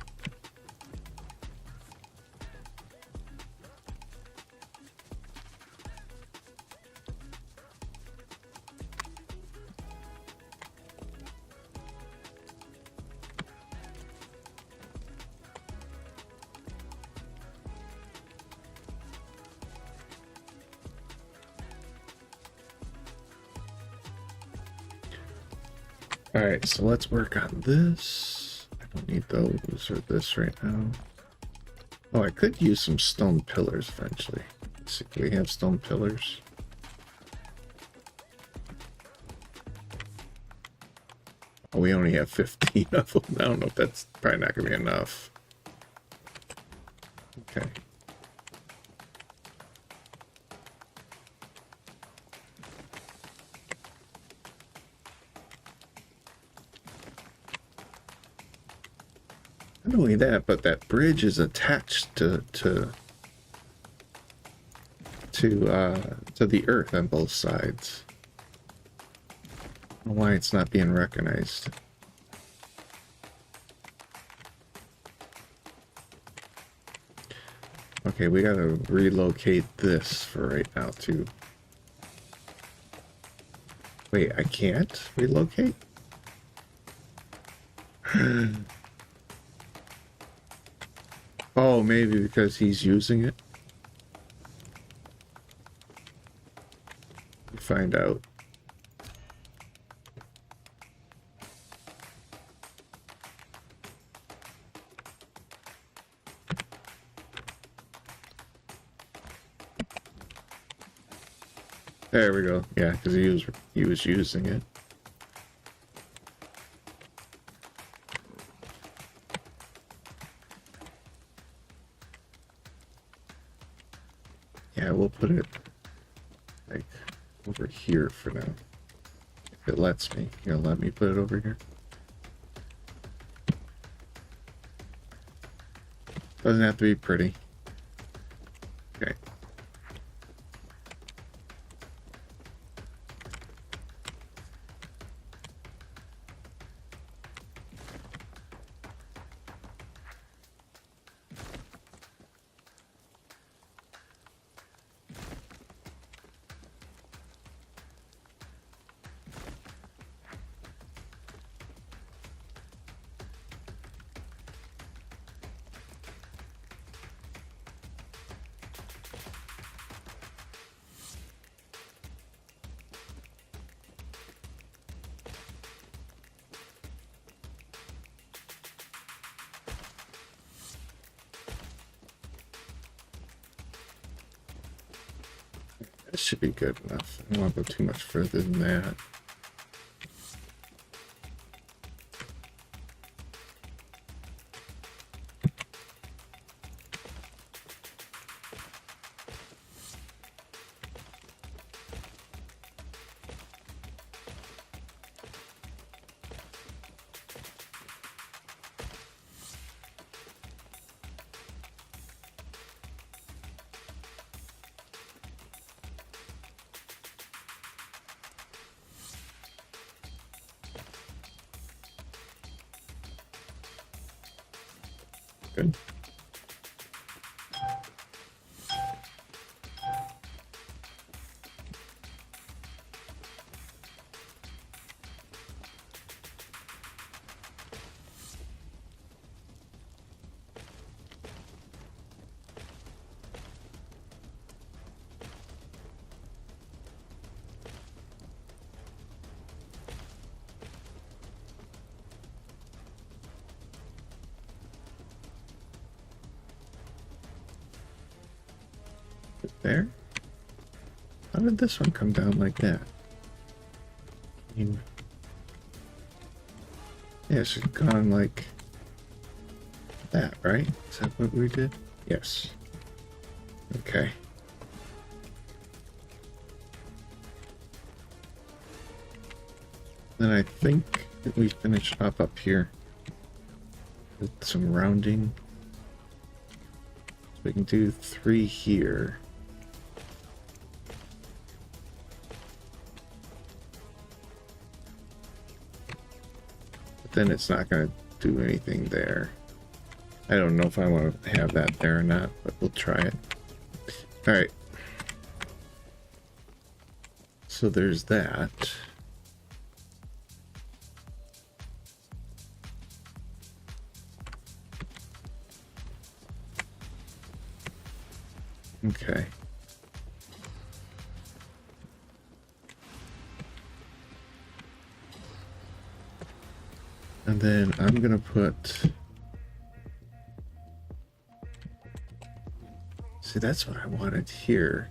Alright, so let's work on this. I don't need those or this right now. Oh, I could use some stone pillars eventually. Let's see, do we have stone pillars? Oh, we only have 15 of them. I don't know if that's probably not going to be enough. Okay. Not only that, but that bridge is attached to the earth on both sides. I don't know why it's not being recognized. Okay, we gotta relocate this for right now too. Wait, I can't relocate? Oh, maybe because he's using it. We'll find out. There we go. Yeah, because he was using it. Yeah, we'll put it like over here for now. If it lets me. You know, let me put it over here. Doesn't have to be pretty. Okay. This should be good enough. I don't want to go too much further than that. good. There? How did this one come down like that? I mean, yeah, it should have gone like that, right? Is that what we did? Yes. Okay. Then I think that we finish up here with some rounding. So we can do 3 here. Then it's not going to do anything there. I don't know if I want to have that there or not, but we'll try it. All right. So there's that. Okay. And then I'm gonna put, see, that's what I wanted here.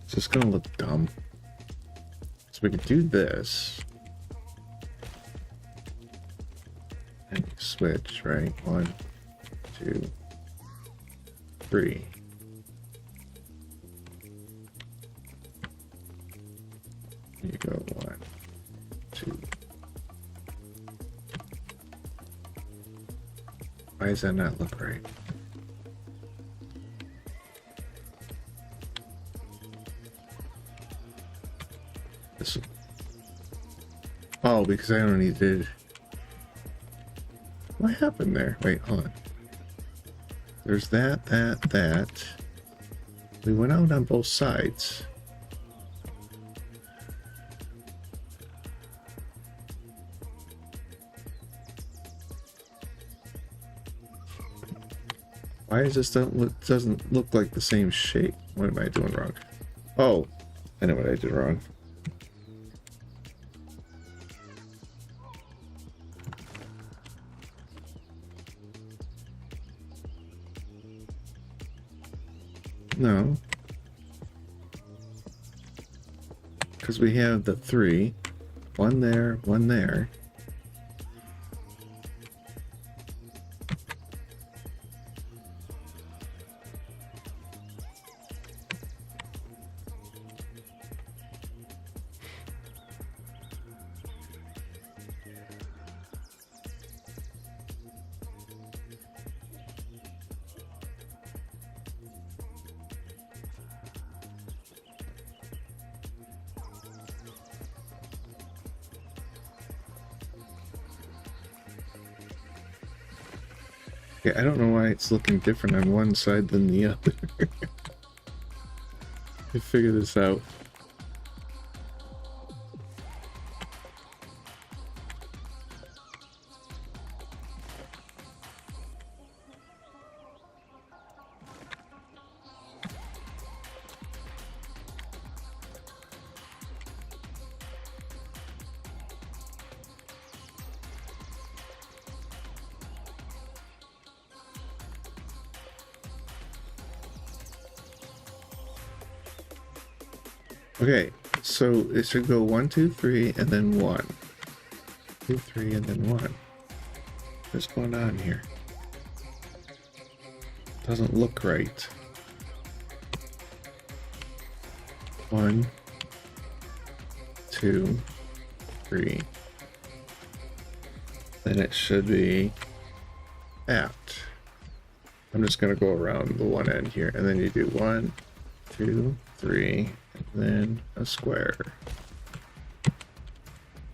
It's just gonna look dumb. So we can do this. And switch, right? 1, 2, 3. Here you go. 1, 2. Why does that not look right? This. Oh, because I only did. What happened there? Wait, hold on. There's that. We went out on both sides. Why is this doesn't look like the same shape? What am I doing wrong? Oh, I know what I did wrong. No. Because we have the 3. 1 there, 1 there. Yeah, I don't know why it's looking different on one side than the other. I figure this out. Okay, so it should go 1, 2, 3, and then 1. 2, 3, and then 1. What's going on here? Doesn't look right. 1, 2, 3. Then it should be that. I'm just gonna go around the one end here, and then you do 1, 2, 3, then a square.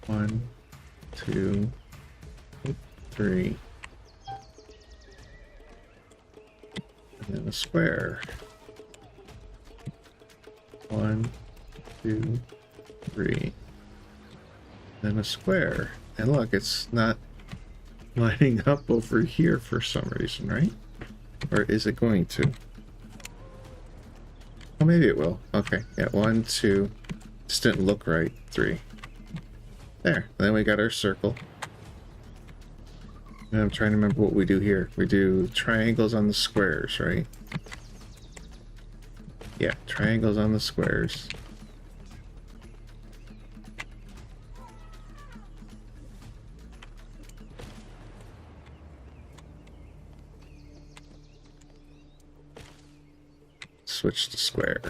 1, 2, 3, and then a square. 1, 2, 3, then a square. And look, it's not lining up over here for some reason, right? Or is it going to? Oh, maybe it will. Okay, yeah, 1, 2. Just didn't look right. 3. There. And then we got our circle. And I'm trying to remember what we do here. We do triangles on the squares, right? Yeah, triangles on the squares. Switch to square.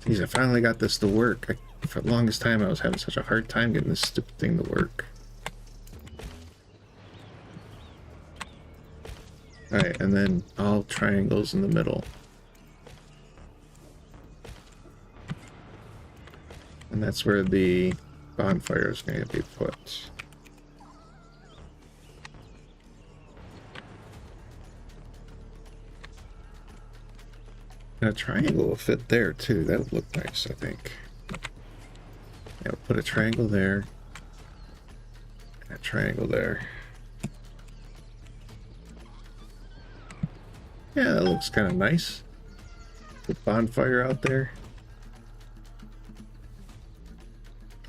Jeez, I finally got this to work. For the longest time I was having such a hard time getting this stupid thing to work. Alright, and then all triangles in the middle. And that's where the bonfire is going to be put. And a triangle will fit there too. That would look nice, I think. Yeah, we'll put a triangle there. And a triangle there. Yeah, that looks kind of nice. Put bonfire out there.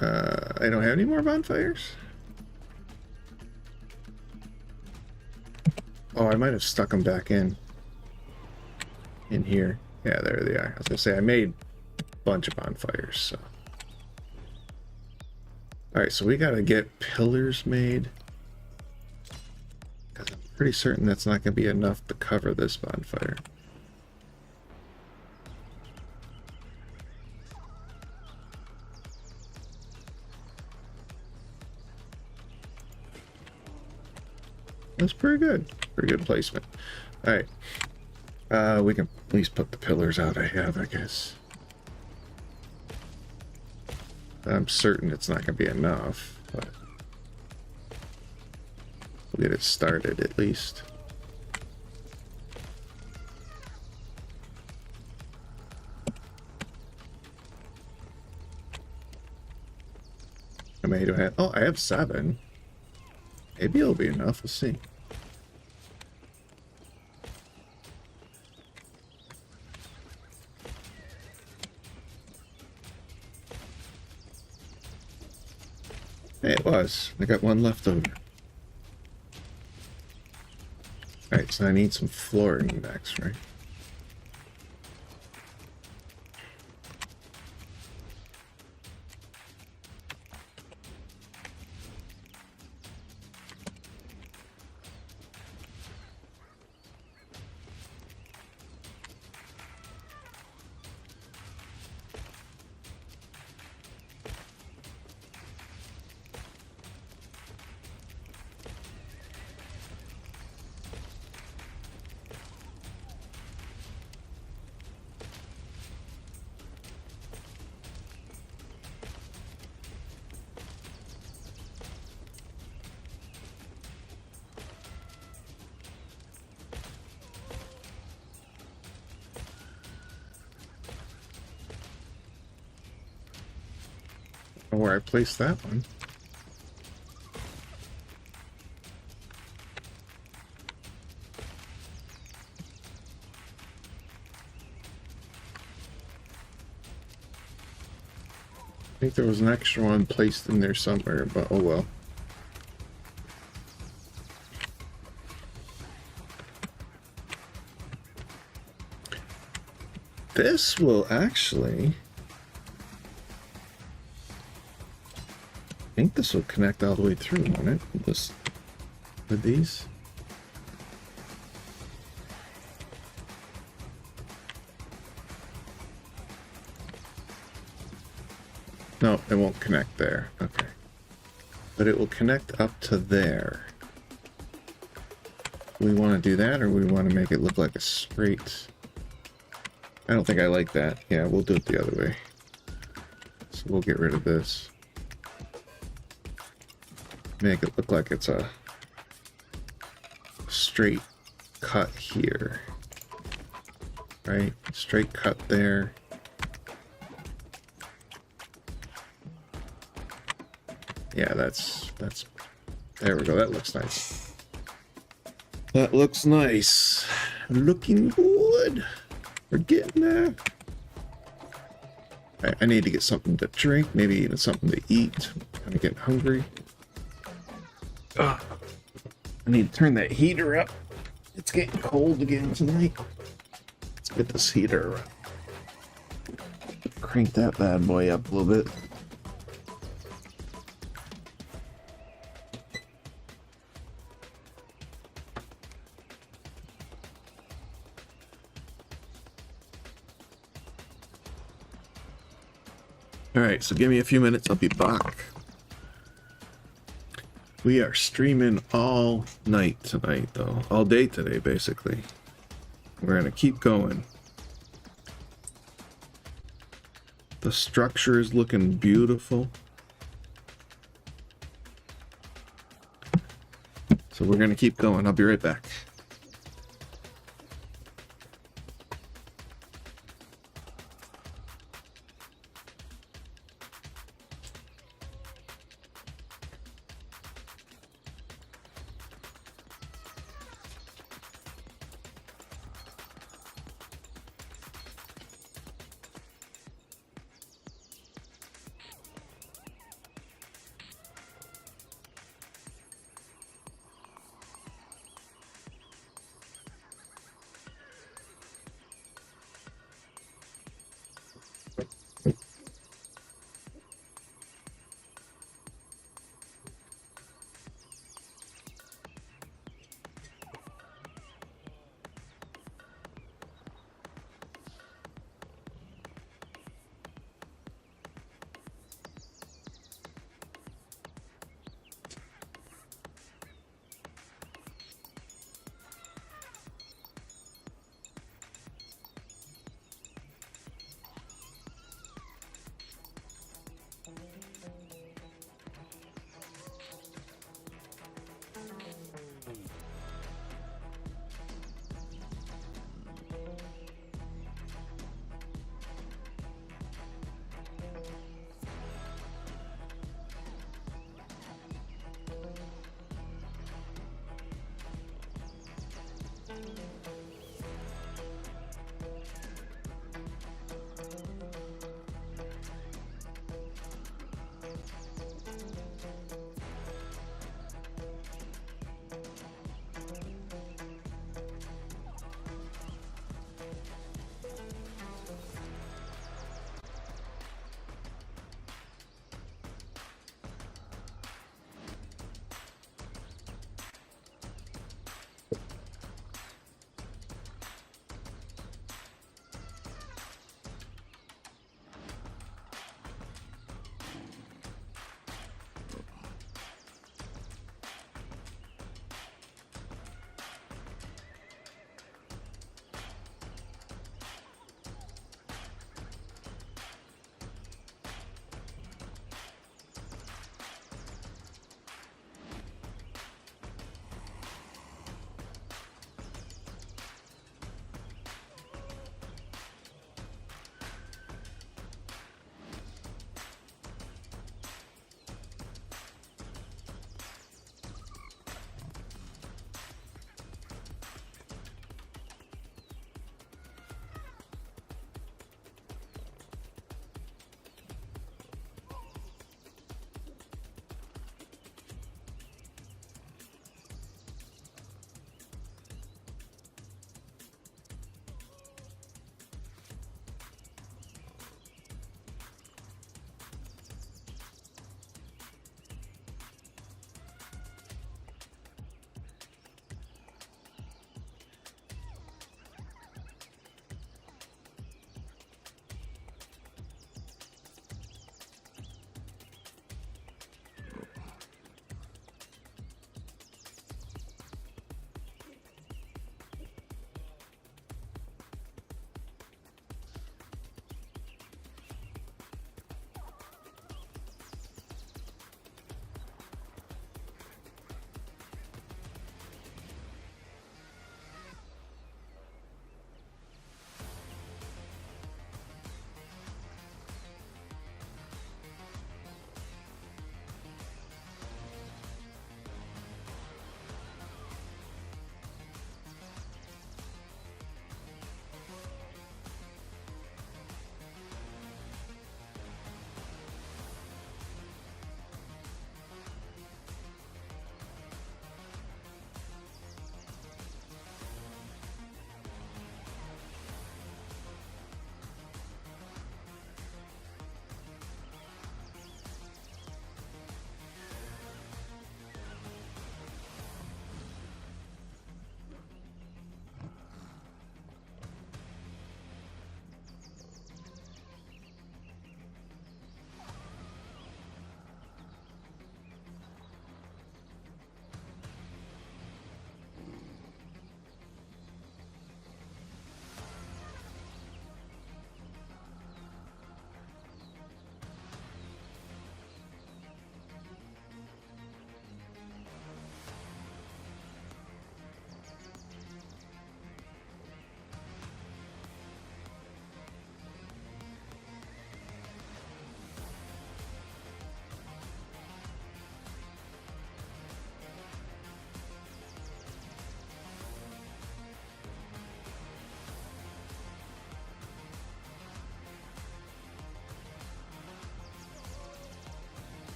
I don't have any more bonfires. Oh, I might have stuck them back in here. Yeah, there they are. I was gonna say I made a bunch of bonfires, so. Alright, so we gotta get pillars made. Because I'm pretty certain that's not gonna be enough to cover this bonfire. That's pretty good. Pretty good placement. Alright. We can at least put the pillars out I have, I guess. I'm certain it's not going to be enough, but we'll get it started at least. How many do I have? Oh, I have 7. Maybe it'll be enough. We'll see. Hey, it was. I got one left over. Alright, so I need some flooring next, right? Where I placed that one. I think there was an extra one placed in there somewhere, but oh well. This will actually... I think this will connect all the way through, won't it? With these. No, it won't connect there. Okay. but it will connect up to there. We want to do that, or we want to make it look like a straight... I don't think I like that. Yeah, we'll do it the other way. So we'll get rid of this. Make it look like it's a straight cut here. Right? Straight cut there. Yeah, that's there we go. That looks nice. That looks nice. Looking good. We're getting there. I need to get something to drink, maybe even something to eat. I'm kind of getting hungry. I need to turn that heater up. It's getting cold again tonight. Let's get this heater up. Crank that bad boy up a little bit. Alright, so give me a few minutes, I'll be back. We are streaming all night tonight, though. All day today, basically. We're gonna keep going. The structure is looking beautiful. So we're gonna keep going. I'll be right back.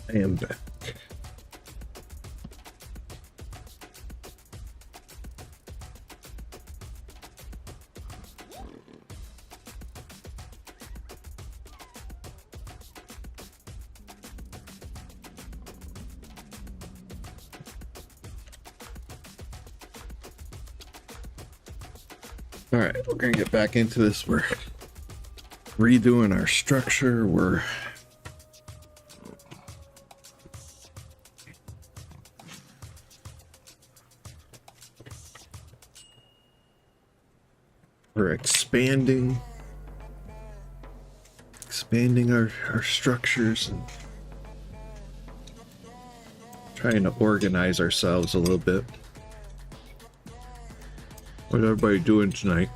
I am back. All right, we're gonna get back into this. We're redoing our structure. We're expanding our structures and trying to organize ourselves a little bit. What's everybody doing tonight?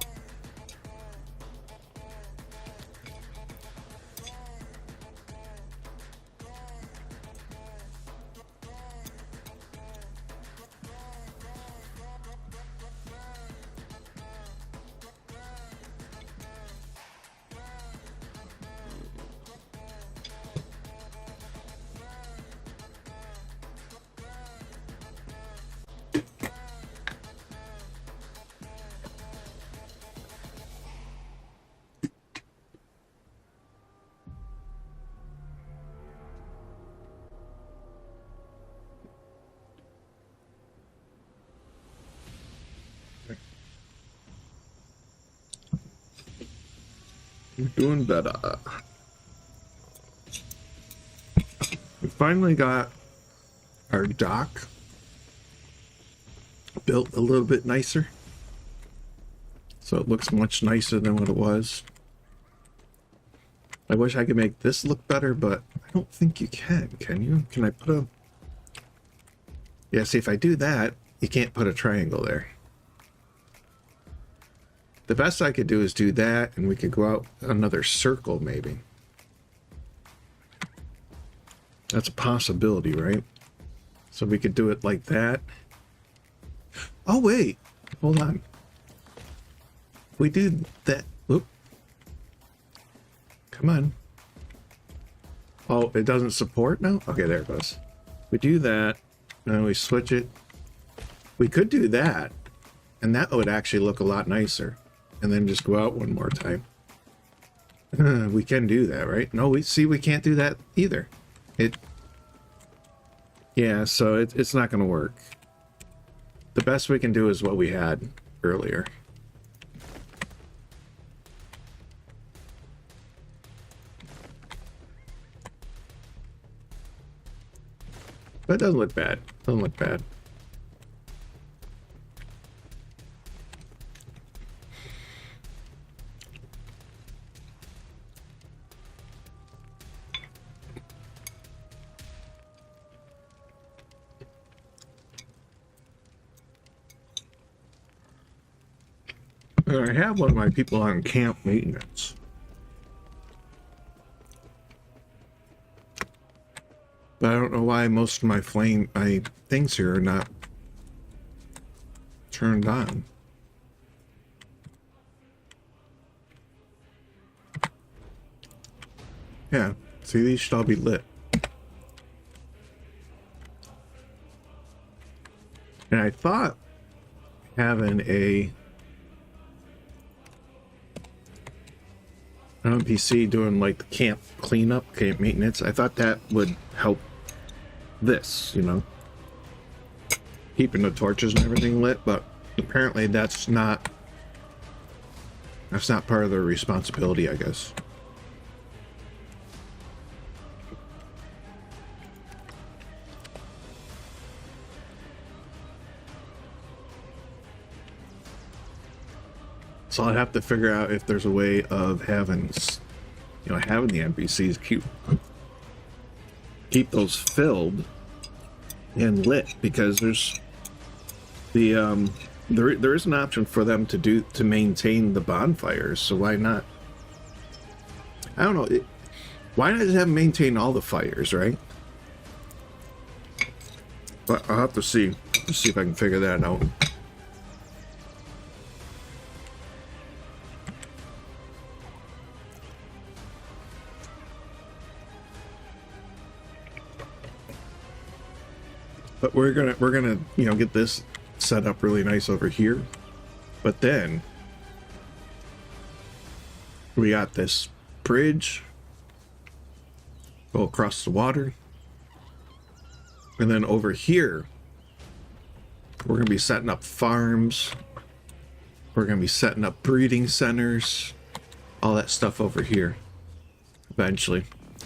We're doing better. We finally got our dock built a little bit nicer. So it looks much nicer than what it was. I wish I could make this look better, but I don't think you can you? Can I put a... Yeah, see, if I do that, you can't put a triangle there. The best I could do is do that, and we could go out another circle, maybe. That's a possibility, right? So we could do it like that. Oh, wait. Hold on. We do that. Whoop. Come on. Oh, it doesn't support now? Okay, there it goes. We do that, and then we switch it. We could do that, and that would actually look a lot nicer. And then just go out one more time. We can do that, right? No, we can't do that either. Yeah, so it's not going to work. The best we can do is what we had earlier. But it doesn't look bad. Doesn't look bad. I have one of my people on camp maintenance. But I don't know why most of my things here are not turned on. Yeah, see, these should all be lit. And I thought having an NPC doing like the camp cleanup, camp maintenance, I thought that would help this, you know, keeping the torches and everything lit, but apparently that's not part of their responsibility, I guess. So I'll have to figure out if there's a way of having, you know, having the NPCs keep those filled and lit, because there's the there is an option for them to maintain the bonfires. So why not? I don't know. Why not just have them maintain all the fires, right? But I'll have to see if I can figure that out. But we're gonna get this set up really nice over here. But then we got this bridge go across the water, and then over here we're gonna be setting up farms. We're gonna be setting up breeding centers, all that stuff over here. Eventually,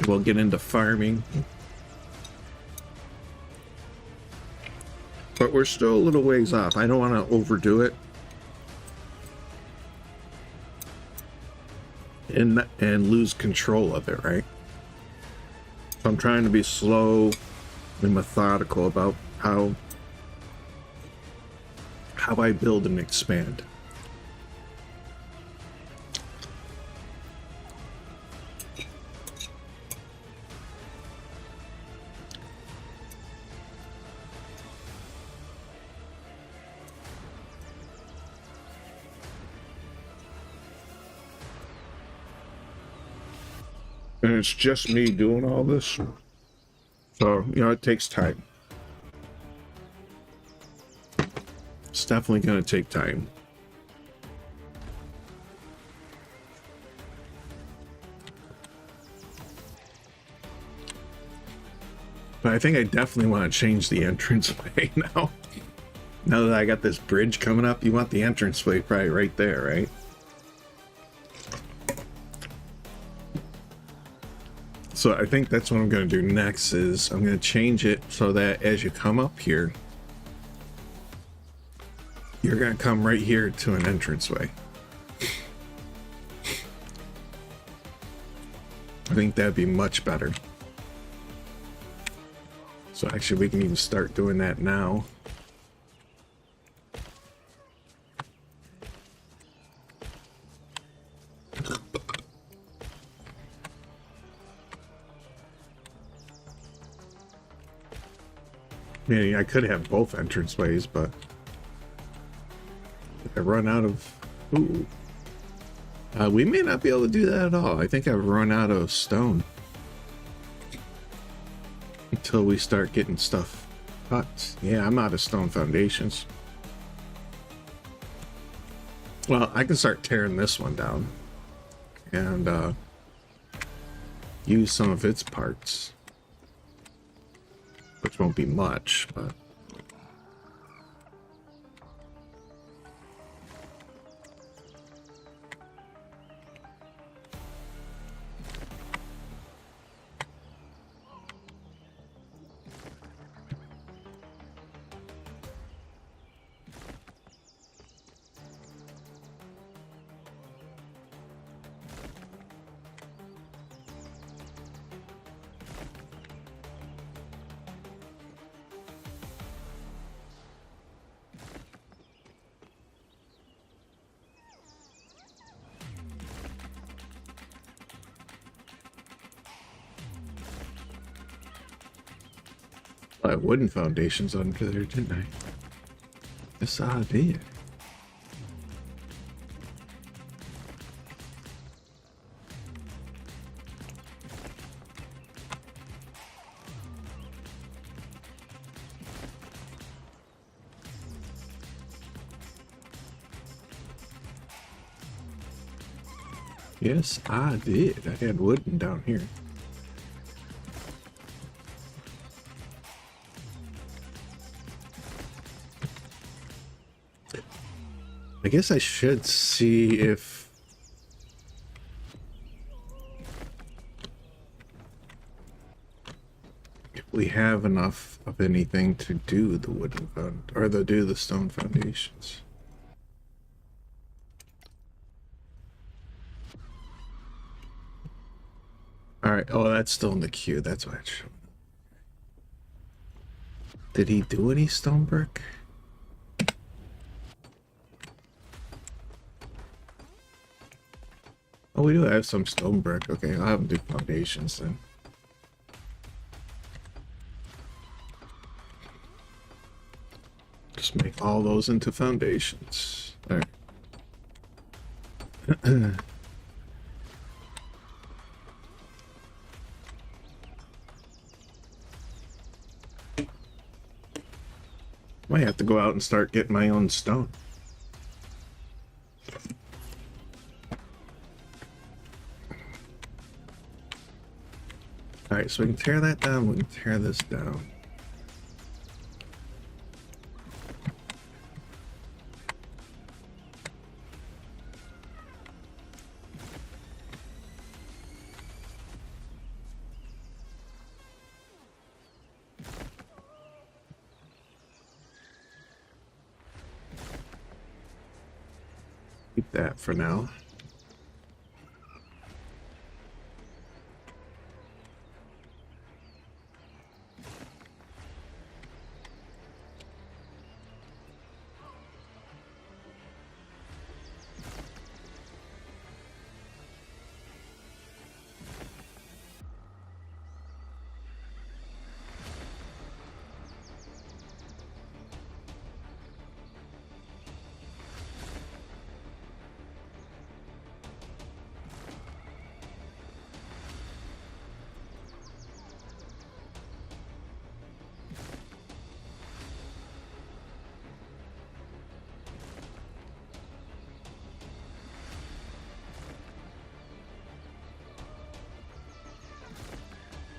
we'll get into farming. But we're still a little ways off. I don't want to overdo it and lose control of it, right? So I'm trying to be slow and methodical about how I build and expand. And it's just me doing all this. So, it takes time. It's definitely going to take time. But I think I definitely want to change the entranceway now. Now that I got this bridge coming up, you want the entranceway probably right there, right? So I think that's what I'm going to do next is I'm going to change it so that as you come up here, you're going to come right here to an entranceway. I think that'd be much better. So actually we can even start doing that now. Yeah, I could have both entranceways, but if I run out of... Ooh. We may not be able to do that at all. I think I've run out of stone. Until we start getting stuff cut. Yeah, I'm out of stone foundations. Well, I can start tearing this one down. And use some of its parts. Which won't be much, but... I had wooden foundations under there, didn't I? Yes, I did. Yes, I did. I had wooden down here. I guess I should see if we have enough of anything to do the wooden or do the stone foundations. All right. Oh, that's still in the queue. That's why it's showing. Did he do any stone brick? Oh, we do have some stone brick. Okay, I'll have them do foundations then. Just make all those into foundations. All right. Might have to go out and start getting my own stone. Alright, so we can tear that down, we can tear this down. Keep that for now.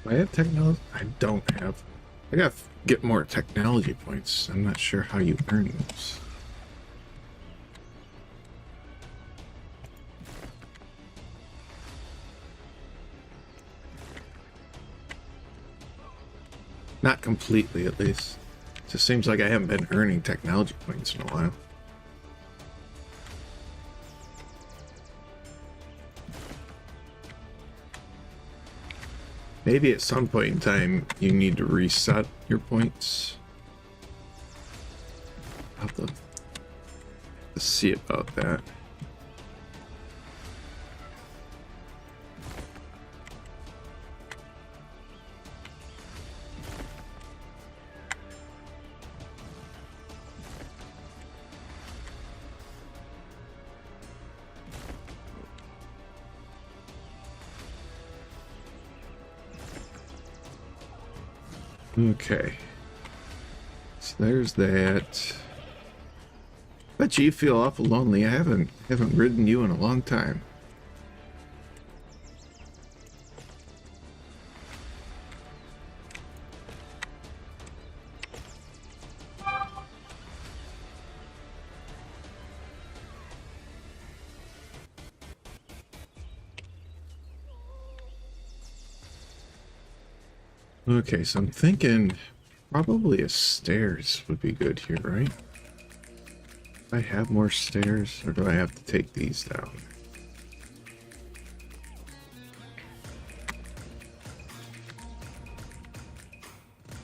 Do I have technology? I don't have. I gotta get more technology points. I'm not sure how you earn those. Not completely, at least. It just seems like I haven't been earning technology points in a while. Maybe at some point in time you need to reset your points. I'll have to see about that. Okay, so there's that. Bet you feel awful lonely. I haven't ridden you in a long time. Okay, so I'm thinking probably a stairs would be good here, right? Do I have more stairs, or do I have to take these down?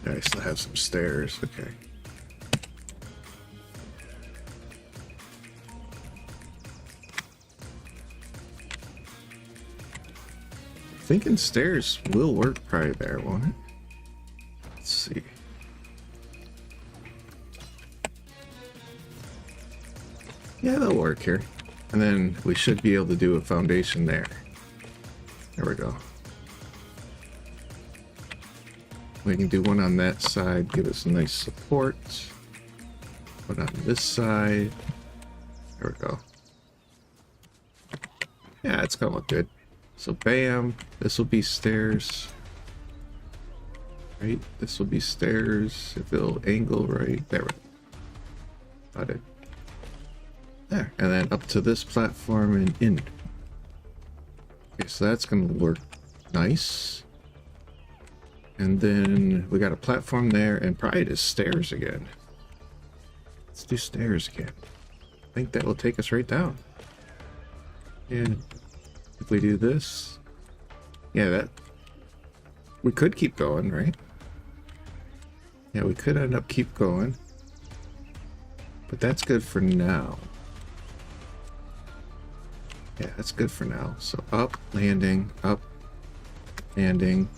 Yeah, I still have some stairs, okay. Thinking stairs will work probably there, won't it? Let's see. Yeah, they'll work here. And then we should be able to do a foundation there. There we go. We can do one on that side, give us a nice support. One on this side. There we go. Yeah, it's gonna look good. So bam, this will be stairs. Right, this will be stairs. If it'll angle right, there we go. Got it. There, and then up to this platform and in. Okay, so that's gonna work nice. And then we got a platform there and probably just stairs again. Let's do stairs again. I think that will take us right down. And if we do this, yeah, that we could keep going, right? Yeah, we could end up keep going, but that's good for now. Yeah, that's good for now. So up, landing, up, landing.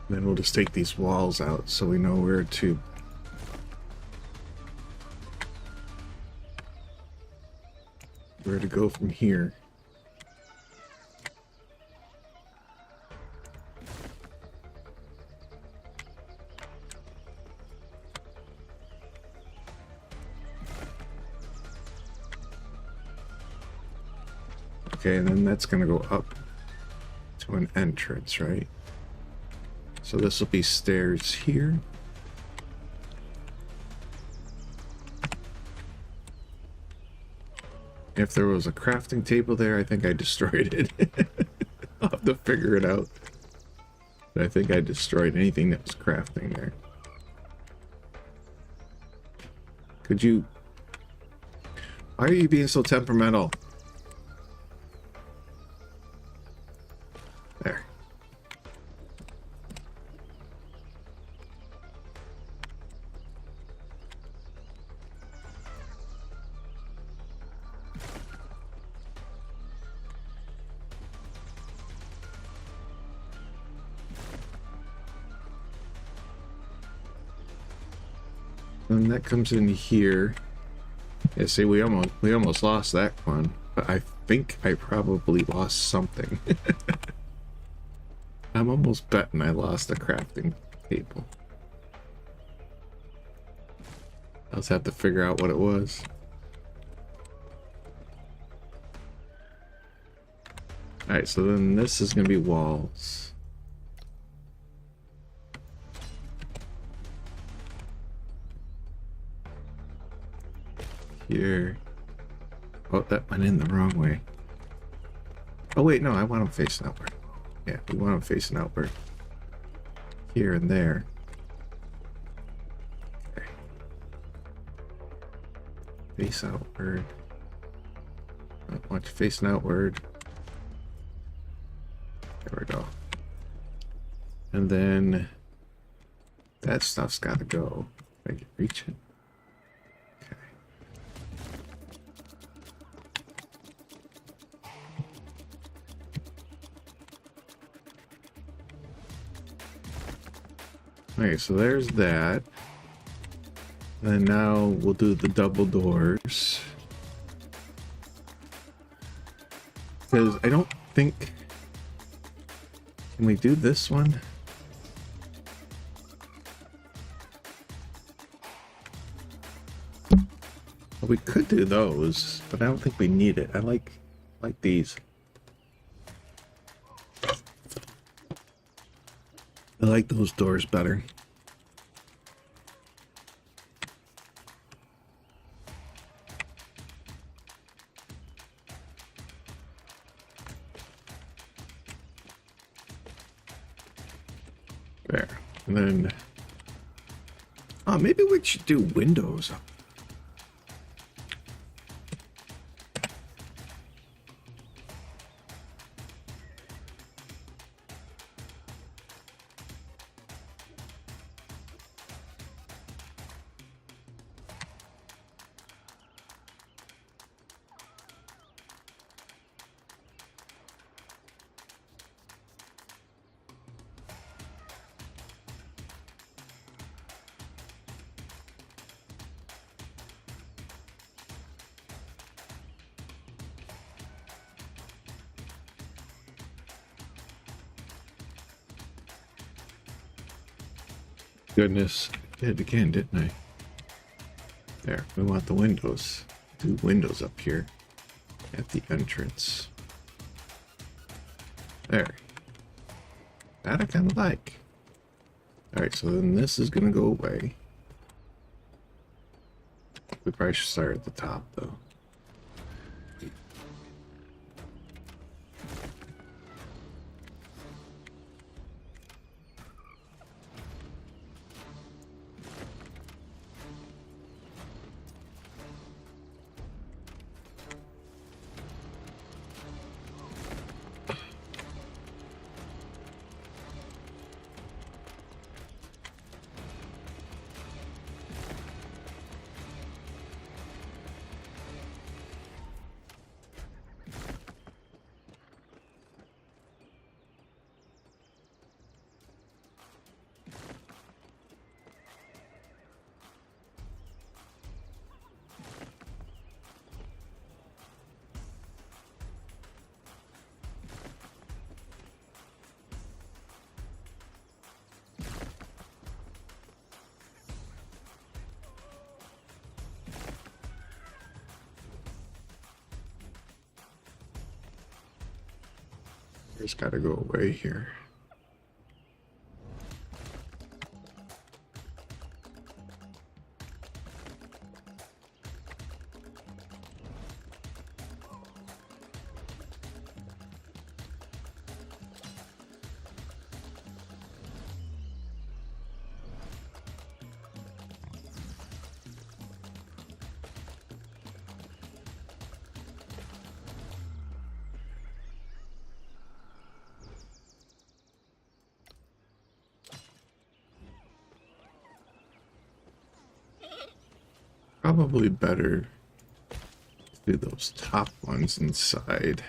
Then we'll just take these walls out so we know where to go from here. Okay, and then that's gonna go up to an entrance, right? So this will be stairs here. If there was a crafting table there, I think I destroyed it. I'll have to figure it out. But I think I destroyed anything that was crafting there. Could you... Why are you being so temperamental? There. And that comes in here. Yeah, see, we almost lost that one, but I think I probably lost something. I'm almost betting I lost a crafting table. I'll just have to figure out what it was. Alright, so then this is gonna be walls. Here. Oh, that went in the wrong way. Oh wait, no, I want them facing outward. Yeah, we want them facing outward. Here and there. Okay. Face outward. Not much facing outward. There we go. And then that stuff's gotta go. If I can reach it. Okay, so there's that. And now we'll do the double doors. Because I don't think... Can we do this one? Well, we could do those, but I don't think we need it. I like these. I like those doors better. There. And then... Oh, maybe we should do windows. Goodness, I did it again, didn't I? There, we want the windows. Do windows up here at the entrance. There. That I kind of like. Alright, so then this is going to go away. We probably should start at the top, though. It's got to go away here. Probably better to do those top ones inside.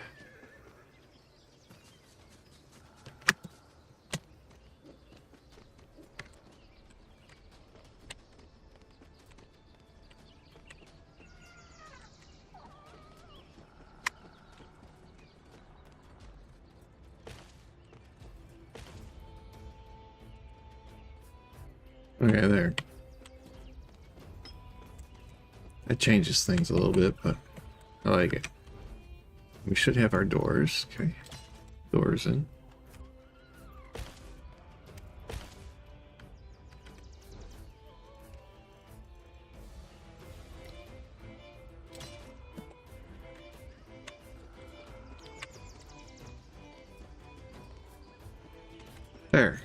Okay, there. That changes things a little bit, but I like it. We should have our doors. Okay. Doors in. There.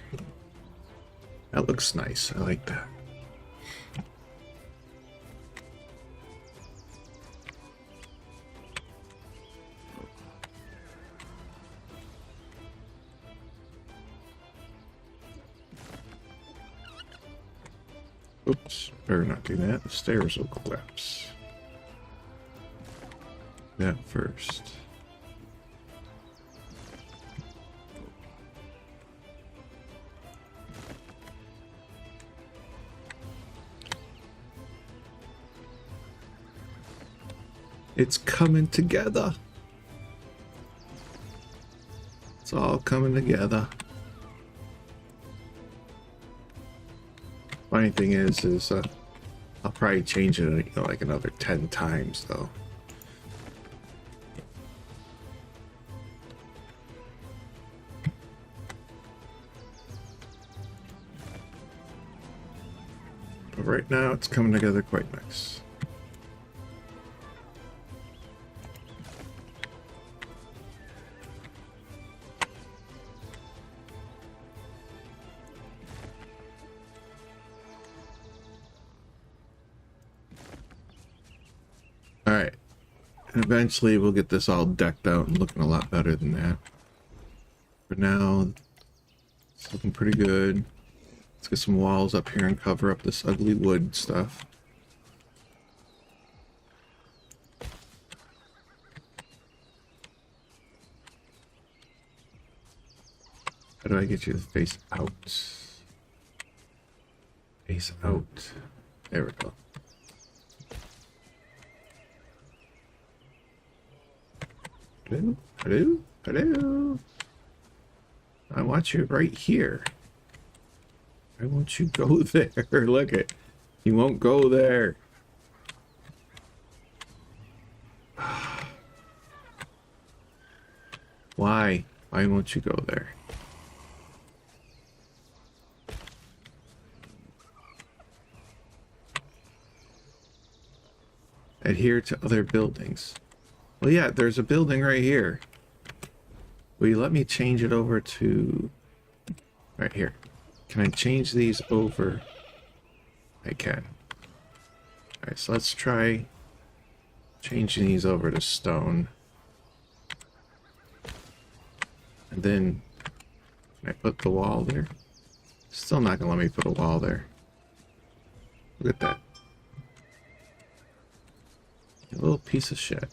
That looks nice. I like that. Oops, better not do that. The stairs will collapse. That first. It's coming together. It's all coming together. Funny thing is I'll probably change it, you know, like another 10 times though. But right now it's coming together quite nice. Alright, and eventually we'll get this all decked out and looking a lot better than that. For now, it's looking pretty good. Let's get some walls up here and cover up this ugly wood stuff. How do I get you to face out? Face out. There we go. Hello? Hello? Hello? I want you right here. Why won't you go there? Look it. You won't go there. Why? Why won't you go there? Adhere to other buildings. Well, yeah, there's a building right here. Will you let me change it over to... right here. Can I change these over? I can. Alright, so let's try changing these over to stone. And then, can I put the wall there? Still not gonna let me put a wall there. Look at that. A little piece of shit.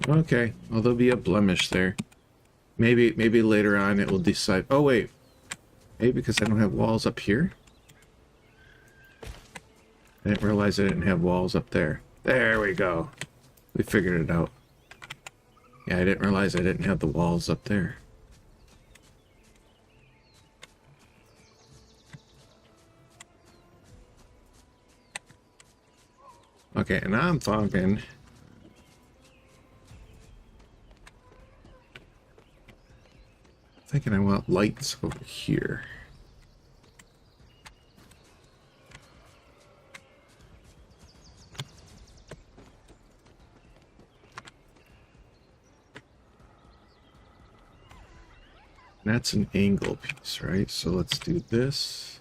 Okay, well, there'll be a blemish there. Maybe later on it will decide. Oh wait, maybe because I don't have walls up here. I didn't realize I didn't have walls up there. There we go. We figured it out. Yeah, I didn't realize I didn't have the walls up there. Okay, and I'm thinking I want lights over here. That's an angle piece, right? So let's do this.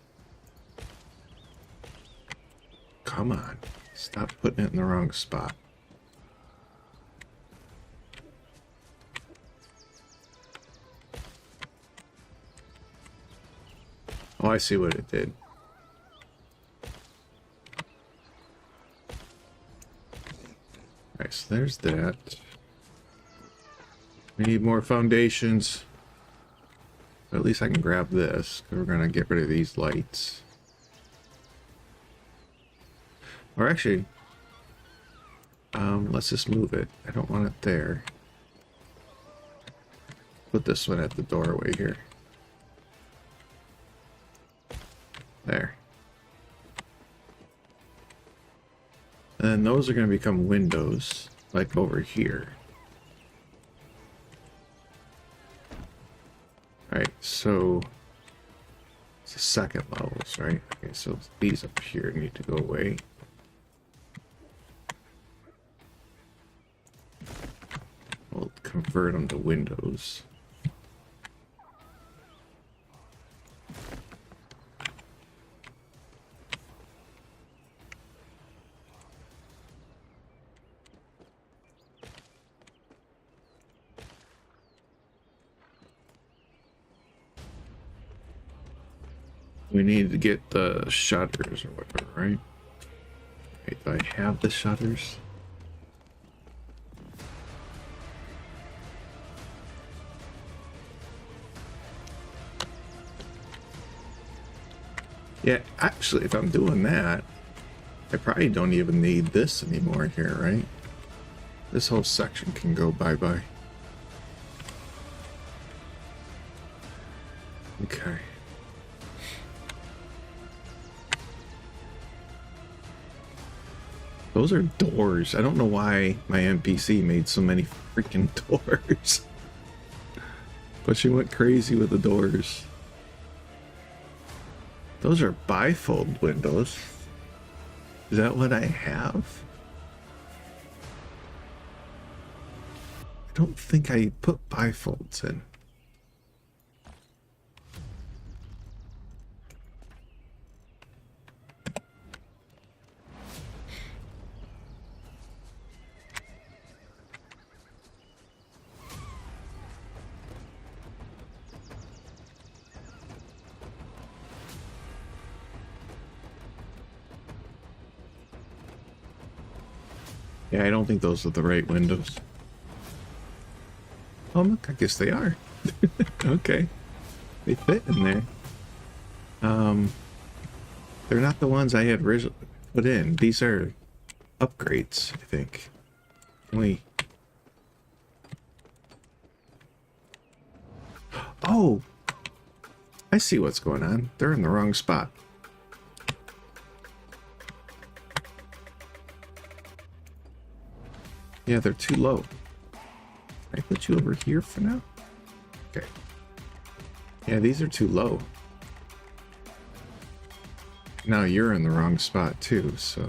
Come on. Stop putting it in the wrong spot. Oh, I see what it did. Alright, so there's that. We need more foundations. But at least I can grab this, because we're going to get rid of these lights. Or actually, let's just move it. I don't want it there. Put this one at the doorway here. There. And then those are going to become windows, like over here. Alright, so it's the second levels, right? Okay, so these up here need to go away. We'll convert them to windows. We need to get the shutters or whatever, right? Wait, do I have the shutters? Yeah, actually, if I'm doing that, I probably don't even need this anymore here, right? This whole section can go bye-bye. Okay. Those are doors. I don't know why my NPC made so many freaking doors. But she went crazy with the doors. Those are bifold windows. Is that what I have? I don't think I put bifolds in. Yeah, I don't think those are the right windows. Oh, look, I guess they are. Okay. They fit in there. They're not the ones I had originally put in. These are upgrades, I think. Can we... Oh! I see what's going on. They're in the wrong spot. Yeah, they're too low. Can I put you over here for now? Okay. Yeah, these are too low. Now you're in the wrong spot too, so...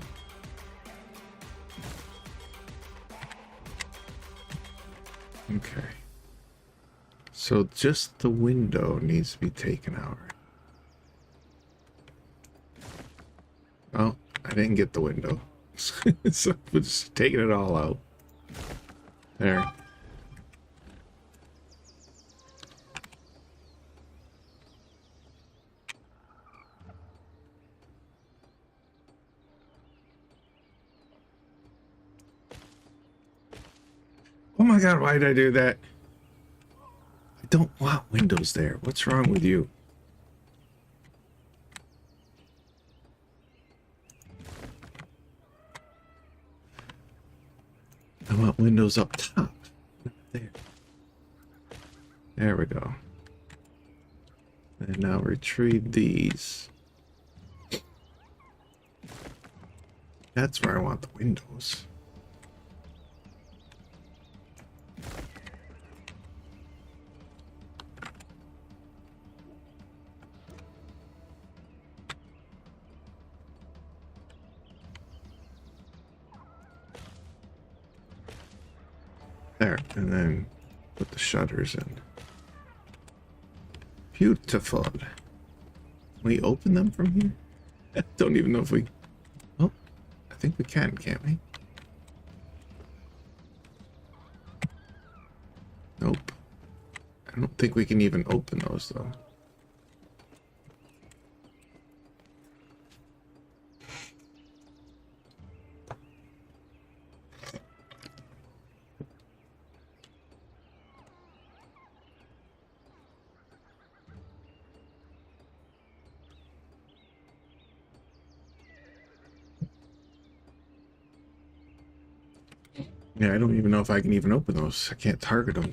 Okay. So just the window needs to be taken out. Oh, I didn't get the window. So we're just taking it all out. There. Oh my god, why did I do that? I don't want windows there. What's wrong with you? I want windows up top. There. There we go. And now retrieve these. That's where I want the windows. There, and then put the shutters in. Beautiful. Can we open them from here? I don't even know if we... Oh, I think we can, can't we? Nope. I don't think we can even open those, though. Yeah, I don't even know if I can even open those. I can't target them.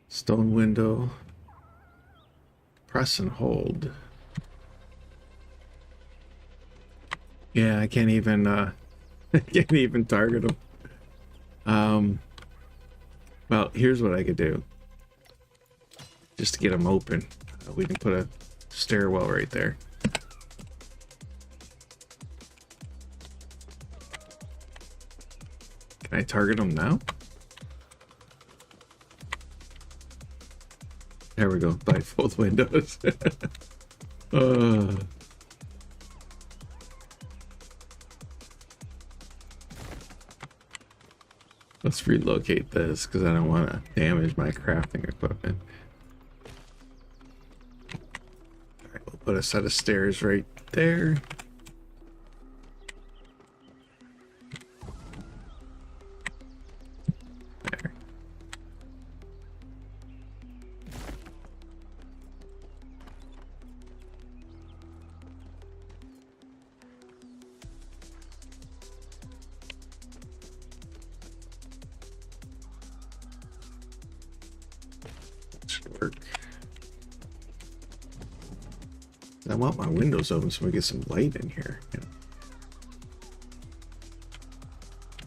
Stone window. Press and hold. Yeah, I can't even I can't even target them. Well, here's what I could do. Just to get them open. We can put a stairwell right there. Can I target them now? There we go. By both windows. Let's relocate this because I don't want to damage my crafting equipment. Alright, we'll put a set of stairs right there. There. Should work. I want my windows open so we get some light in here. Yeah.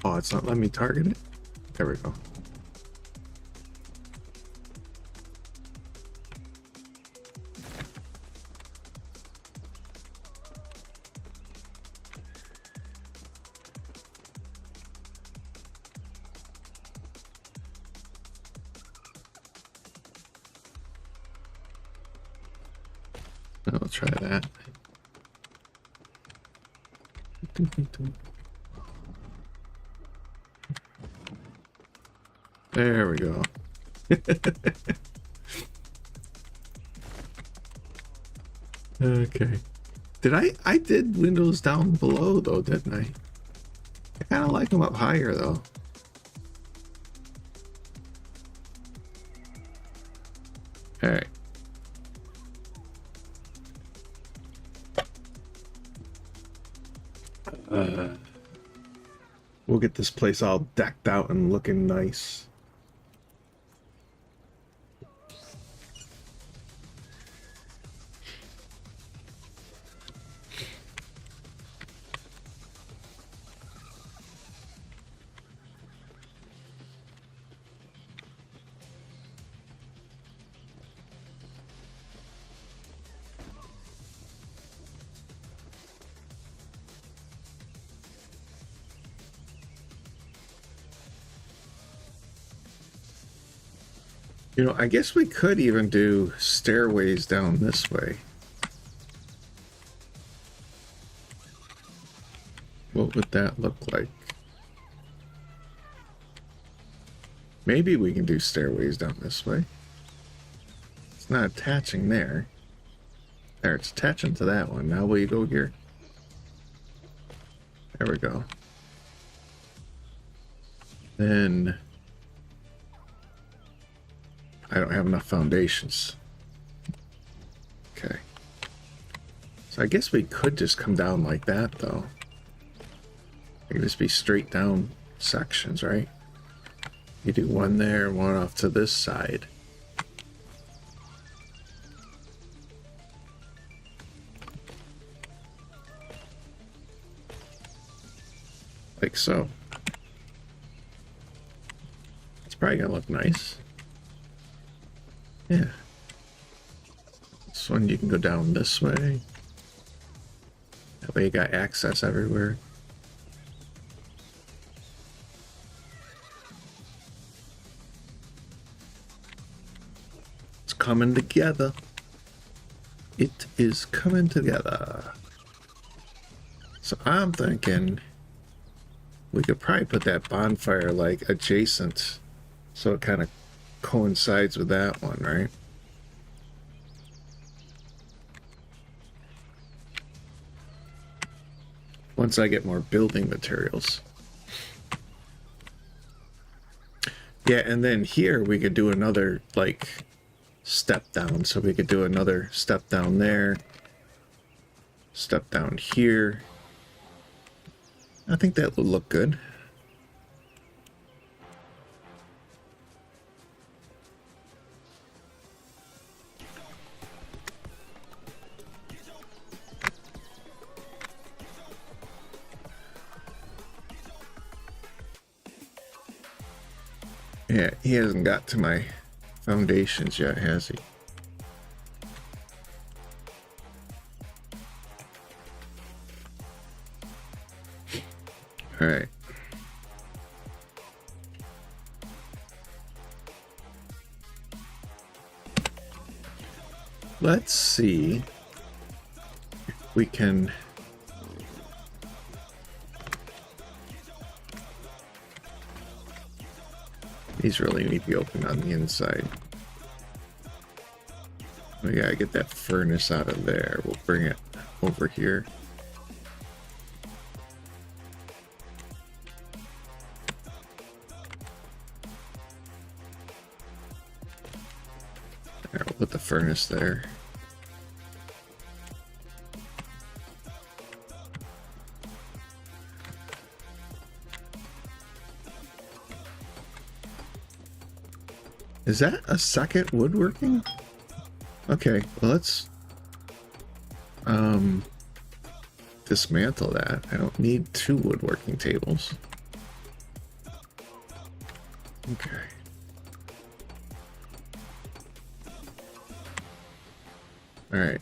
Oh, it's not letting me target it? There we go. I'll try that. There we go. Okay. I did windows down below though, didn't I? I kind of like them up higher though. All right. We'll get this place all decked out and looking nice. You know, I guess we could even do stairways down this way. What would that look like? Maybe we can do stairways down this way. It's not attaching there. There, it's attaching to that one. Now will you go here? There we go. Then... I don't have enough foundations. Okay. So I guess we could just come down like that, though. It could just be straight down sections, right? You do one there, one off to this side. like so. It's probably gonna look nice. Yeah. This one you can go down this way. That way you got access everywhere. It's coming together. It is coming together. So I'm thinking we could probably put that bonfire like adjacent so it kind of coincides with that one, right? Once I get more building materials. Yeah, and then here we could do another like step down. So we could do another step down there, step down here. I think that would look good. Yeah, he hasn't got to my foundations yet, has he? All right. Let's see if we can these really need to be open on the inside. We gotta get that furnace out of there. We'll bring it over here. There, we'll put the furnace there. Is that a second woodworking? Okay, well let's dismantle that. I don't need 2 woodworking tables. Okay. All right.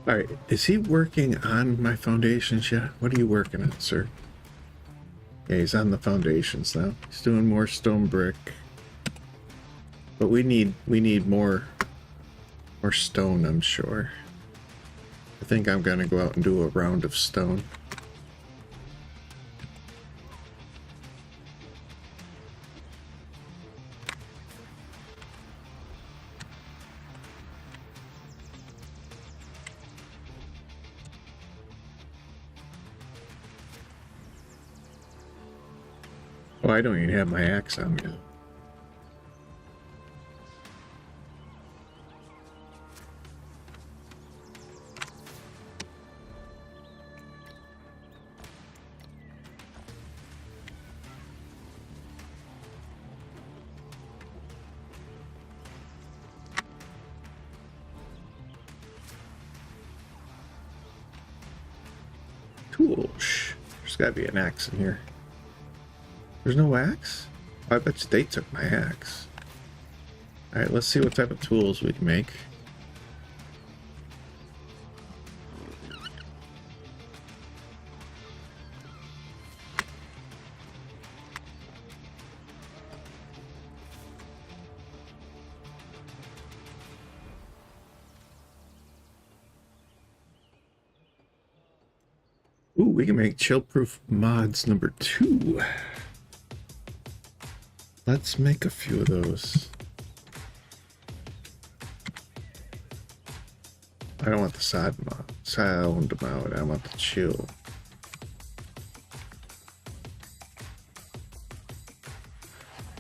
All right, is he working on my foundations yet? What are you working on, sir? Yeah, he's on the foundations now. He's doing more stone brick. But we need more stone, I'm sure. I think I'm gonna go out and do a round of stone. Oh, I don't even have my axe on me. Tools. There's gotta be an axe in here. There's no axe? I bet you they took my axe. Alright, let's see what type of tools we can make. Ooh, we can make chill-proof mods number 2. Let's make a few of those. I don't want the sound mode. I want the chill.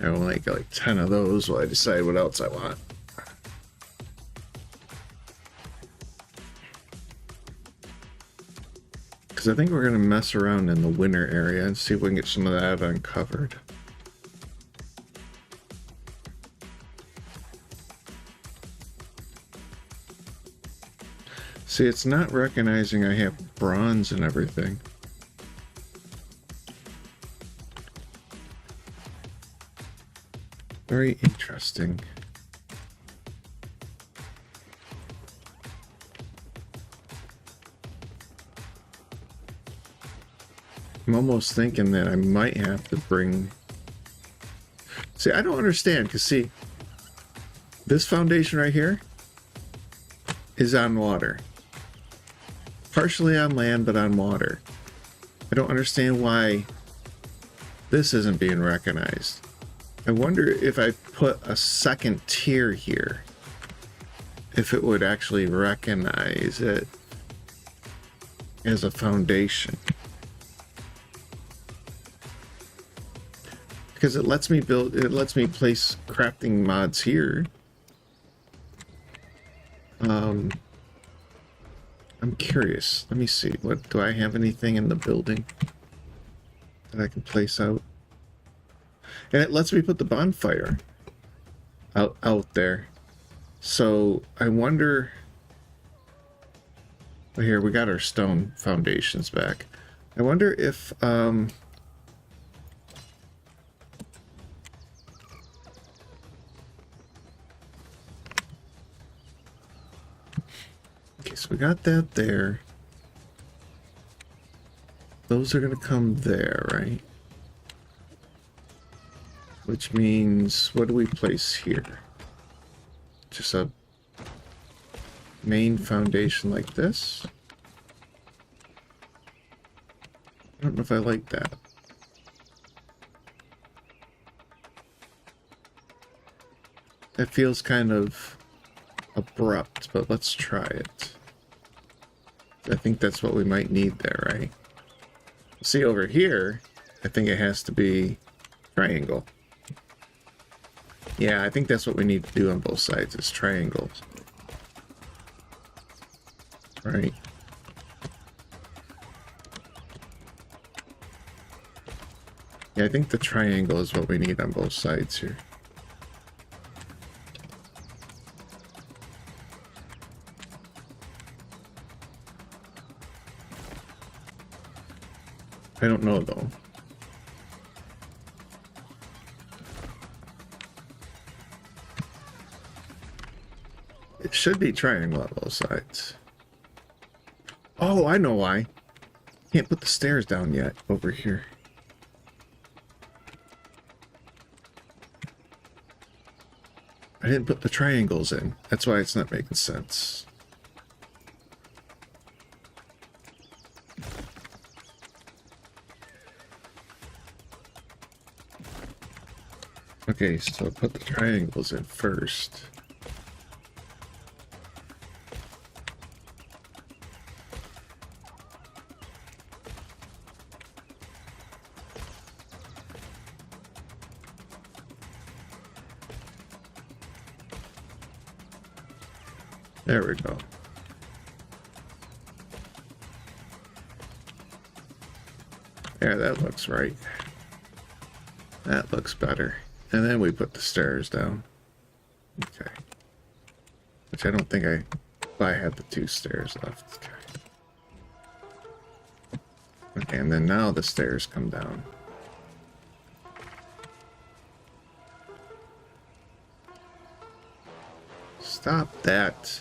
I will make like 10 of those while I decide what else I want. Because I think we're going to mess around in the winter area and see if we can get some of that uncovered. See, it's not recognizing I have bronze and everything. Very interesting. I'm almost thinking that I might have to bring... See, I don't understand, because see, this foundation right here is on water. Partially on land, but on water. I don't understand why this isn't being recognized. I wonder if I put a second tier here, if it would actually recognize it as a foundation. Because it lets me build, it lets me place crafting mods here. I'm curious. Let me see. What do I have anything in the building that I can place out? And it lets me put the bonfire out there. So I wonder. Well, here we got our stone foundations back. I wonder if okay, so we got that there. Those are gonna come there, right? Which means, what do we place here? Just a main foundation like this? I don't know if I like that. That feels kind of abrupt, but let's try it. I think that's what we might need there, right? See, over here, I think it has to be triangle. Yeah, I think that's what we need to do on both sides, is triangles. Right. Yeah, I think the triangle is what we need on both sides here. I don't know, though. It should be triangle on both sides. Oh, I know why. Can't put the stairs down yet over here. I didn't put the triangles in. That's why it's not making sense. Okay, so put the triangles in first. There we go. Yeah, that looks right. That looks better. And then we put the stairs down. Okay. Which I don't think I had the 2 stairs left. Okay. Okay, and then now the stairs come down. Stop that.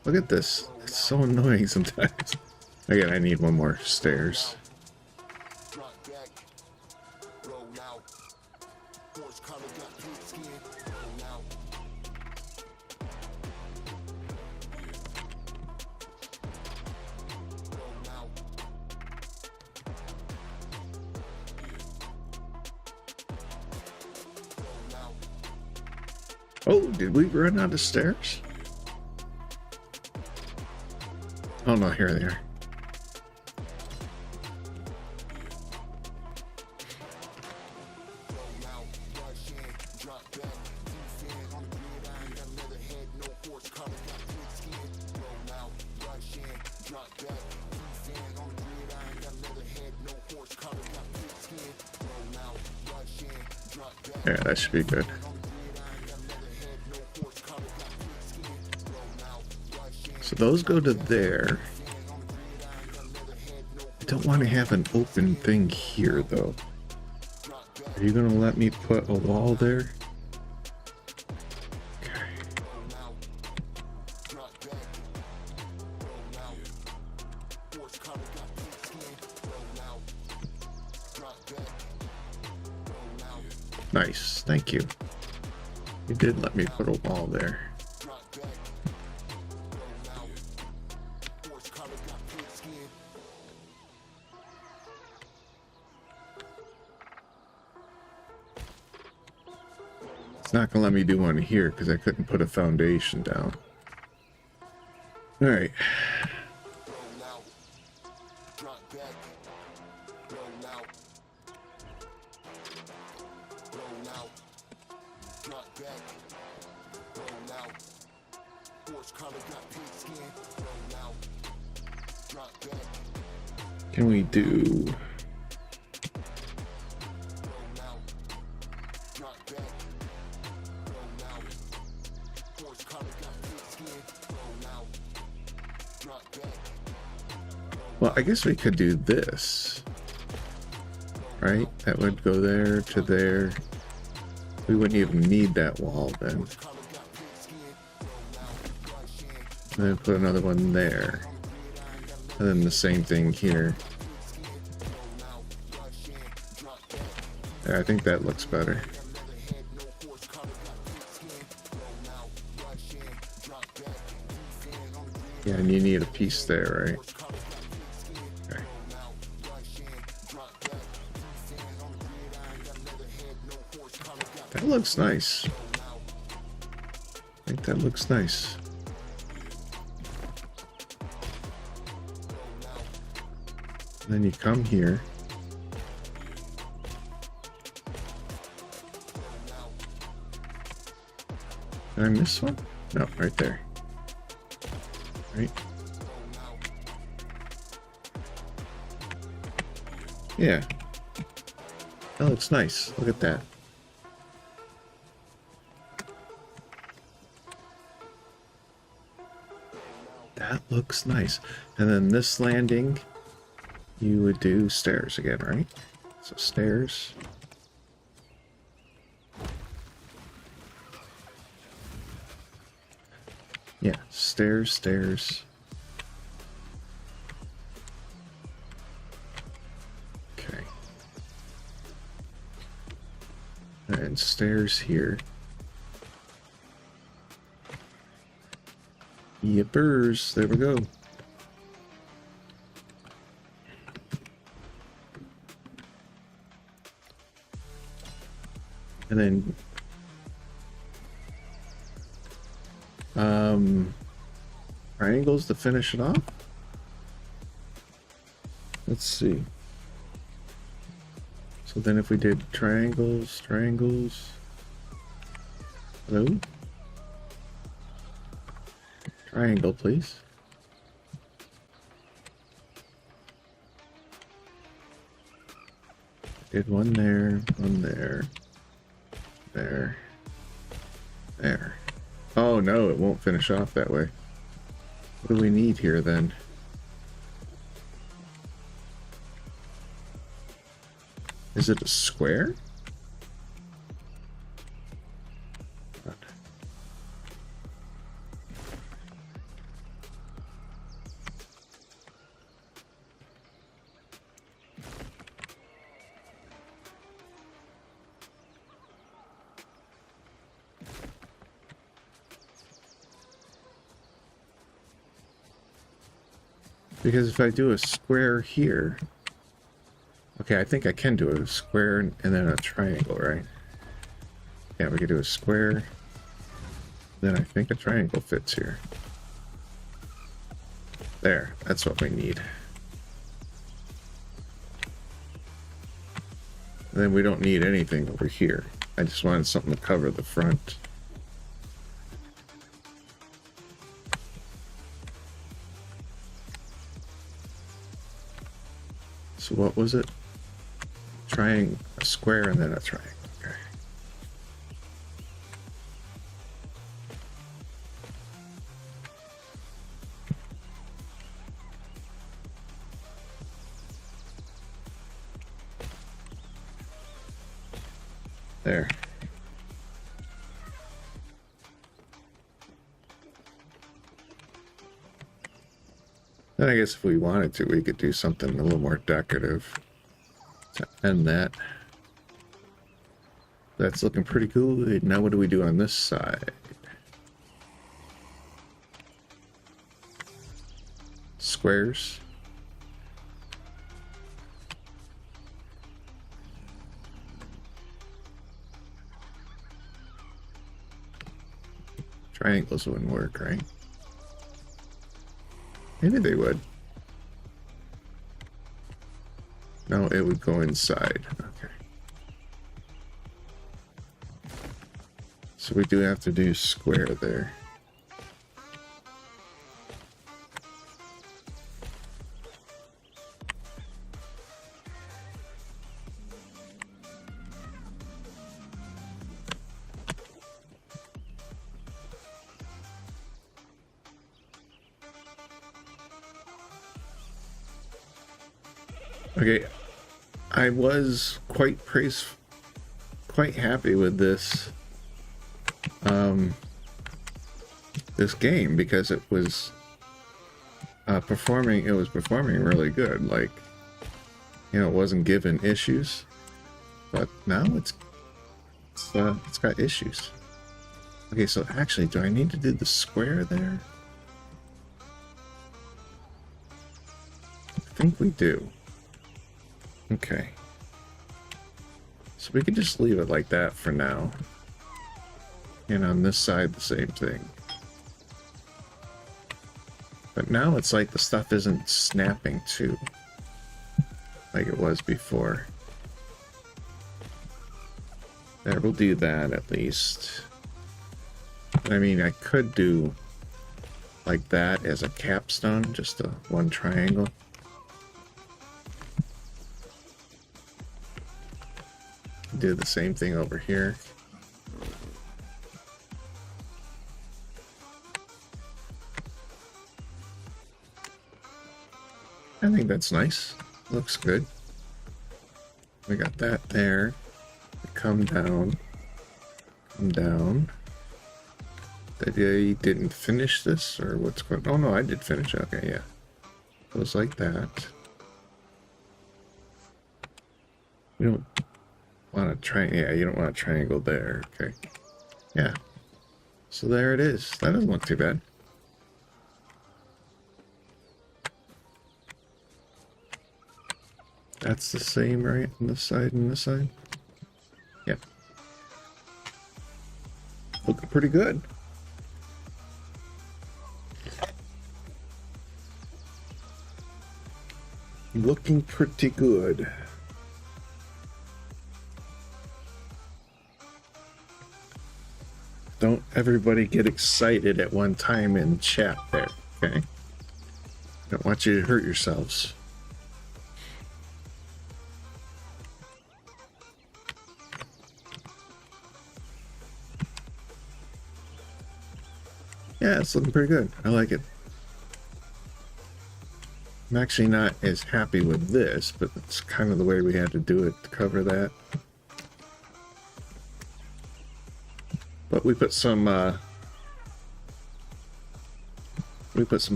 Look at this. It's so annoying sometimes. Again, I need 1 more stairs. Oh, did we run out of stairs? Oh no, here they are. Yeah, that should be good. So those go to there. I don't want to have an open thing here, though. Are you going to let me put a wall there? Okay. Nice, thank you. You did let me put a wall there. It's not gonna let me do one here because I couldn't put a foundation down. All right. Can we do... Well, I guess we could do this, right? That would go there to there. We wouldn't even need that wall then. And then put another one there. And then the same thing here. Yeah, I think that looks better. Yeah, and you need a piece there, right? Okay. That looks nice. I think that looks nice. And then you come here. Did I miss one? No, right there. Right? Yeah. That looks nice. Look at that. That looks nice. And then this landing, you would do stairs again, right? So stairs. Yeah, stairs, stairs. Okay. And stairs here. Yippers, there we go. And then triangles to finish it off. Let's see. So then if we did triangles, hello? Triangle, please. Did one there, there. Oh no, it won't finish off that way. What do we need here then? Is it a square? Because if I do a square here, okay, I think I can do a square and then a triangle, right? Yeah, we could do a square, then I think a triangle fits here. There, that's what we need. Then we don't need anything over here. I just wanted something to cover the front. So what was it? Triangle, a square, and then a triangle. Okay. There. Then I guess if we wanted to, we could do something a little more decorative to end that. That's looking pretty good. Now what do we do on this side? Squares. Triangles wouldn't work, right? Maybe they would. No, it would go inside. Okay. So we do have to do square there. Okay, I was quite happy with this this game because it was performing really good. Like, you know, it wasn't given issues, but now it's got issues. Okay, so actually, do I need to do the square there? I think we do. Okay. So we can just leave it like that for now. And on this side, the same thing. But now it's like the stuff isn't snapping too, like it was before. There, we'll do that at least. I mean, I could do like that as a capstone, just a one triangle. Do the same thing over here. I think that's nice. Looks good. We got that there. Come down. Come down. Did I didn't finish this, or what's going on? Oh no, I did finish. Okay, yeah. Goes like that. We don't want to try, yeah, you don't want a triangle there. Okay, yeah, so there it is. That doesn't look too bad. That's the same, right, on this side and this side. Yep, looking pretty good. Looking pretty good. Don't everybody get excited at one time in chat there, okay? Don't want you to hurt yourselves. Yeah, it's looking pretty good. I like it. I'm actually not as happy with this, but it's kind of the way we had to do it to cover that. But we put some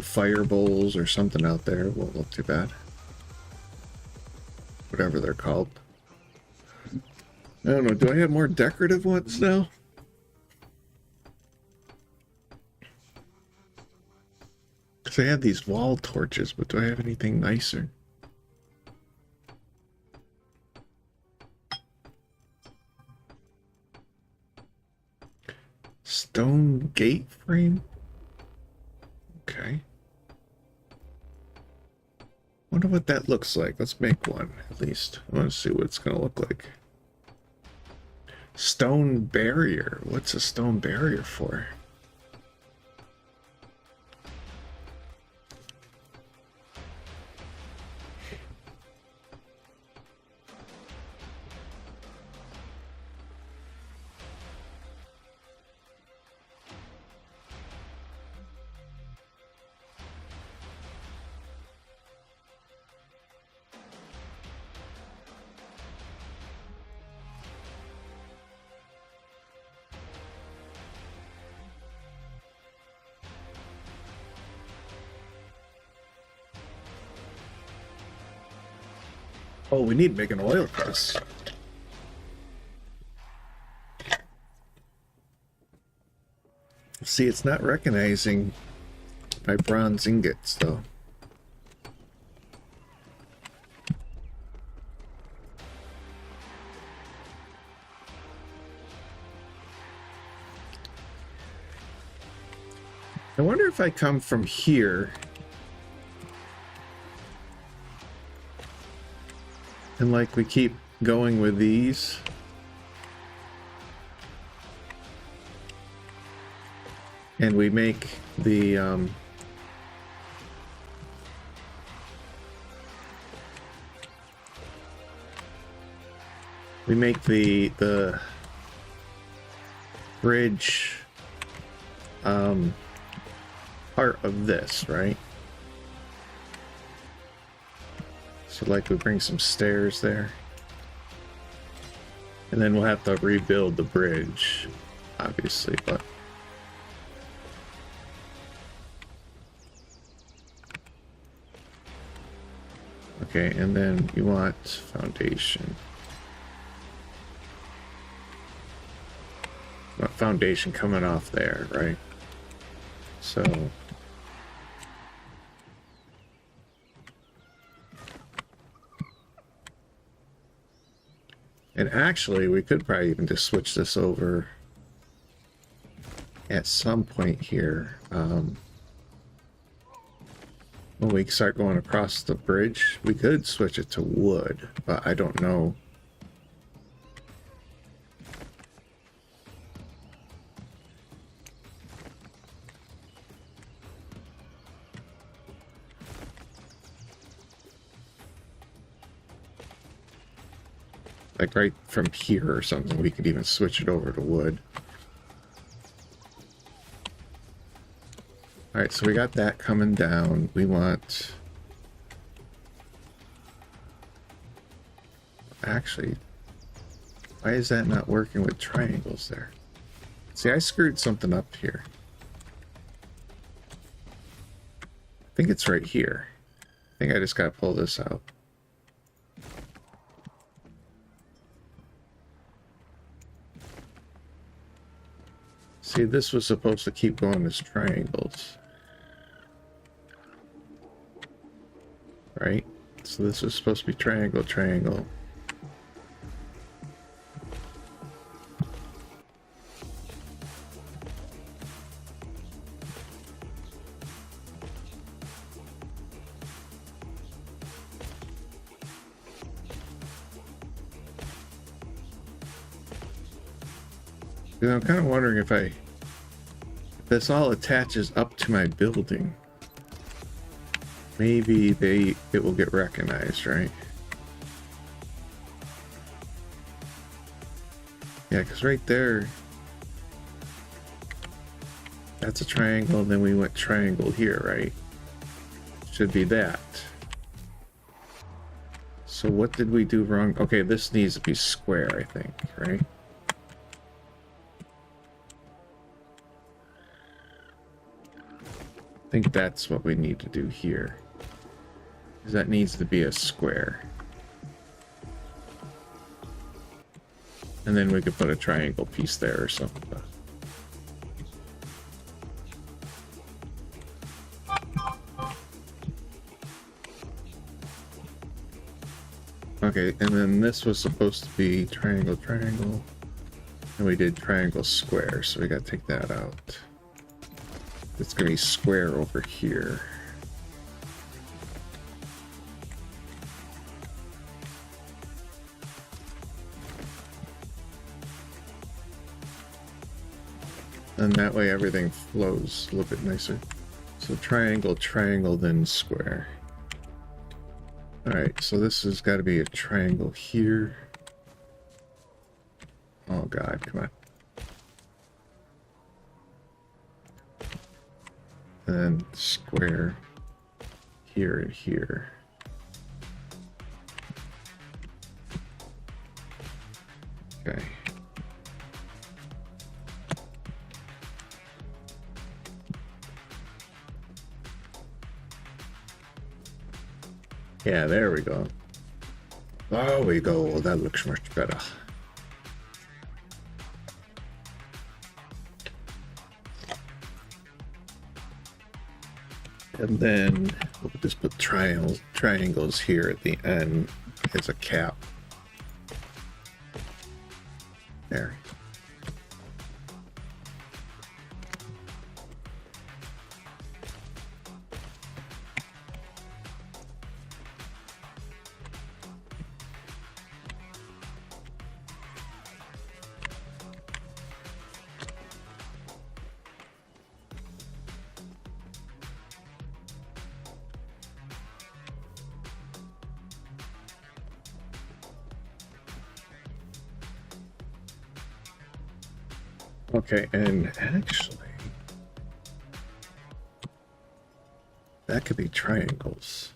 fire bowls or something out there. It won't look too bad. Whatever they're called. I don't know. Do I have more decorative ones now? Because I had these wall torches, but do I have anything nicer? Stone gate frame? Okay. Wonder what that looks like. Let's make one, at least. I want to see what it's going to look like. Stone barrier. What's a stone barrier for? Oh, we need to make an oil press. See, it's not recognizing my bronze ingots, though. I wonder if I come from here and like we keep going with these. And we make the bridge part of this, right? So like we bring some stairs there. And then we'll have to rebuild the bridge, obviously, but okay, and then you want foundation. You want foundation coming off there, right? So and actually we could probably even just switch this over at some point here. When we start going across the bridge, we could switch it to wood, but I don't know. Like right from here or something, we could even switch it over to wood. Alright, so we got that coming down. We want... Actually, why is that not working with triangles there? See, I screwed something up here. I think it's right here. I think I just gotta pull this out. See, this was supposed to keep going as triangles. Right? So this was supposed to be triangle, triangle. And I'm kind of wondering if this all attaches up to my building. Maybe it will get recognized, right? Yeah, because right there, that's a triangle, and then we went triangle here, right? Should be that. So what did we do wrong? Okay, this needs to be square, I think, right? I think that's what we need to do here. Because that needs to be a square. And then we could put a triangle piece there or something. Okay, and then this was supposed to be triangle, triangle. And we did triangle, square, so we gotta take that out. It's gonna be square over here. And that way everything flows a little bit nicer. So triangle, triangle, then square. Alright, so this has got to be a triangle here. Oh god, come on. And then square here and here. Okay. Yeah, there we go. There we go. That looks much better. And then we'll just put triangles here at the end as a cap. There. Okay, and actually, that could be triangles.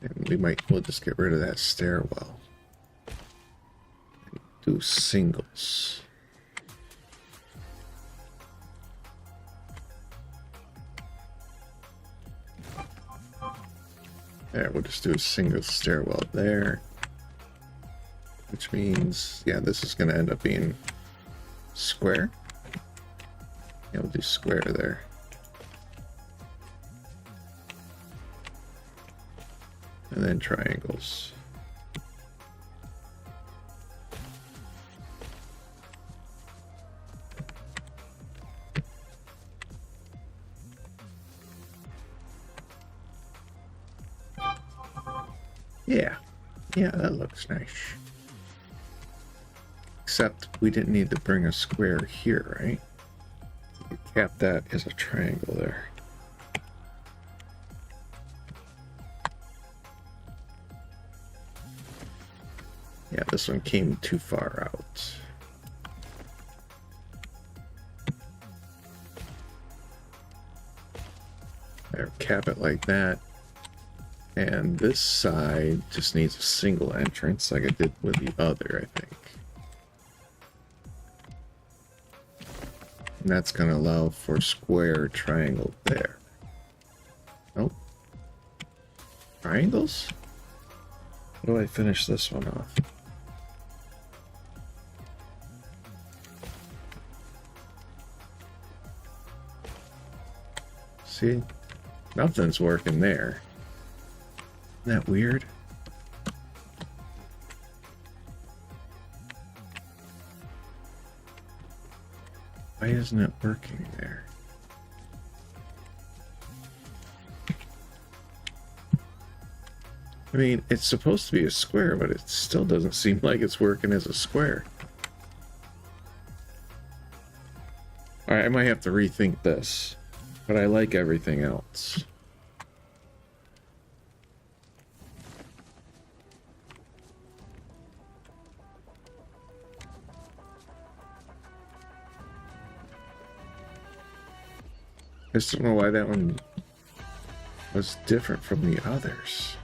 And we'll just get rid of that stairwell. And do singles. There, we'll just do a single stairwell there. Which means, yeah, this is going to end up being square. Yeah, we'll do square there. And then triangles. Yeah, that looks nice. Except we didn't need to bring a square here, right? You cap that as a triangle there. Yeah, this one came too far out. There, cap it like that. And this side just needs a single entrance like I did with the other, I think. And that's going to allow for square triangle there. Nope. Triangles? How do I finish this one off? See? Nothing's working there. Isn't that weird? Why isn't it working there? I mean, it's supposed to be a square, but it still doesn't seem like it's working as a square. Alright, I might have to rethink this, but I like everything else. I just don't know why that one was different from the others.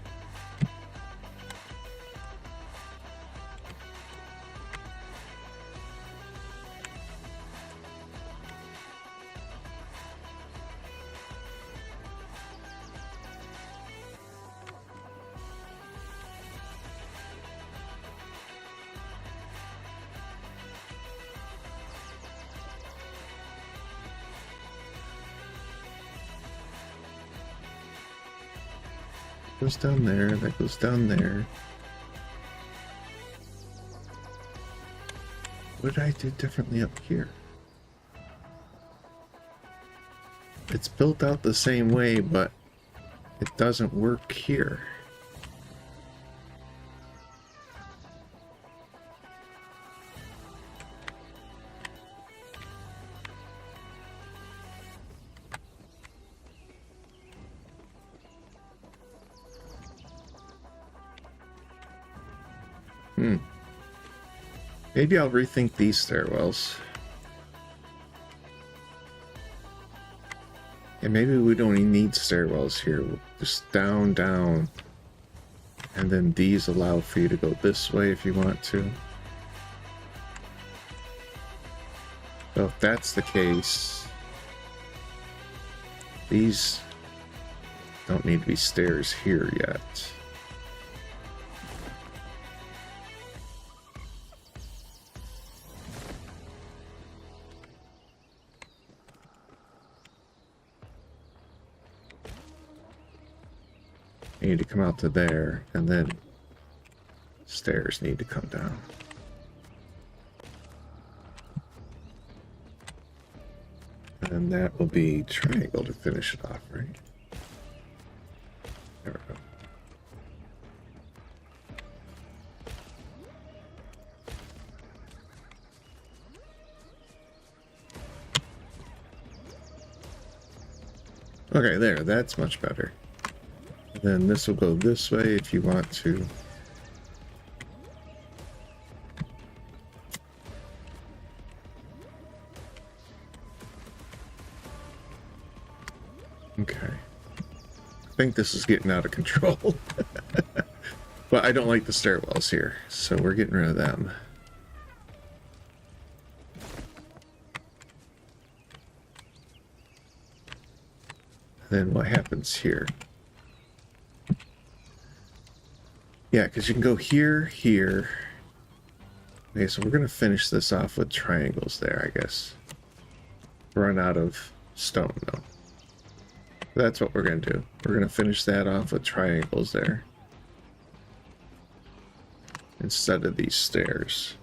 Goes down there, that goes down there. What did I do differently up here? It's built out the same way, but it doesn't work here. Maybe I'll rethink these stairwells. And maybe we don't even need stairwells here. We'll just down, down. And then these allow for you to go this way if you want to. So if that's the case, these don't need to be stairs here yet. need to come out to there, and then stairs need to come down. And that will be triangle to finish it off, right? There we go. Okay, there, that's much better. Then this will go this way if you want to. Okay. I think this is getting out of control. But I don't like the stairwells here, so we're getting rid of them. Then what happens here? Yeah, because you can go here, here. Okay, so we're going to finish this off with triangles there, I guess. Run out of stone, though. That's what we're going to do. We're going to finish that off with triangles there. Instead of these stairs.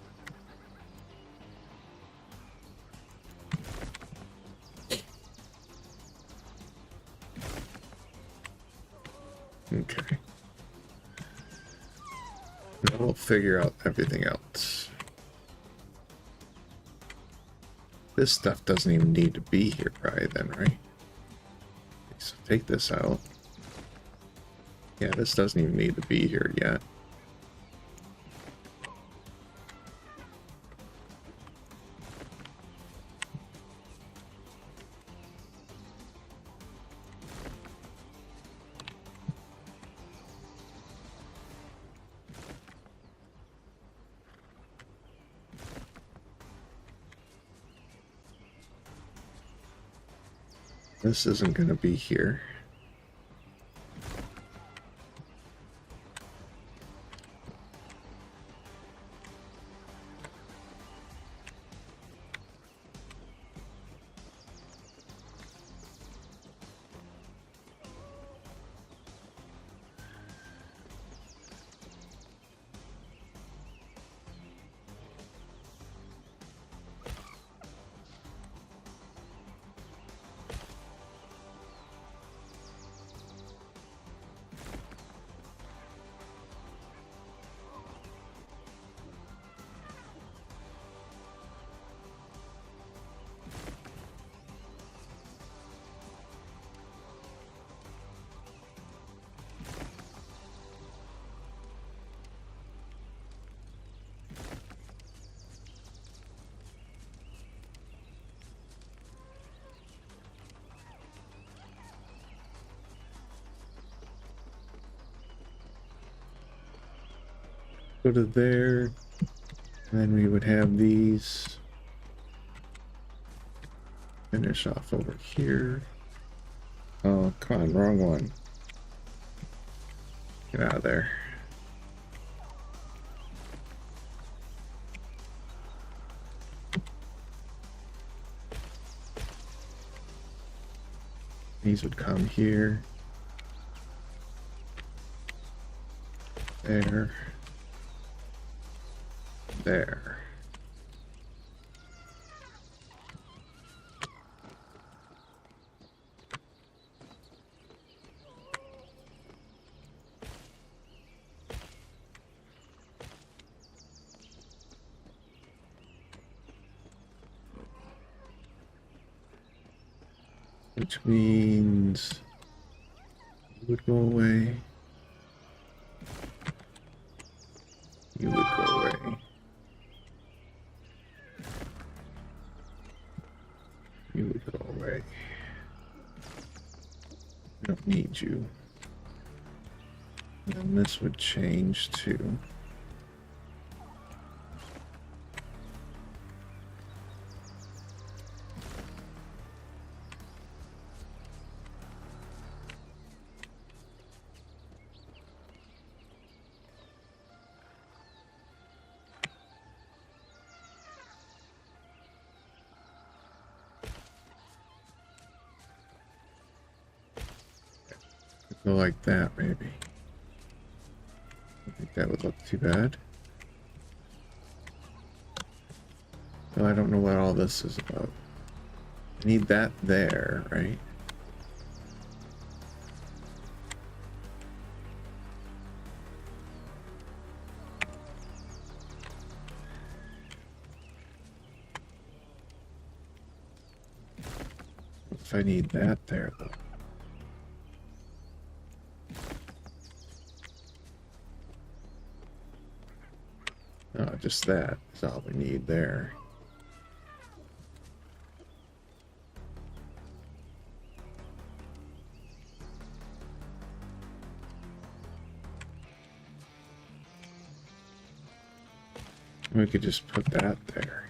Okay. Now we'll figure out everything else. This stuff doesn't even need to be here probably then, right? So take this out. Yeah, this doesn't even need to be here yet. This isn't going to be here. Go to there, and then we would have these finish off over here. Oh, come on, wrong one. Get out of there. These would come here. There. There. Which means you would go away. You would go away. You would go away. I don't need you. And this would change to go like that, maybe. think that would look too bad. No, I don't know what all this is about. I need that there, right? If I need that there, though. No, just that is all we need there. We could just put that there.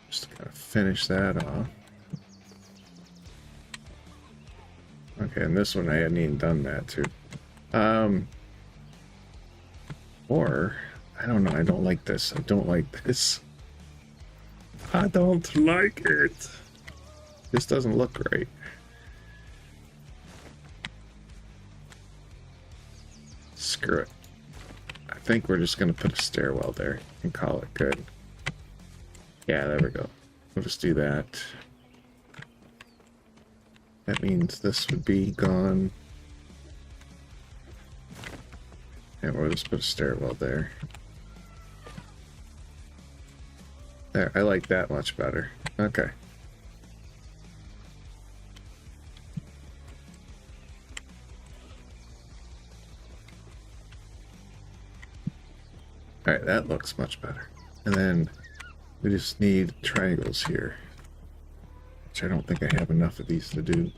Just kind of finish that off. Okay, and this one I hadn't even done that too. Or, I don't know, I don't like this. I don't like this. I don't like it. This doesn't look right. Screw it. I think we're just going to put a stairwell there and call it good. Yeah, there we go. We'll just do that. That means this would be gone. And we'll just put a stairwell there. There, I like that much better. Okay. Alright, that looks much better. And then we just need triangles here. Which I don't think I have enough of these to do.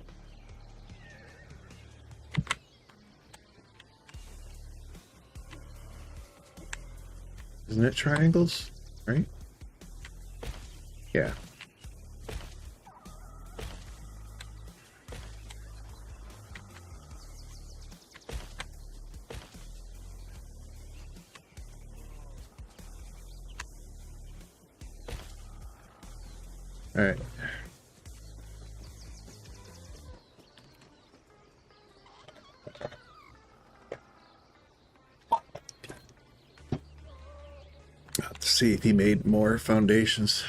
Isn't it triangles? Right? Yeah. All right. Let's see if he made more foundations.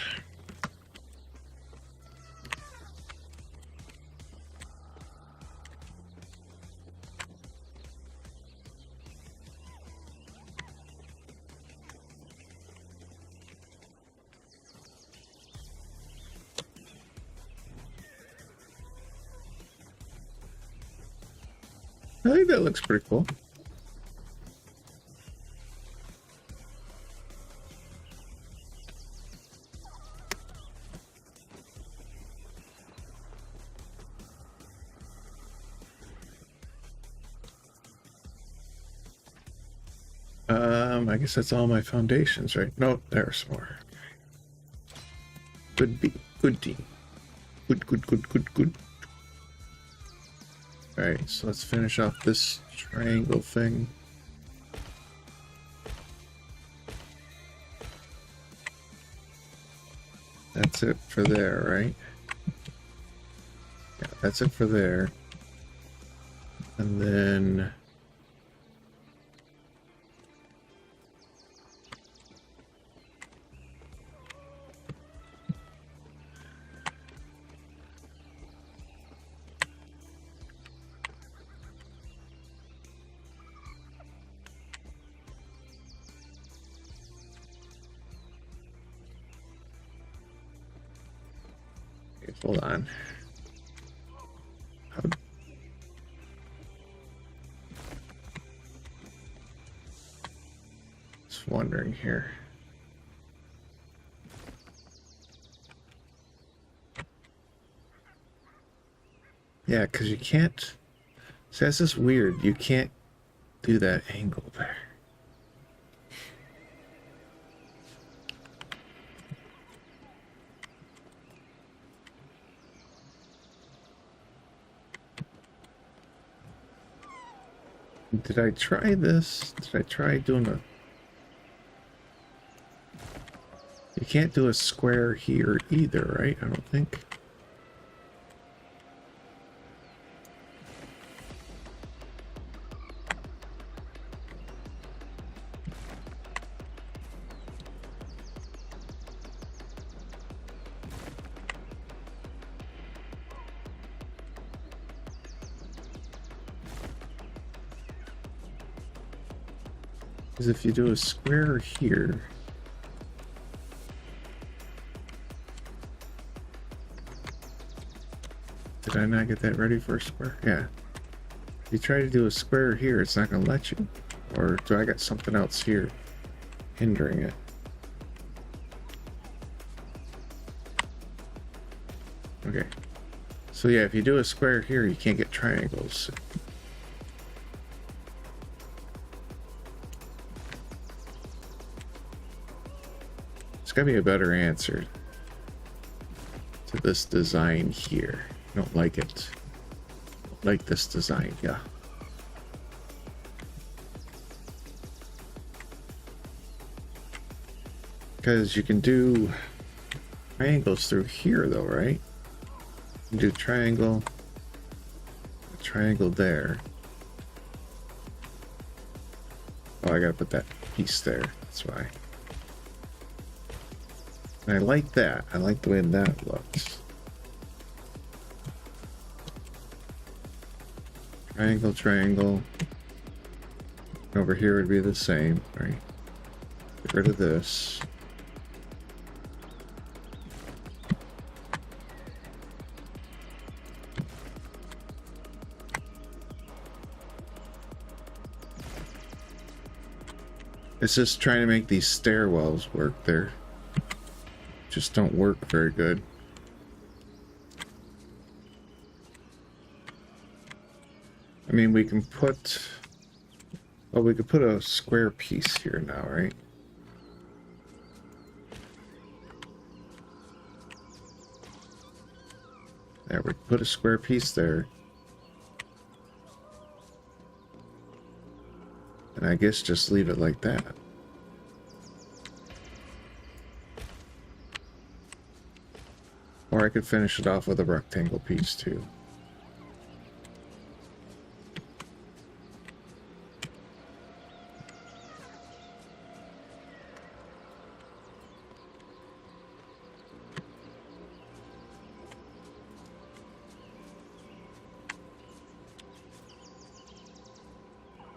I think that looks pretty cool. I guess that's all my foundations, right? No, there's more. Good be good team. Good. Alright, so let's finish off this triangle thing. That's it for there, right? Yeah, that's it for there. And then hold on. Just wondering here. Yeah, because you can't. See, that's just weird. You can't do that angle there. Did I try this? Did I try doing a... You can't do a square here either, right? I don't think. Because if you do a square here, did I not get that ready for a square? Yeah. If you try to do a square here, it's not going to let you. Or do I got something else here hindering it? Okay. So yeah, if you do a square here, you can't get triangles. There's got to be a better answer to this design here. I don't like it. Don't like this design, yeah. Because you can do triangles through here though, right? You can do triangle, a triangle there. Oh, I gotta put that piece there, that's why. And I like that. I like the way that looks. Triangle, triangle. Over here would be the same, right? Get rid of this. It's just trying to make these stairwells work there. Just don't work very good. I mean, we can put... Well, we could put a square piece here now, right? There, we put a square piece there. And I guess just leave it like that. Or I could finish it off with a rectangle piece too.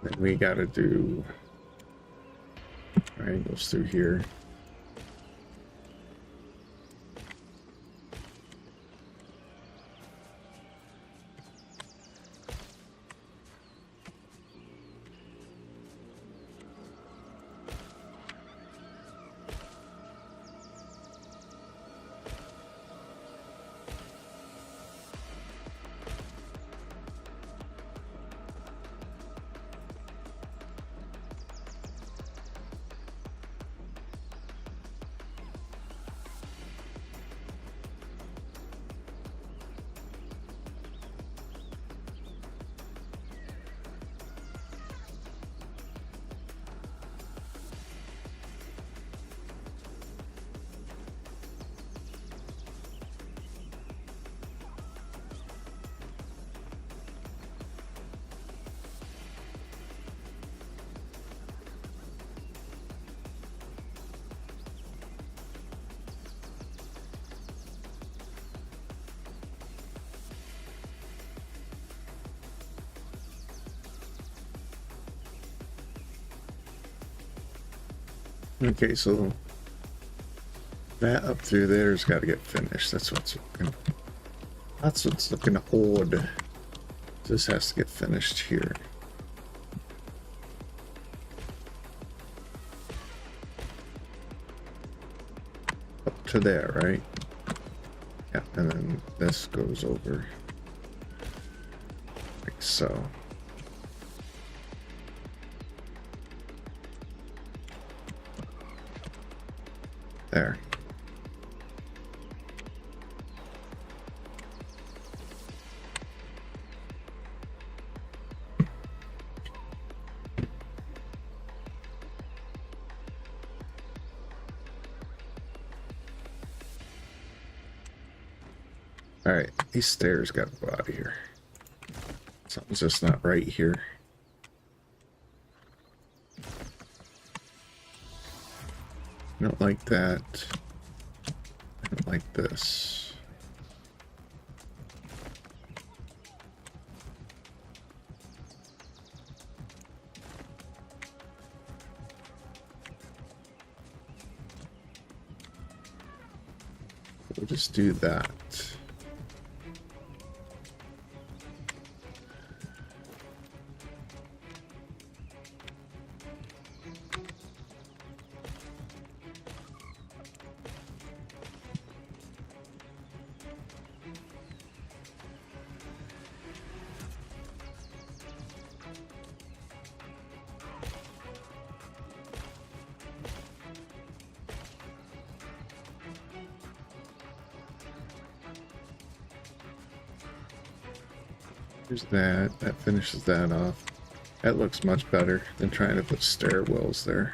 Then we gotta do triangles through here. Okay, so that up through there's got to get finished. That's what's looking odd. This has to get finished here. Up to there, right? Yeah, and then this goes over like so. There. All right, these stairs got to go out of here. Something's just not right here. I don't like that. I don't like this. We'll just do that. Here's that. That finishes that off. That looks much better than trying to put stairwells there.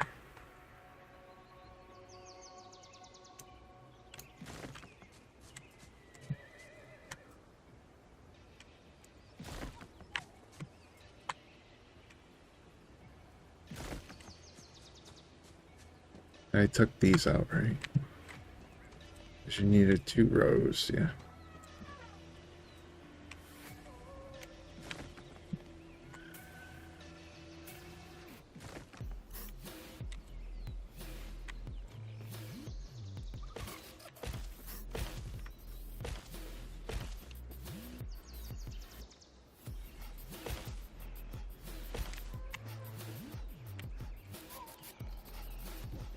I took these out, right? Because you needed 2 rows, yeah.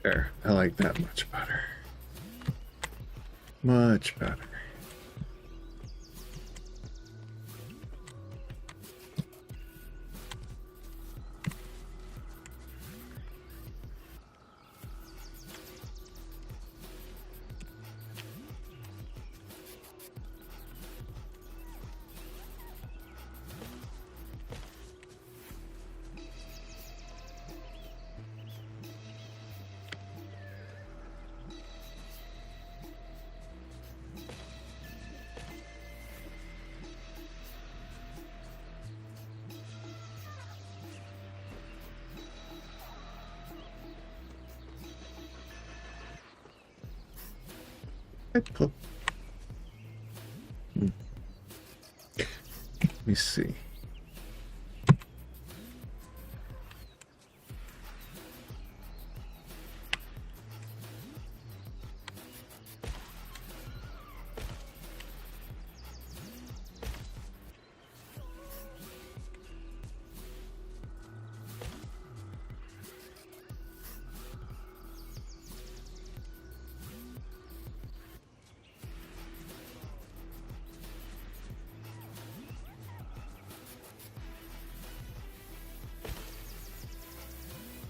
There, I like that much better. Much better. Let me see.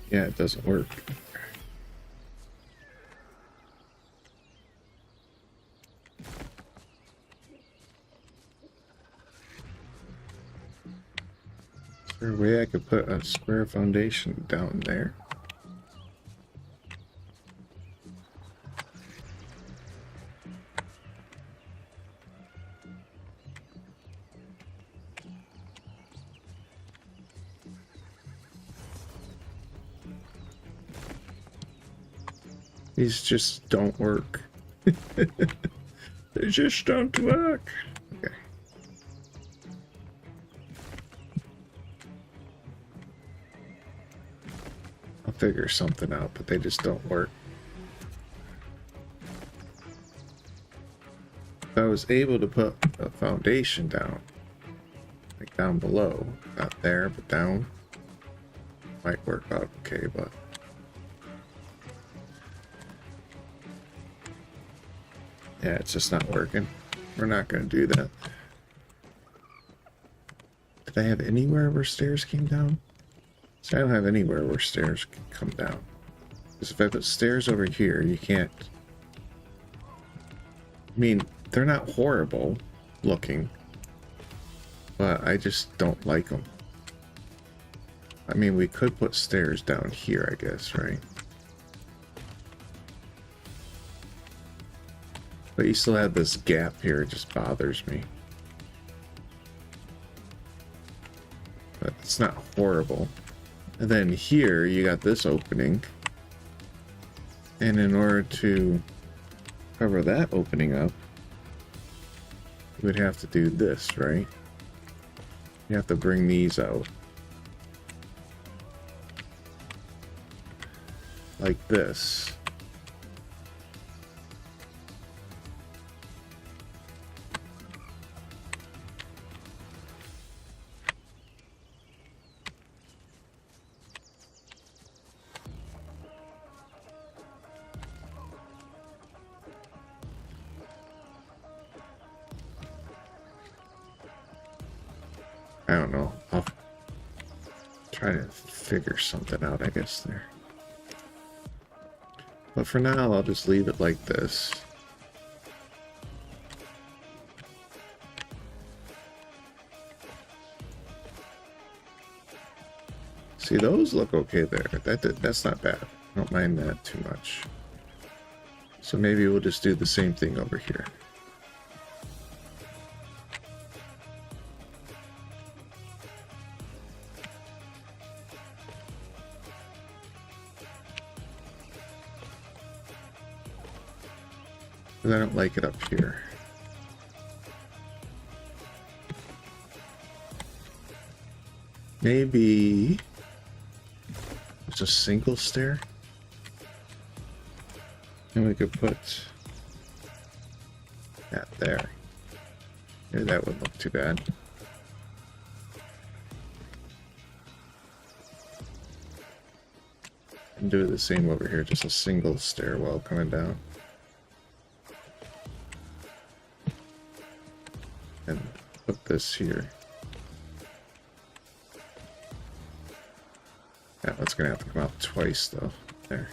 Yeah, it doesn't work. Is there a way I could put a square foundation down there? These just don't work. They just don't work. Okay. I'll figure something out, but they just don't work. If I was able to put a foundation down, like down below, not there, but down, might work out okay, but yeah, it's just not working. We're not going to do that. Did I have anywhere where stairs came down? So I don't have anywhere where stairs can come down. Because if I put stairs over here, you can't... I mean, they're not horrible looking, but I just don't like them. I mean, we could put stairs down here, I guess, right? But you still have this gap here, it just bothers me. But it's not horrible. And then here, you got this opening. And in order to cover that opening up, you would have to do this, right? You have to bring these out. Like this. I don't know. I'll try to figure something out, I guess, there. But for now, I'll just leave it like this. See, those look okay there. That's not bad. I don't mind that too much. So maybe we'll just do the same thing over here. But I don't like it up here. Maybe just a single stair. And we could put that there. Maybe that wouldn't look too bad. And do the same over here, just a single stairwell coming down. And put this here. That one's gonna have to come out twice though. There.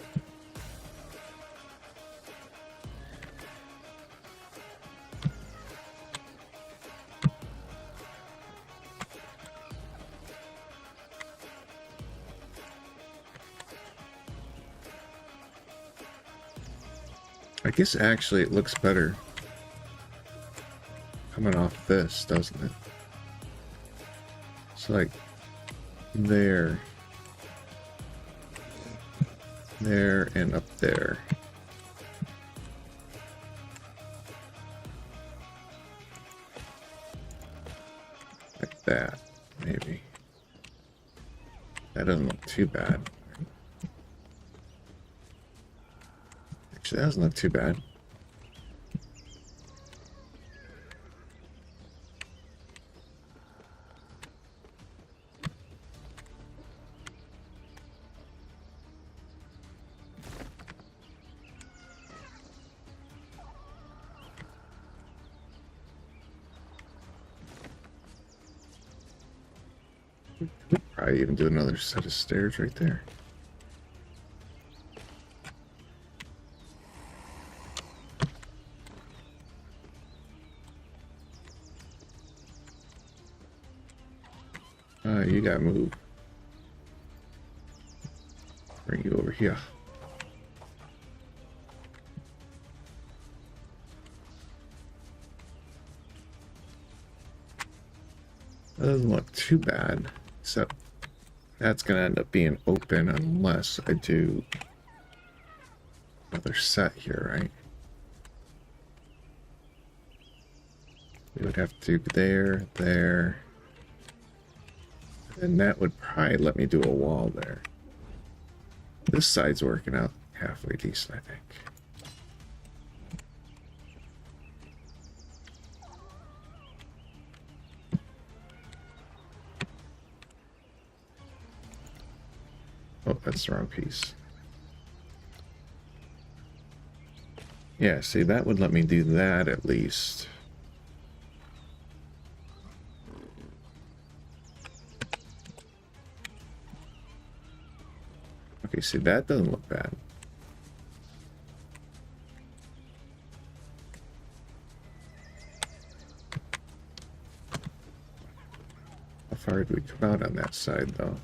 I guess actually it looks better coming off this, doesn't it? It's like there, there, and up there. Like that, maybe. That doesn't look too bad. Actually, that doesn't look too bad. Probably even do another set of stairs right there. You gotta move. Bring you over here. That doesn't look too bad, except that's gonna end up being open unless I do another set here, right? We would have to do there, there. And that would probably let me do a wall there. This side's working out halfway decent, I think. Oh, that's the wrong piece. Yeah, see, that would let me do that at least. Okay, see, that doesn't look bad. How far do we come out on that side, though?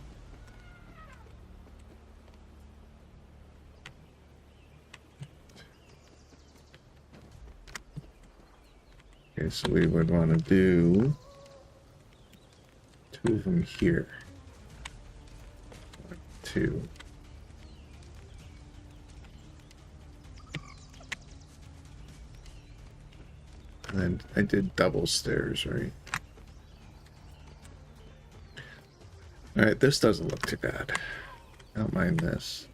Okay, so we would want to do two of them here. 1, 2. And then I did double stairs, right? Alright, this doesn't look too bad. I don't mind this.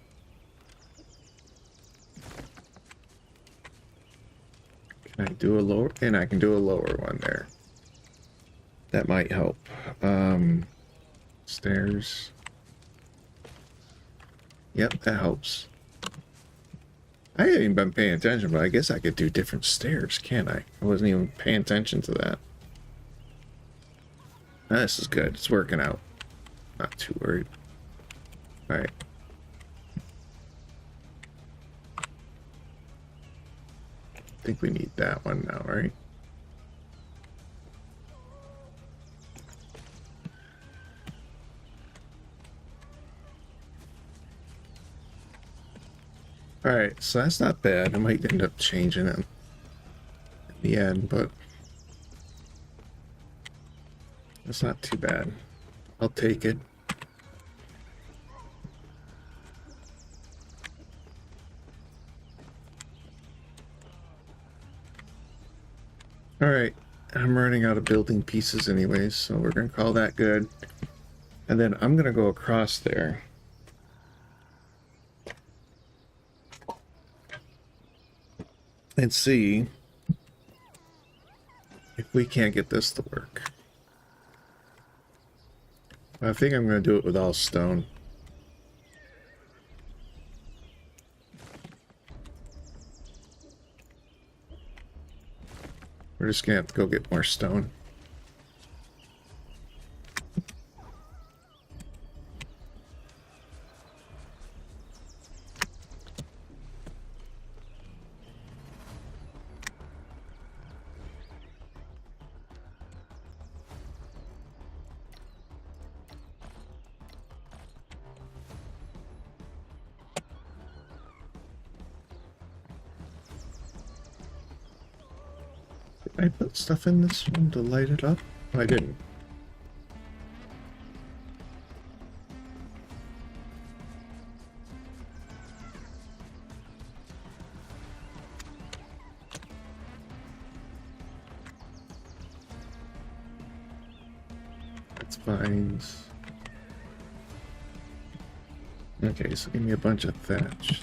Can I do a lower? And I can do a lower one there. That might help. Stairs. Yep, that helps. I haven't even been paying attention, but I guess I could do different stairs, can't I? I wasn't even paying attention to that. This is good. It's working out. Not too worried. Alright. I think we need that one now, right? Alright, so that's not bad. I might end up changing it in the end, but it's not too bad. I'll take it. Alright, I'm running out of building pieces anyways, so we're gonna call that good. And then I'm gonna go across there. And see if we can't get this to work. I think I'm going to do it with all stone. We're just going to have to go get more stone. Did I put stuff in this one to light it up? Oh, I didn't. That's vines. Okay, so give me a bunch of thatch.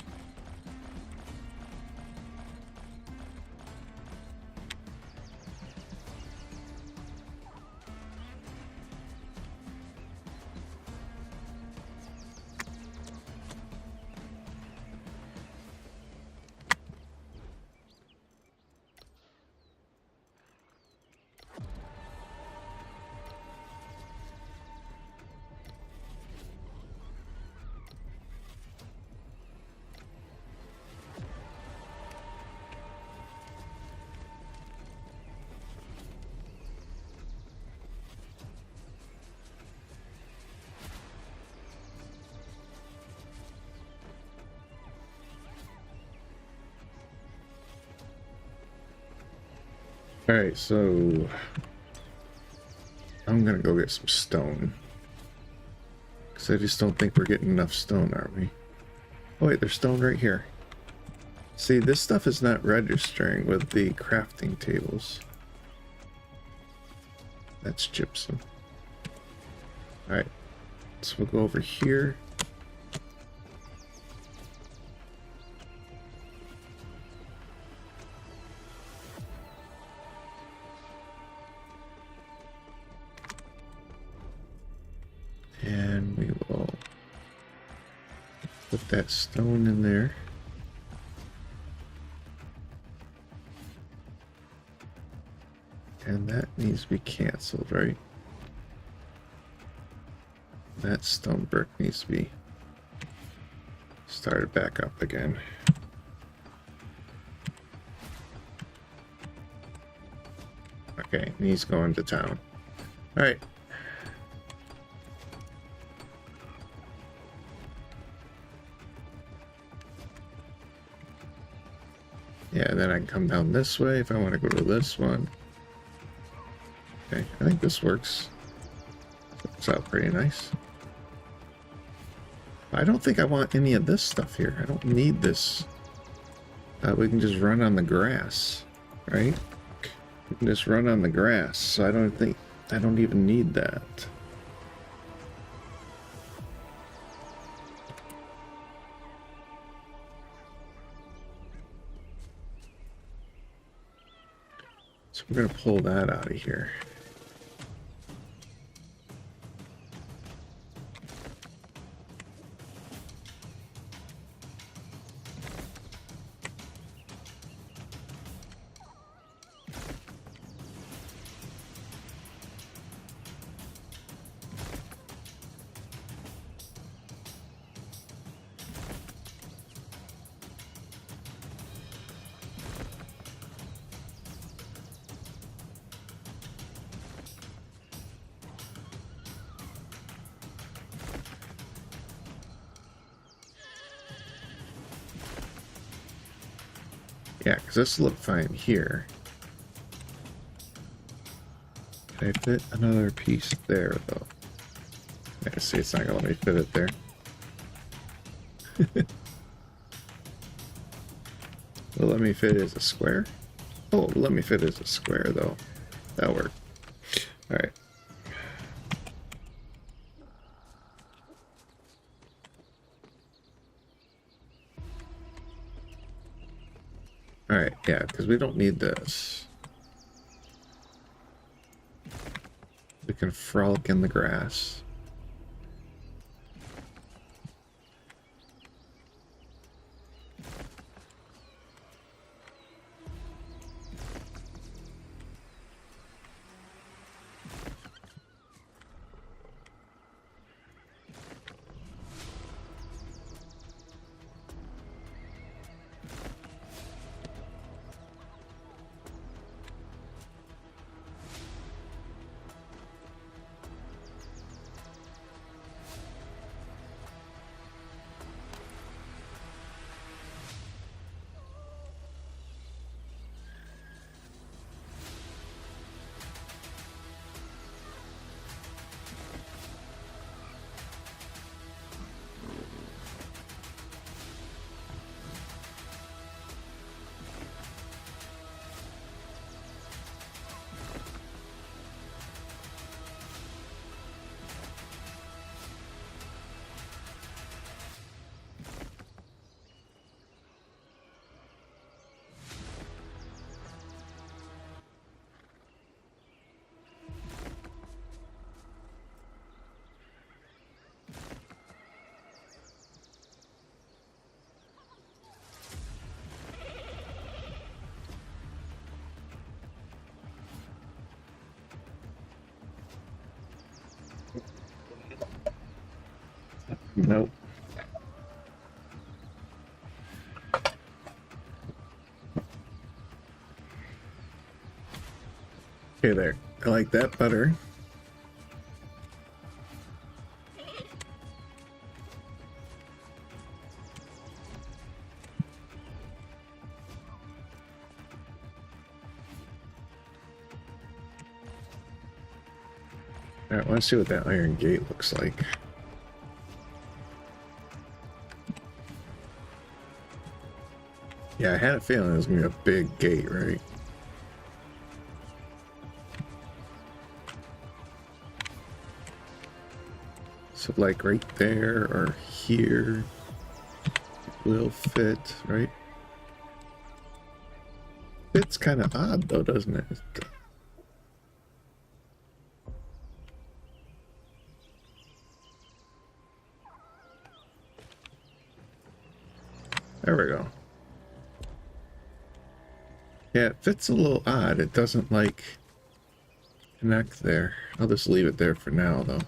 Alright, so I'm gonna go get some stone. Because I just don't think we're getting enough stone, are we? Oh wait, there's stone right here. See, this stuff is not registering with the crafting tables. That's gypsum. Alright, so we'll go over here. And we will put that stone in there. And that needs to be canceled, right? That stone brick needs to be started back up again. Okay, and he's going to town. Alright. Yeah, and then I can come down this way if I want to go to this one. Okay, I think this works. Works out pretty nice. I don't think I want any of this stuff here. I don't need this. We can just run on the grass, right? We can just run on the grass, so I don't even need that. So we're gonna pull that out of here. Yeah, because this looked fine here. Can I fit another piece there, though? Yeah, see, it's not going to let me fit it there. Will it let me fit it as a square? Oh, let me fit it as a square, though. That'll work. Alright. Alright, yeah, because we don't need this. We can frolic in the grass. Nope. Okay, there. I like that better. Alright, let's see what that iron gate looks like. Yeah, I had a feeling it was going to be a big gate, right? So like right there or here will fit, right? It's kind of odd though, doesn't it? There we go. Yeah, it fits a little odd. It doesn't like connect there. I'll just leave it there for now though.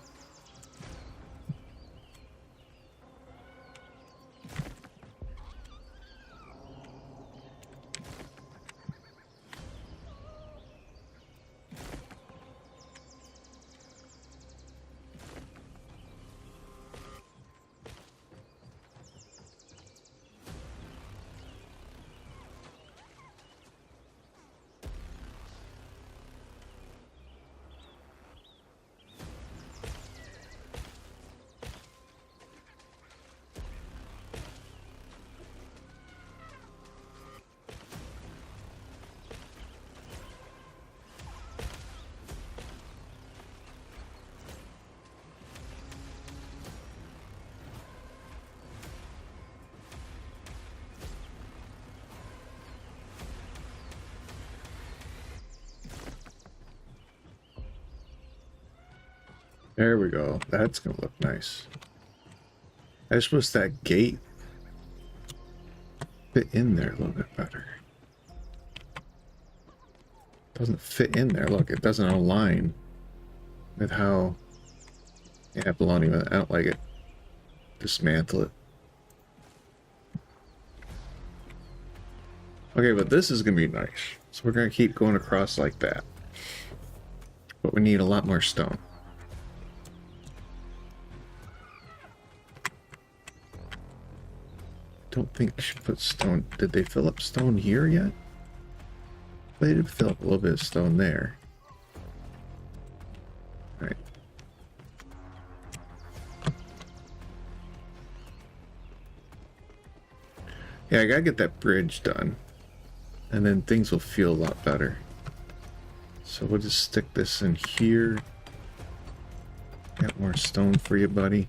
There we go. That's gonna look nice. I just wish that gate fit in there a little bit better. Doesn't fit in there. Look, it doesn't align with how. Yeah, baloney. I don't like it. Dismantle it. Okay, but this is gonna be nice. So we're gonna keep going across like that. But we need a lot more stone. don't think she put stone. Did they fill up stone here yet? They did fill up a little bit of stone there. All right. Yeah, I gotta get that bridge done. And then things will feel a lot better. So we'll just stick this in here. Got more stone for you, buddy.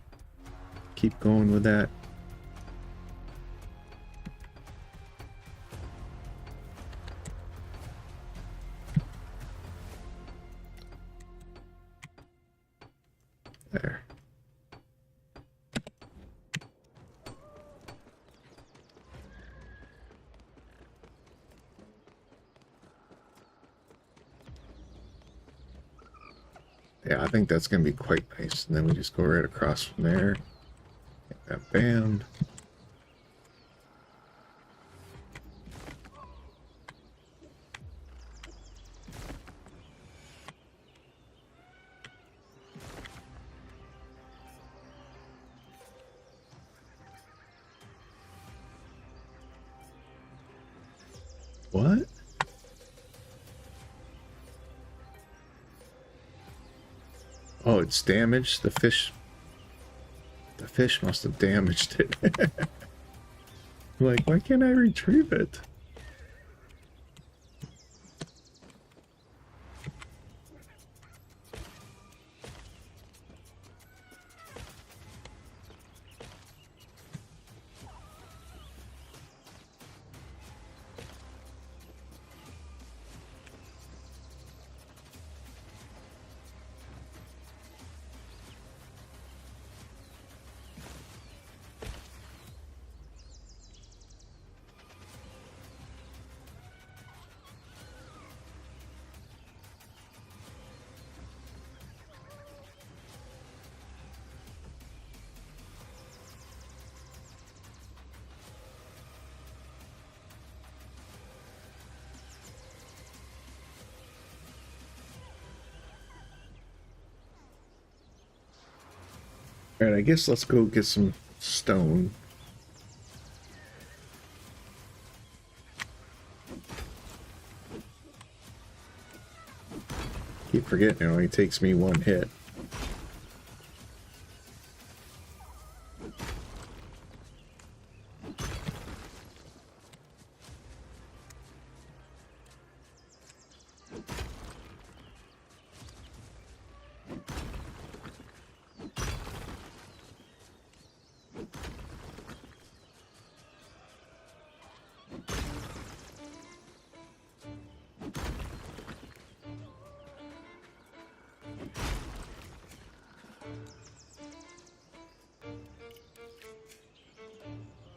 Keep going with that. There. Yeah, I think that's going to be quite nice. And then we just go right across from there. Get that band. What? Oh, it's damaged? The fish must have damaged it. Like, why can't I retrieve it? Alright, I guess let's go get some stone. Keep forgetting it only takes me one hit.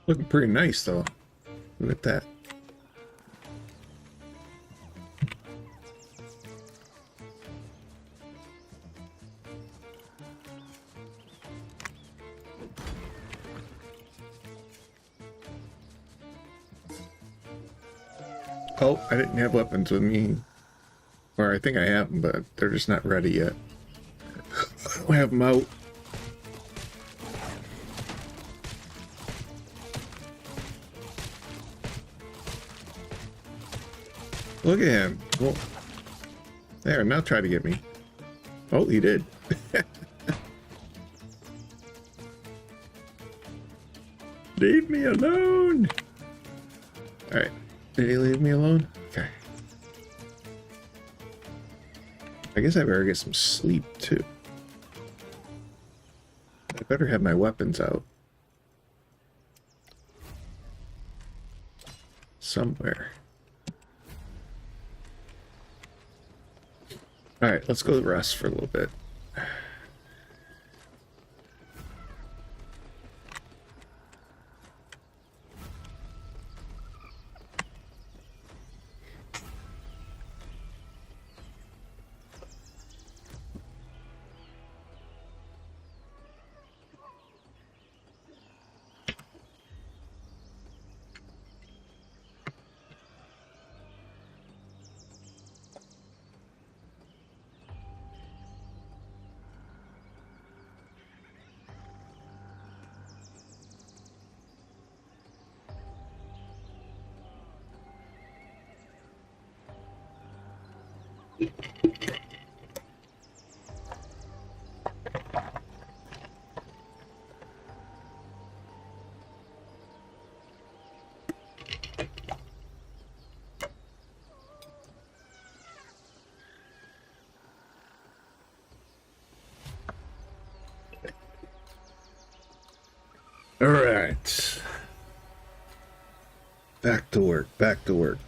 Looking pretty nice though. Look at that. Oh, I didn't have weapons with me. Or I think I have them, but they're just not ready yet. I don't have them out. Look at him. Well, there, now try to get me. Oh, he did. Leave me alone. Alright. Did he leave me alone? Okay. I guess I better get some sleep too. I better have my weapons out. Somewhere. Alright, let's go rest for a little bit. All right. Back to work, back to work.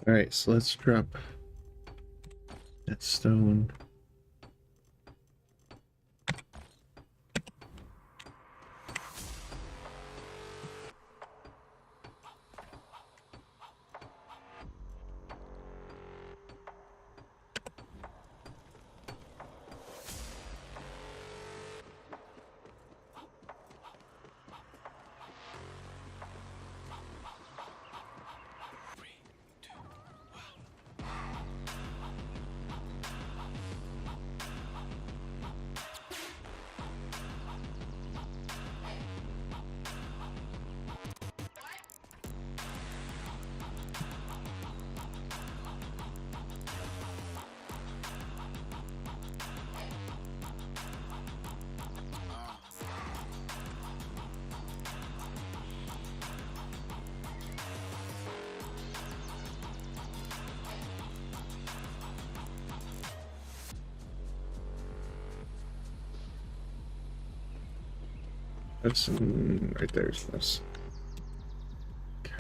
All right, so let's drop that stone. That's right there's this. Okay.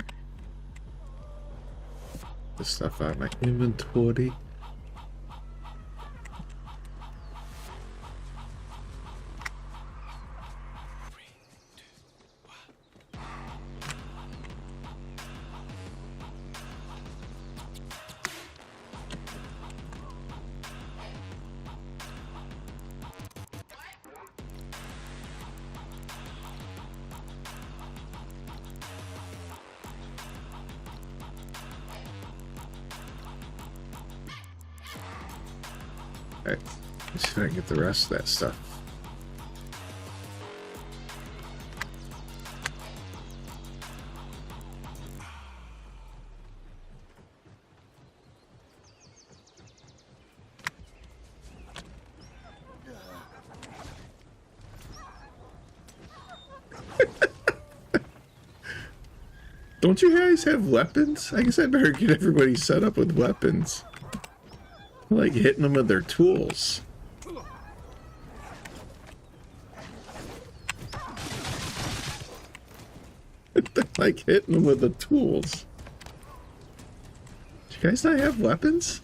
This stuff out of my inventory. Alright, let's see if I can get the rest of that stuff. Don't you guys have weapons? I guess I better get everybody set up with weapons. I like hitting them with their tools. Like hitting them with the tools. Do you guys not have weapons?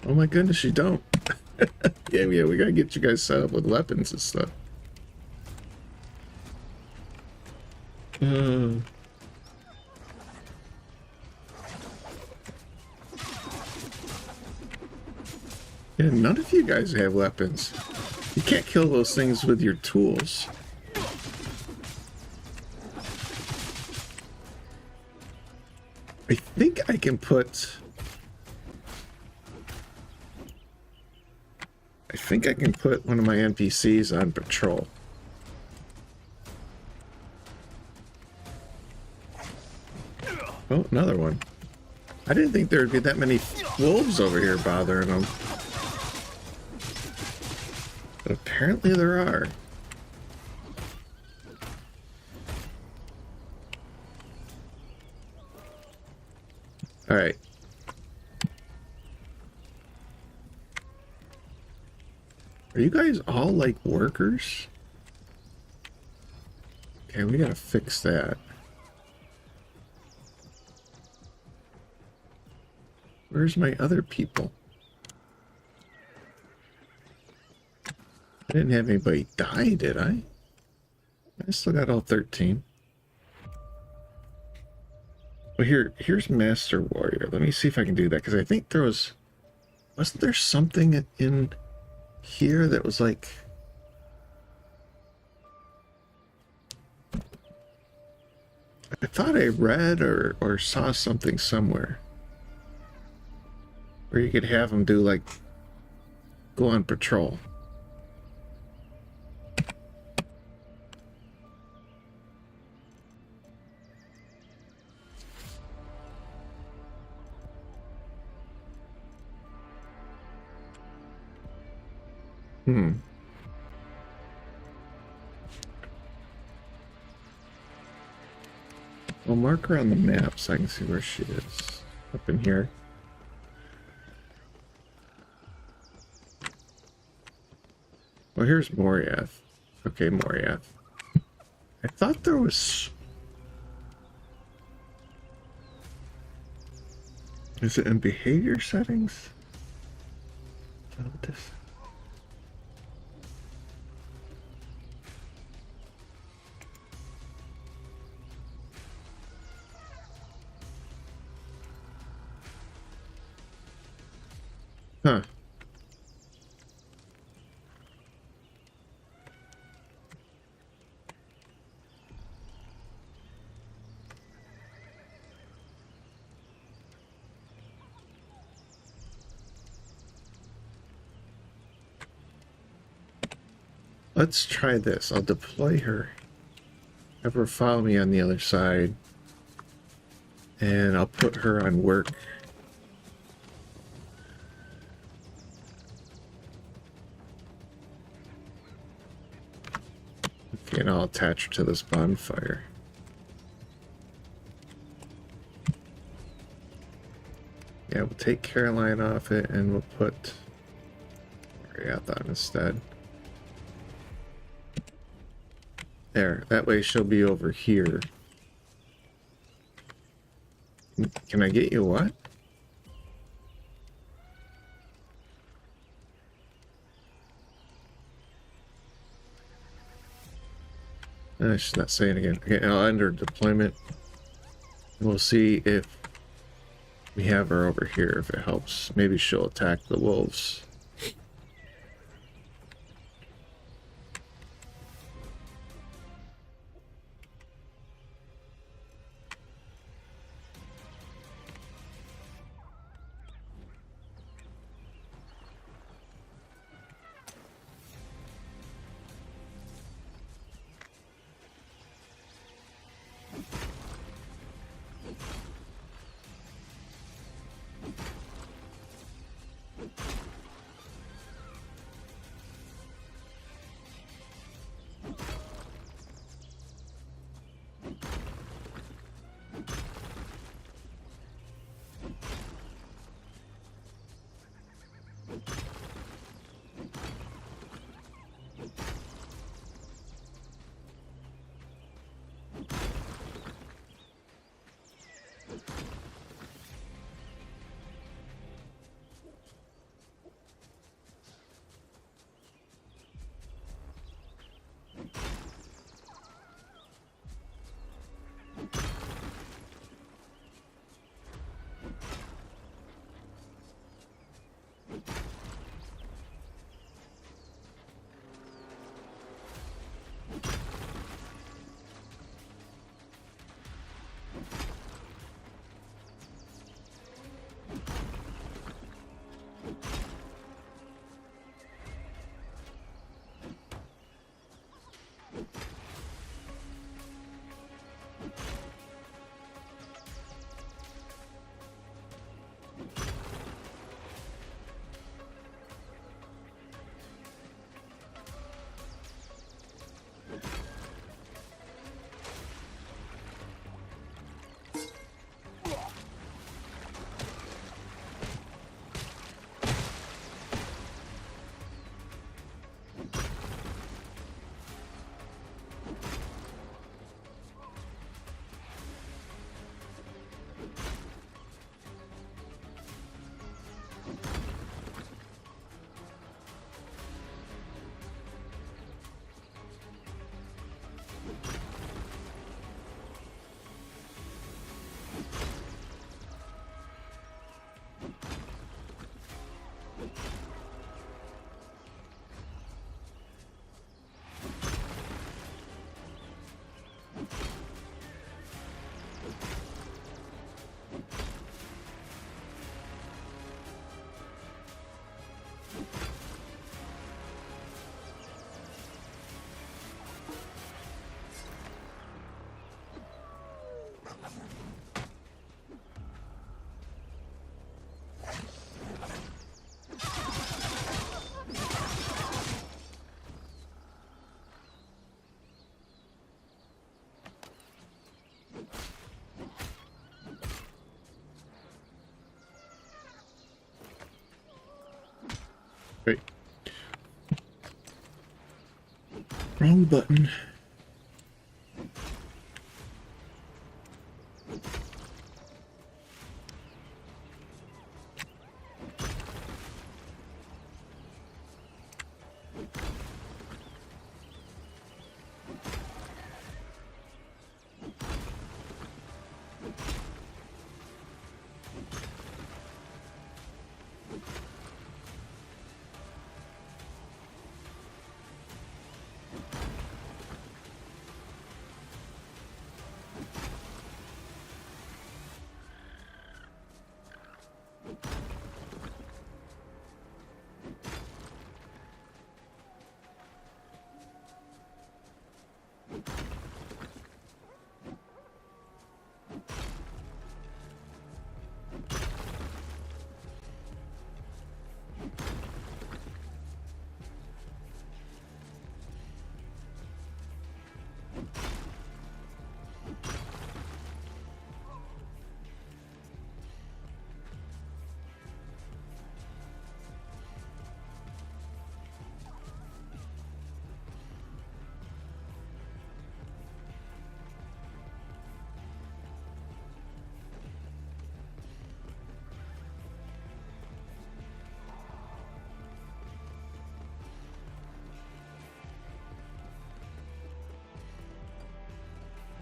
Oh my goodness, you don't. Yeah, we gotta get you guys set up with weapons and stuff. Yeah, none of you guys have weapons. You can't kill those things with your tools. I think I can put... I think I can put one of my NPCs on patrol. Oh, another one. I didn't think there would be that many wolves over here bothering them. But apparently there are. Alright. Are you guys all like workers? Okay, we gotta fix that. Where's my other people? I didn't have anybody die, did I? I still got all 13. Well, here's Master Warrior. Let me see if I can do that, because I think there was... Wasn't there something in here that was like... I thought I read or saw something somewhere where you could have them do like go on patrol. Well, mark her on the map so I can see where she is. Up in here. Well, here's Moriath. Okay, Moriath. I thought there was... Is it in behavior settings? Is that what this... Huh. Let's try this. I'll deploy her. Have her follow me on the other side. And I'll put her on work. Okay, and I'll attach her to this bonfire. Yeah, we'll take Caroline off it and we'll put Moriath on instead. There, that way she'll be over here. Can I get you what? She's not saying again. Okay, I'll end her deployment. We'll see if we have her over here, if it helps. Maybe she'll attack the wolves. Wrong button.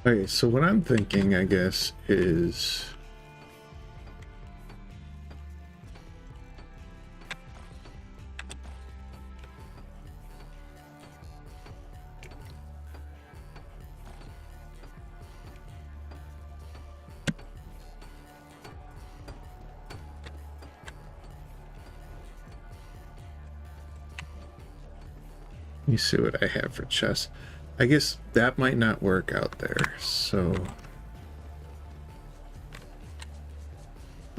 Okay, so what I'm thinking, I guess, is let me see what I have for chess. I guess that might not work out there, so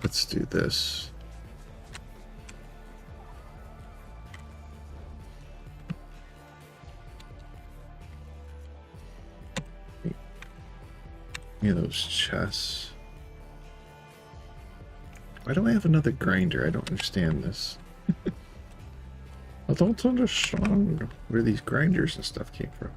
let's do this. Give me those chests. Why do I have another grinder? I don't understand this. I don't understand where these grinders and stuff came from.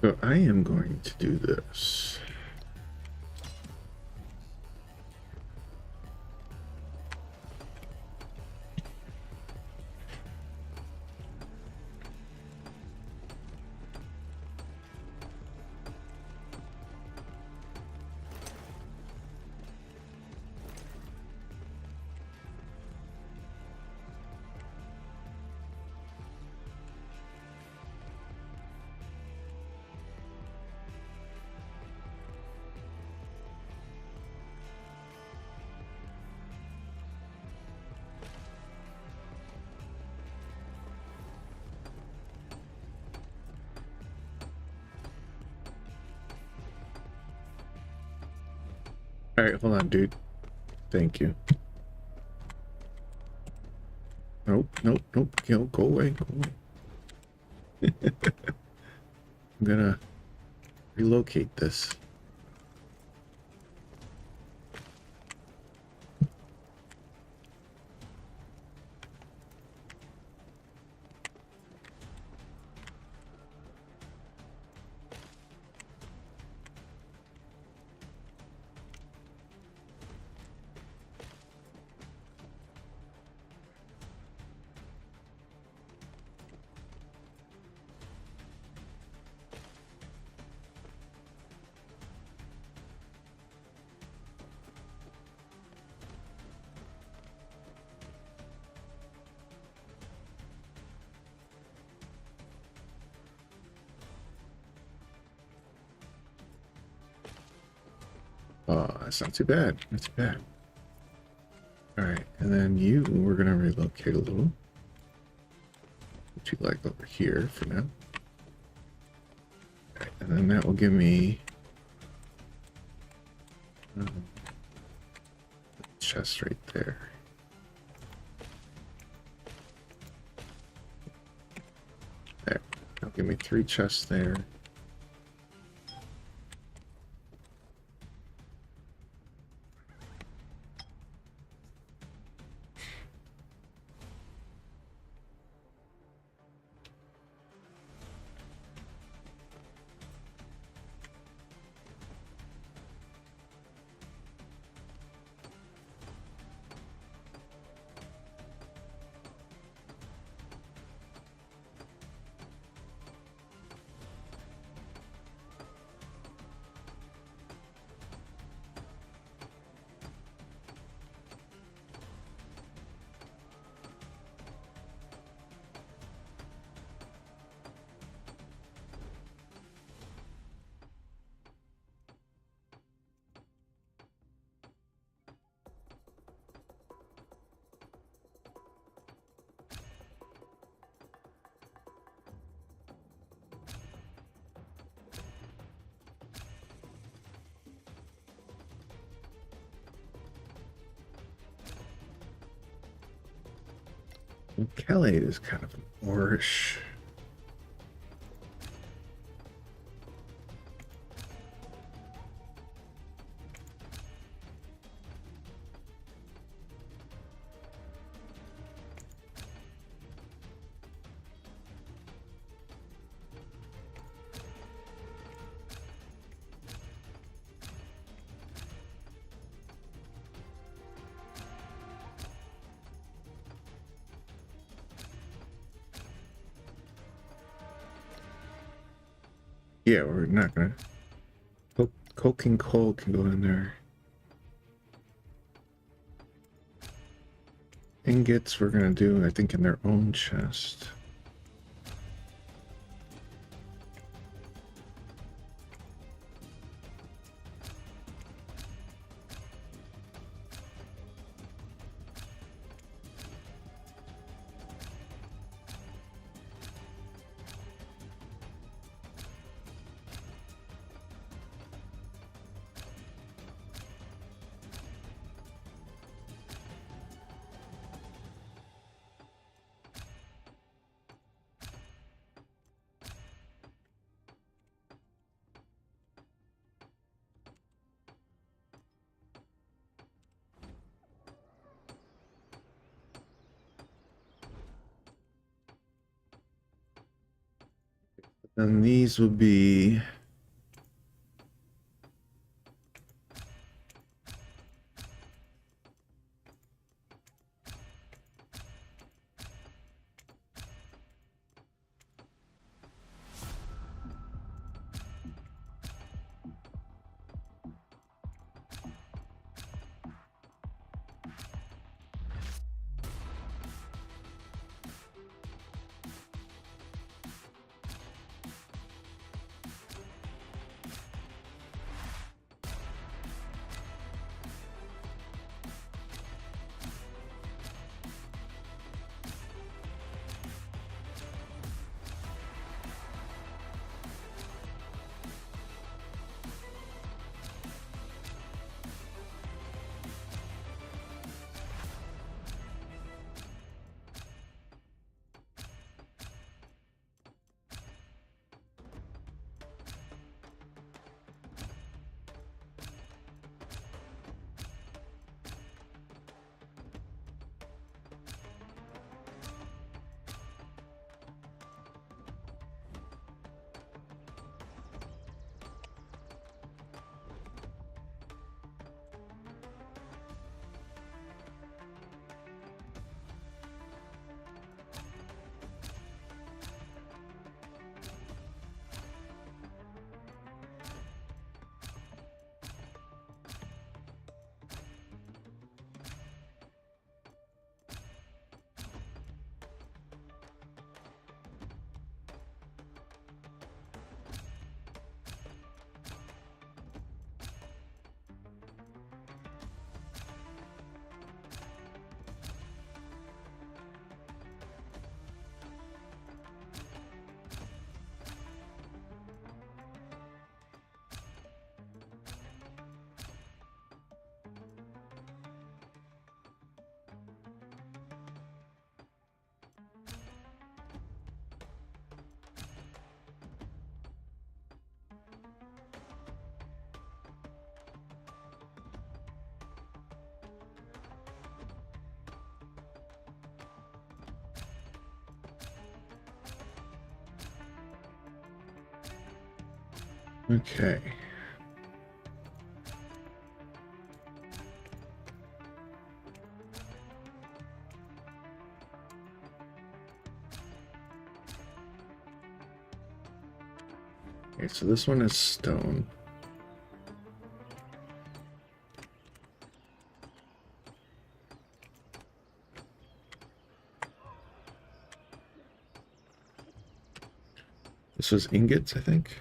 So I am going to do this. All right, hold on, dude. Thank you. Nope, nope, nope. Go away, go away. I'm gonna relocate this. Oh, that's not too bad. Not too bad. All right, and then you, we're gonna relocate a little. Put you like over here for now. All right, and then that will give me chest right there. There. Now give me 3 chests there. Kelly is kind of an orish. Yeah, we're not gonna. Coke and coal can go in there. Ingots we're gonna do, I think, in their own chest. And these would be Okay. Okay, so this one is stone. This was ingots, I think.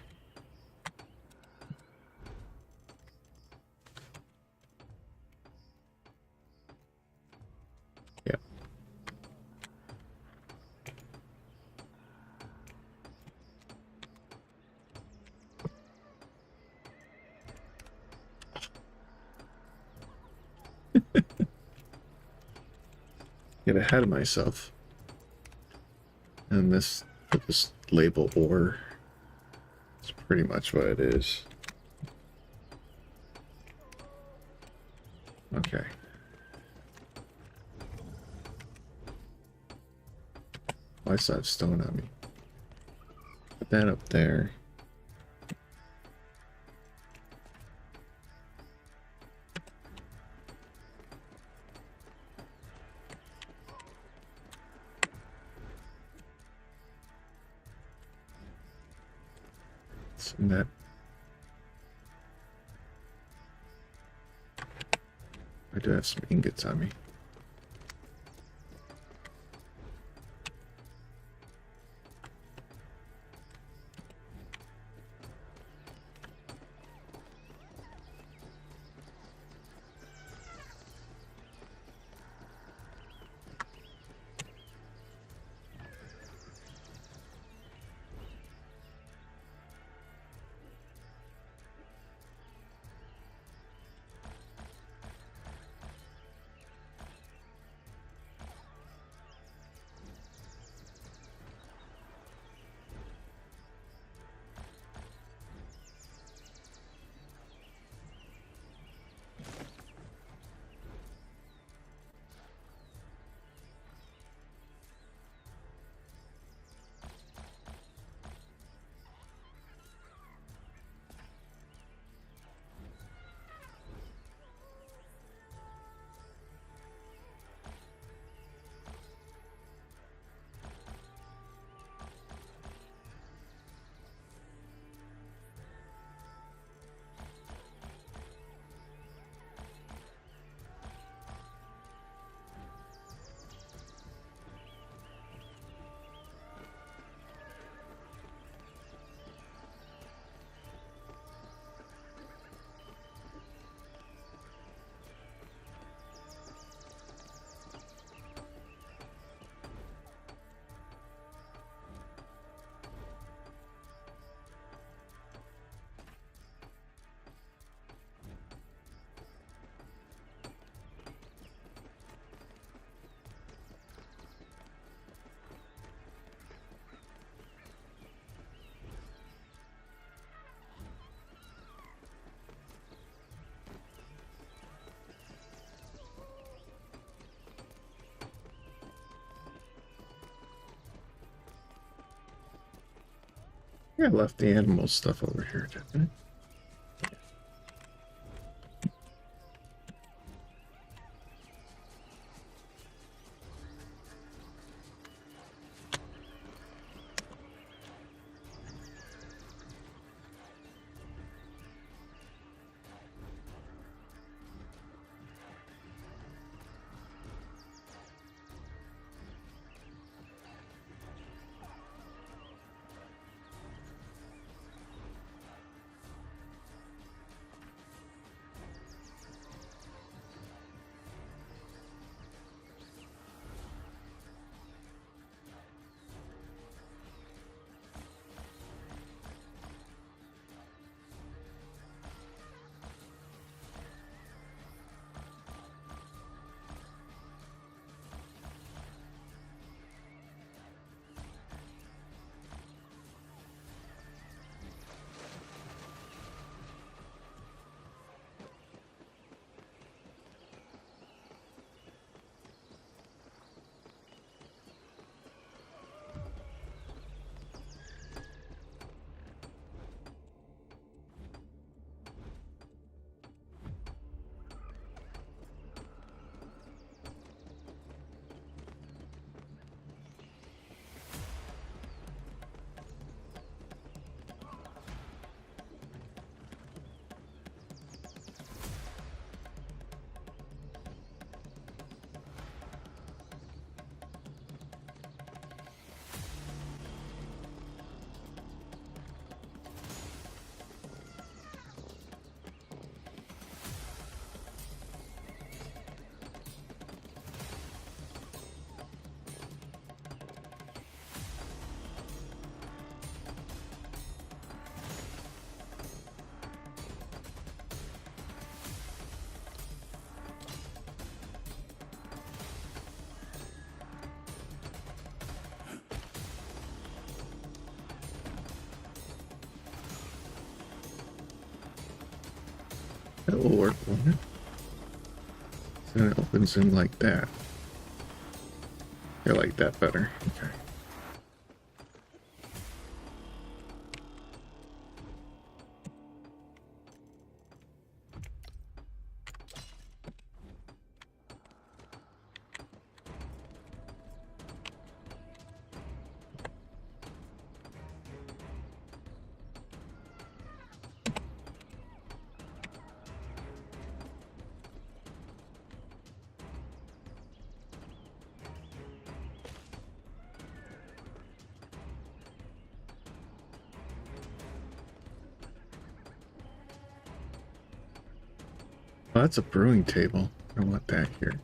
Yeah. Get ahead of myself. And this label ore. It's pretty much what it is. Okay. Oh, I still have stone on me. Put that up there. And that. I do have some ingots on me. Yeah, I left the animal stuff over here, didn't I? That will work, won't it? So it opens in like that. I like that better. Okay. Oh, that's a brewing table. I don't want that here.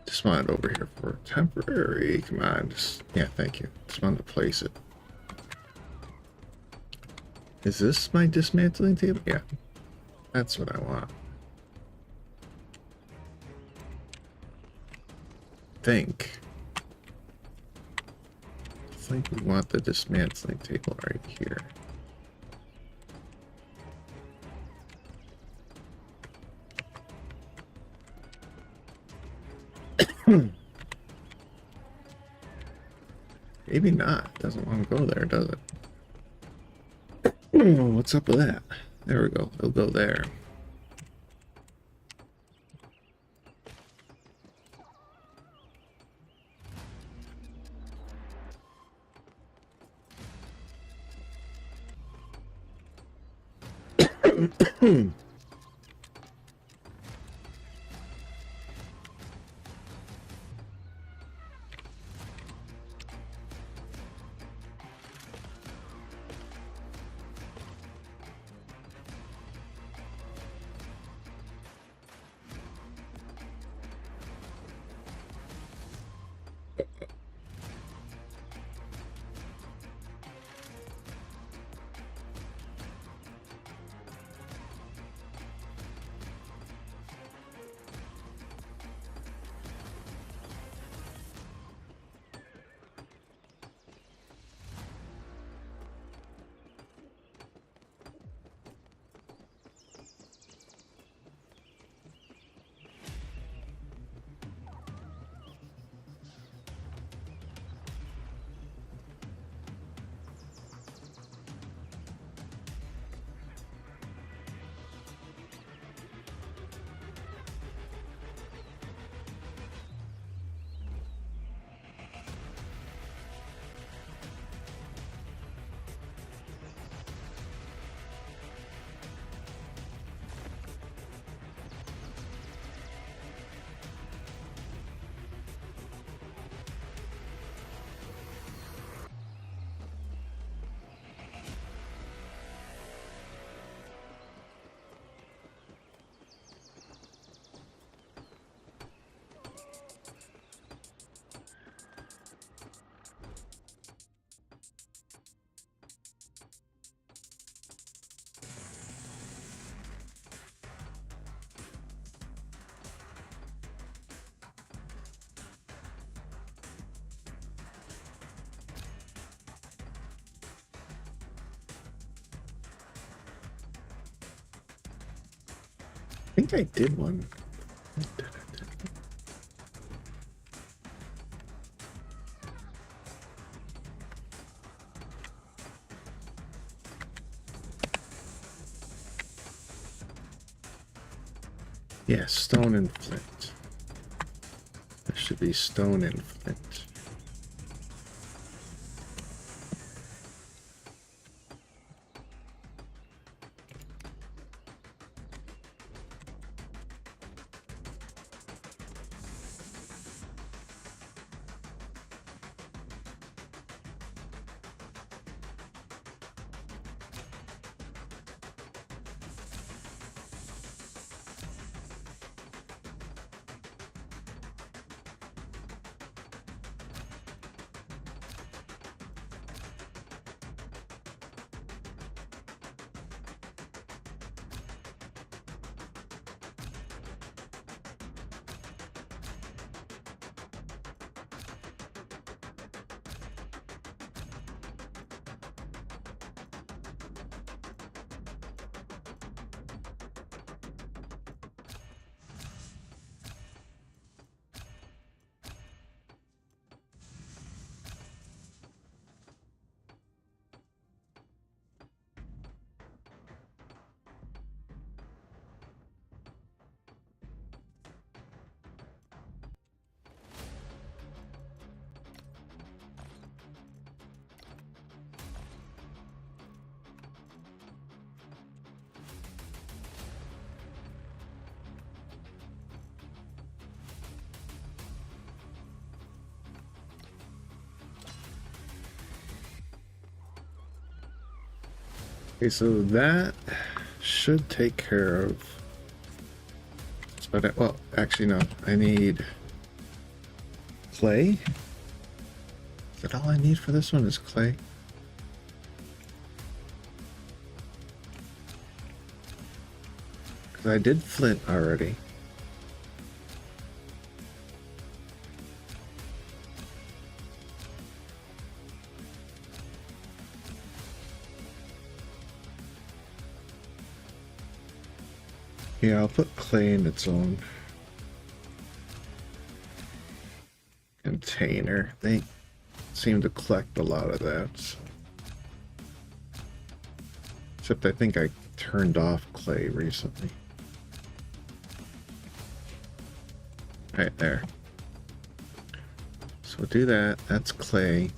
Just want it over here for temporary. Come on, just yeah, thank you. Just wanted to place it. Is this my dismantling table? Yeah, that's what I want. I think we want the dismantling table right here. Maybe not. Doesn't want to go there, does it? What's up with that? There we go. It'll go there. I think I did one. Yeah, stone and flint. There should be stone and flint. Okay, so that should take care of. But well, actually no. I need clay. Is that all I need for this one? Is clay? Because I did flint already. Yeah, I'll put clay in its own container. They seem to collect a lot of that. So. Except I think I turned off clay recently. Right there. So we'll do that. That's clay.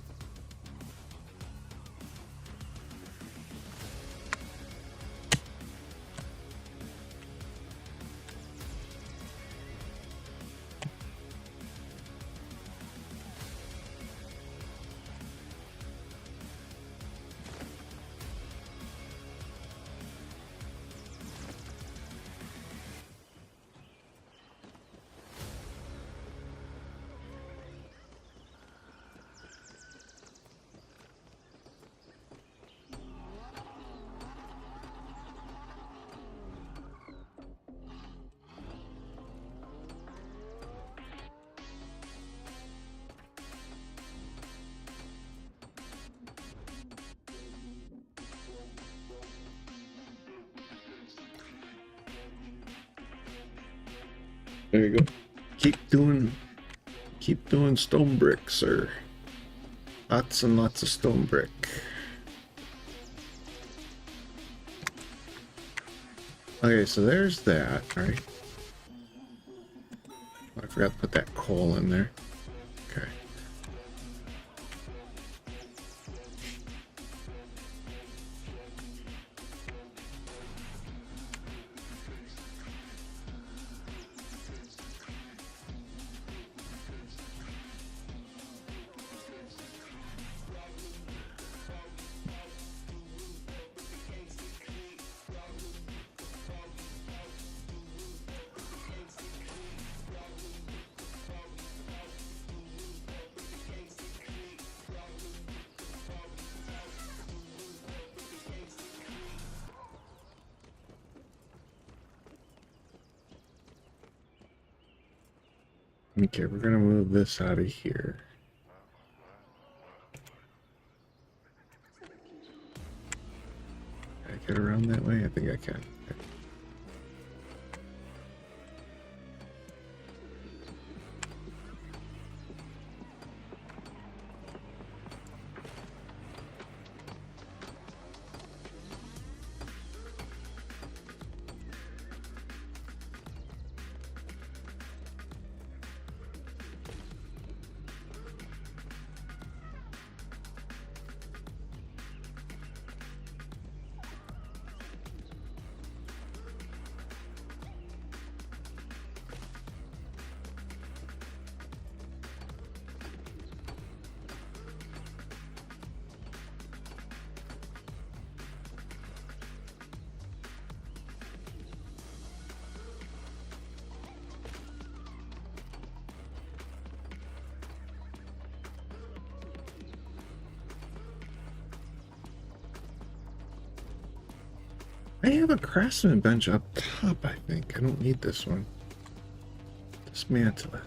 There you go. Keep doing stone brick, sir. Lots and lots of stone brick. Okay, so there's that, right? I forgot to put that coal in there. Okay. Okay, we're gonna move this out of here. Can I get around that way? I think I can. Okay. I have a craftsman bench up top, I think. I don't need this one. Dismantle it.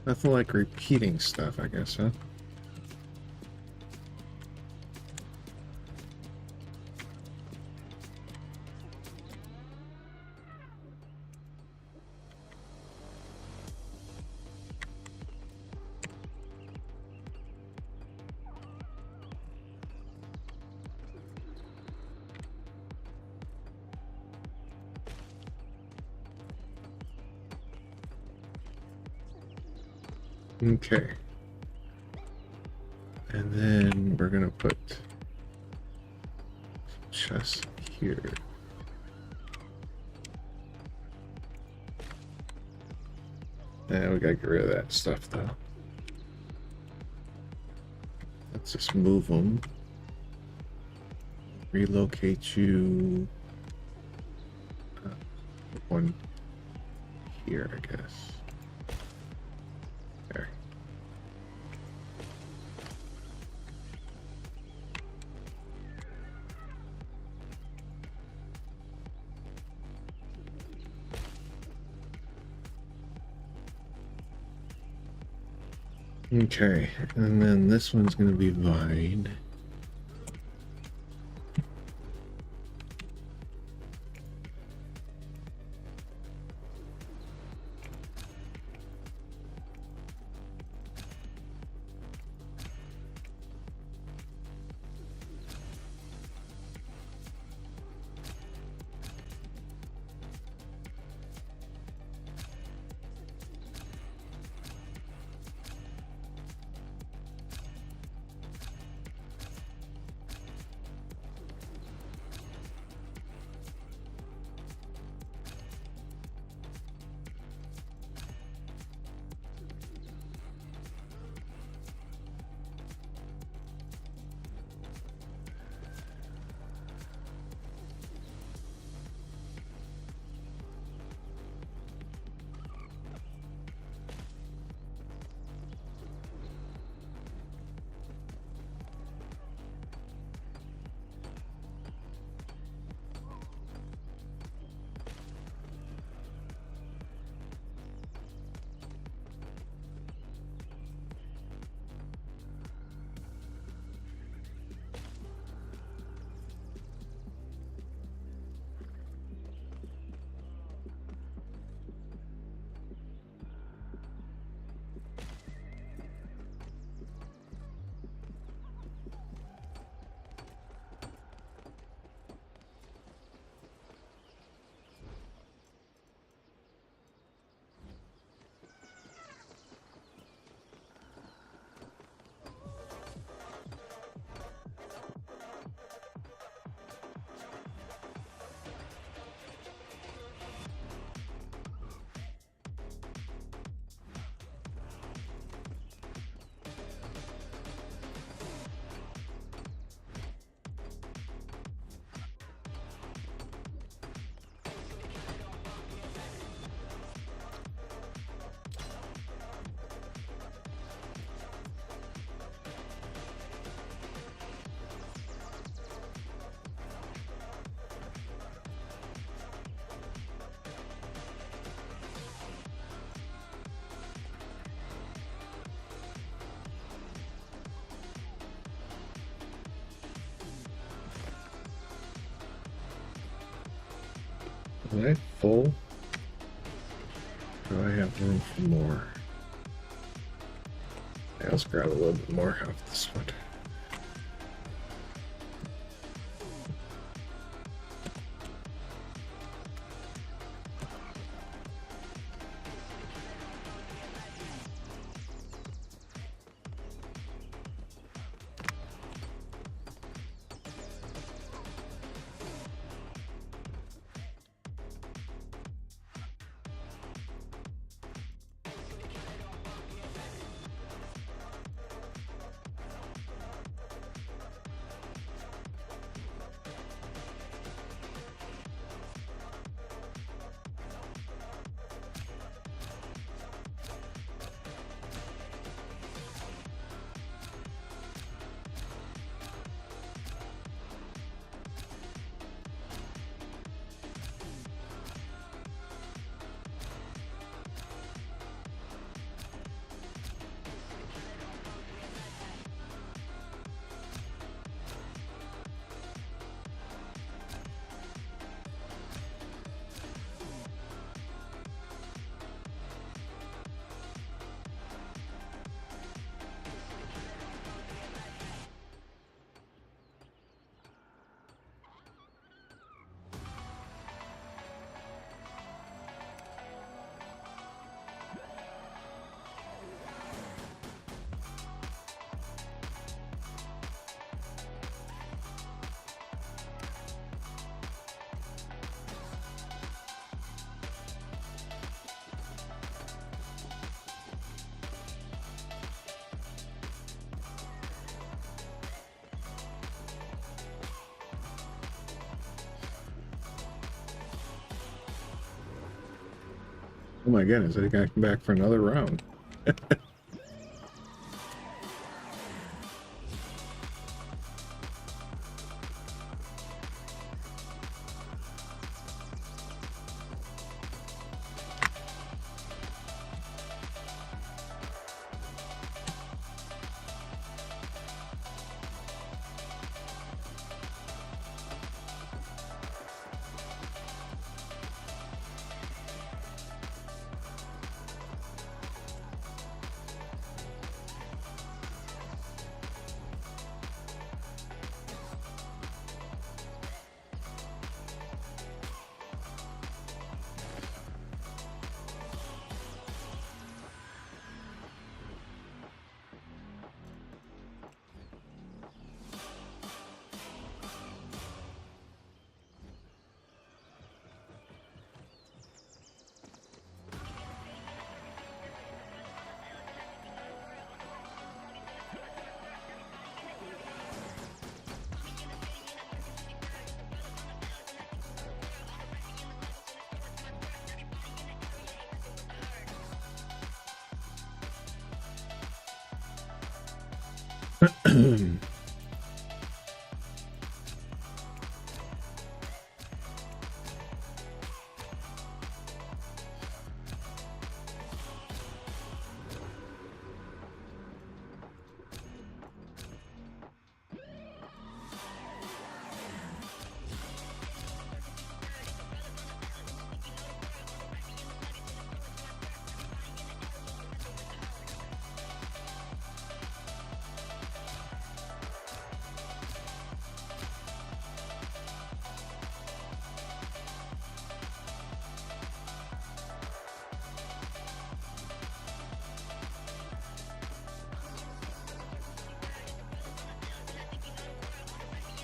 Nothing like repeating stuff, I guess, huh? Okay. And then we're gonna put chest here. And we gotta get rid of that stuff though. Let's just move them. Relocate you. One here, I guess. There. Okay, and then this one's going to be wide. Am I full? Do I have room for more? Yeah, let's grab a little bit more off this one. Oh my goodness, I gotta come back for another round.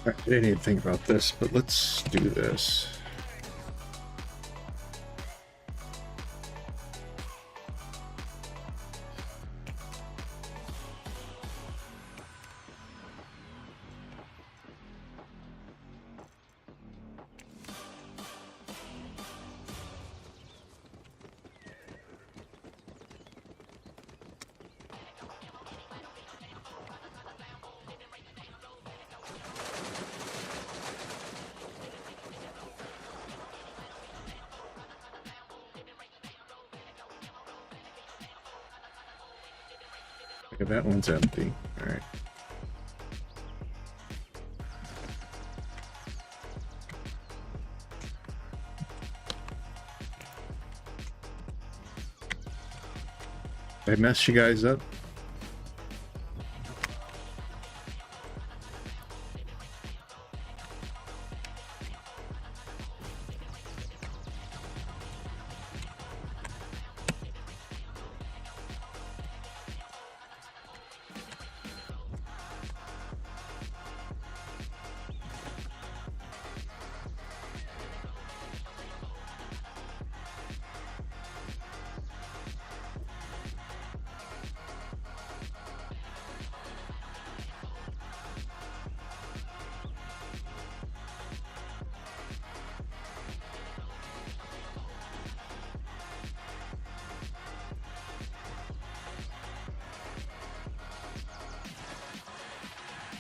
I didn't even think about this, but let's do this. Okay, that one's empty. All right. Did I mess you guys up?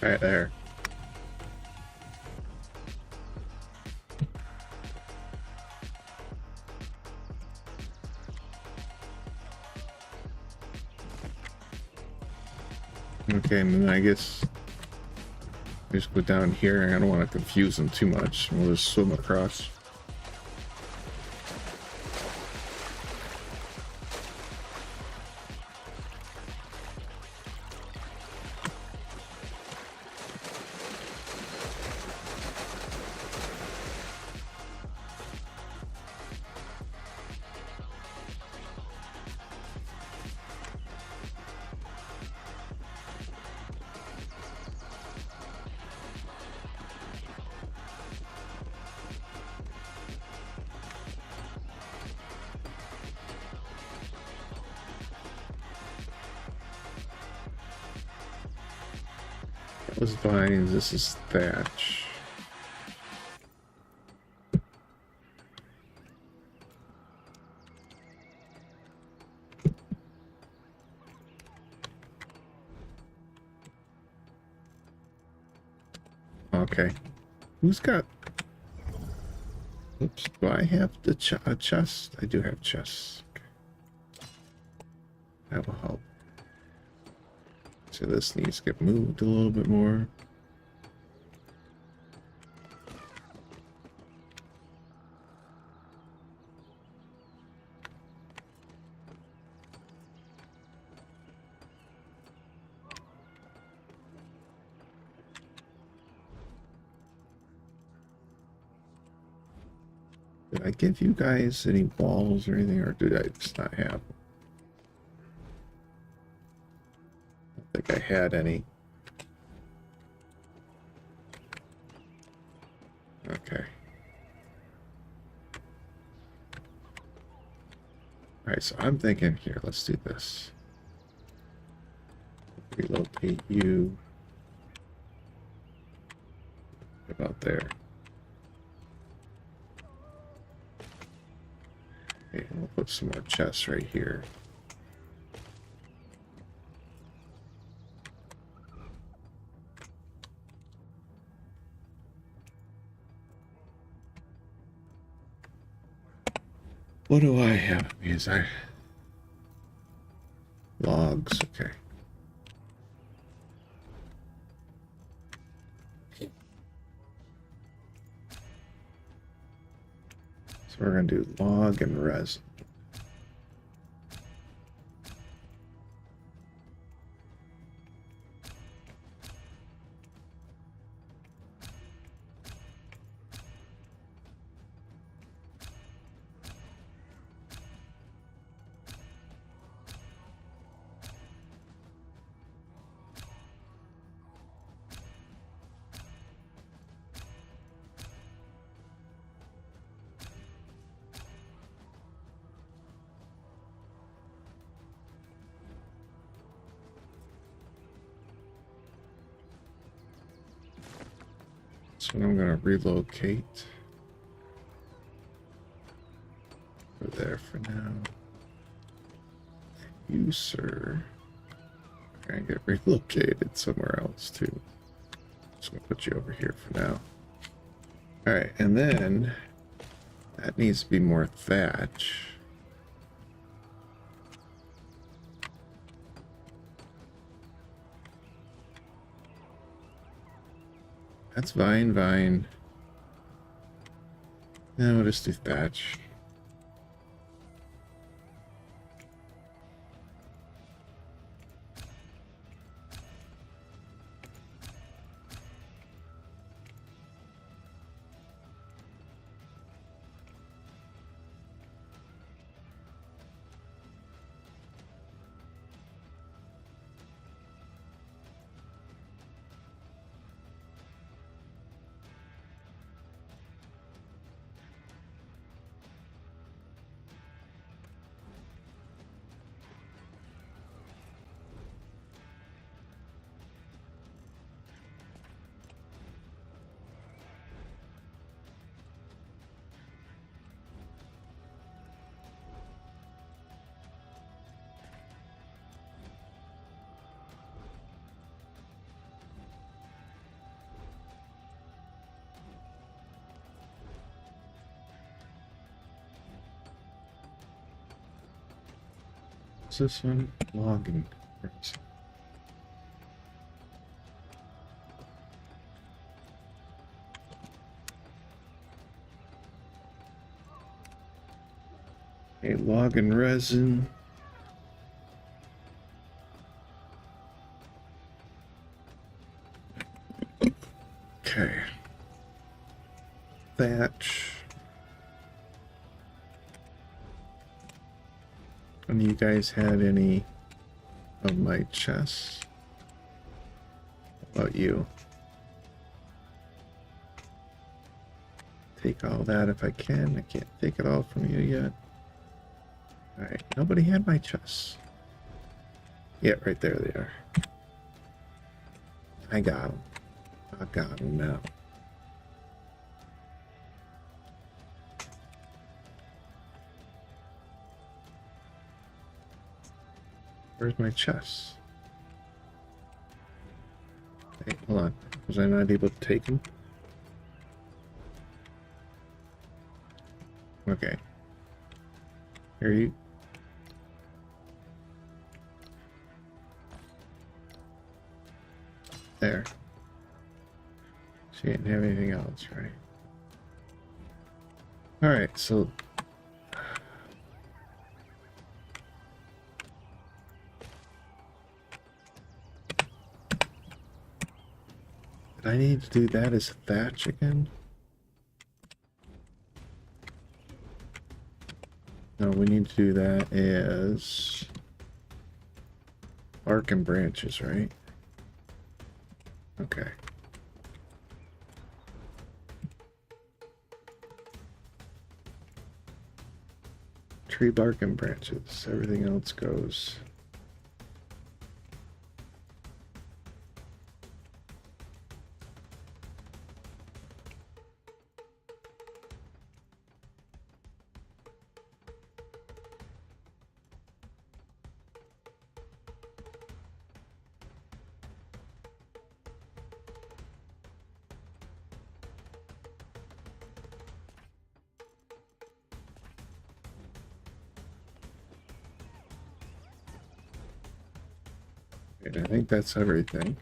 Right there. Okay, and I guess just go down here. I don't want to confuse them too much. We'll just swim across. That was vines. This is thatch. Okay. Who's got... Oops. Do I have the chest? I do have chests. Okay. That will help. So this needs to get moved a little bit more. Did I give you guys any walls or anything, or did I just not have them? I don't think I had any. Okay. Alright, so I'm thinking here, let's do this. Relocate you. About there. Okay, we'll put some more chests right here. What do I have? Because logs, okay. So we're gonna do log and resin. So I'm going to relocate over there for now. You, sir, are going to get relocated somewhere else too. Just going to put you over here for now. Alright, and then that needs to be more thatch. That's vine. No, we'll just do thatch. What's this one? Logging. Okay, log and resin. Okay. Thatch. Any of you guys had any of my chests? How about you? Take all that if I can. I can't take it all from you yet. Alright, nobody had my chests. Yeah, right there they are. I got them. I got them now. Where's my chest? Hey, hold on. Was I not able to take them? Okay. Here you. There. She didn't have anything else, right? Alright, so did I need to do that as thatch again? No, we need to do that as bark and branches, right? Okay. Tree bark and branches. Everything else goes. I think that's everything.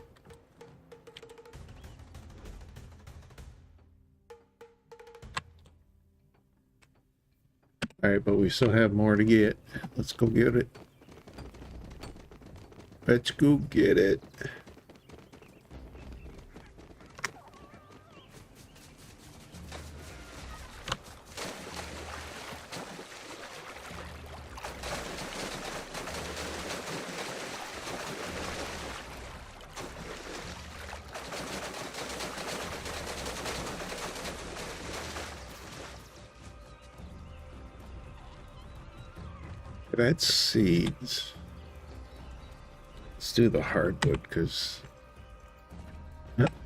Alright, but we still have more to get. Let's go get it. Let's go get it. That's seeds. Let's do the hardwood because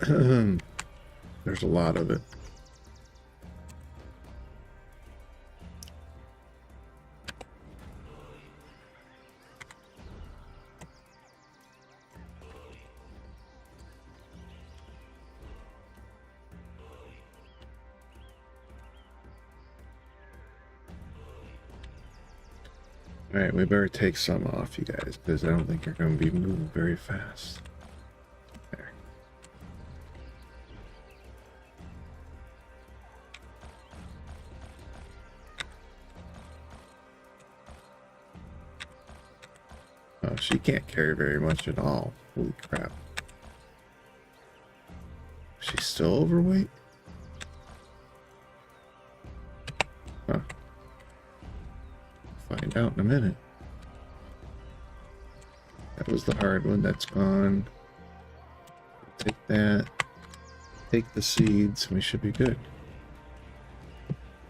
there's a lot of it. Alright, we better take some off, you guys, because I don't think you're going to be moving very fast. There. Oh, she can't carry very much at all. Holy crap. She's still overweight? Huh. Find out in a minute. That was the hard one. That's gone. Take that. Take the seeds. We should be good.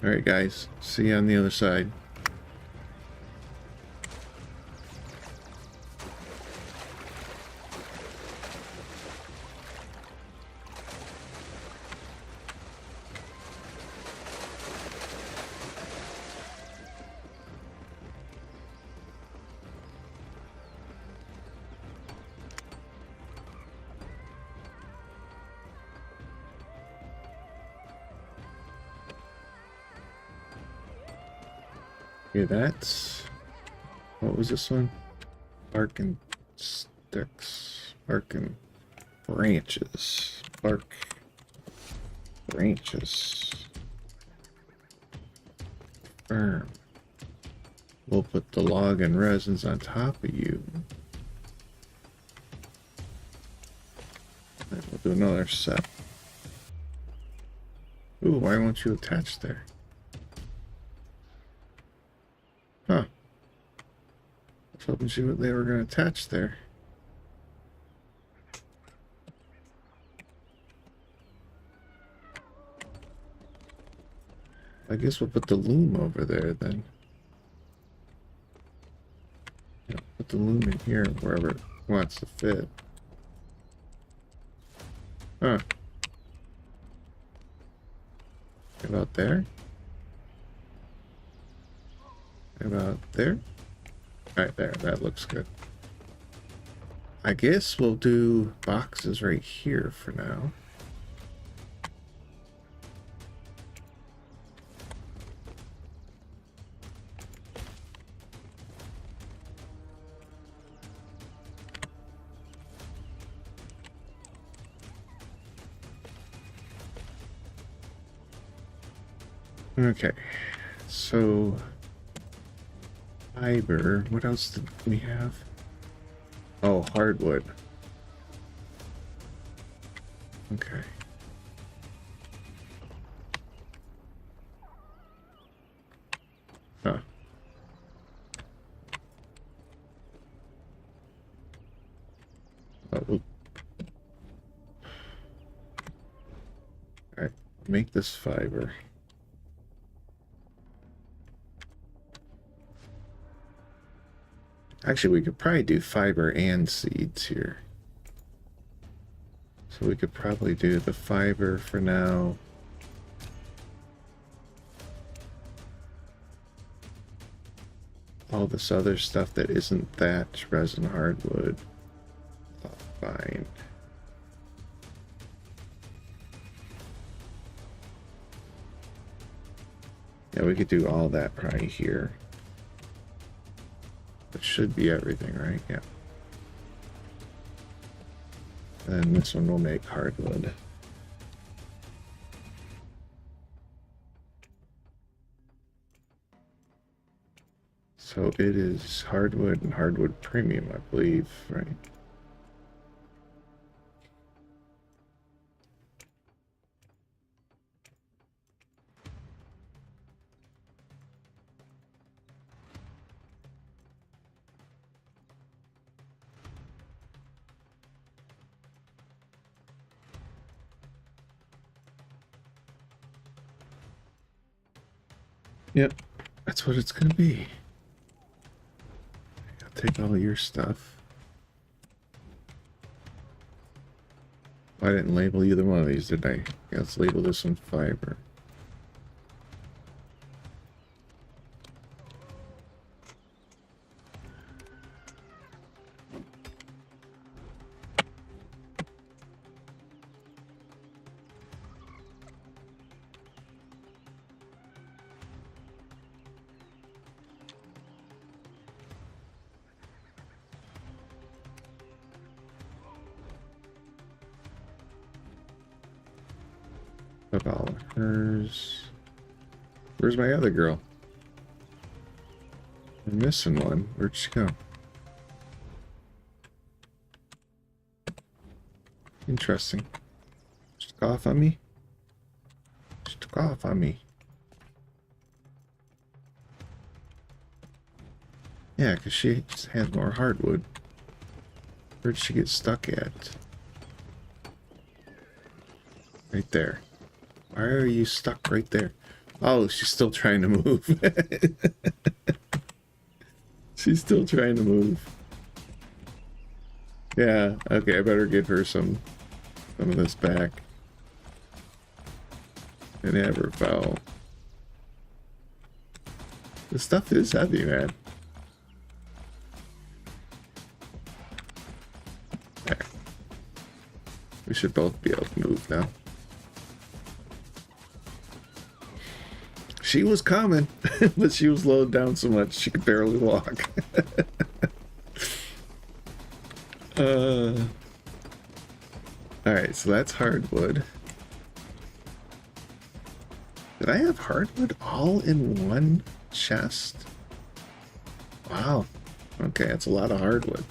Alright, guys. See you on the other side. Okay, that's... What was this one? Bark and sticks. Bark and branches. Bark. Branches. Firm. We'll put the log and resins on top of you. Then we'll do another set. Ooh, why won't you attach there? Huh. I was hoping to see what they were going to attach there. I guess we'll put the loom over there then. Yeah, put the loom in here wherever it wants to fit. Huh. About there? About there? Right there, that looks good. I guess we'll do boxes right here for now. Okay, so fiber. What else did we have? Oh, hardwood. Okay. Huh. Oh, alright, make this fiber. Actually, we could probably do fiber and seeds here. So we could probably do the fiber for now. All this other stuff that isn't that resin hardwood. Oh, fine. Yeah, we could do all that probably here. That should be everything, right? Yeah. And this one will make hardwood. So it is hardwood and hardwood premium, I believe, right? Yep, that's what it's gonna be. I'll take all your stuff. I didn't label either one of these, did I? Yeah, let's label this one fiber. Took all of hers. Where's my other girl? I'm missing one. Where'd she go? Interesting. She took off on me? She took off on me. Yeah, because she has more hardwood. Where'd she get stuck at? Right there. Why are you stuck right there? Oh, she's still trying to move. She's still trying to move. Yeah, okay, I better give her some of this back. And have her foul. This stuff is heavy, man. There. We should both be able to move now. She was coming, but she was lowered down so much she could barely walk. Alright, so that's hardwood. Did I have hardwood all in one chest? Wow. Okay, that's a lot of hardwood.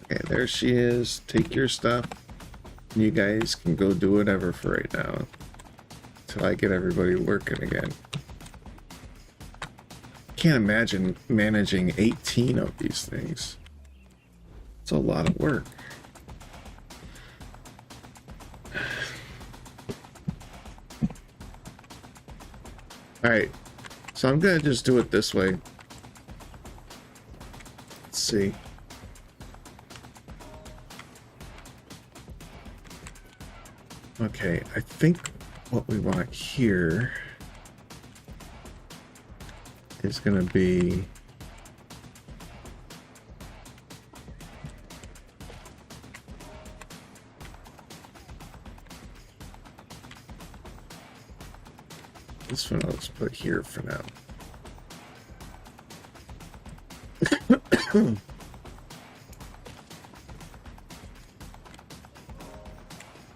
Okay, there she is. Take your stuff. You guys can go do whatever for right now. Until I get everybody working again. Can't imagine managing 18 of these things. It's a lot of work. Alright, so I'm gonna just do it this way. Let's see. Okay, I think what we want here is gonna be this one. Let's put here for now.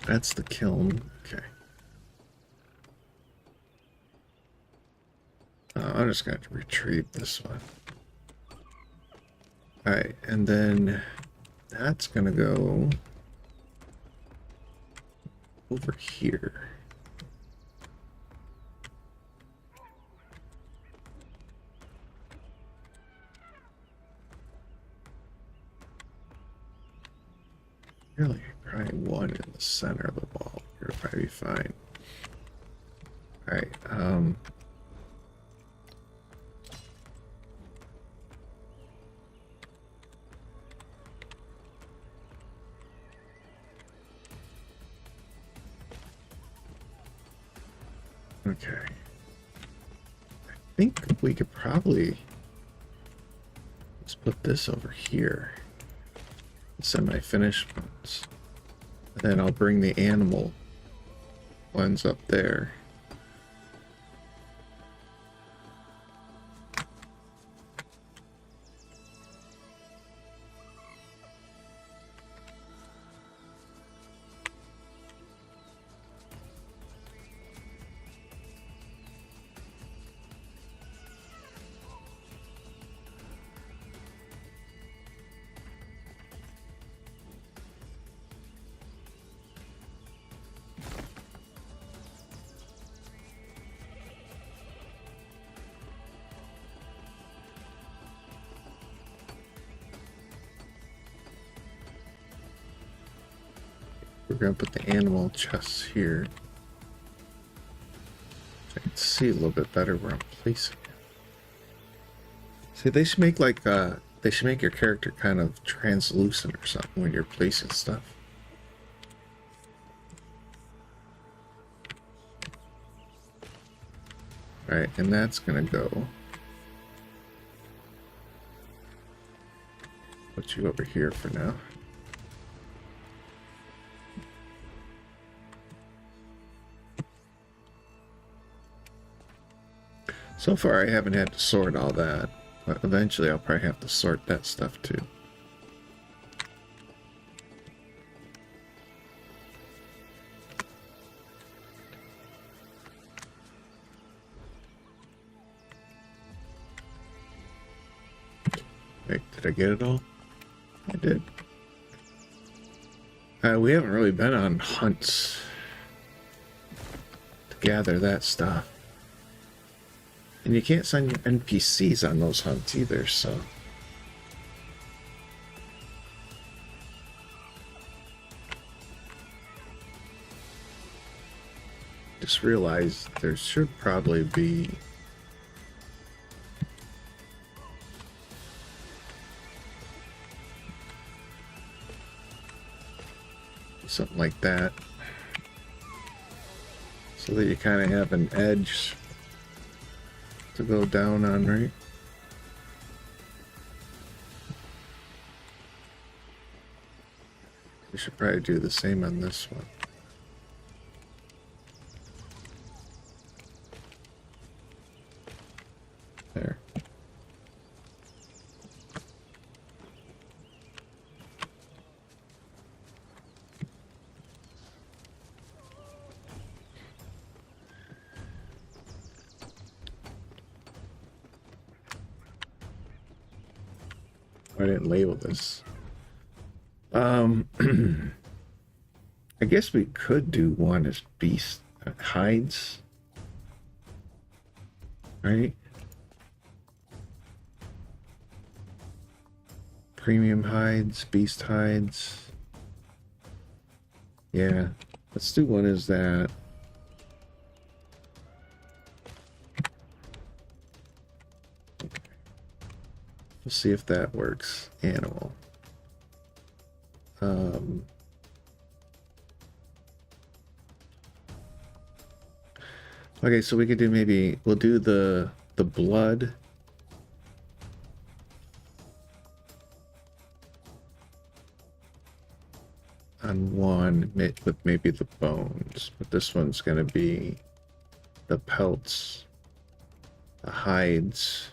That's the kiln. Okay. I'm just going to retrieve this one. Alright, and then that's going to go over here. Really, probably one in the center of the wall. You're probably fine. Alright, okay. I think we could probably let's put this over here. Semi-finished ones. And then I'll bring the animal ones up there. We're going to put the animal chests here. So I can see a little bit better where I'm placing it. See, they should make like they should make your character kind of translucent or something when you're placing stuff. Alright, and that's gonna go. Put you over here for now. So far, I haven't had to sort all that, but eventually I'll probably have to sort that stuff too. Wait, did I get it all? I did. We haven't really been on hunts to gather that stuff. And you can't send your NPCs on those hunts either, so... Just realized there should probably be... something like that. So that you kind of have an edge to go down on, right? We should probably do the same on this one. There. I didn't label this. I guess we could do one as beast hides, right? Premium hides, beast hides. Yeah, let's do one as that. We'll see if that works. Animal. Okay, so we could do maybe we'll do the blood. On one with maybe the bones, but this one's gonna be the pelts, the hides.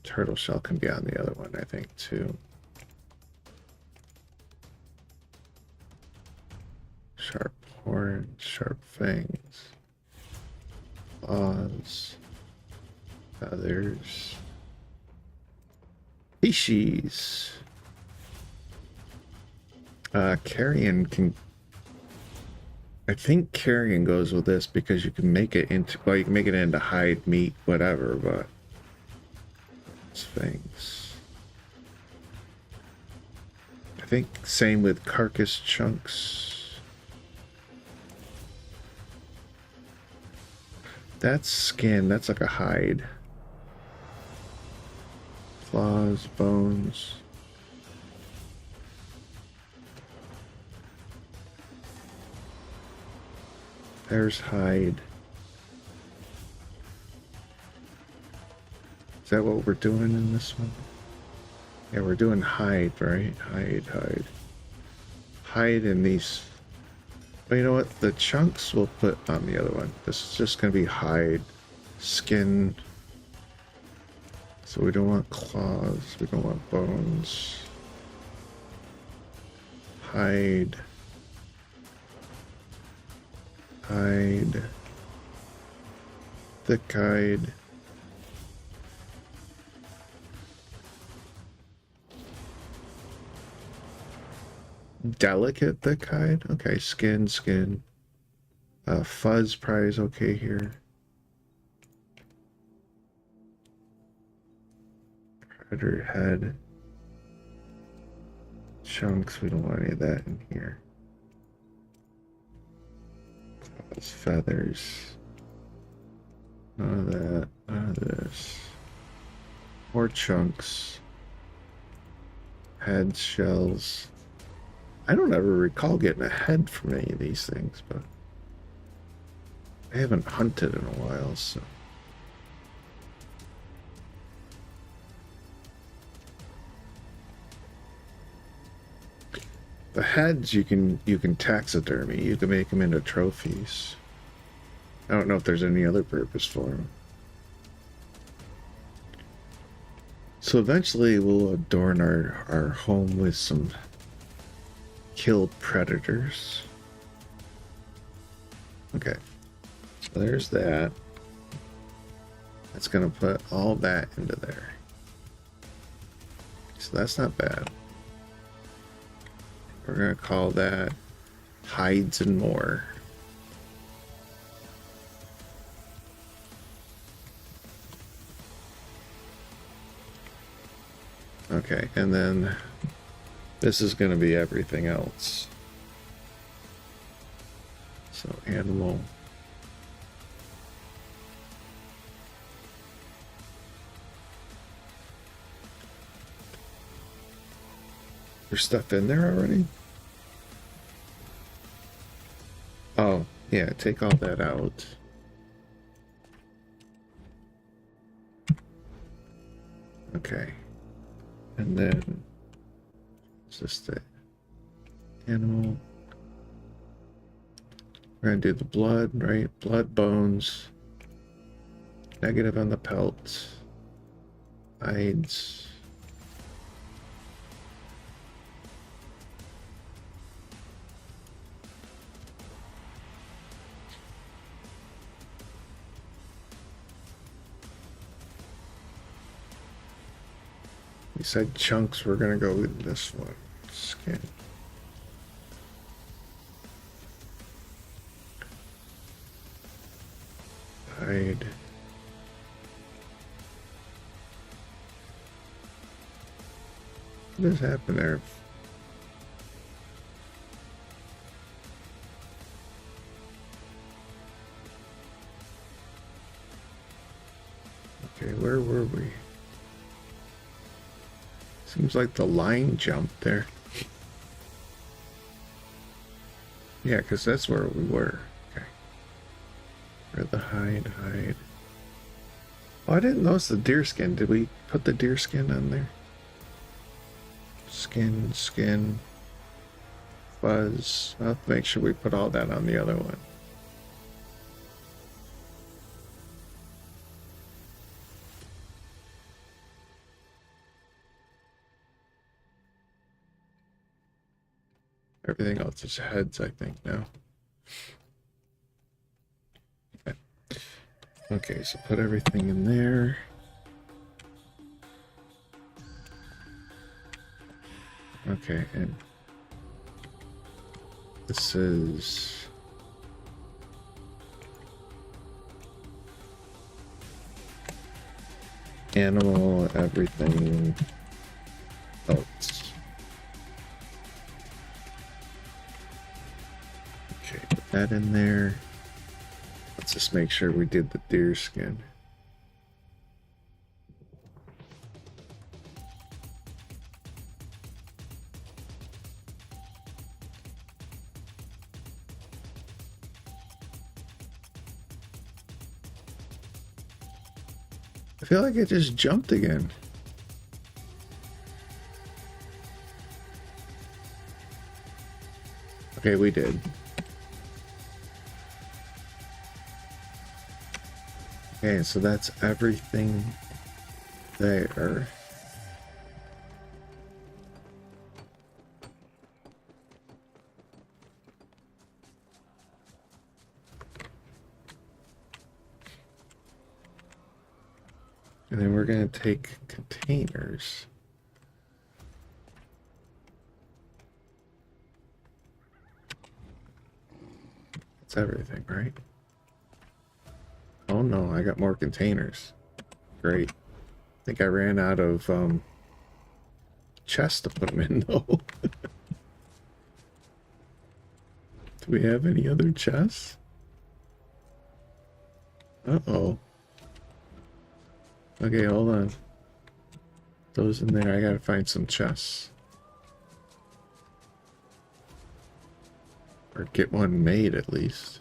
Turtle shell can be on the other one, I think, too. Sharp horns, sharp fangs. Claws. Feathers. Species. Carrion can... I think carrion goes with this because you can make it into... Well, you can make it into hide, meat, whatever, but... Sphinx. I think same with carcass chunks. That's skin. That's like a hide. Claws, bones. There's hide. Is that what we're doing in this one? Yeah, we're doing hide, right? Hide. Hide in these. Well, you know what? The chunks we'll put on the other one. This is just going to be hide. Skin. So we don't want claws. We don't want bones. Hide. Hide. Thick hide. Delicate thick hide? Okay, skin. Fuzz probably is okay here. Predator head. Chunks, we don't want any of that in here. Claws, feathers. None of that, none of this. More chunks. Head, shells. I don't ever recall getting a head from any of these things, but I haven't hunted in a while, so. The heads you can taxidermy. You can make them into trophies. I don't know if there's any other purpose for them. So eventually we'll adorn our home with some killed predators. Okay, so there's that. That's gonna put all that into there. So that's not bad. We're gonna call that hides and more. Okay, and then this is going to be everything else. So animal. There's stuff in there already? Oh, yeah, take all that out. Okay. And then it's just the animal. We're gonna do the blood, right? Blood, bones. Negative on the pelt. Hides. We said chunks, we're gonna go with this one. Skin. Hide. What has happened there? Okay, where were we? Seems like the line jumped there. Yeah, because that's where we were. Okay. Where the hide. Oh, I didn't notice the deer skin. Did we put the deer skin on there? Skin. Fuzz. I'll have to make sure we put all that on the other one. Everything else is heads, I think, now. Okay. Okay, so put everything in there. Okay, and this is animal, everything else. Okay, put that in there. Let's just make sure we did the deer skin. I feel like I just jumped again. Okay, we did. Okay, so that's everything there. And then we're going to take containers. That's everything, right? Oh no, I got more containers. Great. I think I ran out of chests to put them in though. Do we have any other chests? Uh-oh. Okay, hold on. Those in there, I gotta find some chests. Or get one made at least.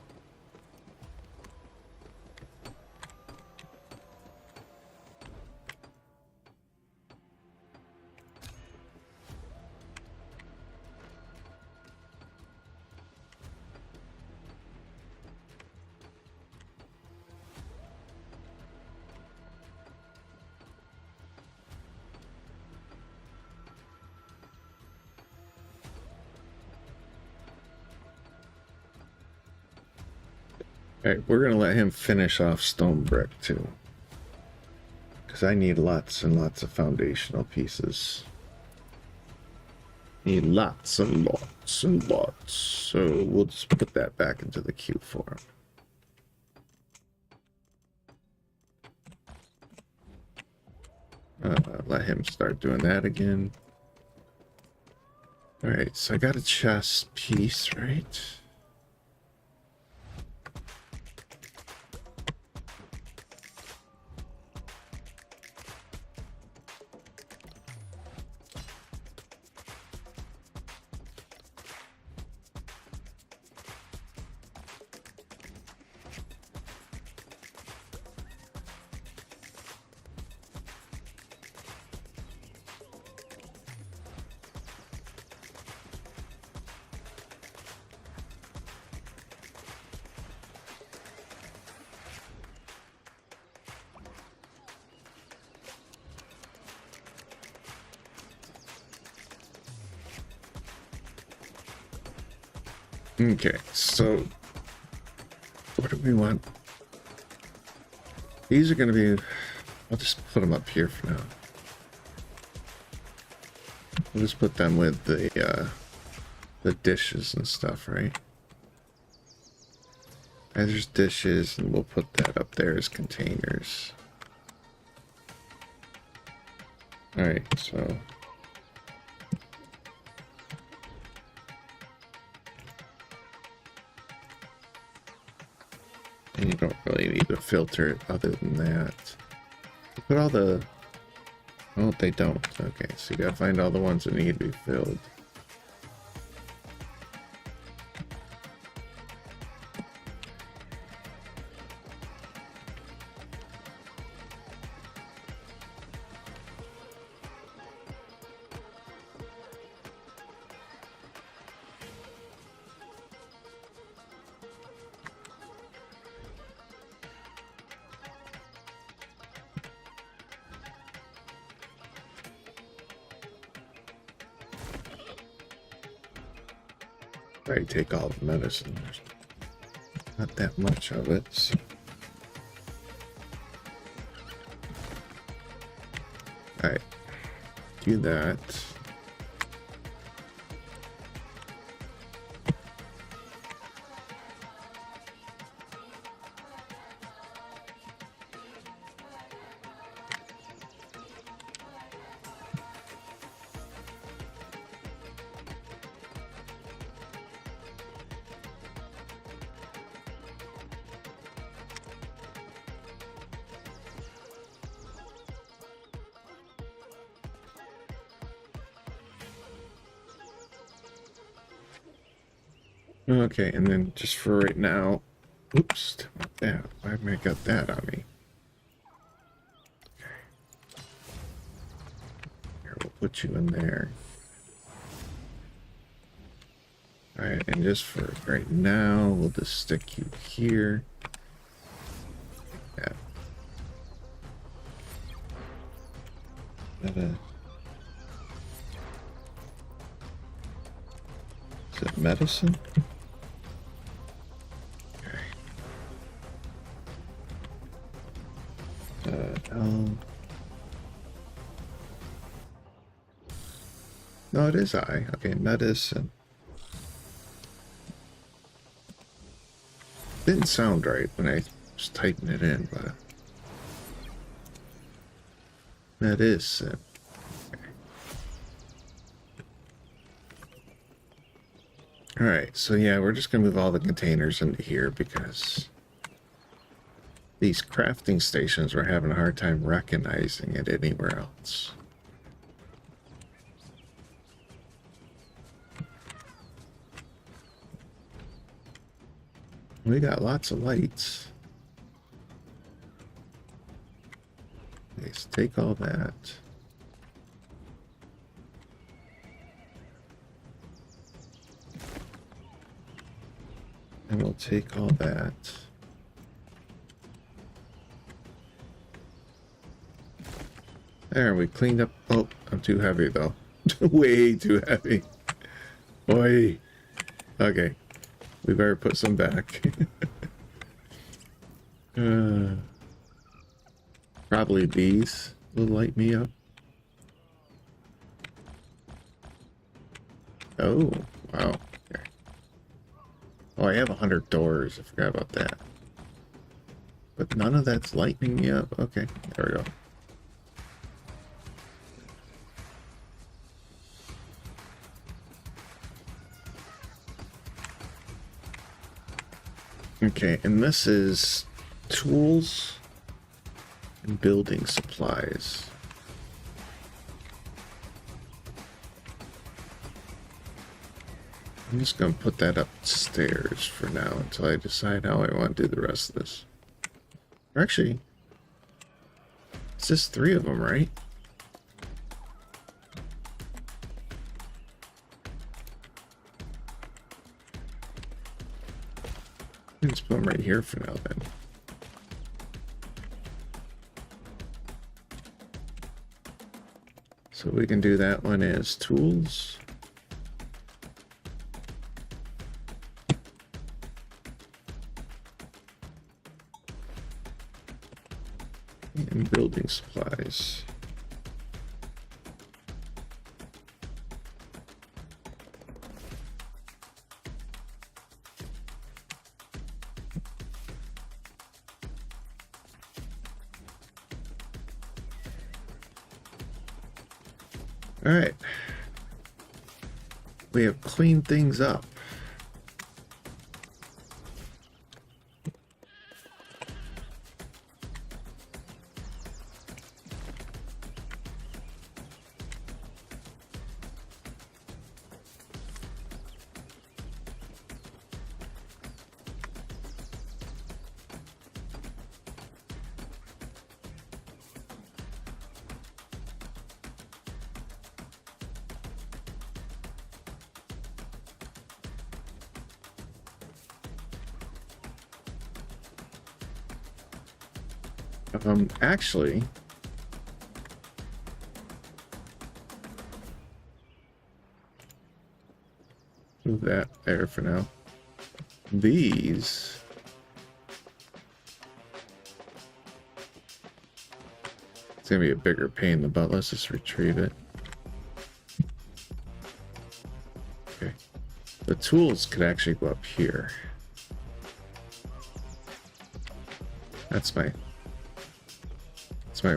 Alright, we're gonna let him finish off stone brick too. Because I need lots and lots of foundational pieces. Need lots and lots and lots. So we'll just put that back into the queue for him. Let him start doing that again. Alright, so I got a chest piece, right? Okay, so what do we want? These are going to be, I'll just put them up here for now. We'll just put them with the dishes and stuff, right? And there's dishes, and we'll put that up there as containers. Alright, so and you don't really need to filter it other than that. Put all the... Oh, they don't. Okay, so you gotta find all the ones that need to be filled. Probably take all the medicine. There's not that much of it. So. All right, do that. Okay, and then just for right now, oops, yeah, why have I got that on me? Okay. Here, we'll put you in there. Alright, and just for right now, we'll just stick you here. Yeah. Is it medicine? No, it is I. Okay, medicine. Didn't sound right when I was typing it in, but medicine. Okay. All right, so yeah, we're just gonna move all the containers into here because these crafting stations we're having a hard time recognizing it anywhere else. We got lots of lights. Okay, so take all that. And we'll take all that. There, we cleaned up. Oh, I'm too heavy though. Way too heavy. Boy. Okay. We better put some back. Probably these will light me up. Oh, wow. Okay. Oh, I have 100 doors. I forgot about that. But none of that's lighting me up. Okay, there we go. Okay, and this is tools and building supplies. I'm just going to put that upstairs for now until I decide how I want to do the rest of this. Or actually, it's just 3 of them, right? Let's put them right here for now then. So we can do that one as tools. And building supplies. All right, we have cleaned things up. Actually, move that there for now. These It's gonna be a bigger pain in the butt. Let's just retrieve it. Okay. The tools could actually go up here. That's my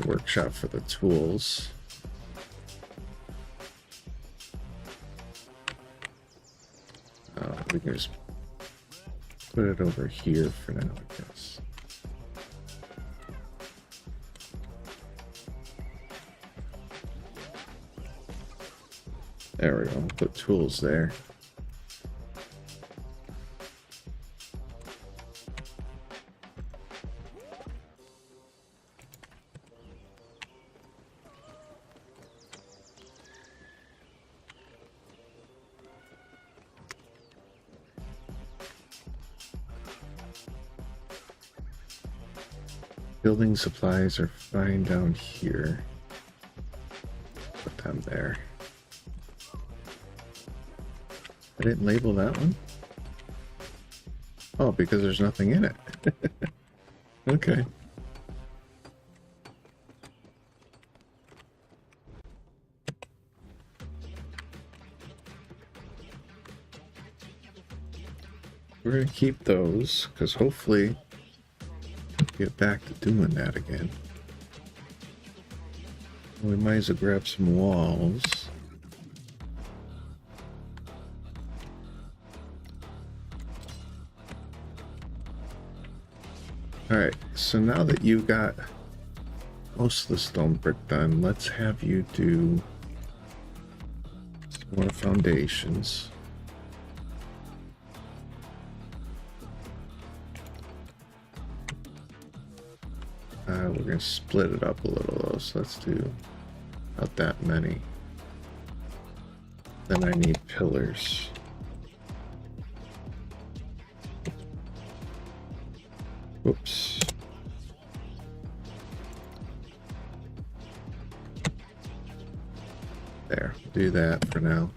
workshop for the tools. We can just put it over here for now, I guess. There we go. Put tools there. Building supplies are fine down here. Put them there. I didn't label that one? Oh, because there's nothing in it. Okay. We're going to keep those, because hopefully get back to doing that again. We might as well grab some walls. Alright, so now that you got most of the stone brick done, let's have you do some more foundations. We're going to split it up a little though, so let's do not that many. Then I need pillars. Whoops. There, do that for now.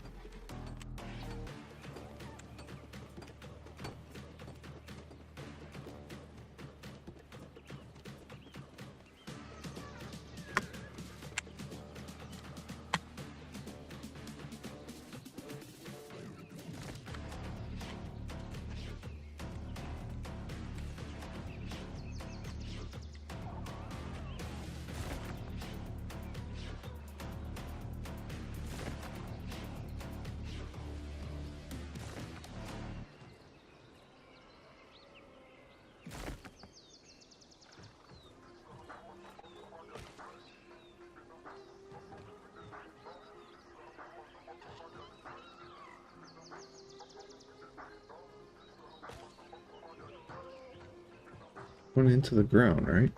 Going into the ground, right?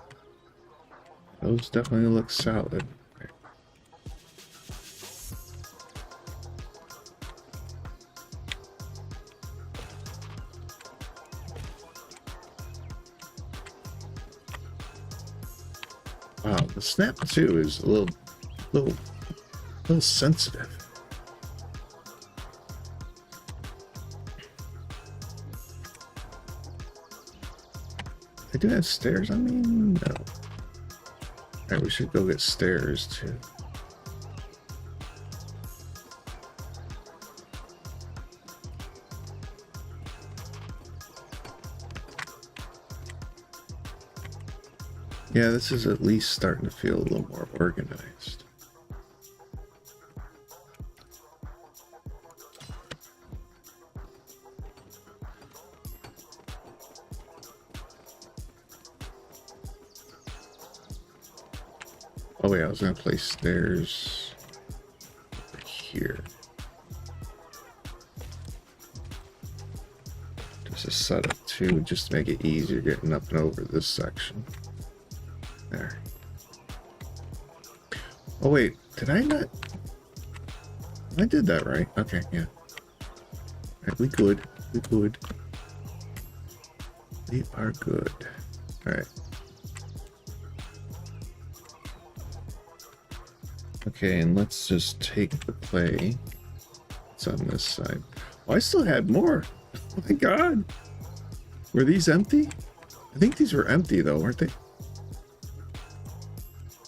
Those definitely look solid. Okay. Wow, the snap too is a little sensitive. I do have stairs. I mean, no. Alright, we should go get stairs too. Yeah, this is at least starting to feel a little more organized. Oh wait, I was gonna place stairs over here. Just a setup too, just to make it easier getting up and over this section. There. Oh wait, did I not? I did that right. Okay, yeah. Alright, we good. We good. We are good. Alright. Okay, and let's just take the clay. It's on this side. Oh, I still had more. Oh my god. Were these empty? I think these were empty though, weren't they?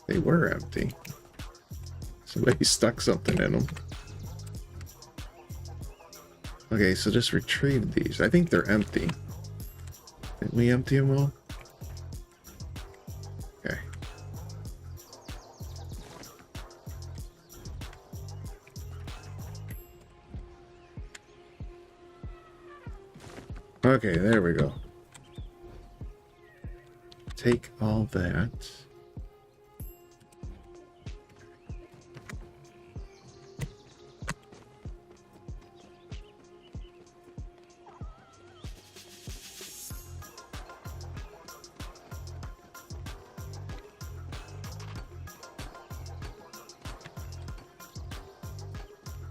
They were empty. Somebody stuck something in them. Okay, so just retrieve these. I think they're empty. Didn't we empty them all? Okay. Okay, there we go. Take all that.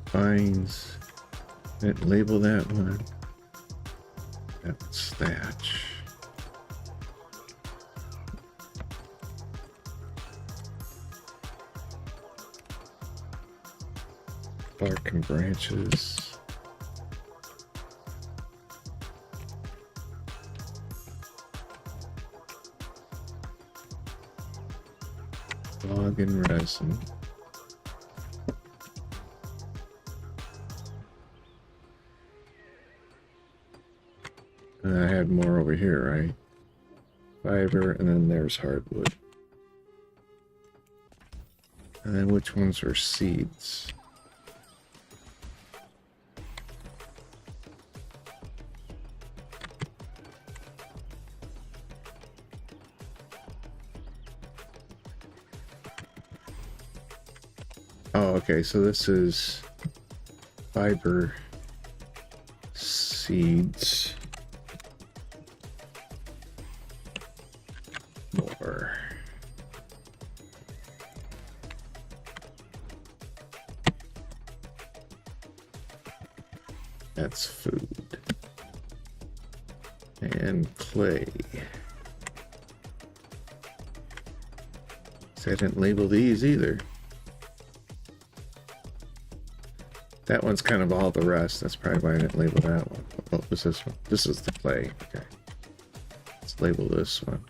Fines. Didn't label that one. That's thatch. Bark and branches. Log and resin. And I had more over here, right? Fiber, and then there's hardwood. And then which ones are seeds? Oh, okay, so this is fiber seeds. More. That's food. And clay. So I didn't label these either. That one's kind of all the rest. That's probably why I didn't label that one. What was this one? This is the clay. Okay. Let's label this one.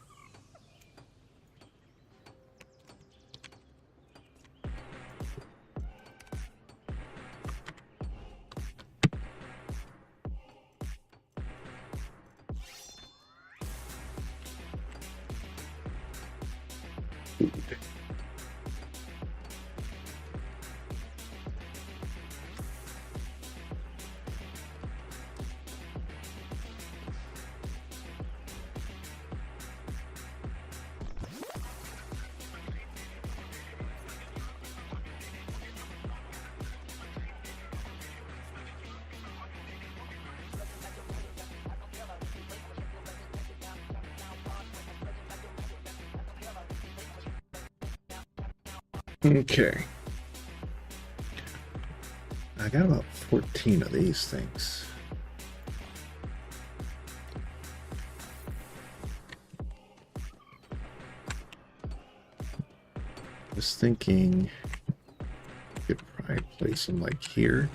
Food. Okay. I got about 14 of these things. Just thinking, could probably place them like here.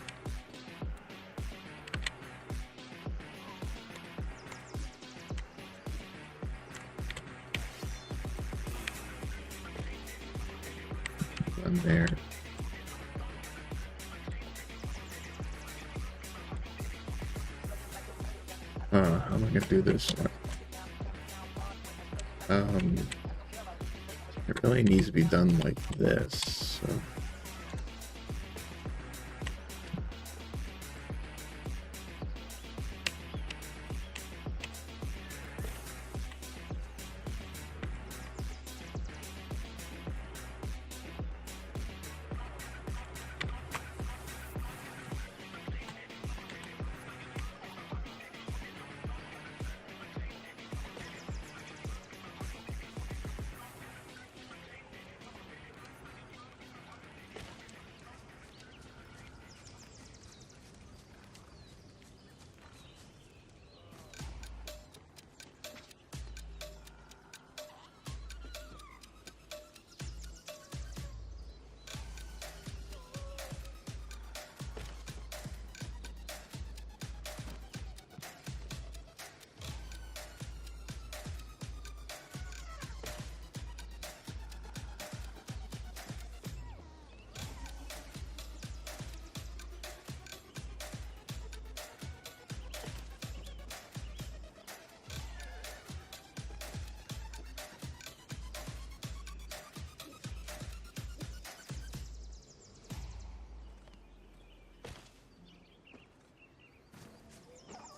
One there. How am I gonna do this one? It really needs to be done like this. So.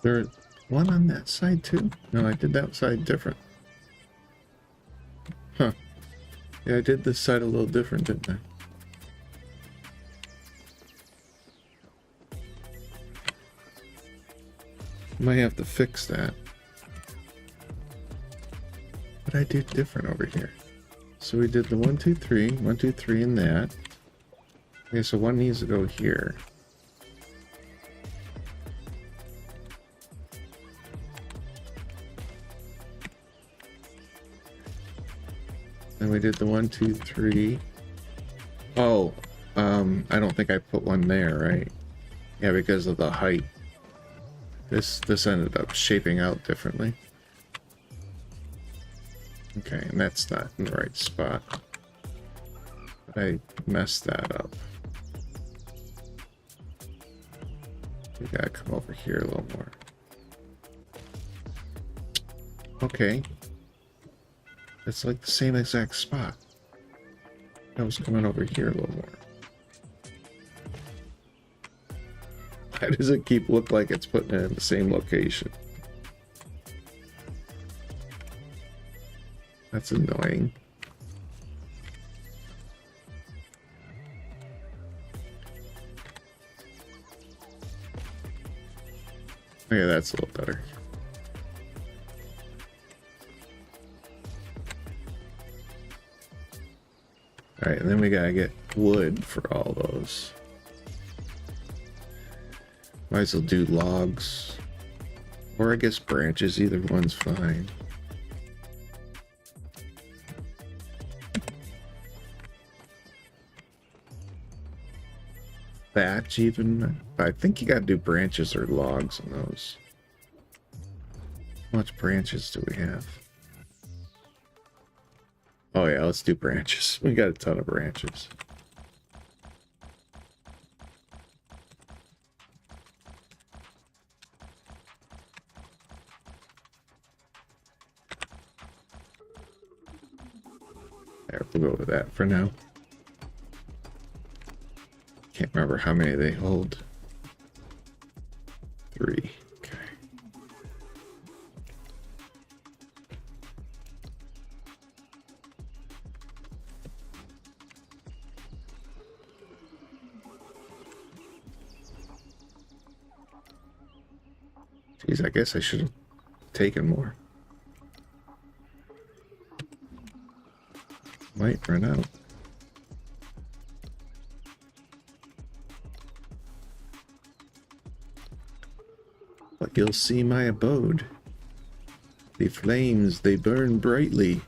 There's one on that side too? No, I did that side different. Huh. Yeah, I did this side a little different, didn't I? Might have to fix that. What I do different over here? So we did the 1, 2, 3, 1, 2, 3 in that. Okay, so one needs to go here. Then we did the 1, 2, 3. Oh, I don't think I put one there, right? Yeah, because of the height. This ended up shaping out differently. Okay, and that's not in the right spot. But I messed that up. We gotta come over here a little more. Okay. It's like the same exact spot. I was coming over here a little more. Why does it keep look like it's putting it in the same location? That's annoying. Okay, that's a little better. Alright, and then we gotta get wood for all those. Might as well do logs. Or I guess branches, either one's fine. Thatch even? I think you gotta do branches or logs on those. How much branches do we have? Oh yeah, let's do branches. We got a ton of branches. There, we'll go with that for now. Can't remember how many they hold. 3. Okay. Jeez, I guess I should have taken more. Might run out. But you'll see my abode. The flames, they burn brightly.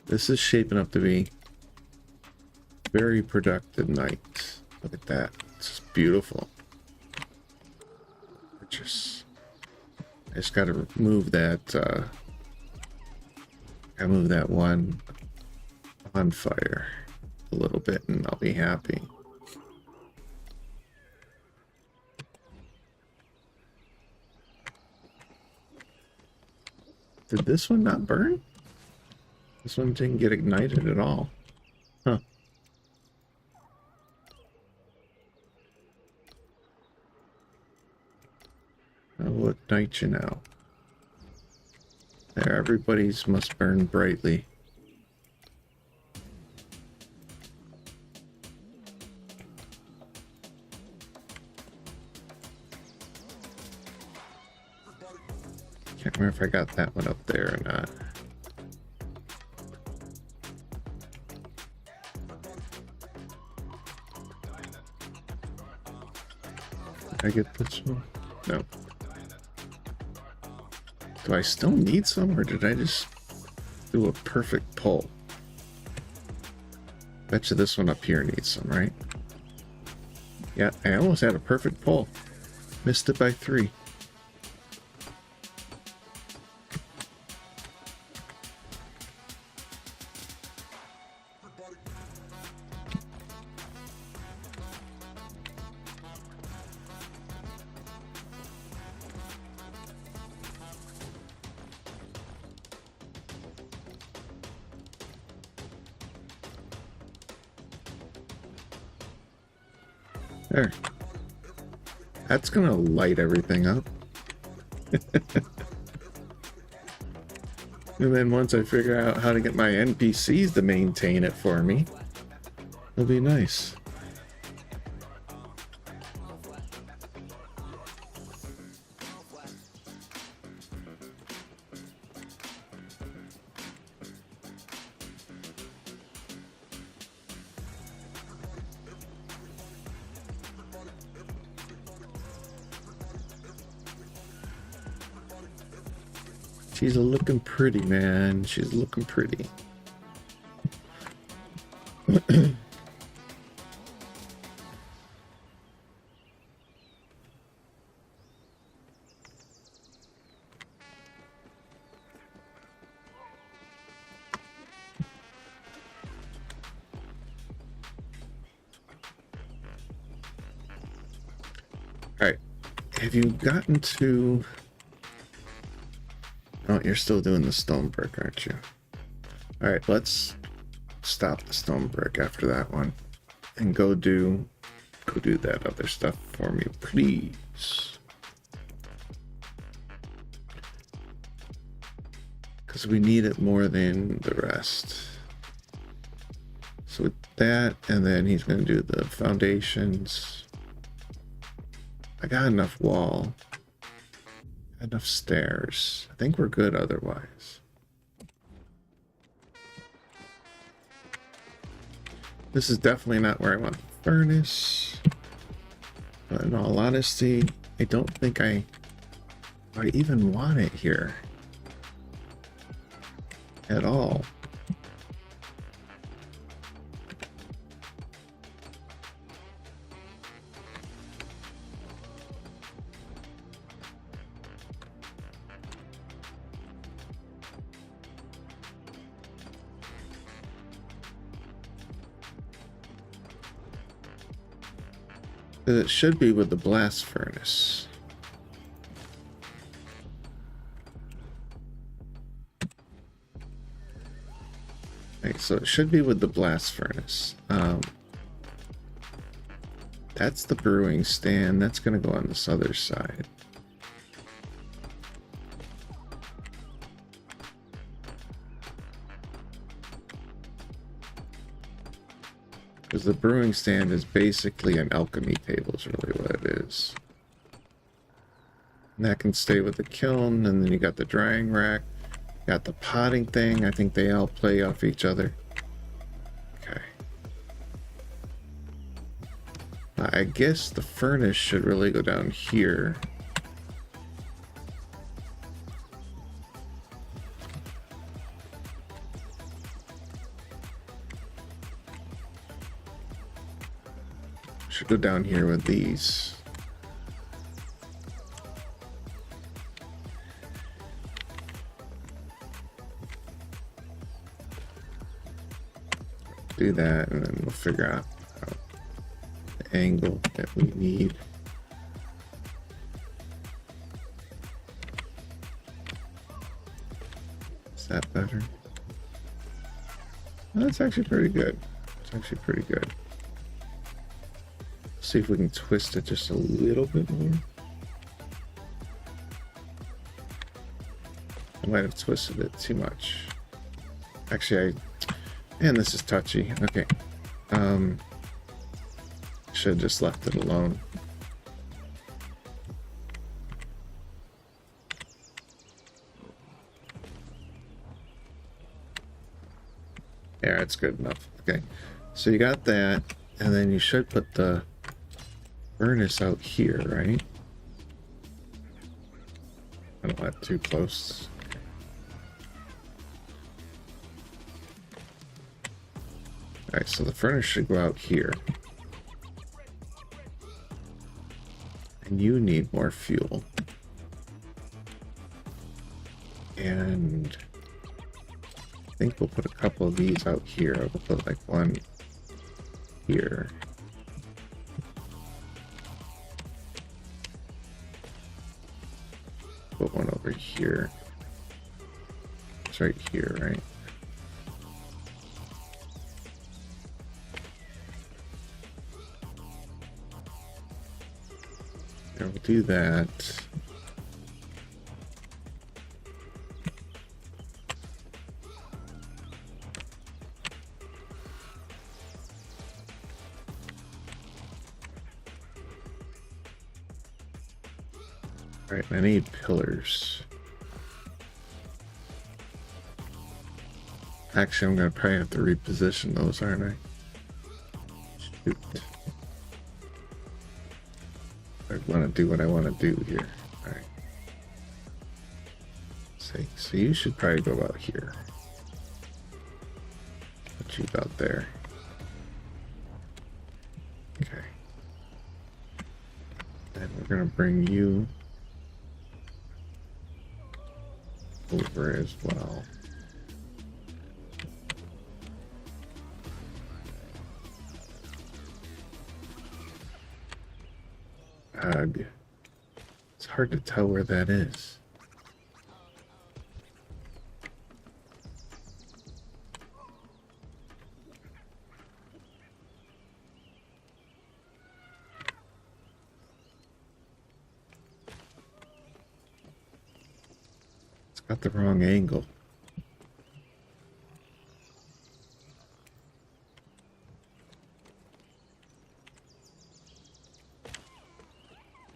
This is shaping up to be a very productive night. Look at that. It's just beautiful. I just gotta move that, I move that one on fire a little bit and I'll be happy. Did this one not burn? This one didn't get ignited at all. Huh. I will ignite you now. There, everybody's must burn brightly. Can't remember if I got that one up there or not. Did I get this one? No. Do I still need some, or did I just do a perfect pull? Bet you this one up here needs some, right? Yeah, I almost had a perfect pull. Missed it by 3. There. That's gonna light everything up. And then once I figure out how to get my NPCs to maintain it for me, it'll be nice. She's looking pretty, man. She's looking pretty. Alright. Have you gotten to... Oh, you're still doing the stone brick, aren't you? Alright, let's stop the stone brick after that one. And go do that other stuff for me, please. Because we need it more than the rest. So with that, and then he's going to do the foundations. I got enough wall. Enough stairs. I think we're good otherwise. This is definitely not where I want the furnace. But in all honesty, I don't think I even want it here at all. It should be with the blast furnace. Okay, so it should be with the blast furnace. That's the brewing stand. That's going to go on this other side. Because the brewing stand is basically an alchemy table is really what it is. And that can stay with the kiln, and then you got the drying rack. Got the potting thing. I think they all play off each other. Okay. I guess the furnace should really go down here. Should go down here with these. Do that, and then we'll figure out the angle that we need. Is that better? Well, that's actually pretty good. It's actually pretty good. See if we can twist it just a little bit more. I might have twisted it too much. Actually, man, this is touchy. Okay. Should have just left it alone. Yeah, it's good enough. Okay. So you got that, and then you should put the furnace out here, right? I don't want it too close. Alright, so the furnace should go out here. And you need more fuel. And I think we'll put a couple of these out here. We'll put like one here. Put one over here. It's right here, right? do that. All right, I need pillars. Actually, I'm gonna probably have to reposition those, aren't I? Shoot. I want to do what I want to do here. All right. So you should probably go about here. Put you about there. Okay. Then we're gonna bring you over as well. It's hard to tell where that is. It's got the wrong angle.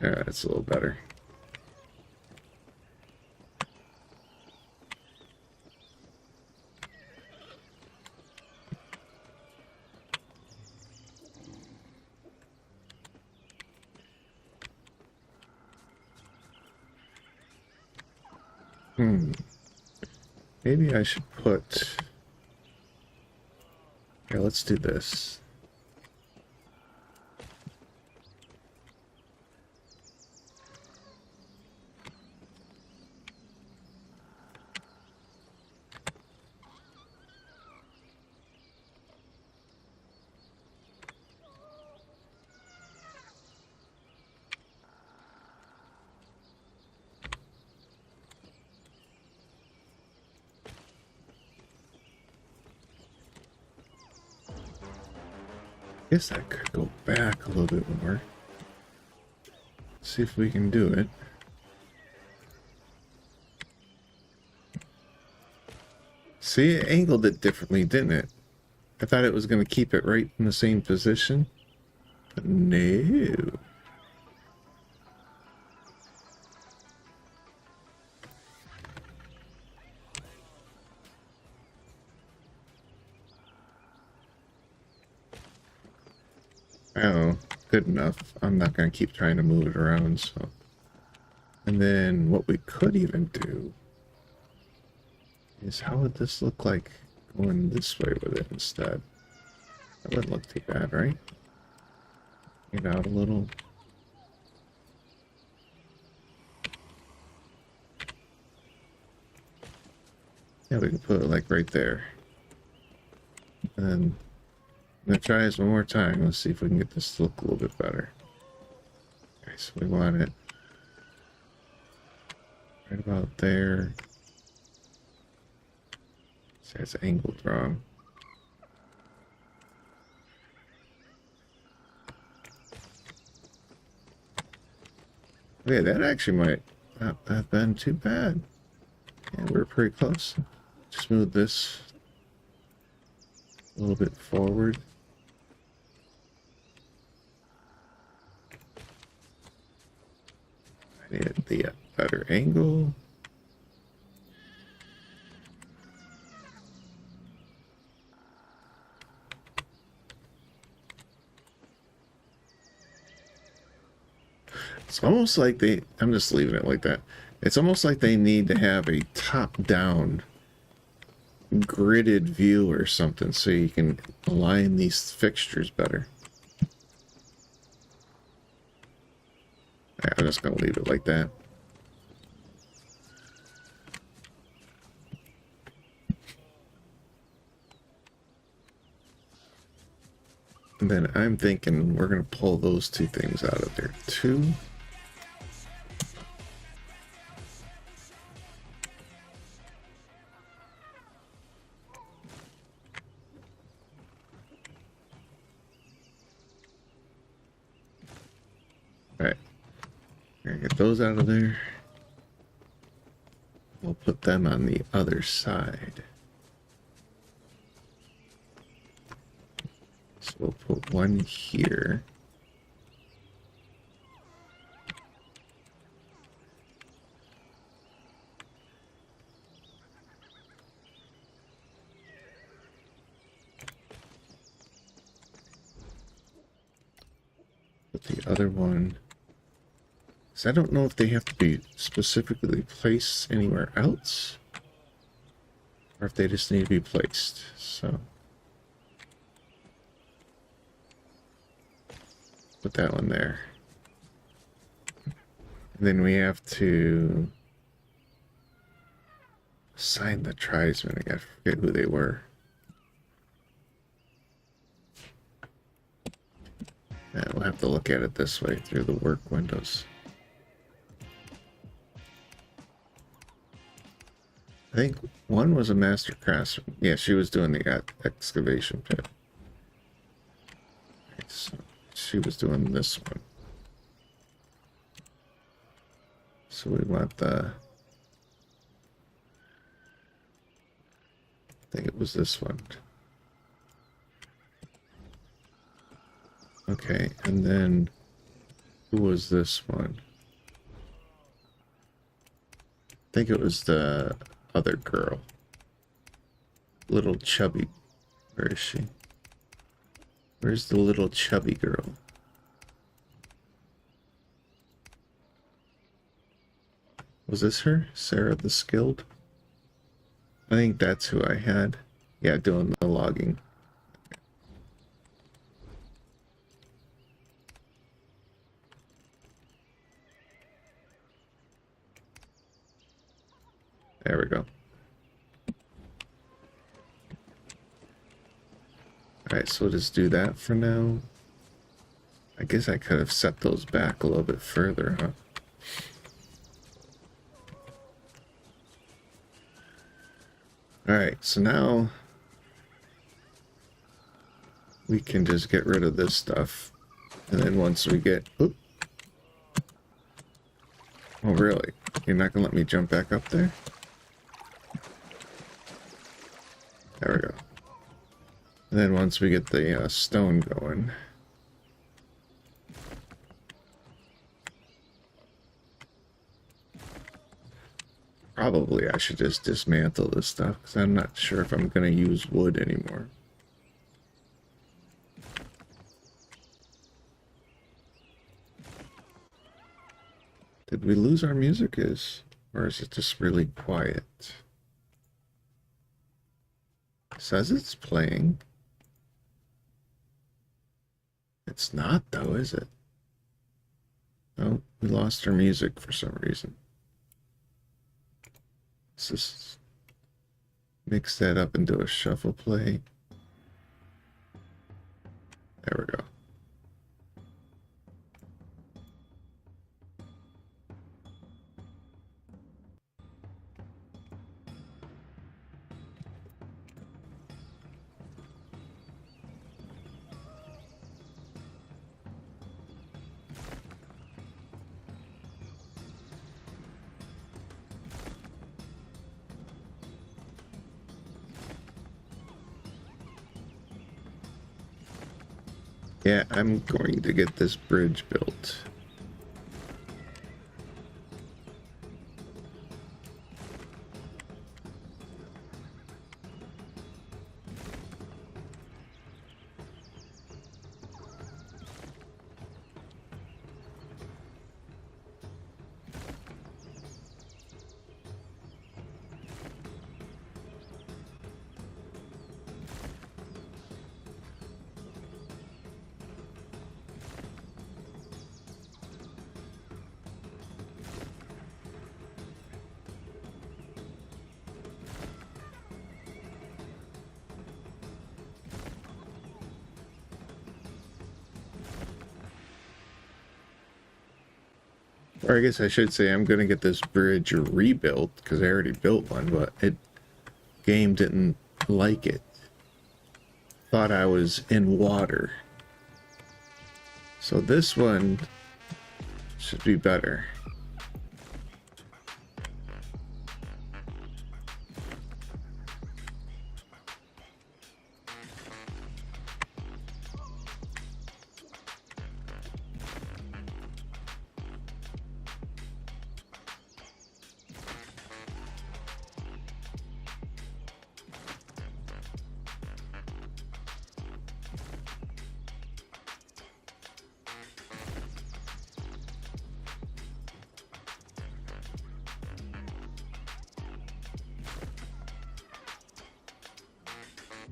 Yeah, it's a little better. Maybe I should put... Yeah, let's do this. Guess I could go back a little bit more. See if we can do it. See, it angled it differently, didn't it? I thought it was going to keep it right in the same position. But no. Oh, good enough. I'm not going to keep trying to move it around, so. And then what we could even do is how would this look like going this way with it instead? That wouldn't look too bad, right? Get out a little. Yeah, we can put it like right there. And then I'm gonna try this one more time. Let's see if we can get this to look a little bit better. Okay, so we want it right about there. See, it's angled wrong. Okay, that actually might not have been too bad. Yeah, we're pretty close. Just move this a little bit forward. I need the better angle. It's almost like I'm just leaving it like that. It's almost like they need to have a top-down gridded view or something so you can align these fixtures better. I'm just going to leave it like that. And then I'm thinking we're going to pull those two things out of there too. those out of there. We'll put them on the other side. So we'll put one here. Put the other one. So I don't know if they have to be specifically placed anywhere else, or if they just need to be placed. So put that one there. And then we have to assign the tribesmen. I forget who they were. Yeah, we'll have to look at it this way through the work windows. I think one was a master craftsman. Yeah, she was doing the excavation pit. Okay, so she was doing this one. So we want the... I think it was this one. Okay, and then who was this one? I think it was the other girl. Little chubby. Where is she? Where's the little chubby girl? Was this her? Sarah the Skilled? I think that's who I had. Yeah, doing the logging. There we go. Alright, so we'll just do that for now. I guess I could have set those back a little bit further, huh? Alright, so now we can just get rid of this stuff. And then once we get... Oop. Oh, really? You're not going to let me jump back up there? There we go. And then once we get the stone going... Probably I should just dismantle this stuff, because I'm not sure if I'm going to use wood anymore. Did we lose our music, or is it just really quiet? It says it's playing. It's not though, is it? Oh, we lost our music for some reason. Let's just mix that up into a shuffle play. There we go. Yeah, I'm going to get this bridge built. Or I guess I should say I'm going to get this bridge rebuilt, because I already built one, but game didn't like it. Thought I was in water. So this one should be better.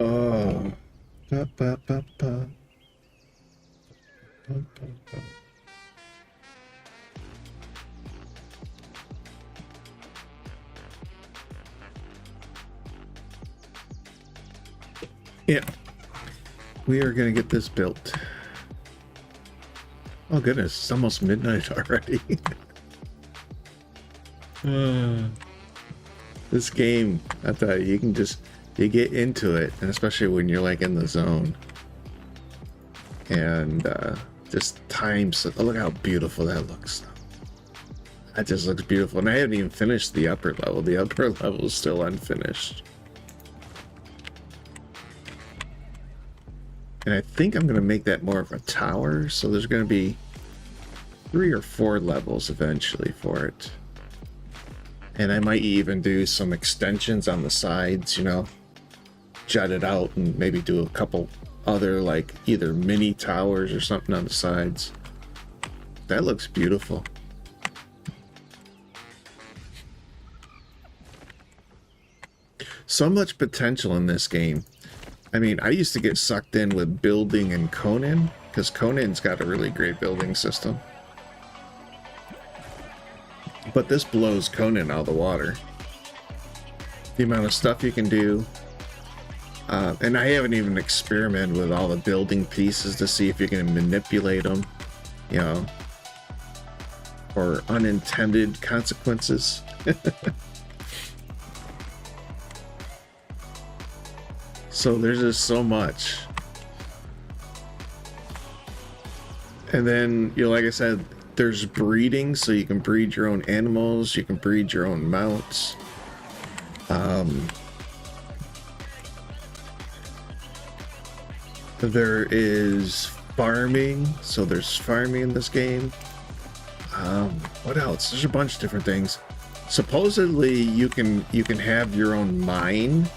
Oh. Ba, ba, ba, ba. Ba, ba, ba. Yeah. We are going to get this built. Oh goodness, it's almost midnight already. This game, I thought you can just, you get into it, and especially when you're like in the zone. And just times, oh, look how beautiful that looks. That just looks beautiful. And I haven't even finished the upper level. The upper level is still unfinished. And I think I'm going to make that more of a tower. So there's going to be 3 or 4 levels eventually for it. And I might even do some extensions on the sides, you know, jut it out and maybe do a couple other like either mini towers or something on the sides. That looks beautiful. So much potential in this game. I mean, I used to get sucked in with building and Conan, because Conan's got a really great building system. But this blows Conan out of the water. The amount of stuff you can do. And I haven't even experimented with all the building pieces to see if you can manipulate them, you know, or unintended consequences. So there's just so much. And then, you know, like I said, there's breeding, so you can breed your own animals, you can breed your own mounts. There is farming, so there's farming in this game. What else? There's a bunch of different things. Supposedly you can have your own mine.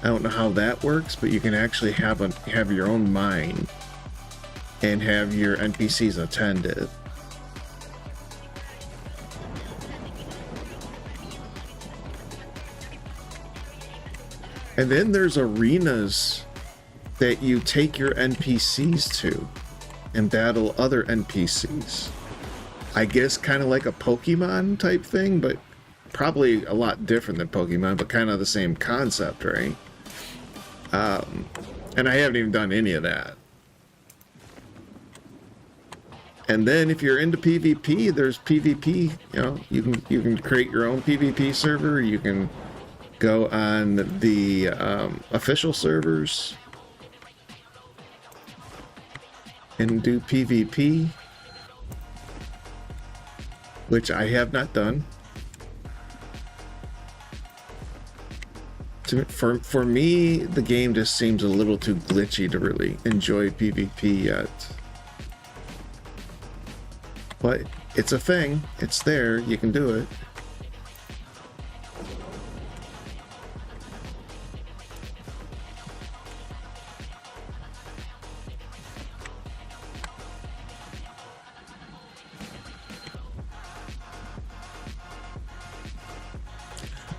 I don't know how that works, but you can actually have your own mine and have your NPCs attend it. And then there's arenas that you take your NPCs to and battle other NPCs. I guess kind of like a Pokemon type thing, but probably a lot different than Pokemon, but kind of the same concept, right? And I haven't even done any of that. And then if you're into PvP, there's PvP, you know, you can create your own PvP server, you can go on the official servers and do PvP, which I have not done. For me, the game just seems a little too glitchy to really enjoy PvP yet. But it's a thing. It's there. You can do it.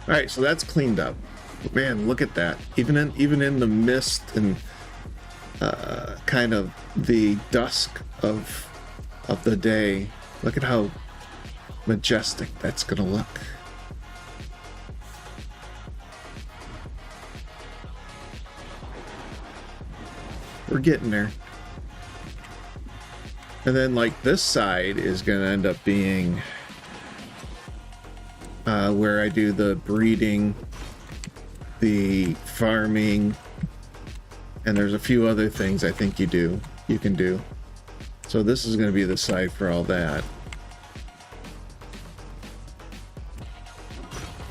All right, so that's cleaned up. Man, look at that. Even in the mist and kind of the dusk of the day, look at how majestic that's gonna look. We're getting there. And then like this side is gonna end up being where I do the breeding, the farming, and there's a few other things I think you can do. So this is going to be the side for all that.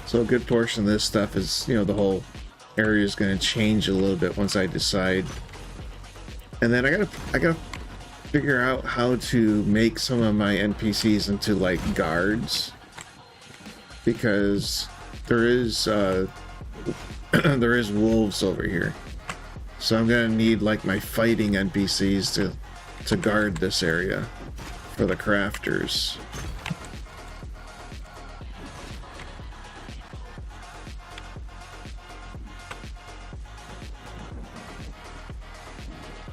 So a good portion of this stuff is, you know, the whole area is going to change a little bit once I decide. And then I gotta figure out how to make some of my NPCs into like guards, because there is there is wolves over here, so I'm gonna need like my fighting NPCs to guard this area for the crafters.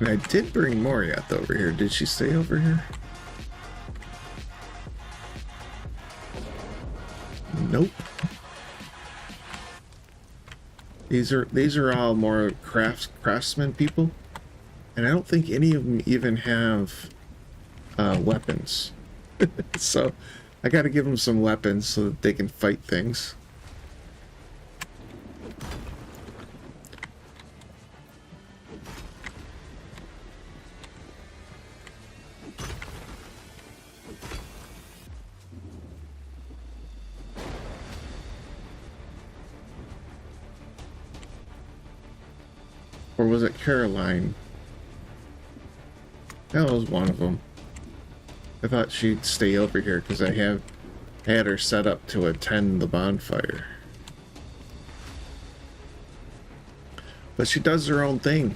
And I did bring Moriath over here. Did she stay over here? Nope. These are all more craftsman people, and I don't think any of them even have weapons. So I got to give them some weapons so that they can fight things. Or was it Caroline? That was one of them. I thought she'd stay over here because I had her set up to attend the bonfire. But she does her own thing.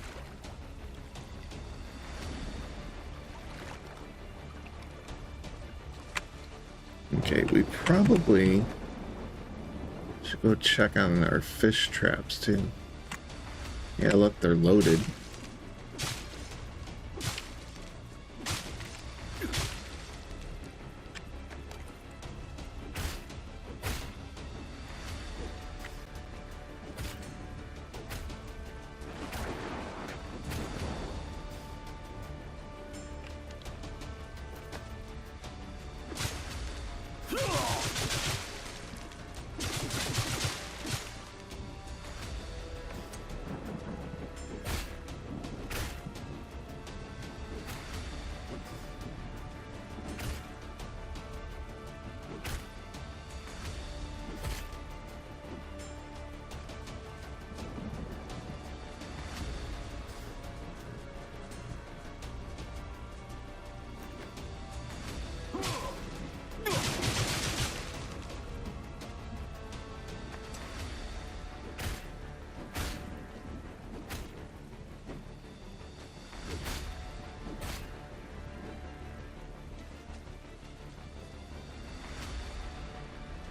Okay, we probably should go check on our fish traps too. Yeah, look, they're loaded.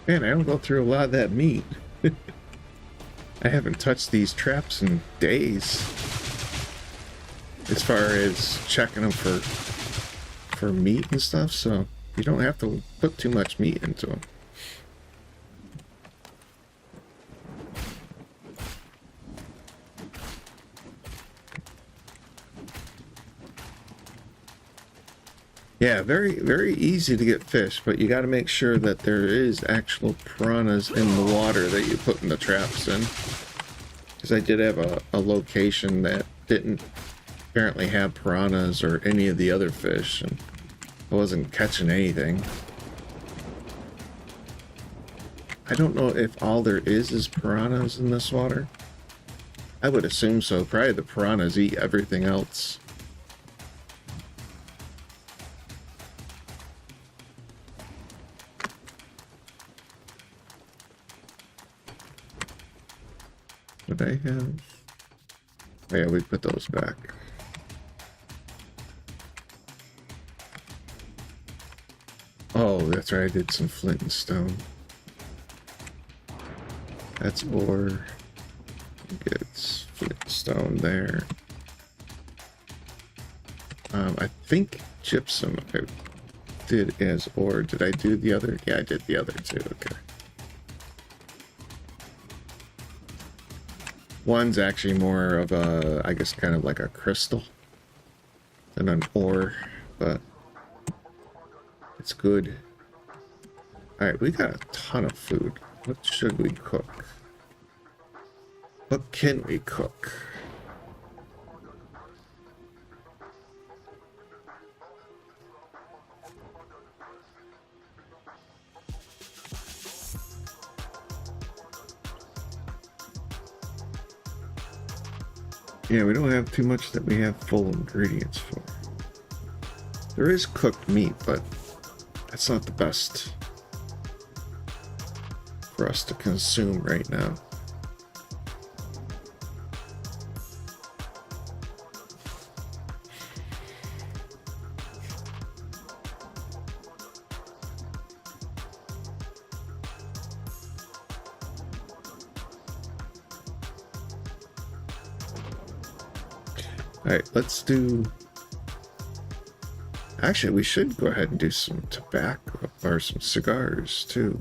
Man, I don't go through a lot of that meat. I haven't touched these traps in days. As far as checking them for meat and stuff, so you don't have to put too much meat into them. Yeah, very, very easy to get fish, but you got to make sure that there is actual piranhas in the water that you put in the traps in. Because I did have a location that didn't apparently have piranhas or any of the other fish, and I wasn't catching anything. I don't know if all there is piranhas in this water. I would assume so. Probably the piranhas eat everything else. Would I have? Oh, yeah, we put those back. Oh, that's right. I did some flint and stone. That's ore. Gets flint and stone there. I think gypsum I did as ore. Did I do the other? Yeah, I did the other too. Okay. One's actually more of a, I guess, kind of like a crystal than an ore, but it's good. Alright, we got a ton of food. What should we cook? What can we cook? Yeah, we don't have too much that we have full ingredients for. There is cooked meat, but that's not the best for us to consume right now. Alright, let's do... Actually, we should go ahead and do some tobacco, or some cigars, too.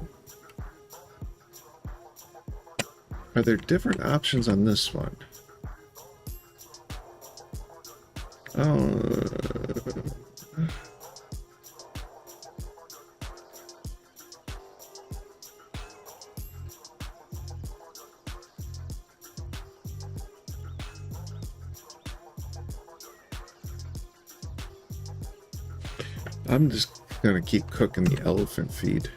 Are there different options on this one? Oh... I'm just gonna keep cooking the elephant feed.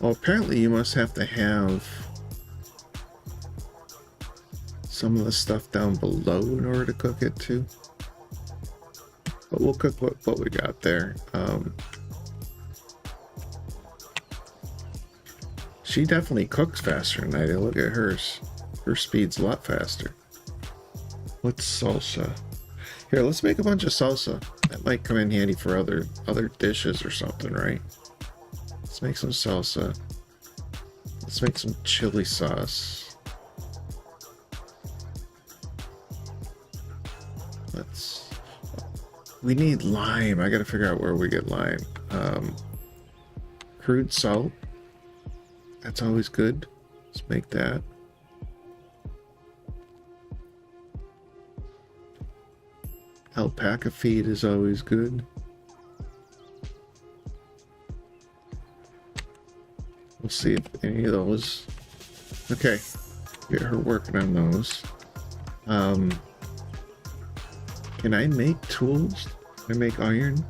Well, apparently you must have to have some of the stuff down below in order to cook it too. But we'll cook what we got there. She definitely cooks faster than I do. Look at hers. Her speed's a lot faster. What's salsa? Here, let's make a bunch of salsa. That might come in handy for other dishes or something, right? Let's make some salsa. Let's make some chili sauce. We need lime. I gotta figure out where we get lime. Crude salt. That's always good. Let's make that. Alpaca feed is always good. We'll see if any of those... Okay, get her working on those. Can I make tools? Can I make iron?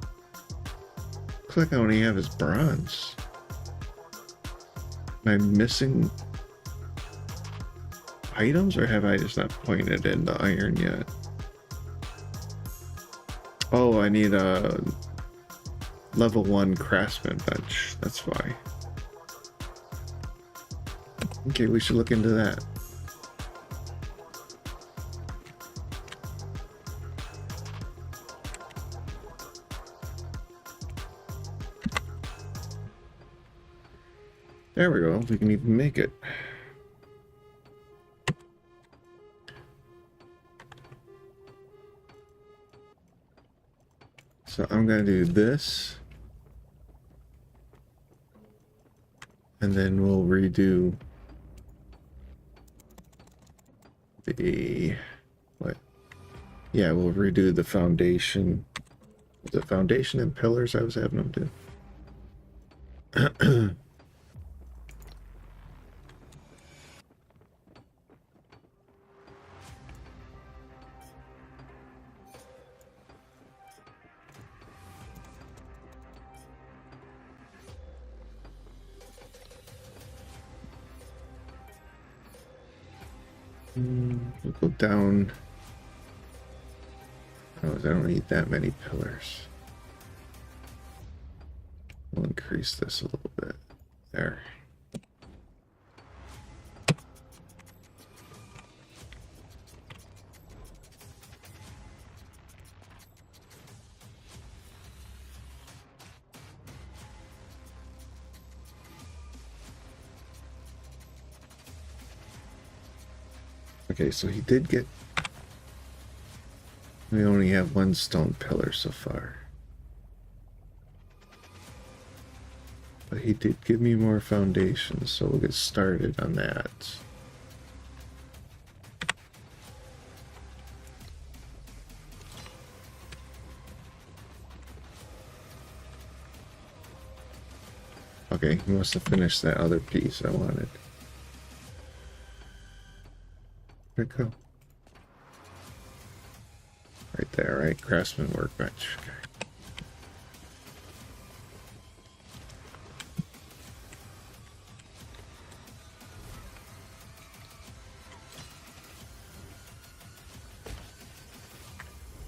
Looks like I only have his bronze. Am I missing items, or have I just not pointed in the iron yet? Oh, I need a level 1 craftsman bench. That's why. Okay, we should look into that. There we go. We can even make it. So I'm going to do this. And then we'll redo the... what? Yeah, we'll redo the foundation. The foundation and pillars I was having them do. We'll go down. Oh, I don't need that many pillars. We'll increase this a little bit. There. Okay, so he did get... We only have 1 stone pillar so far. But he did give me more foundations, so we'll get started on that. Okay, he must have finished that other piece I wanted. Where'd it go? Right there, right? Craftsman workbench. Okay.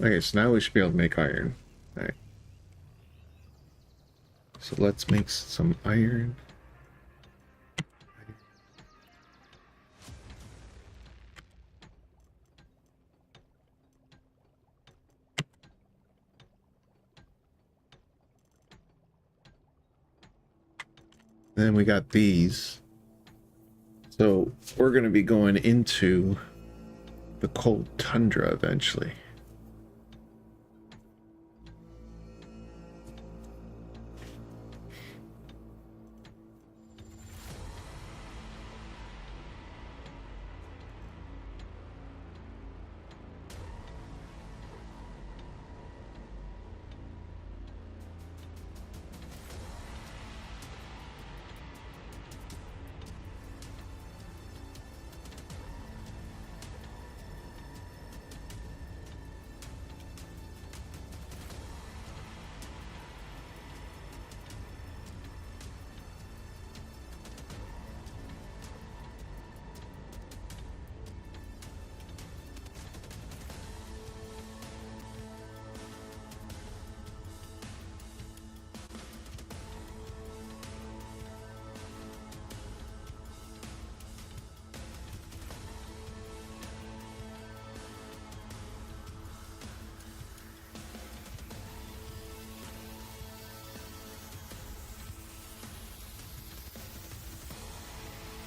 Okay, so now we should be able to make iron. Alright. So let's make some iron. Then we got these. So we're going to be going into the cold tundra eventually.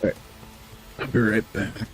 All right, I'll be right back.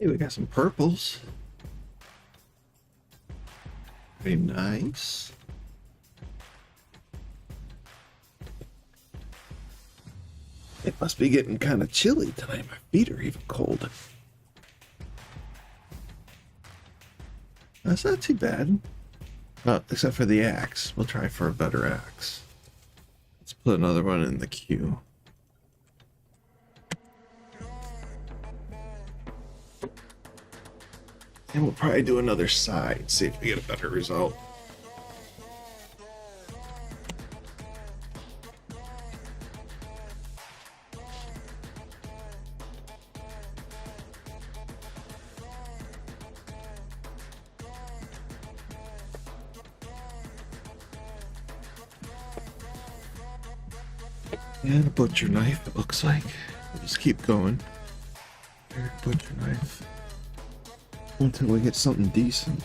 Hey, we got some purples. Very nice. It must be getting kind of chilly tonight. My feet are even cold. That's not too bad. Except for the axe. We'll try for a better axe. Let's put another one in the queue. And we'll probably do another side, see if we get a better result. And a butcher knife, it looks like. We'll just keep going. Butcher knife. Until we get something decent.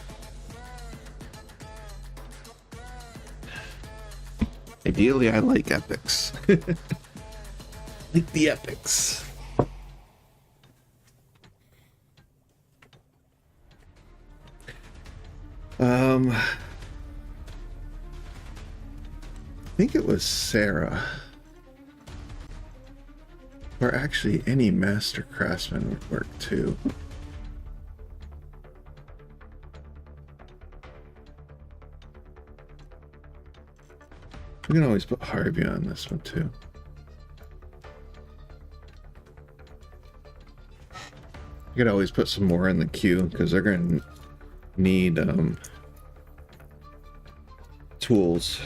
Ideally, I like epics. Like the epics. I think it was Sarah. Or actually, any master craftsman would work too. We can always put Harvey on this one too. You could always put some more in the queue because they're going to need tools.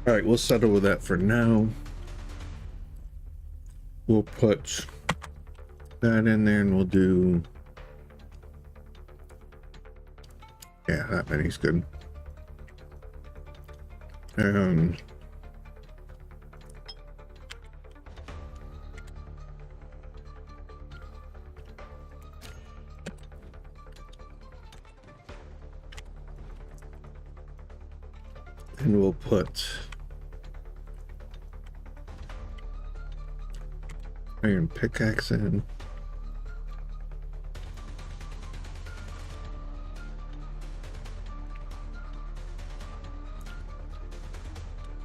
All right, we'll settle with that for now. We'll put that in there and we'll do... Yeah, that many's good. And we'll put iron pickaxe in.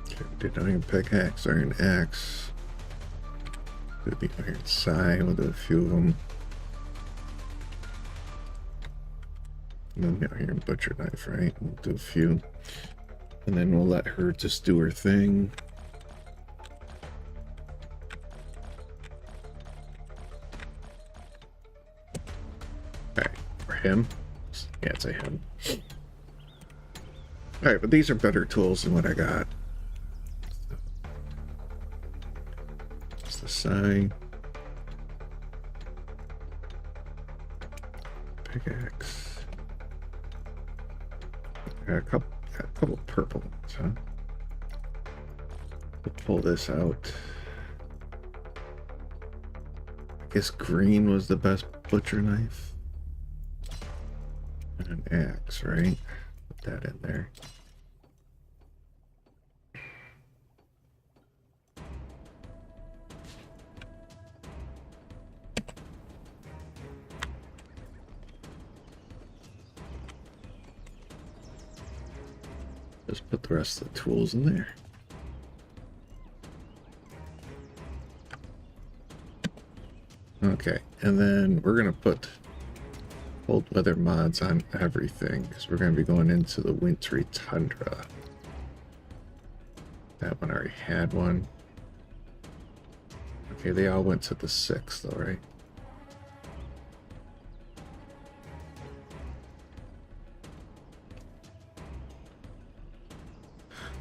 Okay, we did iron pickaxe, iron axe. Did the iron sai, we'll do a few of them. And then the iron butcher knife, right? We'll do a few. And then we'll let her just do her thing. Alright, for him. Yeah, it's a him. Alright, but these are better tools than what I got. It's the sign. Pickaxe. Got a couple purple ones, huh? We'll pull this out. I guess green was the best butcher knife. And an axe, right? Put that in there. Just put the rest of the tools in there. Okay, and then we're gonna put cold weather mods on everything because we're gonna be going into the wintry tundra. That one already had one. Okay, they all went to the 6th though, right?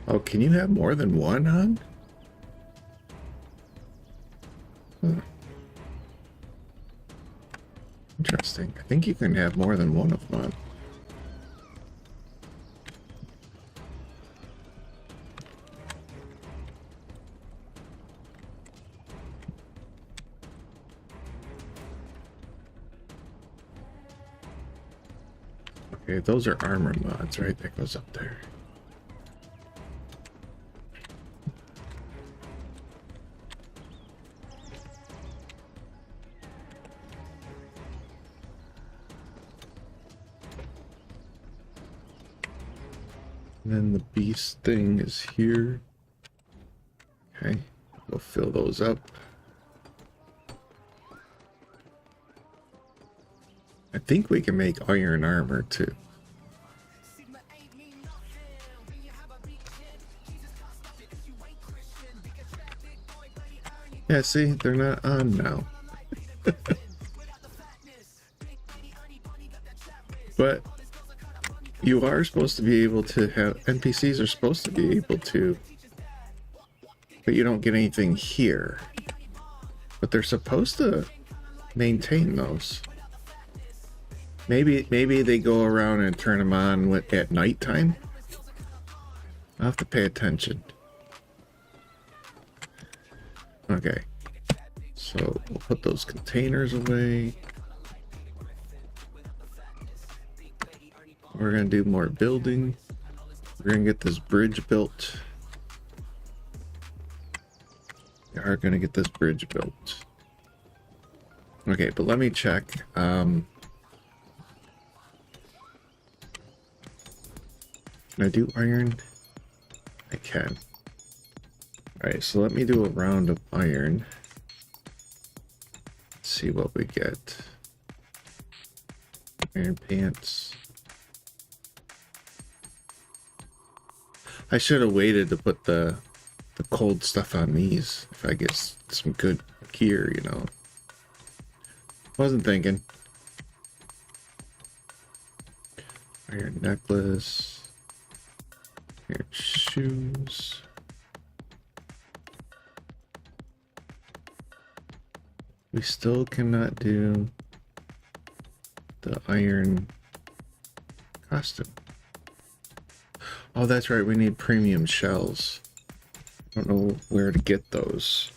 Oh, can you have more than one on? Huh. Interesting. I think you can have more than one of them on. Okay, those are armor mods, right? That goes up there. And then the beast thing is here. Okay, we'll fill those up. I think we can make iron armor too. Yeah, see, they're not on now. But you are supposed to be able to have, NPCs are supposed to be able to, but you don't get anything here. But they're supposed to maintain those. Maybe they go around and turn them on at nighttime. I'll have to pay attention. Okay. So we'll put those containers away. We're gonna do more building. We're gonna get this bridge built. We are gonna get this bridge built. Okay, but let me check. Can I do iron? I can. Alright, so let me do a round of iron. Let's see what we get. Iron pants. I should have waited to put the cold stuff on these. If I get some good gear, you know. Wasn't thinking. Iron necklace. Iron shoes. We still cannot do the iron costume. Oh, that's right. We need premium shells. I don't know where to get those.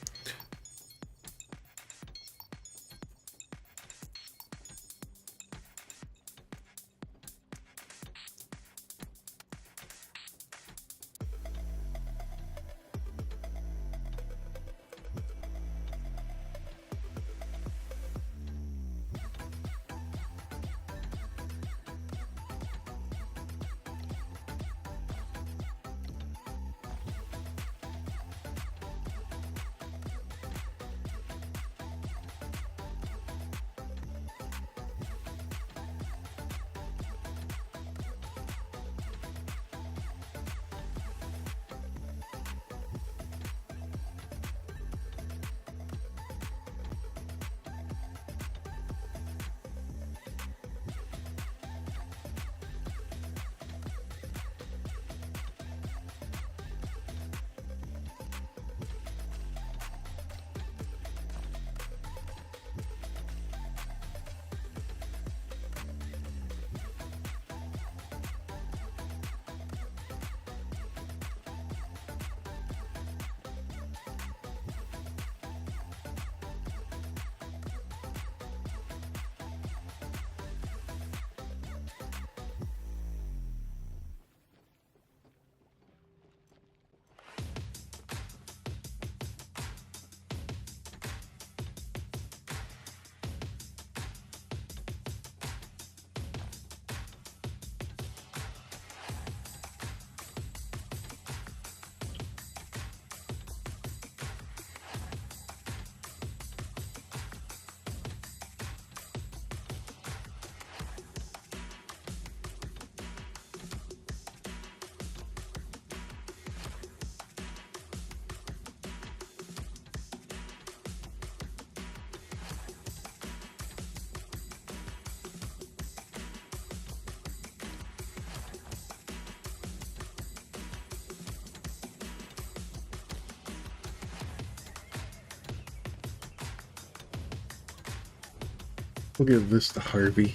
We'll give this to Harvey.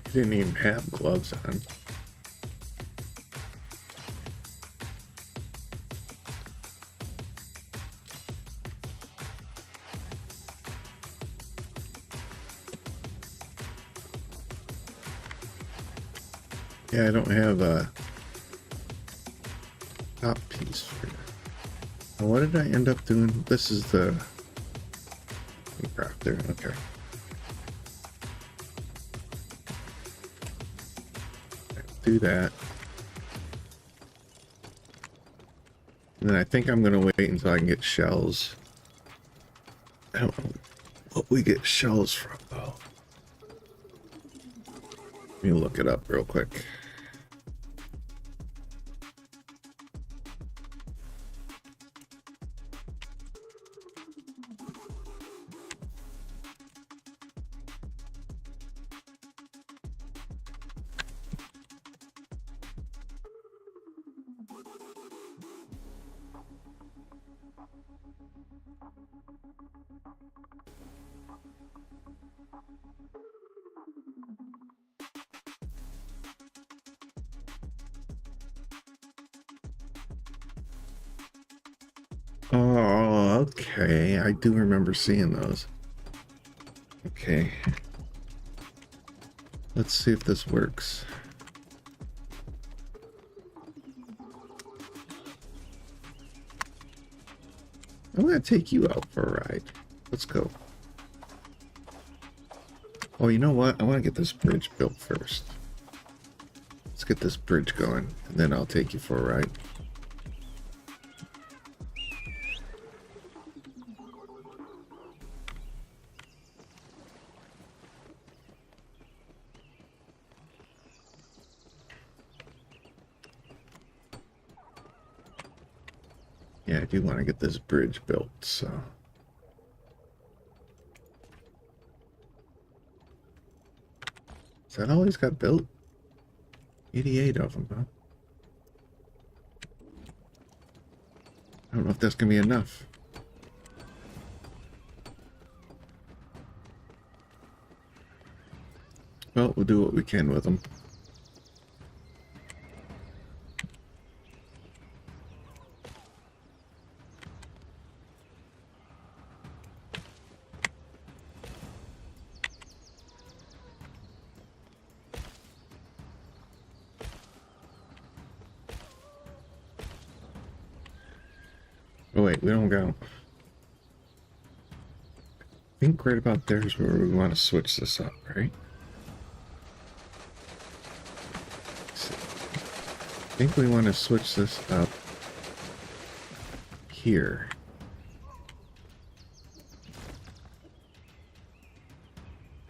He didn't even have gloves on. Yeah, I don't have a top piece for that. Now, what did I end up doing? This is the crafter. Okay. Do that. And then I think I'm gonna wait until I can get shells. I don't know what we get shells from though. Let me look it up real quick. Oh, okay. I do remember seeing those. Okay. Let's see if this works. I'm gonna take you out for a ride. Let's go. Oh, you know what? I want to get this bridge built first. Let's get this bridge going, and then I'll take you for a ride. Yeah, I do want to get this bridge built, so... Is that all he's got built? 88 of them, huh? I don't know if that's going to be enough. Well, we'll do what we can with them. Oh wait, we don't go. I think right about there is where we want to switch this up, right? I think we want to switch this up here.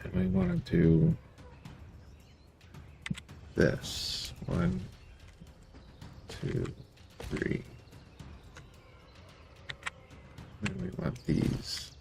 And we want to do this. 1, 2, 3. And we want these.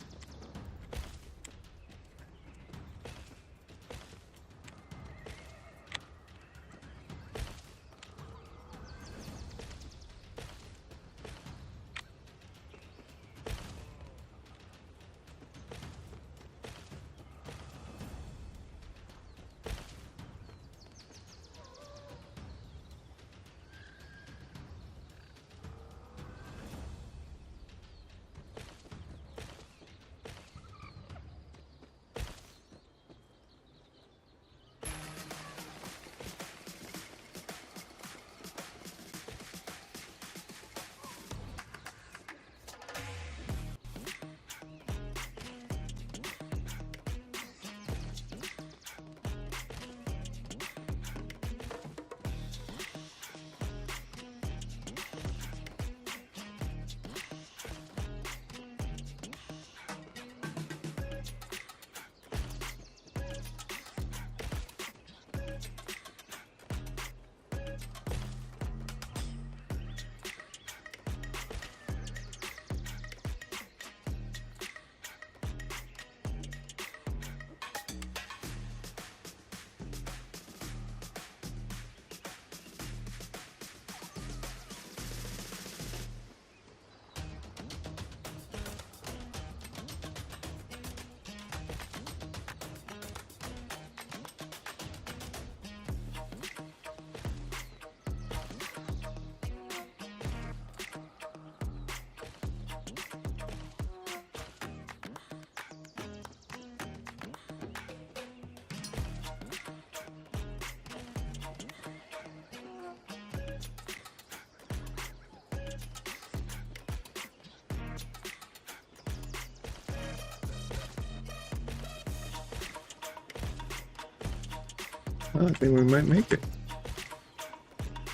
Well, I think we might make it.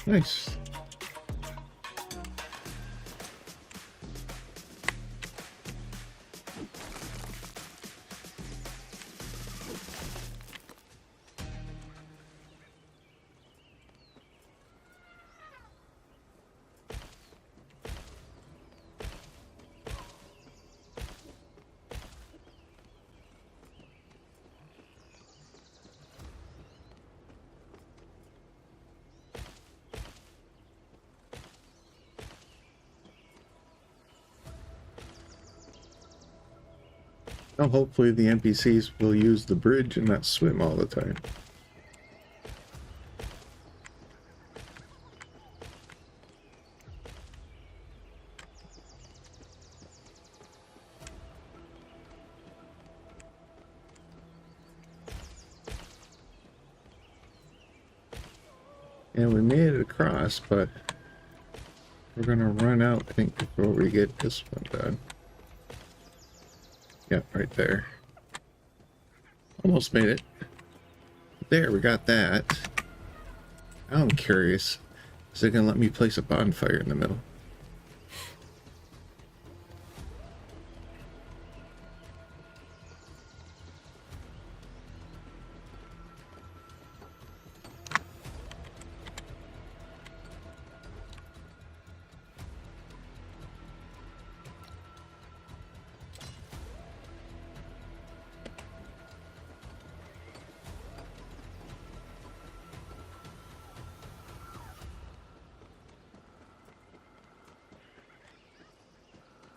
Nice. Well, hopefully the NPCs will use the bridge and not swim all the time. And we made it across, but we're gonna run out, I think, before we get this one done. Yep, right there. Almost made it. There, we got that. Now I'm curious. Is it gonna let me place a bonfire in the middle?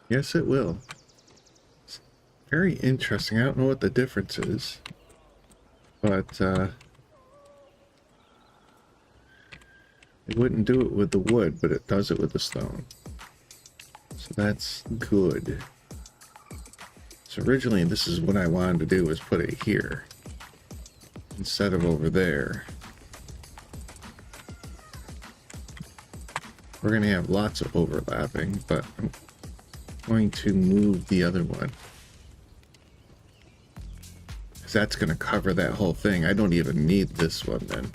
Yes, it will. It's very interesting. I don't know what the difference is, but it wouldn't do it with the wood, but it does it with the stone. So that's good. So originally, this is what I wanted to do, was put it here instead of over there. We're going to have lots of overlapping, but I'm going to move the other one, because that's going to cover that whole thing. I don't even need this one then.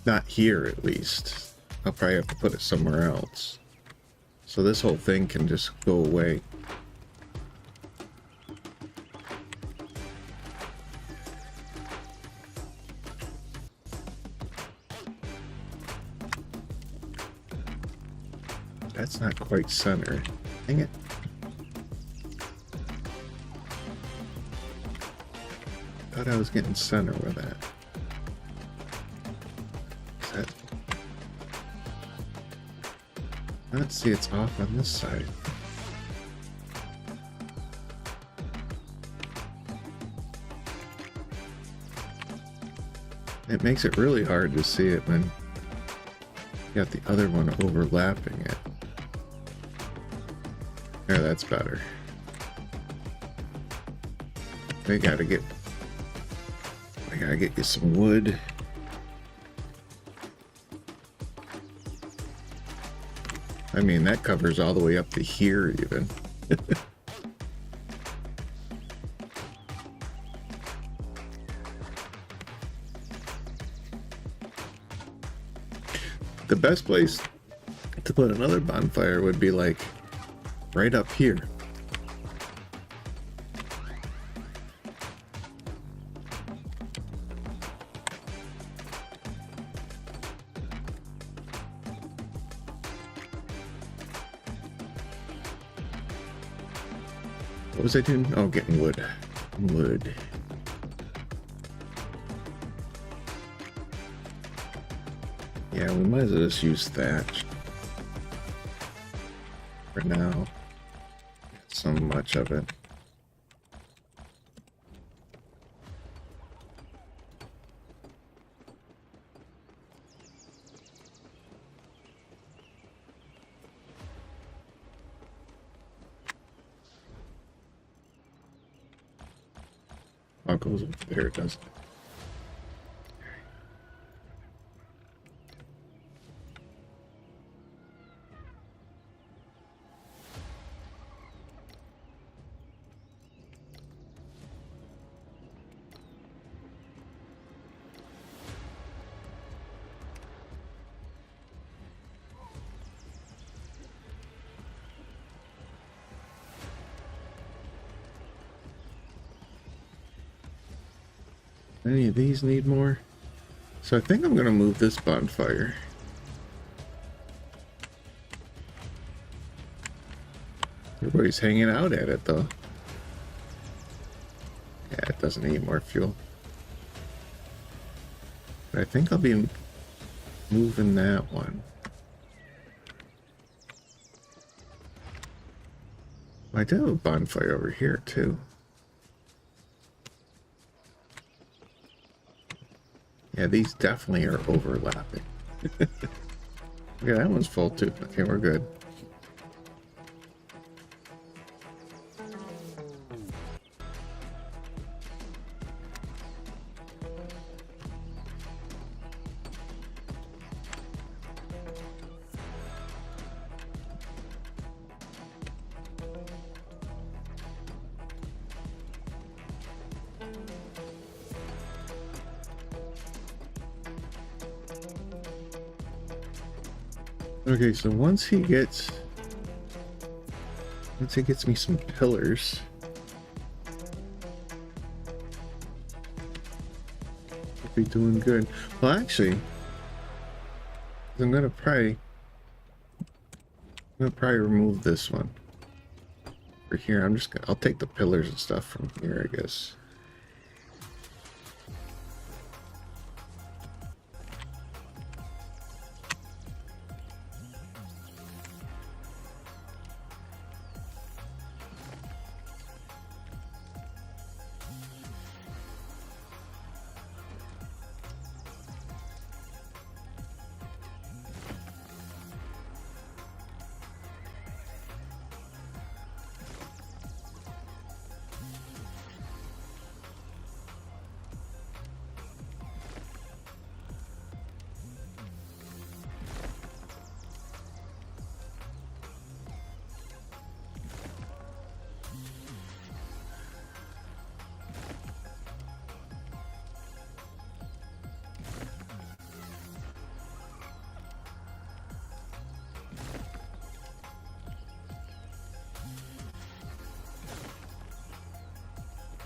Not here, at least. I'll probably have to put it somewhere else. So this whole thing can just go away. That's not quite center. Dang it. Thought I was getting center with that. Is that... Let's see, it's off on this side. It makes it really hard to see it when you got the other one overlapping it. There, that's better. I gotta get you some wood. I mean, that covers all the way up to here even. The best place to put another bonfire would be like right up here. What was I doing? Oh, getting wood. Wood. Yeah, we might as well just use thatch for now. So much of it. Oh, it goes over there, it does. Any of these need more? So I think I'm gonna move this bonfire. Everybody's hanging out at it though. Yeah, it doesn't need more fuel. But I think I'll be moving that one. I do have a bonfire over here too. Yeah, these definitely are overlapping. Yeah, that one's full too. Okay, we're good. Okay, so once he gets me some pillars, we'll be doing good. Well, actually, I'm gonna probably remove this one for here. I'll take the pillars and stuff from here, I guess.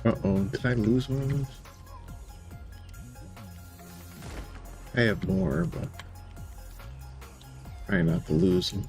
Uh-oh, did I lose one of those? I have more, but try not to lose them.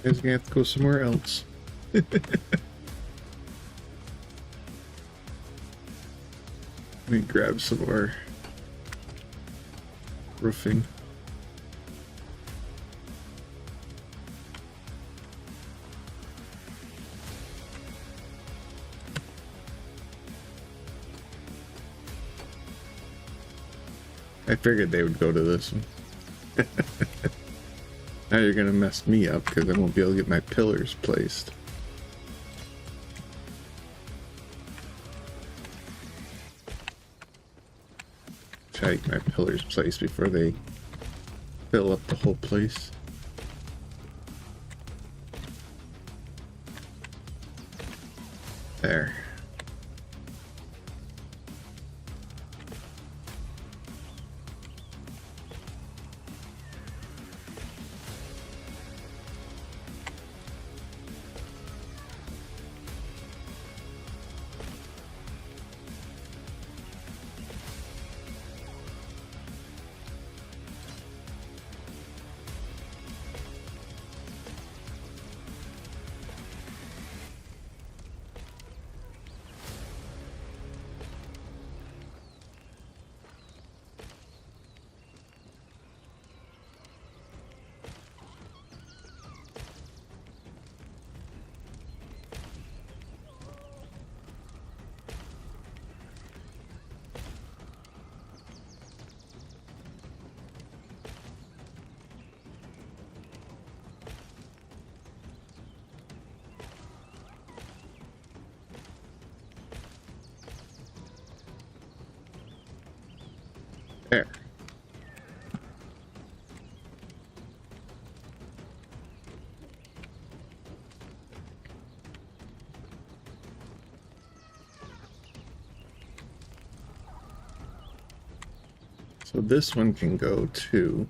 Guess we have to go somewhere else. Let me grab some more roofing. I figured they would go to this one. Now you're gonna mess me up because I won't be able to get my pillars placed. Try to get my pillars placed before they fill up the whole place. There. There. So this one can go too.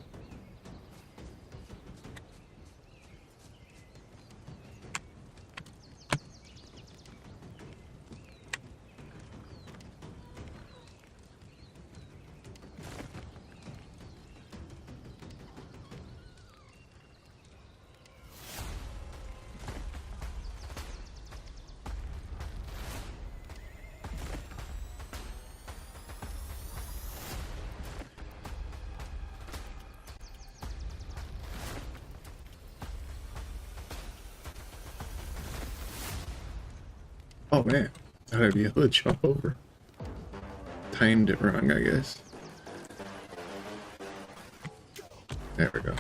Oh man, that'd be able to jump over. Timed it wrong, I guess. There we go.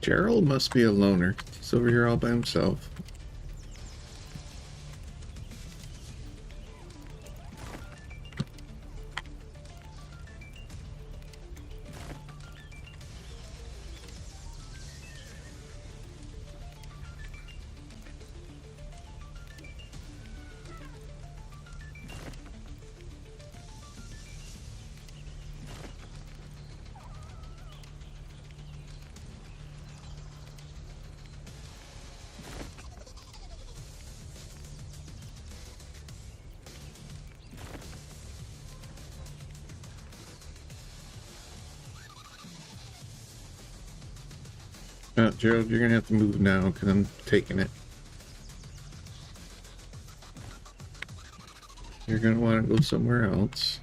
Gerald must be a loner. He's over here all by himself. Gerald, you're gonna have to move now because I'm taking it. You're gonna want to go somewhere else.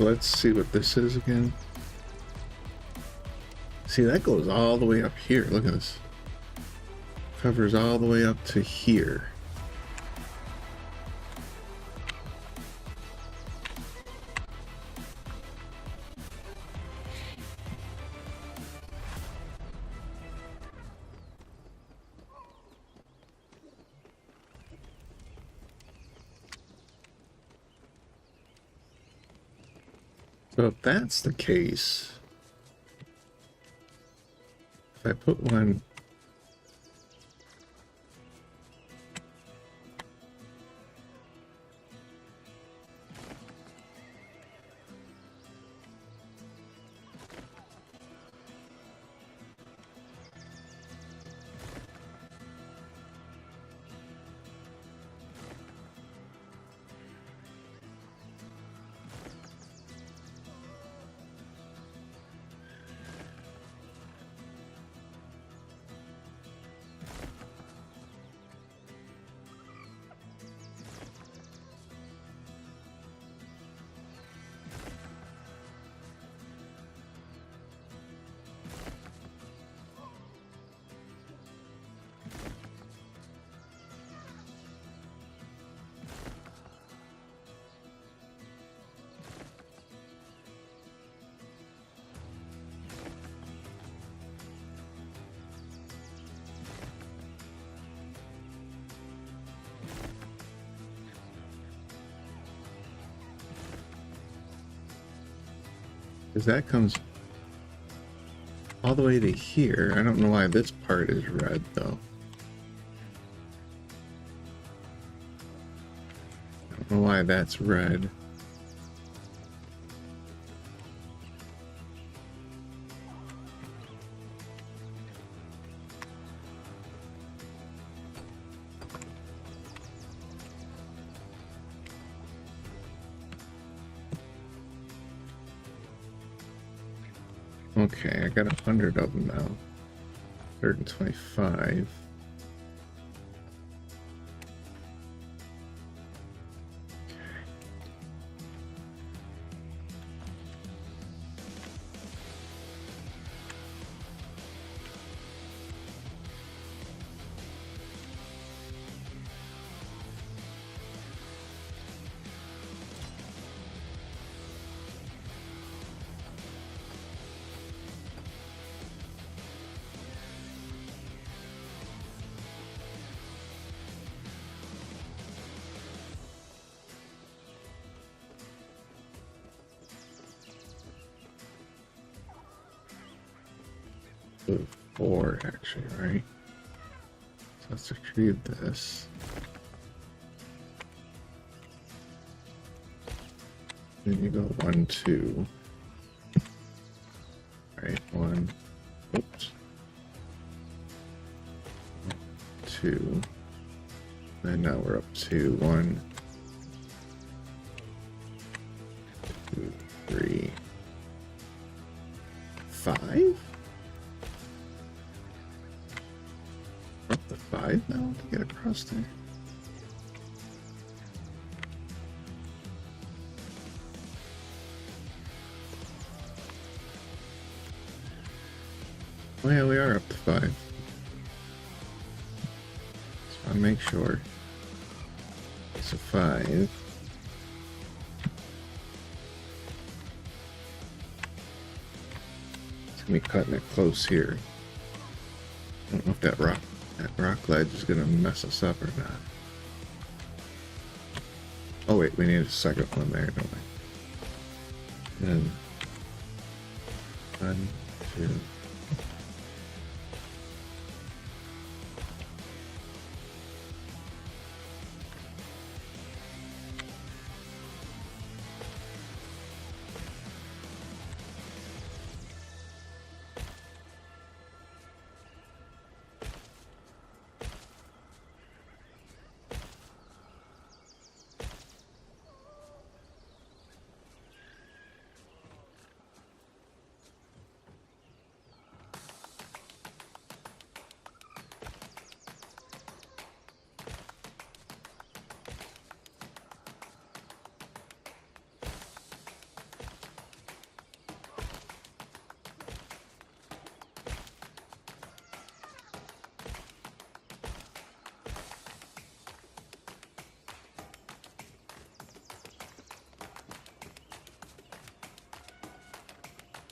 let's see what this is again. See, that goes all the way up here. Look at this. Covers all the way up to here. So if that's the case, if I put one because that comes all the way to here. I don't know why this part is red though. I don't know why that's red. Okay, I got 100 of them now. 125. Four actually, right? So let's retrieve this. Then you go 1, 2. Alright, 1. Oops. 2. And now we're up to 1, 2, 3, 5? Up to 5 now to get across there. Oh yeah, we are up to 5. Just want to make sure. It's a 5. It's gonna be cutting it close here. I don't know if that rock ledge is gonna mess us up or not. Oh wait, we need a second one there, don't we? And 1, 2.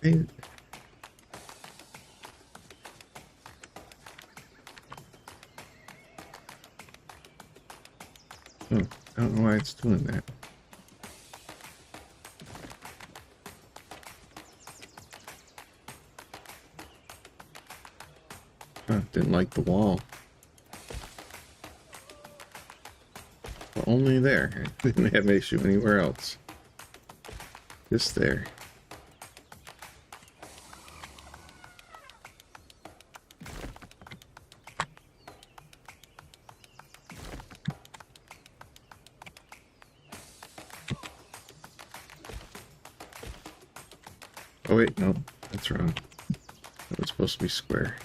Hey, oh, I don't know why it's doing that. Didn't like the wall. But only there. Didn't have an issue anywhere else. Just there. Oh wait, no, that's wrong. That was supposed to be square.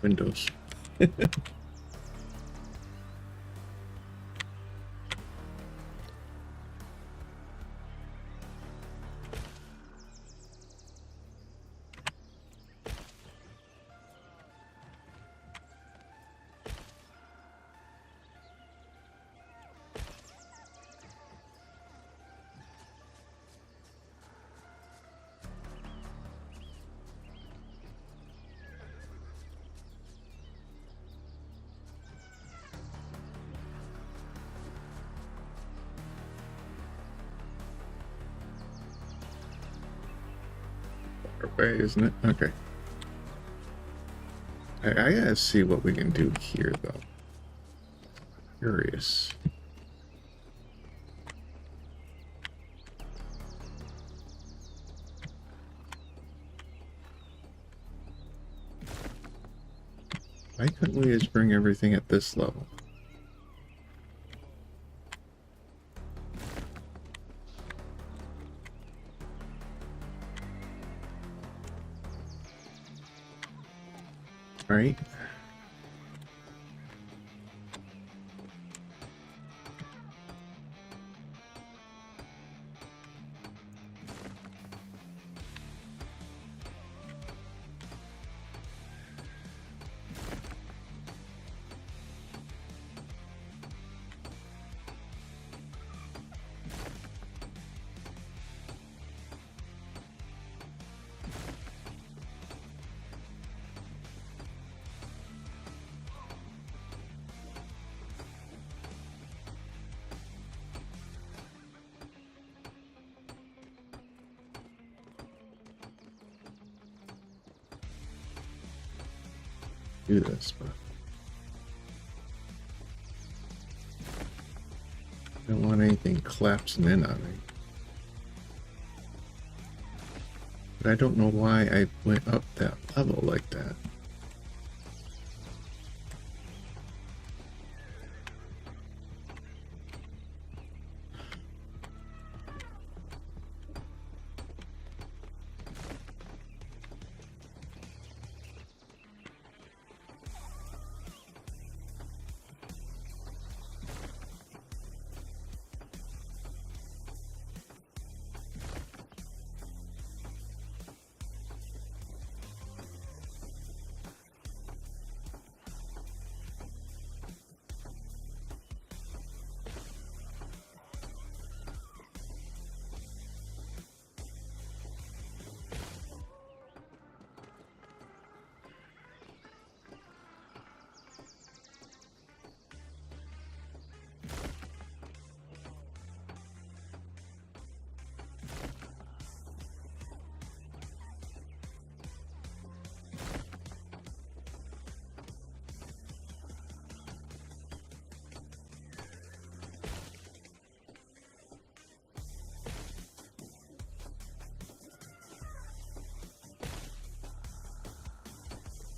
Windows. way, isn't it? Okay. I gotta see what we can do here, though. Curious. Why couldn't we just bring everything at this level? Right? Do this, but I don't want anything collapsing in on me. But I don't know why I went up that level like that.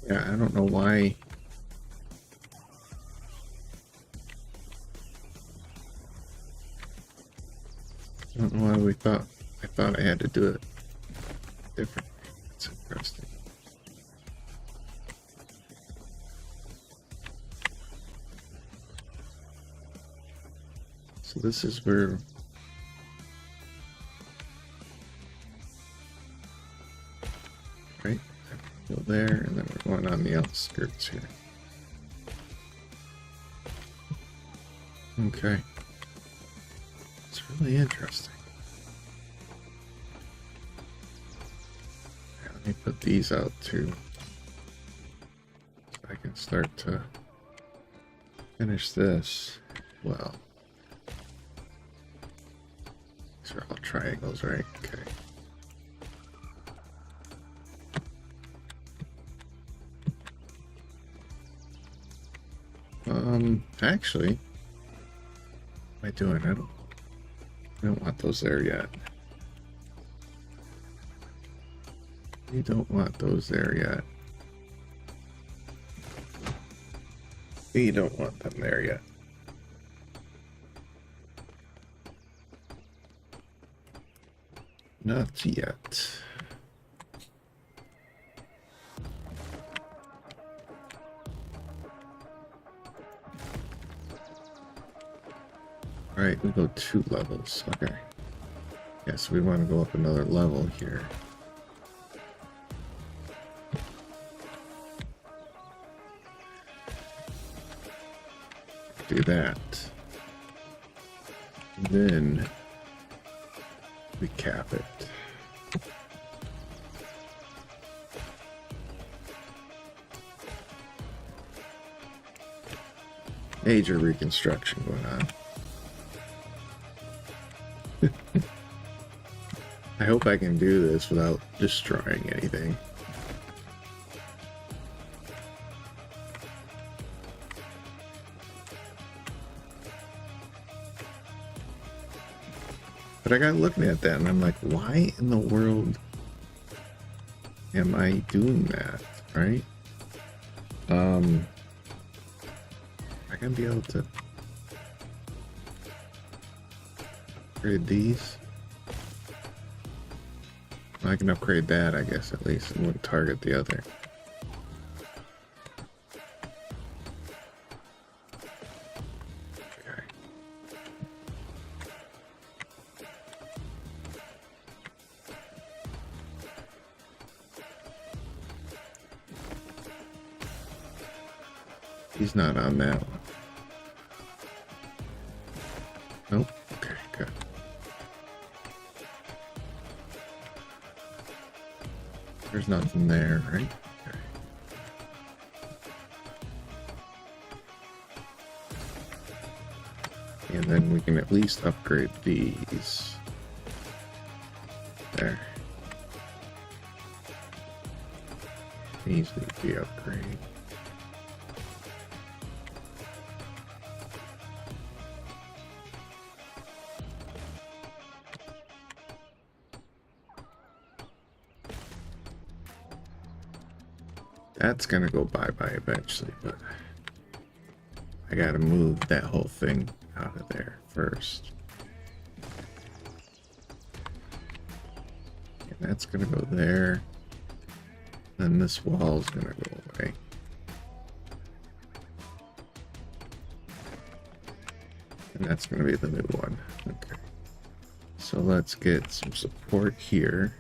Yeah, I don't know why. I don't know why I thought I had to do it differently. It's interesting. So this is where right? Go there, and then we're going on the outskirts here. Okay. It's really interesting. Yeah, let me put these out too. So I can start to finish this well. These are all triangles, right? Okay. Actually, what am I doing? I don't want those there yet. We don't want those there yet. We don't want them there yet. Not yet. Alright, we go 2 levels. Okay. Yeah, so we want to go up another level here. Do that. And then we cap it. Major reconstruction going on. I hope I can do this without destroying anything. But I got looking at that and I'm like, why in the world am I doing that, right? Am I gonna be able to upgrade these? I can upgrade that, I guess, at least. It wouldn't target the other. Okay. He's not on that one. Nope. Okay, good. There's nothing there, right? Okay. And then we can at least upgrade these. There. These need to be upgraded. That's gonna go bye-bye eventually, but I gotta move that whole thing out of there first. And that's gonna go there. Then this wall's gonna go away. And that's gonna be the new one. Okay. So let's get some support here.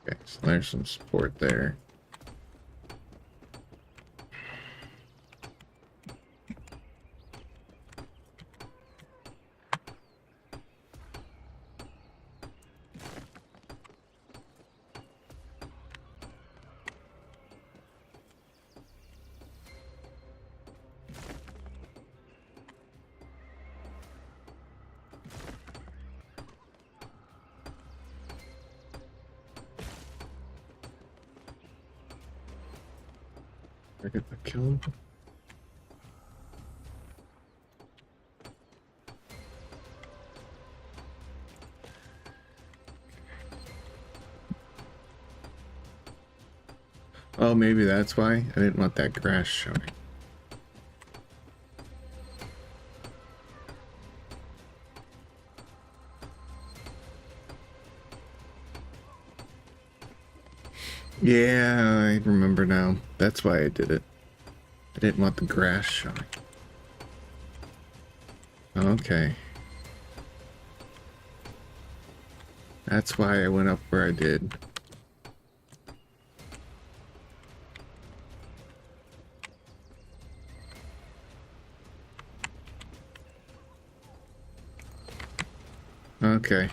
Okay, so there's some support there. I get the kill him. Oh, maybe that's why I didn't want that grass showing. Yeah, I remember now. That's why I did it. I didn't want the grass showing. Okay. That's why I went up where I did. Okay.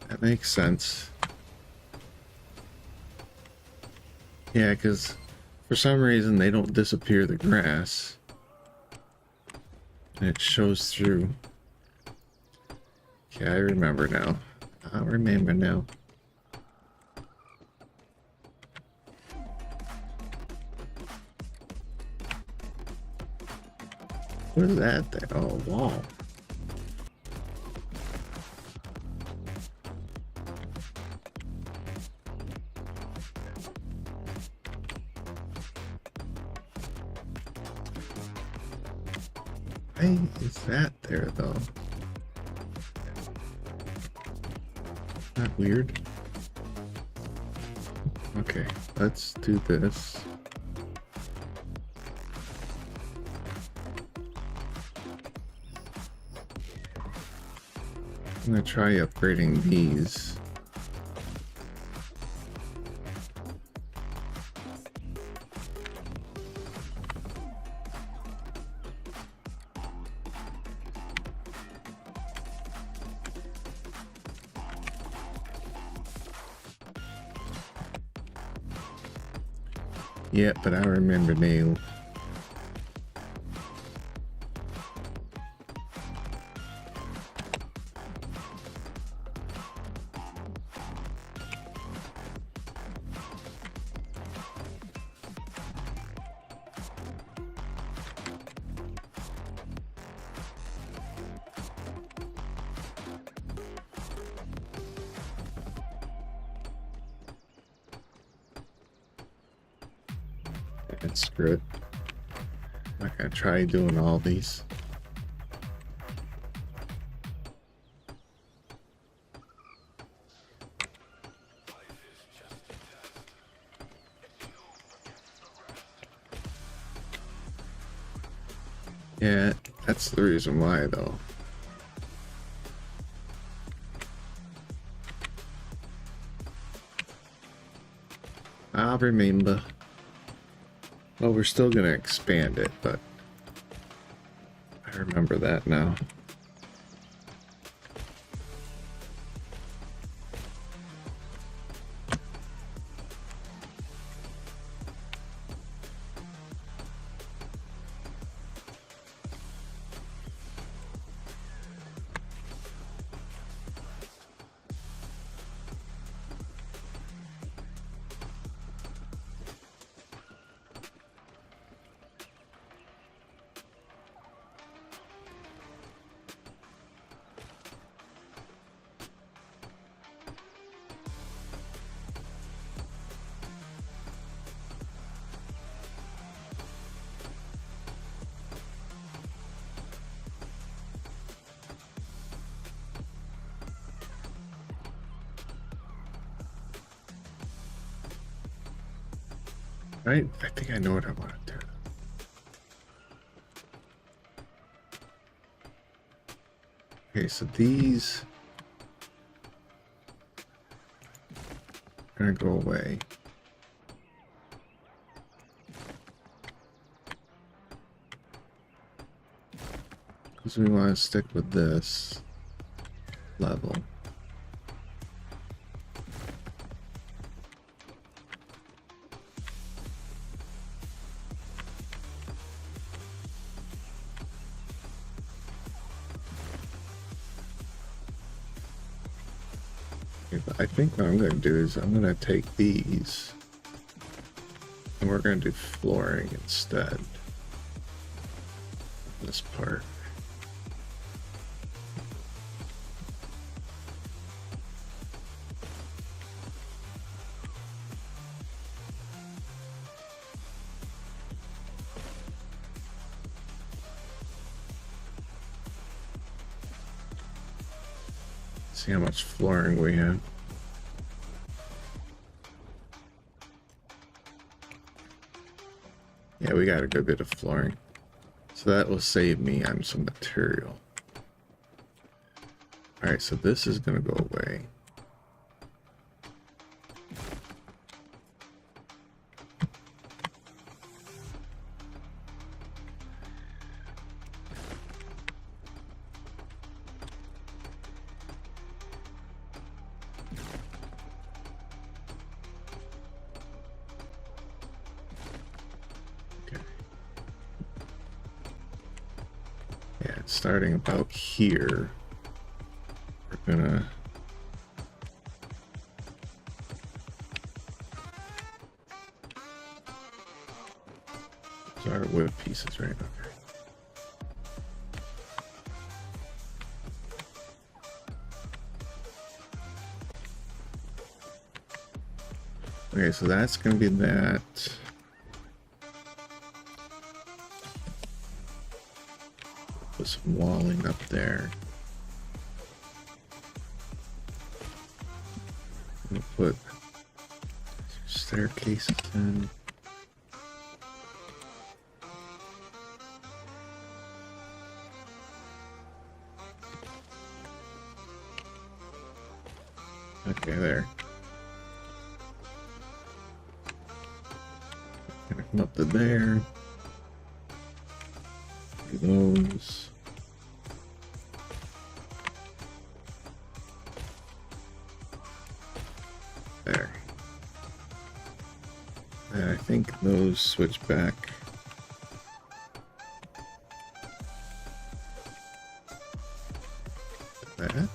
That makes sense. Yeah, because for some reason they don't disappear the grass. And it shows through. Okay, I remember now. I remember now. What is that there? Oh, wall. Why is that there, though? Not weird. Okay, let's do this. I'm gonna try upgrading these. Yeah, but I remember now. And screw it. I'm not gonna try doing all these. Yeah, that's the reason why though. I'll remember. Well, we're still gonna expand it, but I remember that now. Right? I think I know what I want to do. Okay, so these are gonna go away. Because we want to stick with this level. I think what I'm going to do is I'm going to take these and we're going to do flooring instead. This part. See how much flooring we have. Yeah, we got a good bit of flooring. So that will save me on some material. Alright, so this is going to go away. Starting about here, we're gonna start wood pieces, right? Okay, so that's gonna be that. Put some walling up there. We'll put staircases in. Okay, there. Gonna come up to there. Do those. There. Yeah, I think those switch back. That?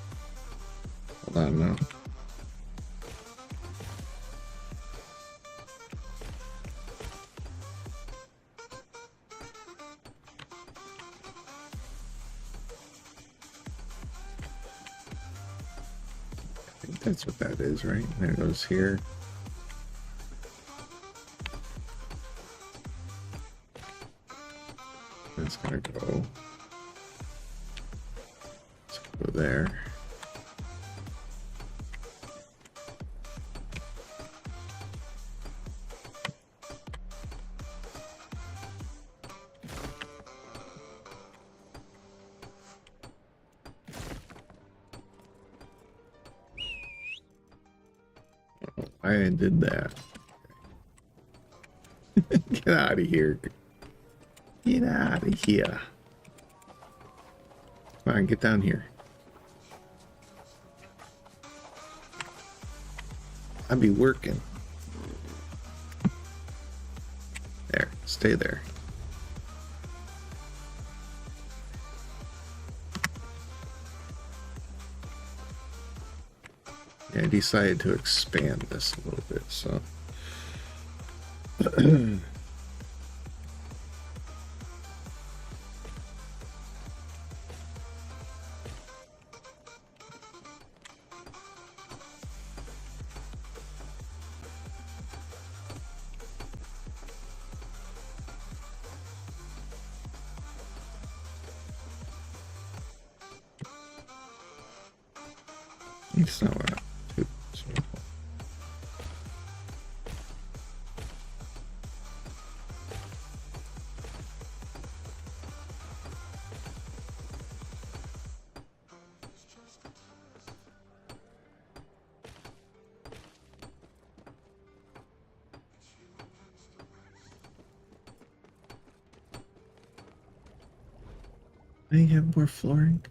Hold on, no. I think that's what that is, right? There it goes here. It's gonna go. Let's go there. I did that. Get out of here. Get out of here. Come on, get down here. I'd be working. There, stay there. Yeah, I decided to expand this a little bit, so. It's not what I I have more flooring.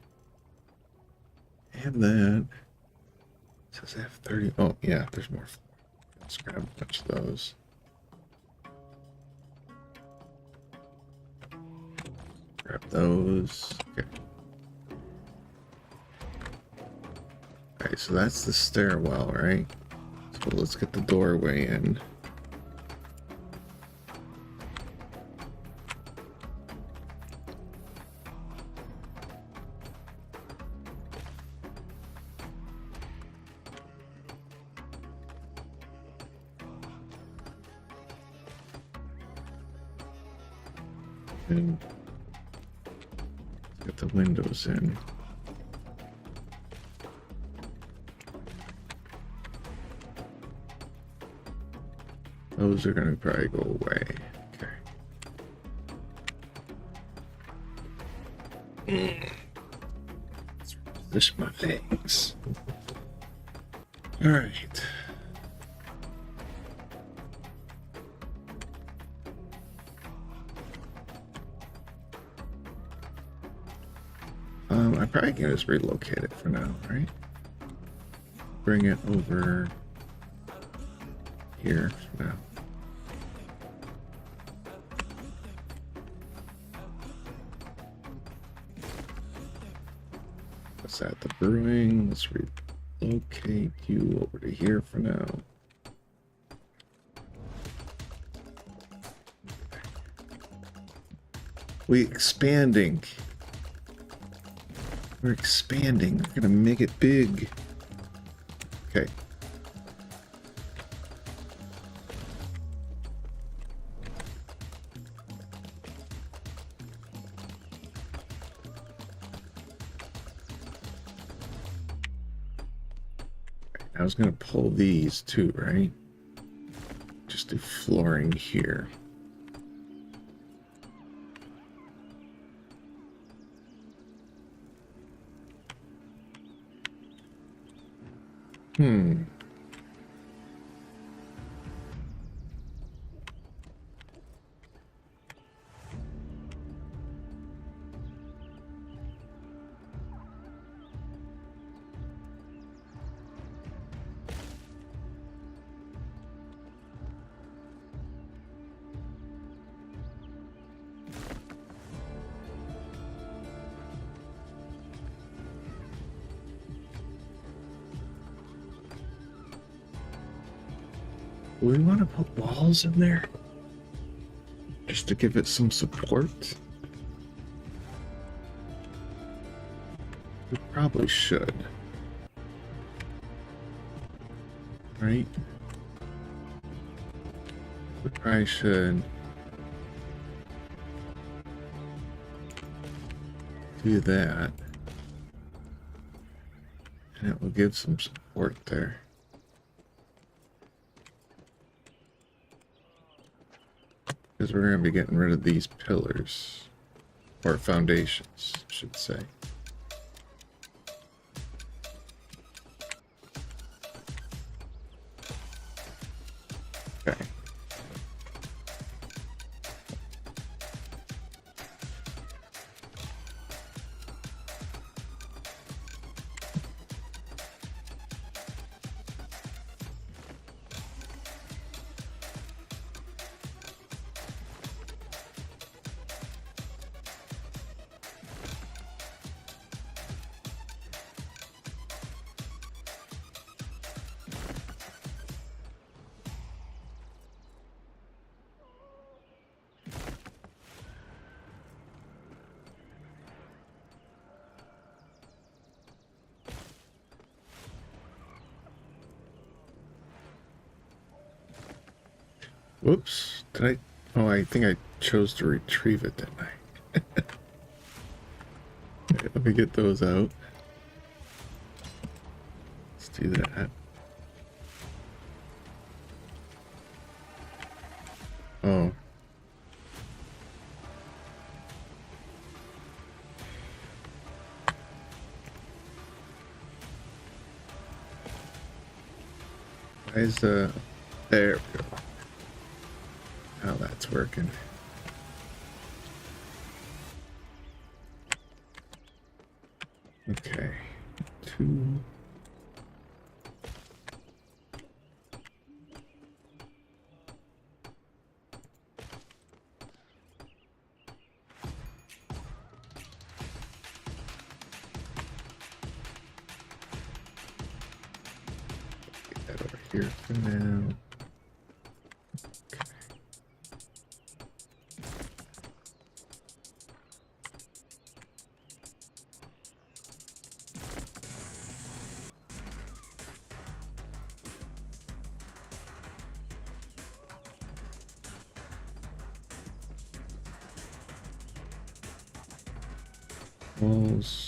I have that. It says I have 30. Oh, yeah, there's more flooring. Let's grab a bunch of those. Grab those. Okay. Alright, so that's the stairwell, right? So let's get the doorway in. And get the windows in. Those are gonna probably go away. Okay. Let's position my things. All right. I probably can just relocate it for now, right? Bring it over here for now. What's that? The brewing. Let's relocate you over to here for now. We're expanding. We're expanding. We're gonna make it big. Okay. I was gonna pull these too, right? Just do flooring here. we want to put walls in there? Just to give it some support? We probably should. Right? We probably should do that. And it will give some support there. Because we're going to be getting rid of these pillars. Or foundations, I should say. Okay. Whoops. Did I? Oh, I think I chose to retrieve it, didn't I? Okay, let me get those out. Let's do that. Oh. Why is there we go. How that's working. Okay. 2. Get that over here for now. Walls.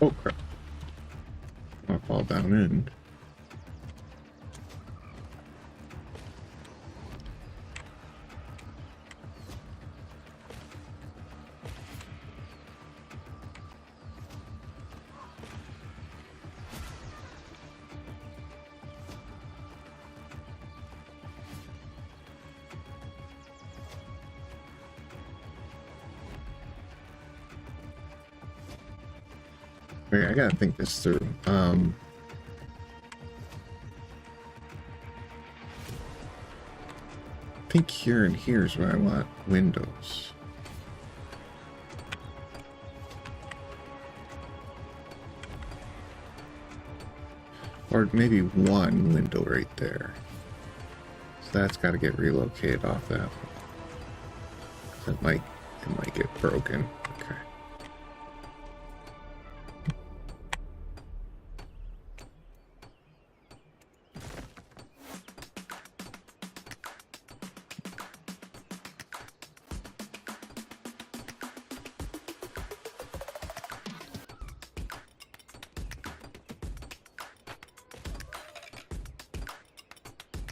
Oh crap. I'll fall down in. Wait, I gotta think this through. I think here and here is where I want windows. Or maybe one window right there. So that's got to get relocated off that one. It might get broken. Okay.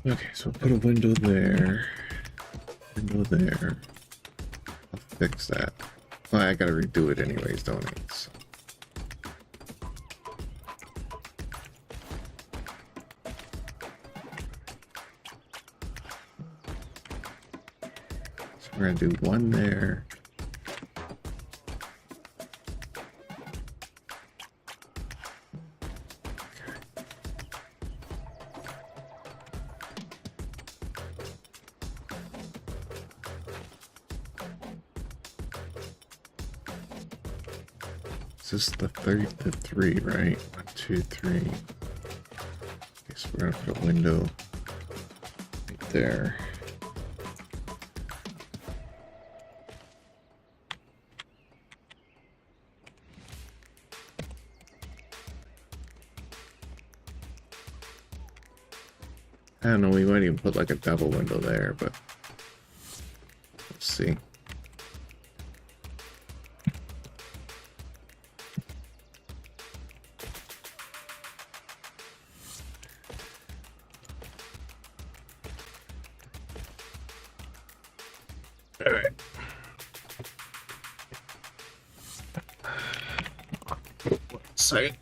Okay, so put a window there. Window there. I'll fix that. Well, I gotta redo it anyways, don't I? So. We're gonna do one there. This is the 33, right? 1, 2, 3. Okay, so we're gonna put a window right there. I don't know, we might even put like a double window there, but let's see. All right. One second.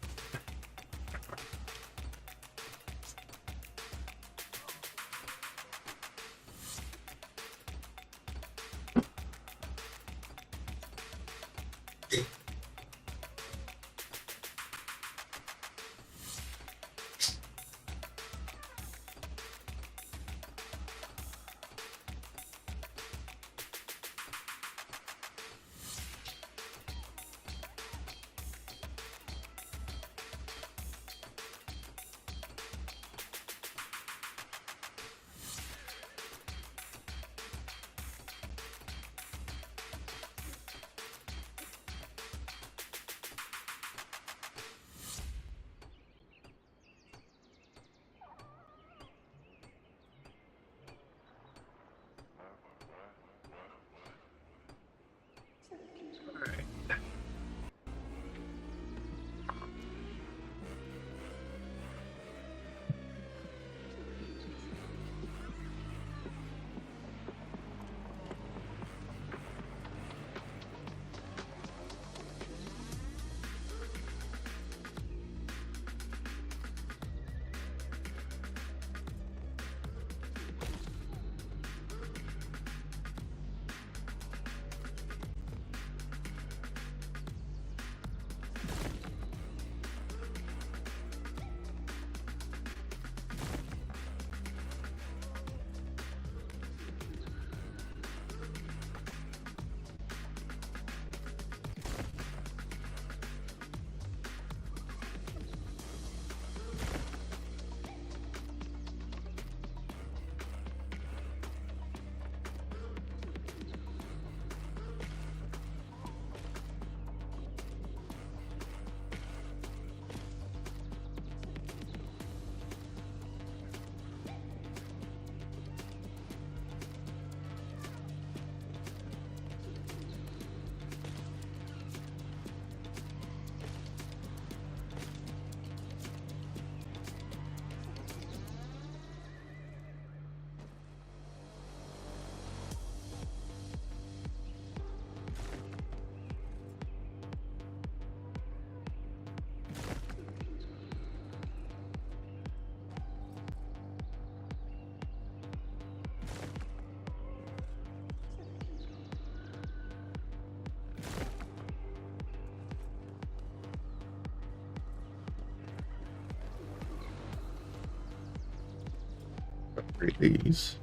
Read these.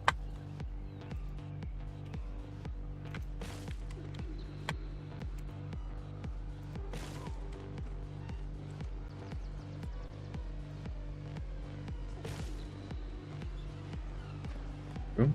Cool.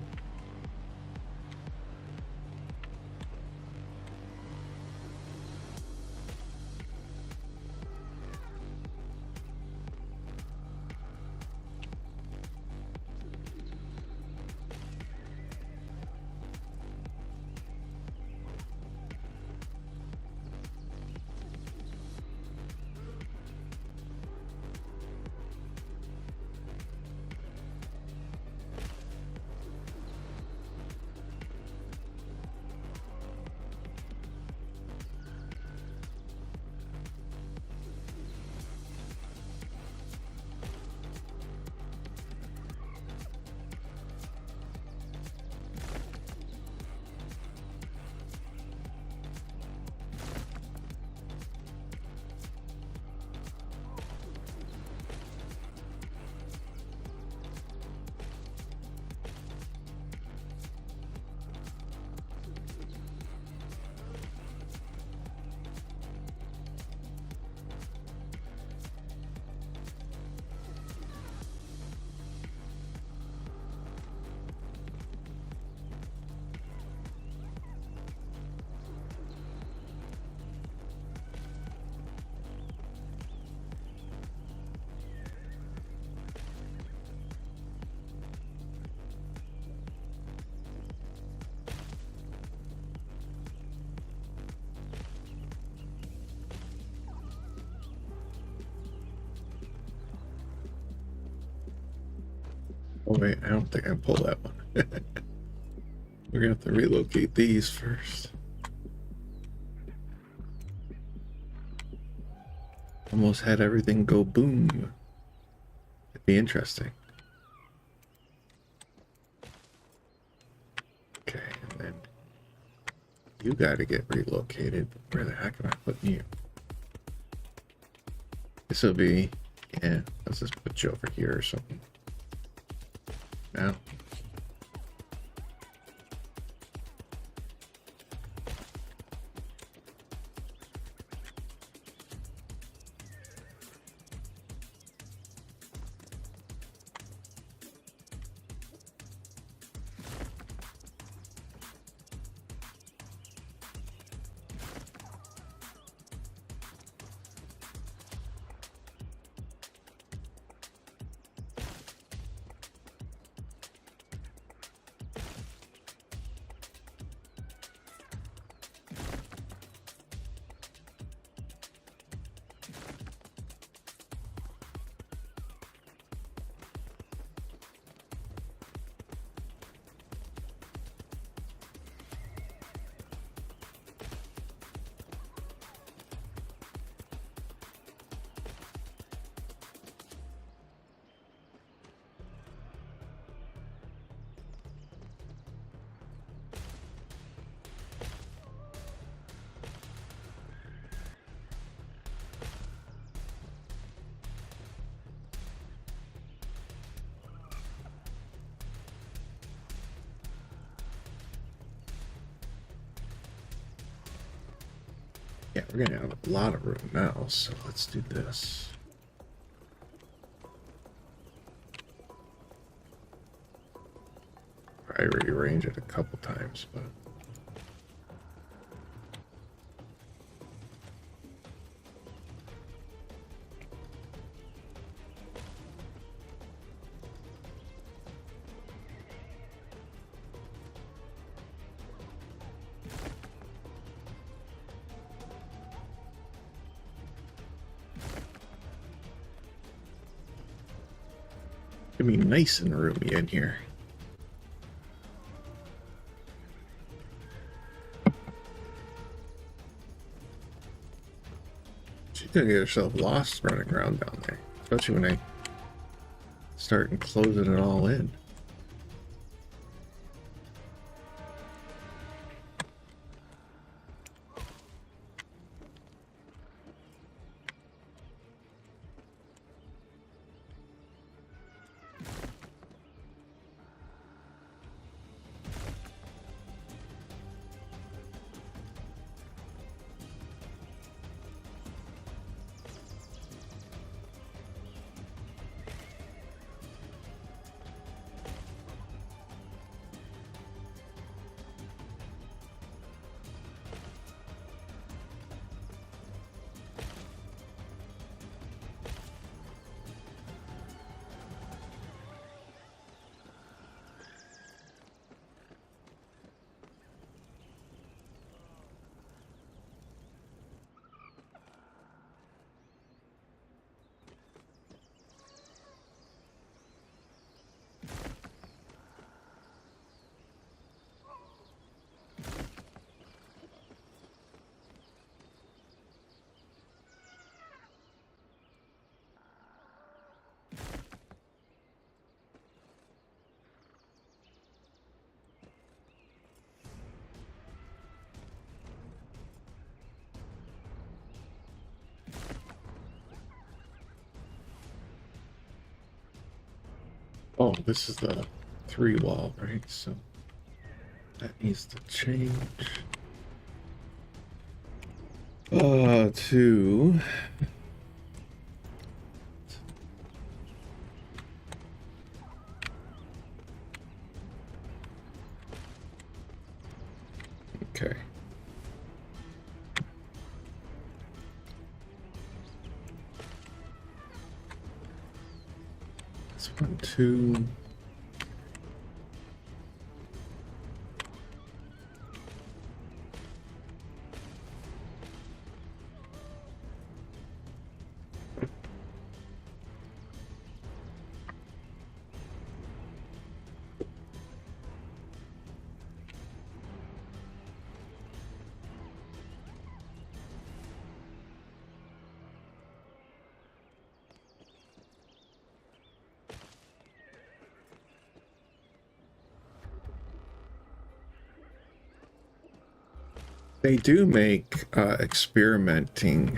Oh wait, I don't think I can pull that one. We're gonna have to relocate these first. Almost had everything go boom. It'd be interesting. Okay, and then you gotta get relocated. Where the heck am I putting you? This will be, yeah, let's just put you over here or something. Now. Yeah, we're gonna have a lot of room now, so let's do this. I rearrange it a couple times, but it'll be nice and roomy in here. She's gonna get herself lost running around down there, especially when I start closing it all in. Oh, this is the 3 wall, right? So that needs to change. To okay. This one, 2. They do make experimenting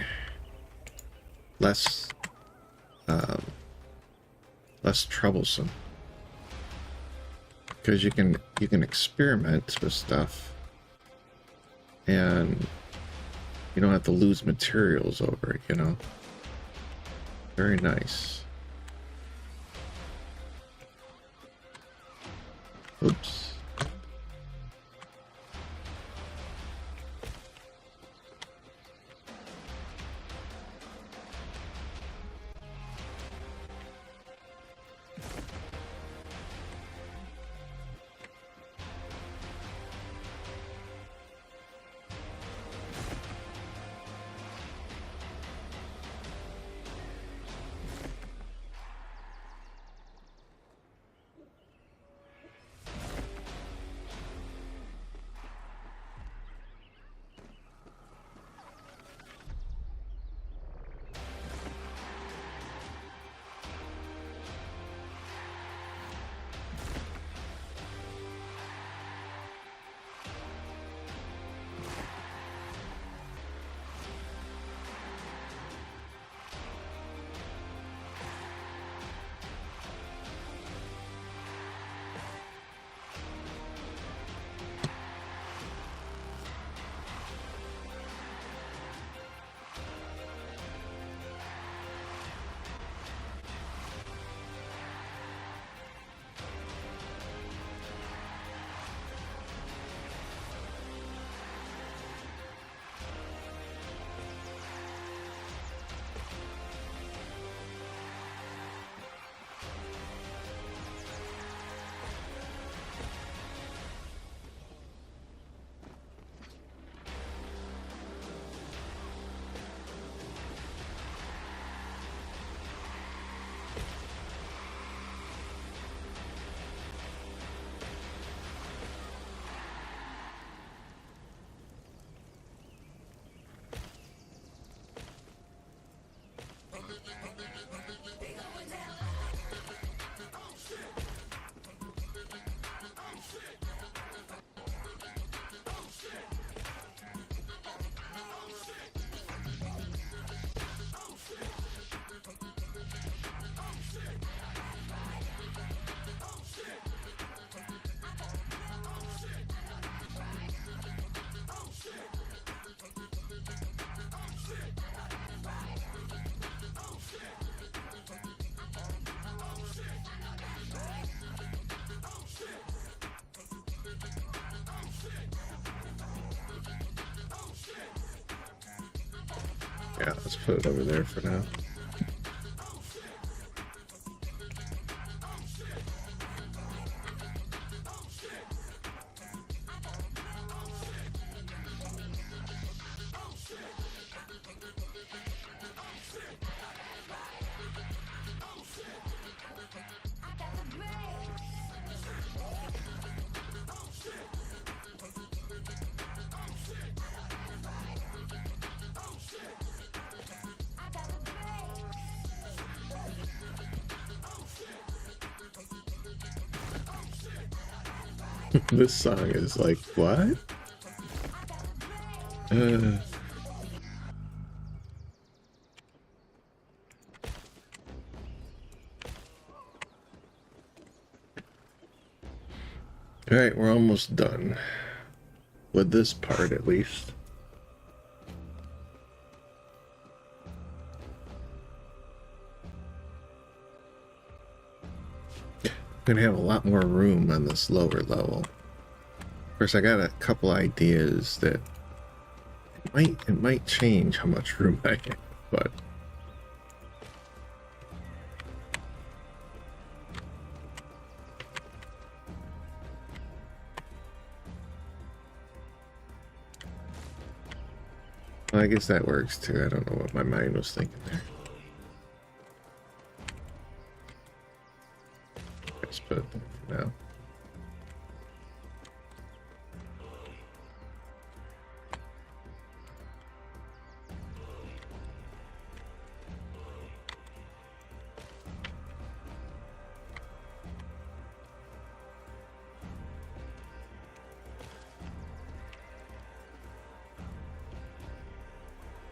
less less troublesome, because you can experiment with stuff and you don't have to lose materials over it, you know. Very nice. Oops. Yeah, let's put it over there for now. This song is like, what? Uh, All right, we're almost done with this part, at least. Gonna have a lot more room on this lower level. Of course, I got a couple ideas that it might change how much room I have, but well, I guess that works too. I don't know what my mind was thinking there. Let's put it there for now.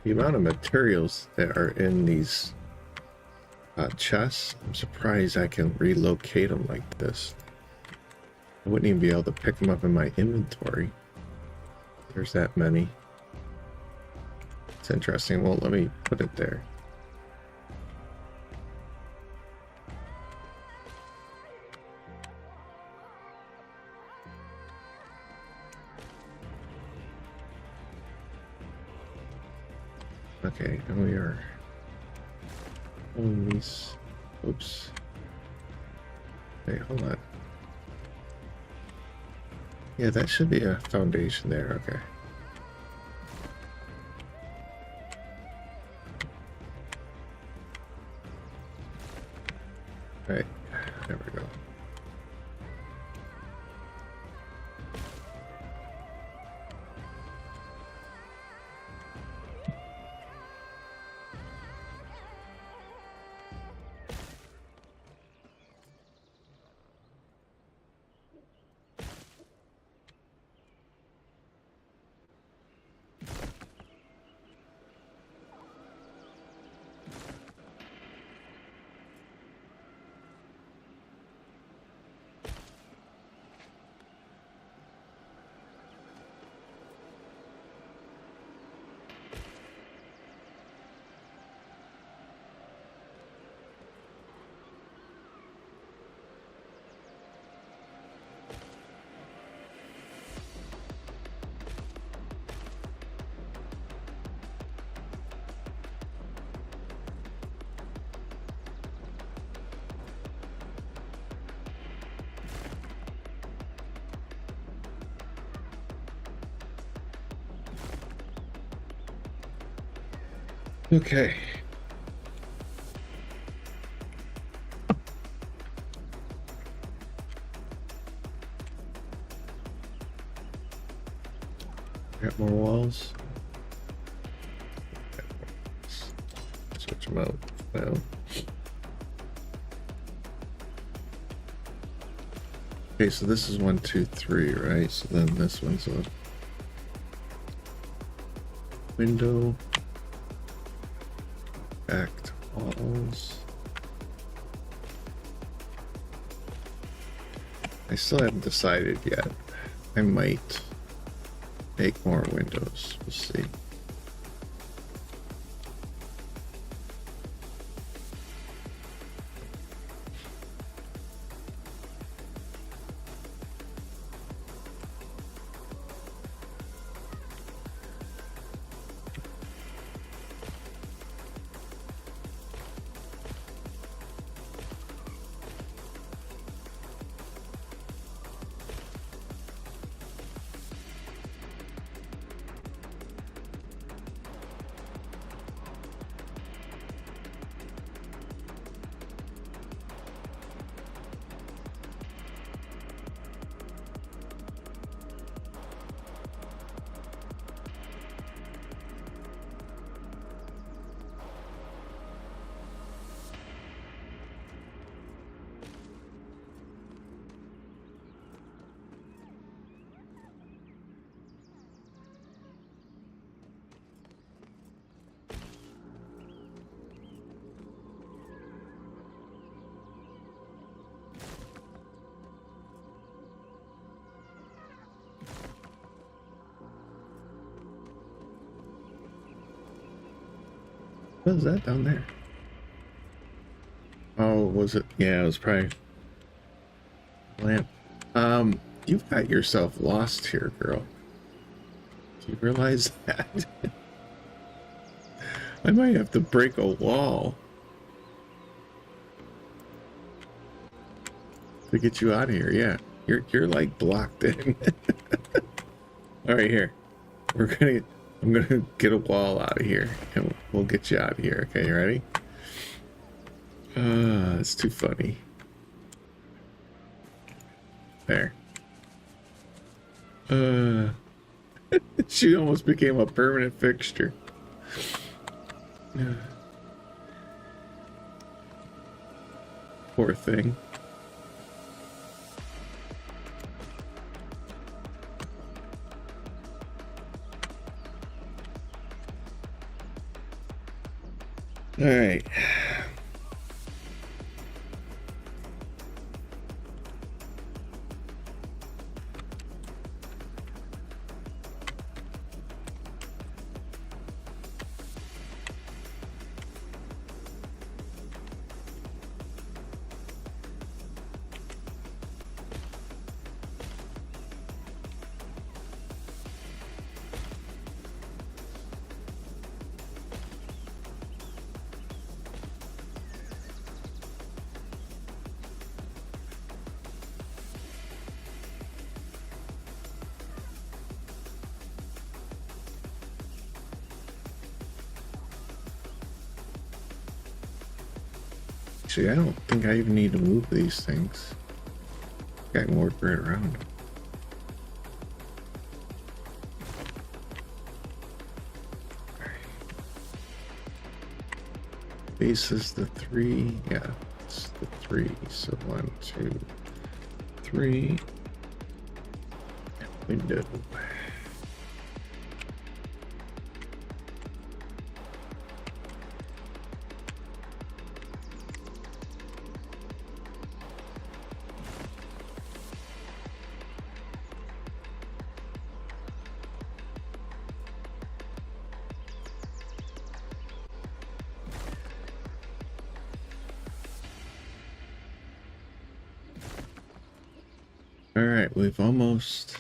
The amount of materials that are in these chests, I'm surprised I can relocate them like this. I wouldn't even be able to pick them up in my inventory. There's that many. It's interesting. Well, let me put it there. Okay, and we are pulling these. Oops. Wait, hold on. Yeah, that should be a foundation there. Okay. Right, there we go. Okay. Got more walls. Switch them out now. Okay, so this is 1, 2, 3, right? So then this one's a window. Backed walls. I still haven't decided yet. I might make more windows. We'll see. hell is that down there? Oh, was it? Yeah, it was probably lamp. You've got yourself lost here, girl. Do you realize that? I might have to break a wall to get you out of here. Yeah, you're like blocked in. All right, here. I'm gonna get a wall out of here, and we'll get you out of here. Okay, you ready? It's too funny. There. She almost became a permanent fixture. Poor thing. All right. Actually, I don't think I even need to move these things. I can work right around them. Base is the 3. Yeah, it's the 3. So 1, 2, 3. Window. All right, we've almost...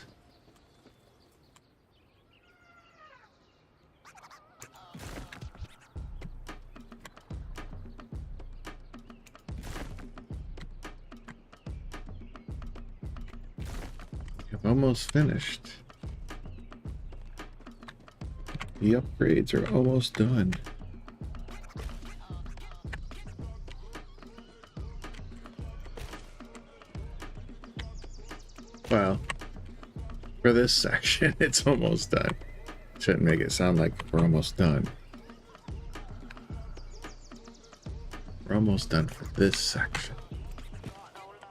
We've almost finished. The upgrades are almost done. Well, for this section, it's almost done. Shouldn't make it sound like we're almost done. We're almost done for this section.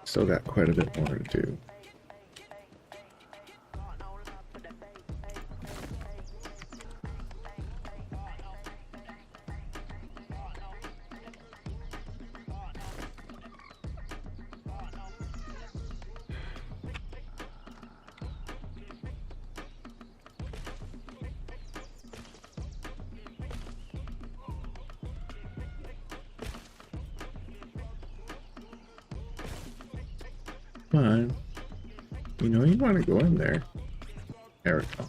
Still got quite a bit more to do. Come on. You know you want to go in there. There we go.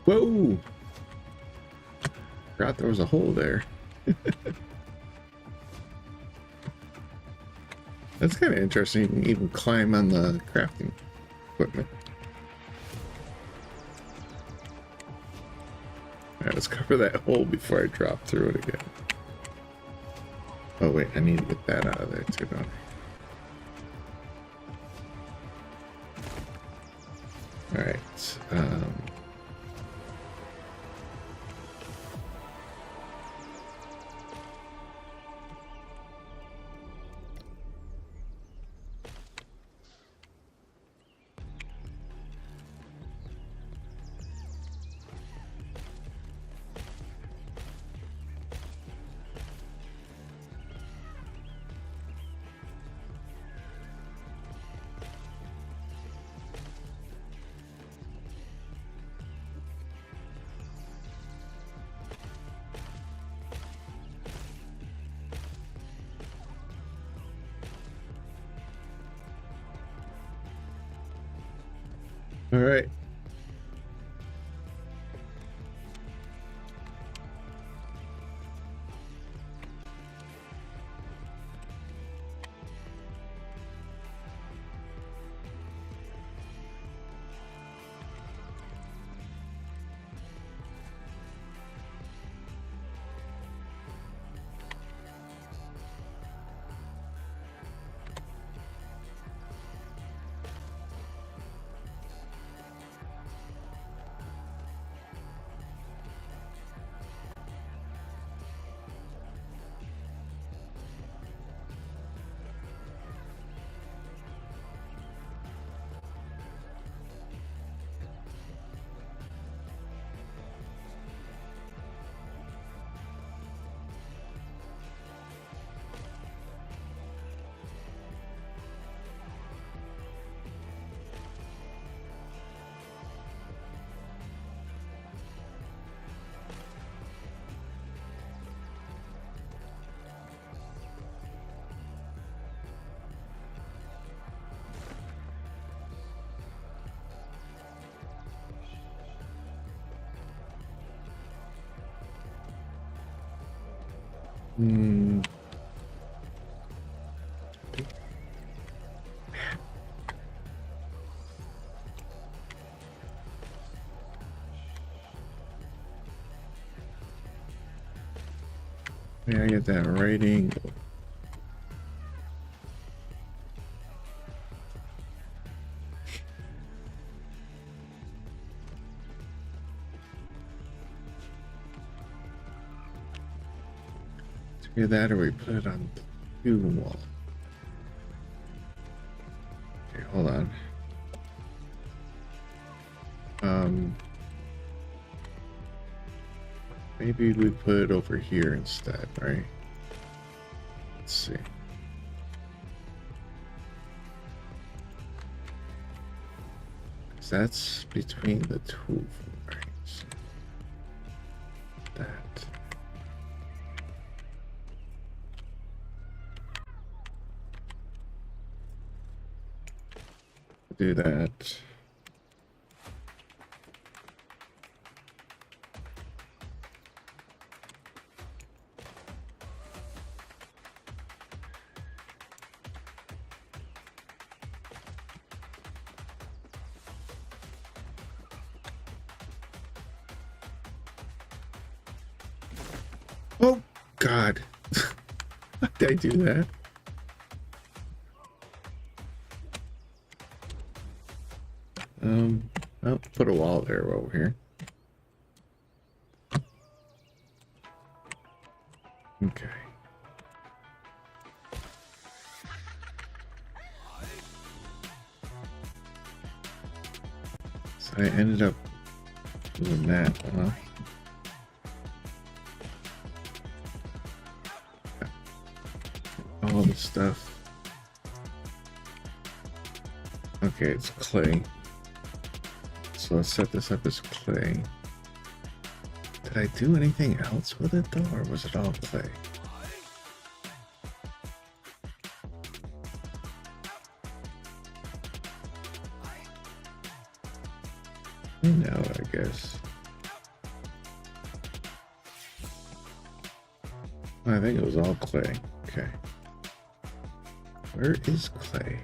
Whoa! Forgot there was a hole there. That's kind of interesting. You can even climb on the crafting equipment. Alright, let's cover that hole before I drop through it again. Oh wait, I need to get that out of there too, don't I? Alright, All right. Hmm. Yeah, I get that right angle. Either that or we put it on the wall. Okay, hold on. Maybe we put it over here instead, right? Let's see. 'Cause that's between the two of them, right? So that. Do that. Oh God. Why did I do that? I'll put a wall there over here. Okay. So I ended up doing that, huh? All the stuff. Okay, it's clay. So let's set this up as clay. Did I do anything else with it though, or was it all clay? No, I guess. I think it was all clay. Okay. Where is clay?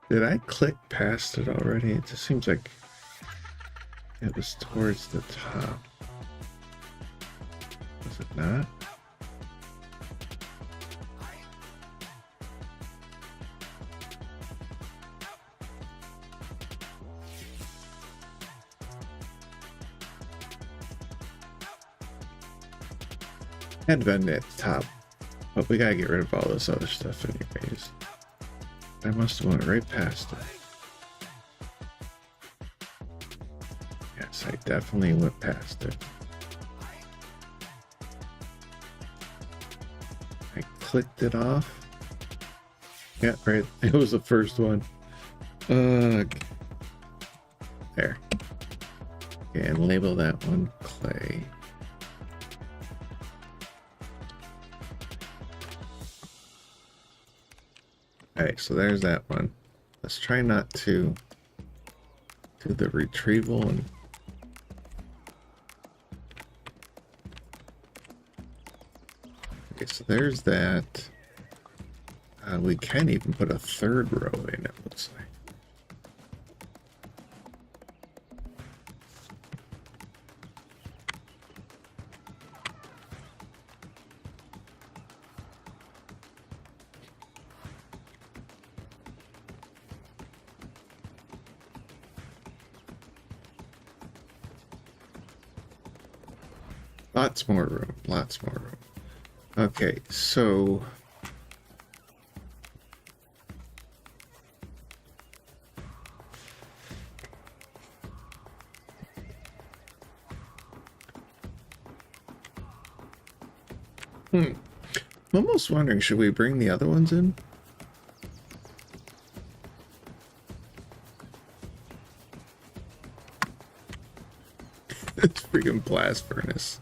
Did I click past it already? It just seems like it was towards the top. Was it not? Had been at the top, but we gotta get rid of all this other stuff anyways. I must have went right past it. Yes, I definitely went past it. I clicked it off. Yeah, right. It was the first one. There. Okay, and label that one clay. Okay, so there's that one. Let's try not to do the retrieval and okay, so there's that. We can even put a third row in, it looks like. Lots more room, lots more room. Okay, so I'm almost wondering, should we bring the other ones in? It's freaking blast furnace.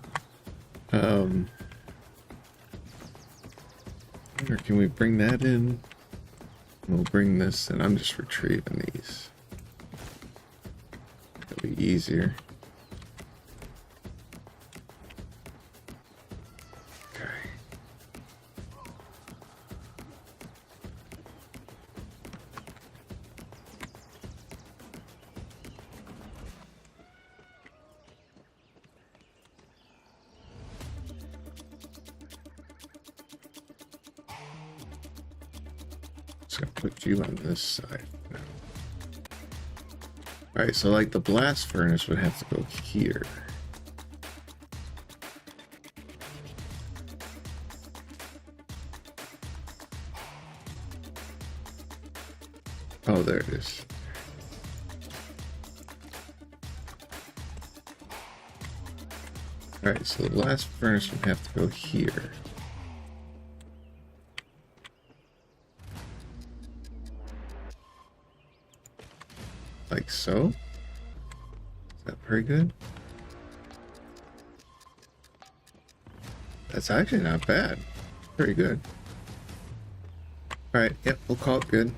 Or can we bring that in? We'll bring this, and I'm just retrieving these. It'll be easier. Okay. Just gonna put you on this side now. Alright, so like the blast furnace would have to go here. Oh, there it is. Alright, so the blast furnace would have to go here. Like so? Is that pretty good? That's actually not bad. Pretty good. Alright, yep, we'll call it good.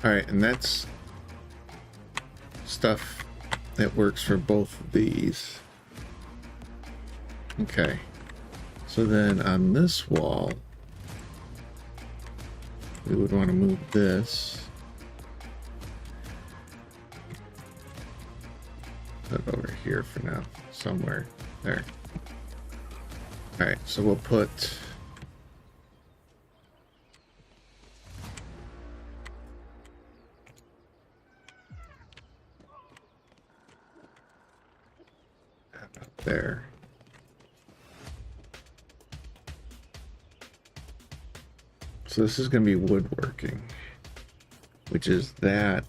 Alright, and that's stuff that works for both of these. Okay. So then on this wall, we would want to move this. Put it over here for now. Somewhere. There. Alright, so we'll put that up there. So this is going to be woodworking, which is that.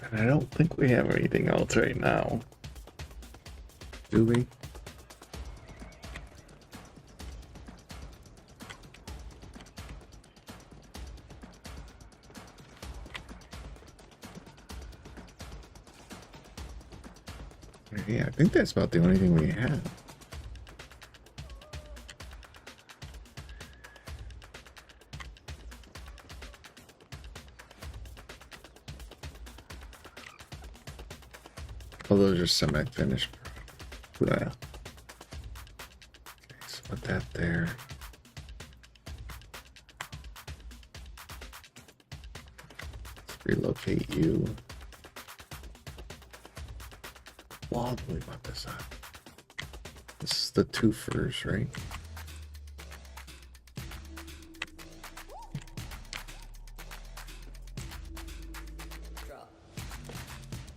And I don't think we have anything else right now. Do we? Yeah, I think that's about the only thing we have. Oh, those are semi-finished. Okay, so put that there. Let's relocate you. Wall do we want this on? This is the twofers, right?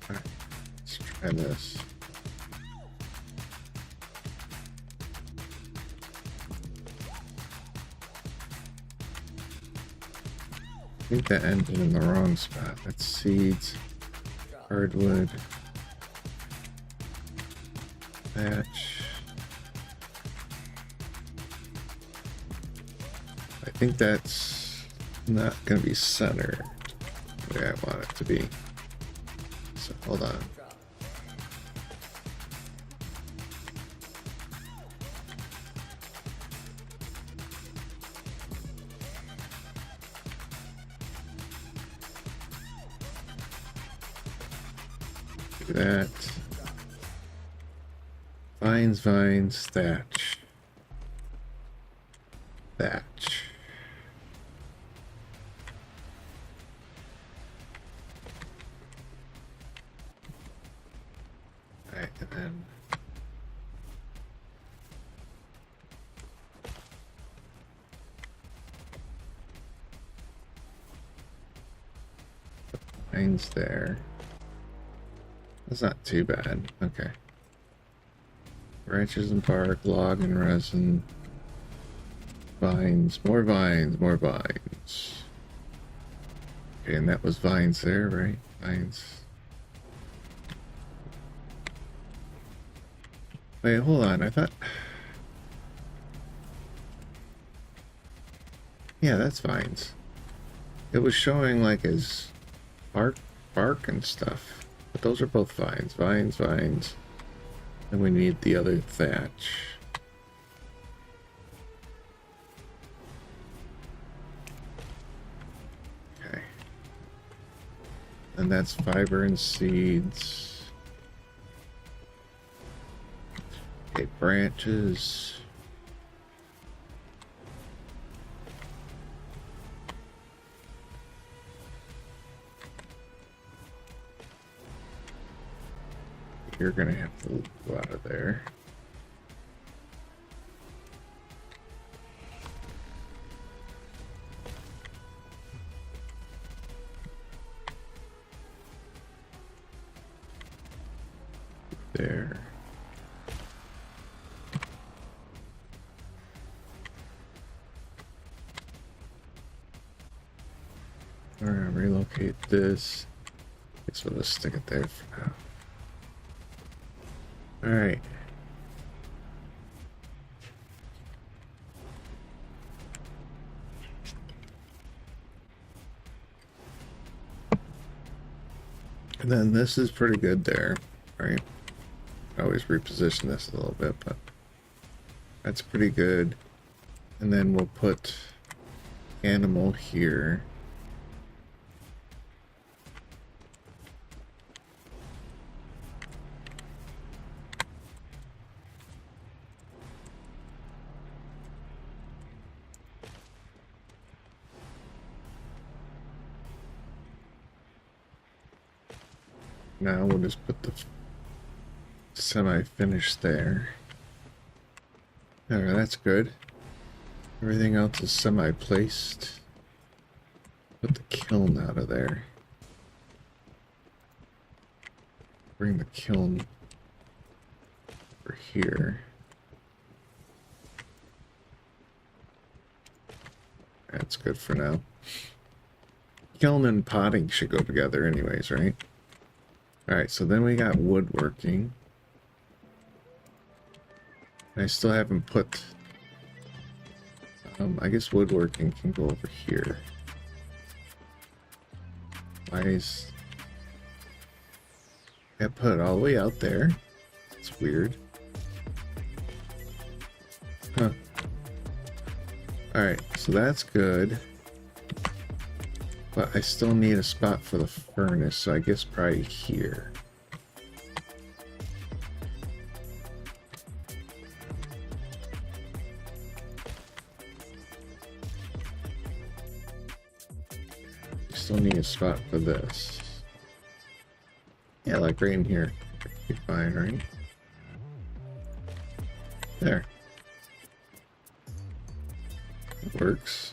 Alright, let's try this. I think that ended in the wrong spot. That's seeds, hardwood, thatch. I think that's not going to be centered the way I want it to be. So hold on. Do that. Vines, vines, thatch. Thatch. Alright, and then vines there. That's not too bad. Okay. Branches and bark, log and resin. Vines, more vines, more vines. Okay, and that was vines there, right? Vines. Wait, hold on. I thought... Yeah, that's vines. It was showing like as bark and stuff. But those are both vines. Vines, vines. And we need the other thatch. Okay. And that's fiber and seeds. Okay, branches. You're gonna have to go out of there. There. We're gonna relocate this. Guess we'll just stick it there for now. Alright. And then this is pretty good there, right? I always reposition this a little bit, but that's pretty good. And then we'll put animal here. Now we'll just put the semi-finished there. Alright, that's good. Everything else is semi-placed. Put the kiln out of there. Bring the kiln over here. That's good for now. Kiln and potting should go together anyways, right? Alright, so then we got woodworking. I still haven't put... I guess woodworking can go over here. Why is... I put it all the way out there? It's weird. Huh. Alright, so that's good. But I still need a spot for the furnace, so I guess probably here. Still need a spot for this. Yeah, like right in here. Be fine, right? There. It works.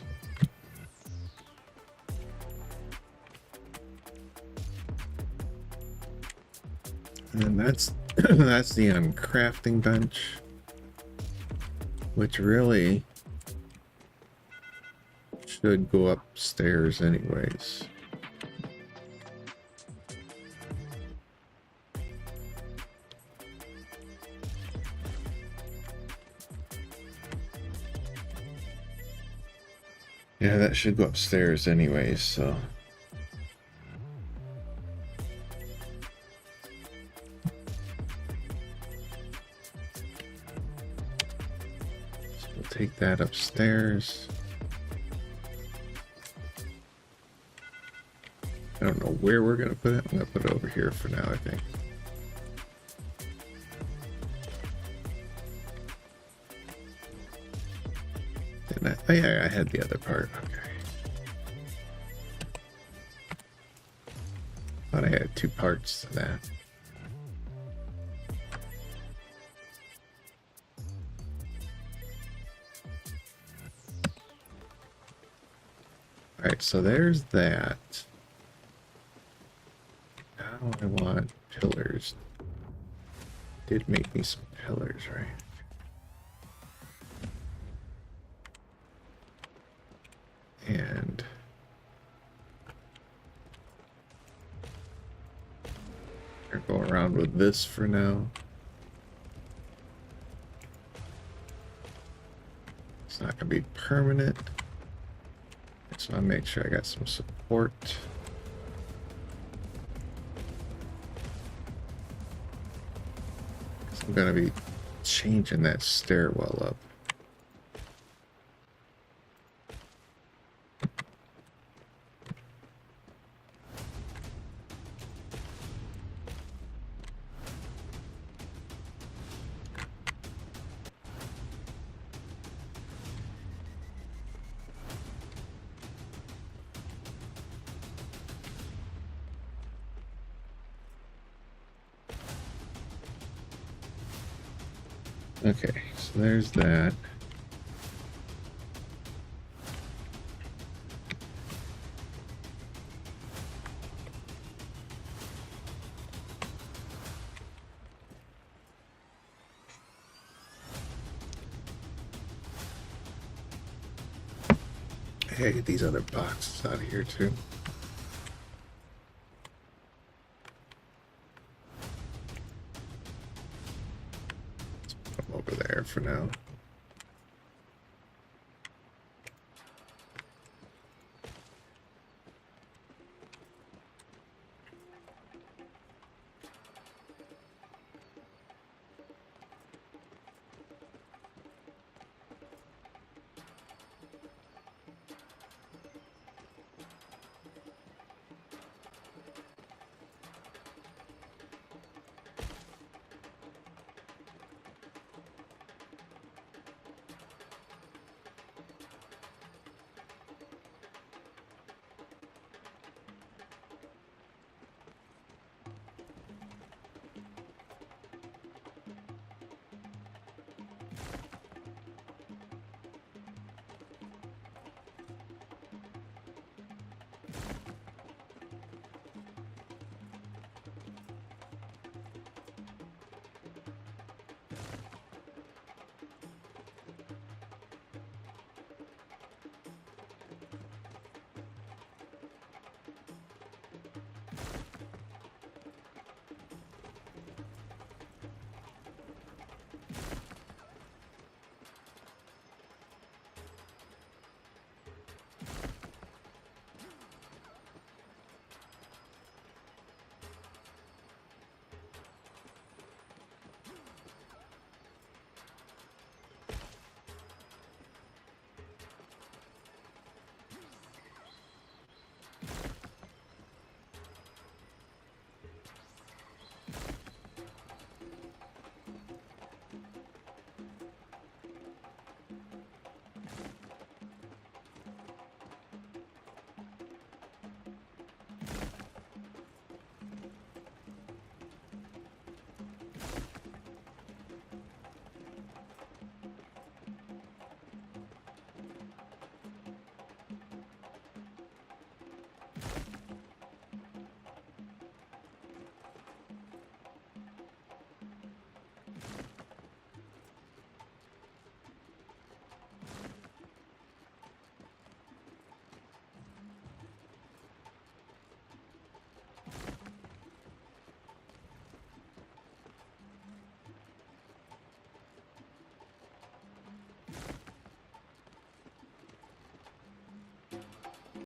And then that's that's the crafting bench, which really should go upstairs anyways. Yeah, that should go upstairs anyways, so. We'll take that upstairs. I don't know where we're gonna put it. I'm gonna put it over here for now, I think. Oh yeah, I had the other part. Okay. Thought I had 2 parts to that. Alright, so there's that. Now I want pillars. Did make me some pillars, right? And I'll go around with this for now. It's not gonna be permanent. So I'll make sure I got some support. I'm gonna be changing that stairwell up. Okay, so there's that. Hey, get these other boxes out of here too. Let's put them over there for now.